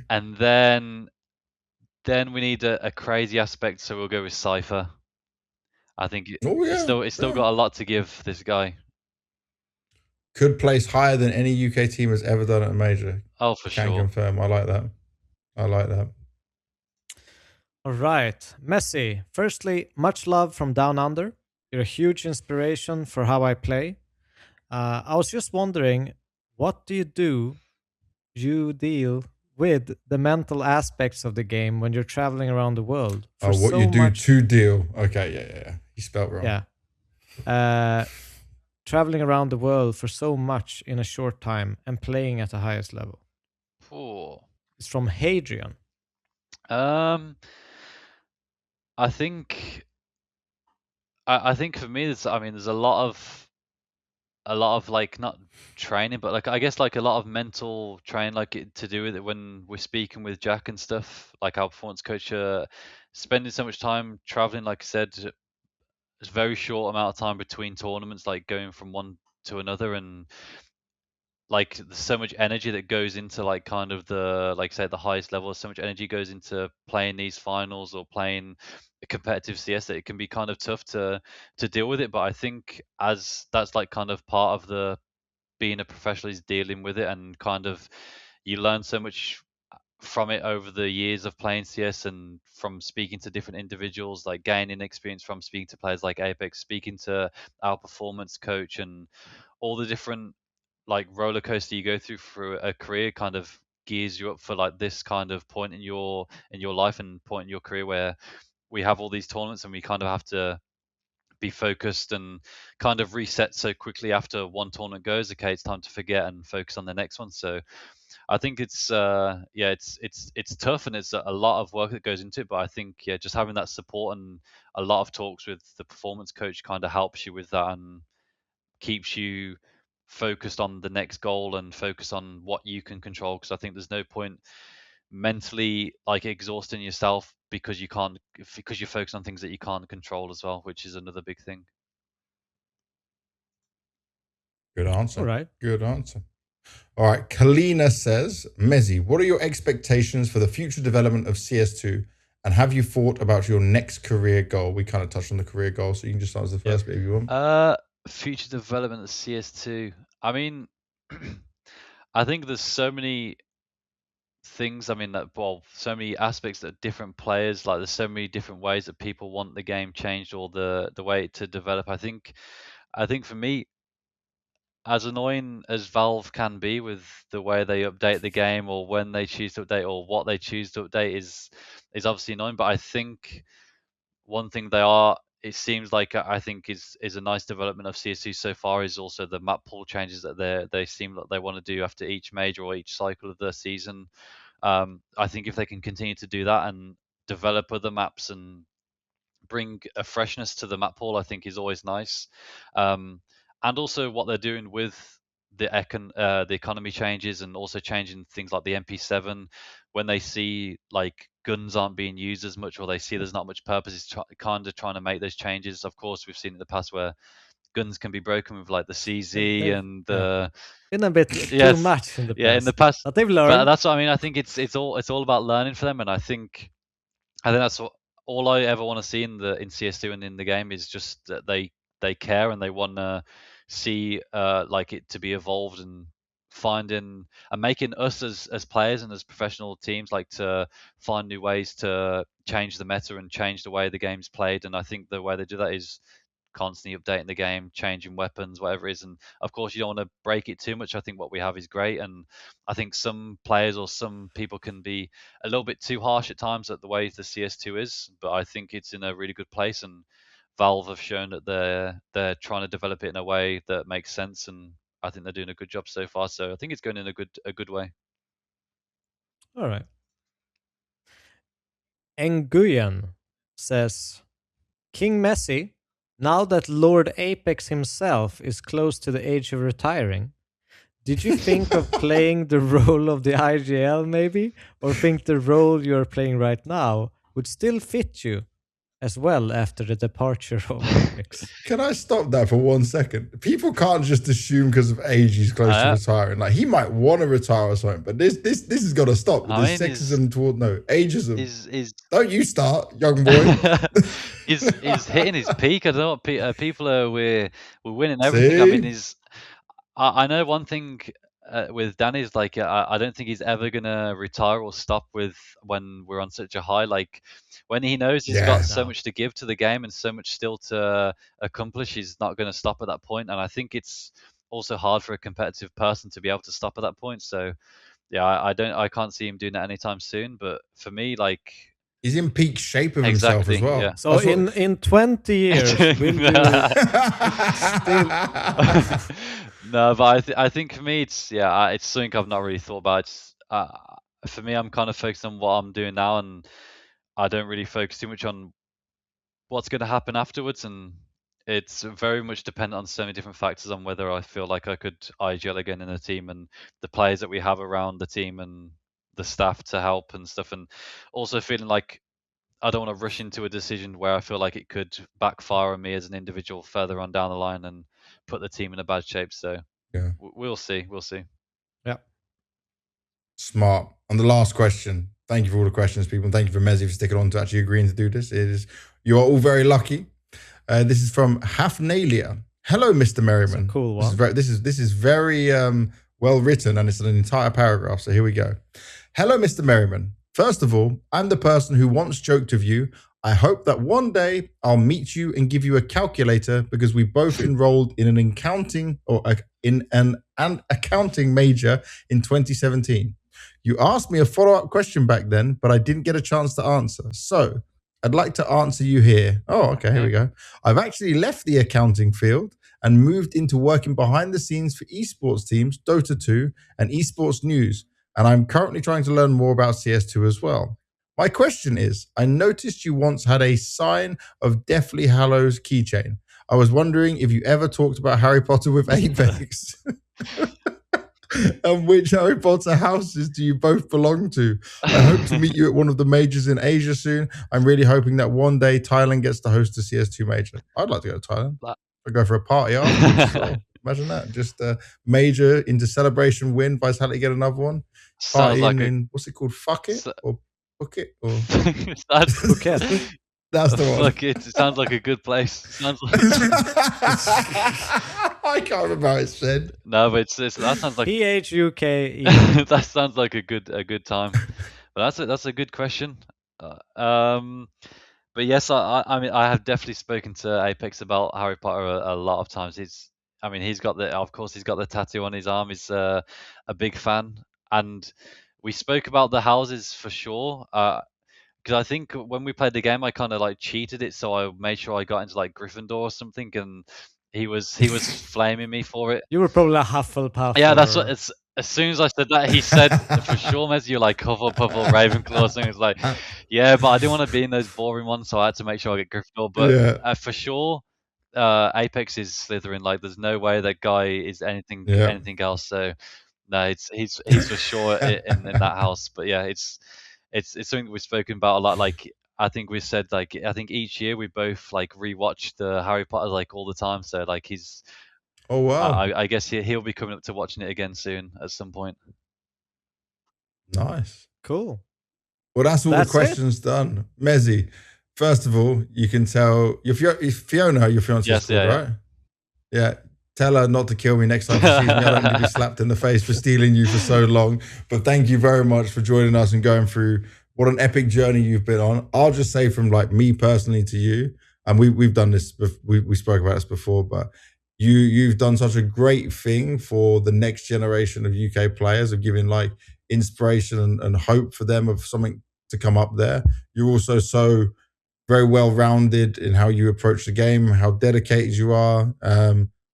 And then we need a crazy aspect, so we'll go with Cypher. I think it's still got a lot to give, this guy. Could place higher than any UK team has ever done at a major. Oh, for sure. Can confirm. I like that. All right. Mezii. Firstly, much love from Down Under. You're a huge inspiration for how I play. I was just wondering, what do you deal with the mental aspects of the game when you're traveling around the world? To deal. Okay, yeah. You spelled wrong. Yeah. Traveling around the world for so much in a short time and playing at the highest level. It's from Hadrian. I think for me, there's a lot of like, not training, but like I guess like a lot of mental training, like to do with it when we're speaking with Jack and stuff, like our performance coach, spending so much time traveling, like I said, it's a very short amount of time between tournaments, like going from one to another, and like there's so much energy that goes into like kind of the, like say, the highest level. So much energy goes into playing these finals or playing a competitive CS that it can be kind of tough to deal with it. But I think as that's like kind of part of the being a professional, is dealing with it, and kind of you learn so much from it over the years of playing CS and from speaking to different individuals, like gaining experience from speaking to players like Apex, speaking to our performance coach, and all the different like roller coaster you go through a career kind of gears you up for like this kind of point in your life and point in your career where we have all these tournaments and we kind of have to be focused and kind of reset so quickly after one tournament goes. Okay, it's time to forget and focus on the next one. So I think it's tough, and it's a lot of work that goes into it. But I think just having that support and a lot of talks with the performance coach kind of helps you with that and keeps you focused on the next goal and focus on what you can control. Because I think there's no point mentally like exhausting yourself because you're focused on things that you can't control as well, which is another big thing. Good answer. All right. Good answer. All right. Kalina says, Mezii, what are your expectations for the future development of CS2? And have you thought about your next career goal? We kind of touched on the career goal, so you can just answer the first bit if you want. Future development of CS2. I mean, I think there's so many things. I mean, so many aspects that different players, like there's so many different ways that people want the game changed or the way to develop. I think for me, as annoying as Valve can be with the way they update the game or when they choose to update or what they choose to update is obviously annoying. But I think one thing it seems like I think is a nice development of CS2 so far is also the map pool changes that they seem like they want to do after each major or each cycle of the season. I think if they can continue to do that and develop other maps and bring a freshness to the map pool, I think is always nice. And also what they're doing with the economy changes and also changing things like the MP7 when they see like guns aren't being used as much or they see there's not much purpose, is kind of trying to make those changes. Of course, we've seen in the past where guns can be broken with like the CZ and the been a bit too much in the past. Yeah, in the past. But they've learned. But that's what I mean. I think it's all about learning for them, and I think that's all I ever want to see in CS2 and in the game is just that they care and they want to see like it to be evolved and finding and making us as players and as professional teams like to find new ways to change the meta and change the way the game's played. And I think the way they do that is constantly updating the game, changing weapons, whatever it is. And of course, you don't want to break it too much. I think what we have is great, and I think some players or some people can be a little bit too harsh at times at the way the CS2 is, but I think it's in a really good place, and Valve have shown that they're trying to develop it in a way that makes sense, and I think they're doing a good job so far. So I think it's going in a good way. All right. Nguyen says, King Mezii, now that Lord Apex himself is close to the age of retiring, did you think of playing the role of the IGL maybe? Or think the role you're playing right now would still fit you as well after the departure of Apex? Can I stop that for 1 second? People can't just assume because of age he's close to retiring. Like, he might want to retire or something, but this has got to stop. There's sexism toward ageism. Don't you start, young boy. He's hitting his peak. I don't know. People are we're winning everything. See? I mean, I know one thing with Danny is like I don't think he's ever gonna retire or stop when we're on such a high. Like, when he knows he's got so much to give to the game and so much still to accomplish, he's not going to stop at that point. And I think it's also hard for a competitive person to be able to stop at that point. So yeah, I can't see him doing that anytime soon. But for me, like, he's in peak shape of himself as well. Yeah. So in 20 years, will you still... No, but I think for me, it's something I've not really thought about. For me, I'm kind of focused on what I'm doing now, and I don't really focus too much on what's going to happen afterwards. And it's very much dependent on so many different factors on whether I feel like I could IGL again in the team, and the players that we have around the team and the staff to help and stuff. And also feeling like I don't want to rush into a decision where I feel like it could backfire on me as an individual further on down the line and put the team in a bad shape. So yeah, we'll see. Yeah. Smart. On the last question, thank you for all the questions, people. And thank you for Mezii for sticking on to actually agreeing to do this. You are all very lucky. This is from Hafnalia. Hello, Mr. Merriman. That's a cool one. This is very well written, and it's an entire paragraph. So here we go. Hello, Mr. Merriman. First of all, I'm the person who once joked of you. I hope that one day I'll meet you and give you a calculator because we both enrolled in an accounting major in 2017. You asked me a follow-up question back then, but I didn't get a chance to answer. So I'd like to answer you here. Oh, okay, here we go. I've actually left the accounting field and moved into working behind the scenes for esports teams, Dota 2, and esports news. And I'm currently trying to learn more about CS2 as well. My question is, I noticed you once had a sign of Deathly Hallows keychain. I was wondering if you ever talked about Harry Potter with Apex. And which Harry Potter houses do you both belong to? I hope to meet you at one of the majors in Asia soon. I'm really hoping that one day Thailand gets to host a CS2 major. I'd like to go to Thailand. I'd go for a party after. Imagine that. Just a major into celebration win. Vitality get another one. Party in what's it called? Fuck it? Or book it? Or Phuket. That's the one. Fuck it. It sounds like a good place. Sounds like... I can't remember how it's said. No, but that sounds like PHUKE. That sounds like a good time. But that's a good question. But yes, I mean, I have definitely spoken to Apex about Harry Potter a lot of times. He's got the tattoo on his arm. He's a big fan, and we spoke about the houses for sure. Because I think when we played the game, I kind of like cheated it, so I made sure I got into like Gryffindor or something, and he was flaming me for it. You were probably a Hufflepuff. Yeah, that's what it's. As soon as I said that, he said, for sure, Mez, you're like Hufflepuff or Ravenclaw or something. It's like, yeah, but I didn't want to be in those boring ones, so I had to make sure I get Gryffindor. But for sure, Apex is Slytherin. Like, there's no way that guy is anything else. So, no, he's for sure in that house. But yeah, it's something we've spoken about a lot. Like, I think we said, like, I think each year we both like rewatch the Harry Potter like all the time. So like he's. Oh wow! I guess he'll be coming up to watching it again soon at some point. Nice, cool. Well, that's all the questions done. Mezii, first of all, you can tell Fiona, your fiance's called, right? Yeah. Tell her not to kill me next time she sees me. I don't need to be slapped in the face for stealing you for so long. But thank you very much for joining us and going through what an epic journey you've been on. I'll just say from like me personally to you, and we've done this. We spoke about this before, but you've done such a great thing for the next generation of UK players, of giving like inspiration and hope for them of something to come up there. You're also so very well-rounded in how you approach the game, how dedicated you are.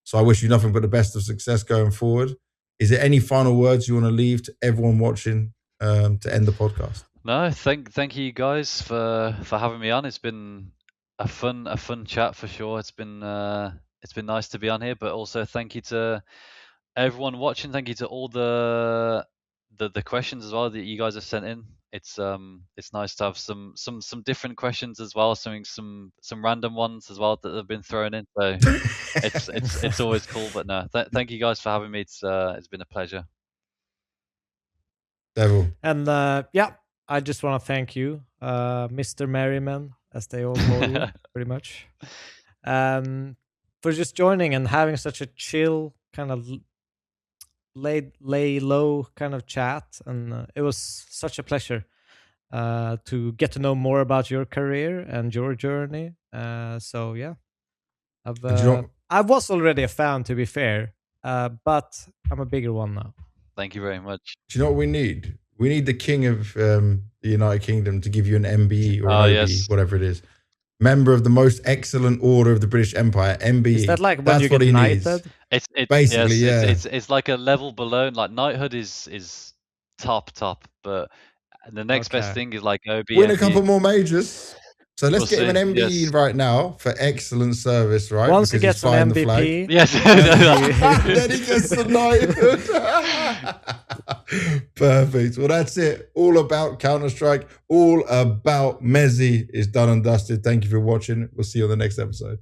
So I wish you nothing but the best of success going forward. Is there any final words you want to leave to everyone watching to end the podcast? No, thank you guys for having me on. It's been a fun chat for sure. It's been nice to be on here, but also thank you to everyone watching. Thank you to all the questions as well that you guys have sent in. It's nice to have some different questions as well, some random ones as well that have been thrown in. So it's always cool. But no, thank you guys for having me. It's been a pleasure. Devil. And I just want to thank you, Mr. Merriman, as they all call you, pretty much, for just joining and having such a chill kind of lay low kind of chat. And it was such a pleasure to get to know more about your career and your journey. So yeah, I was already a fan, to be fair, but I'm a bigger one now. Thank you very much. Do you know what we need? We need the king of the United Kingdom to give you an MBE or an OBE, yes. whatever it is. Member of the most excellent order of the British Empire, MBE. Is that like when you get knighted? It's basically, yes, yeah. It's like a level below. Like knighthood is top, but the next best thing is like OBE. Win a couple more majors. So let's get him an MBE yes. right now for excellent service, right? Once he gets an MVP. Yes. Then he gets the knighthood. Perfect. Well, that's it. All about Counter-Strike. All about mezii is done and dusted. Thank you for watching. We'll see you on the next episode.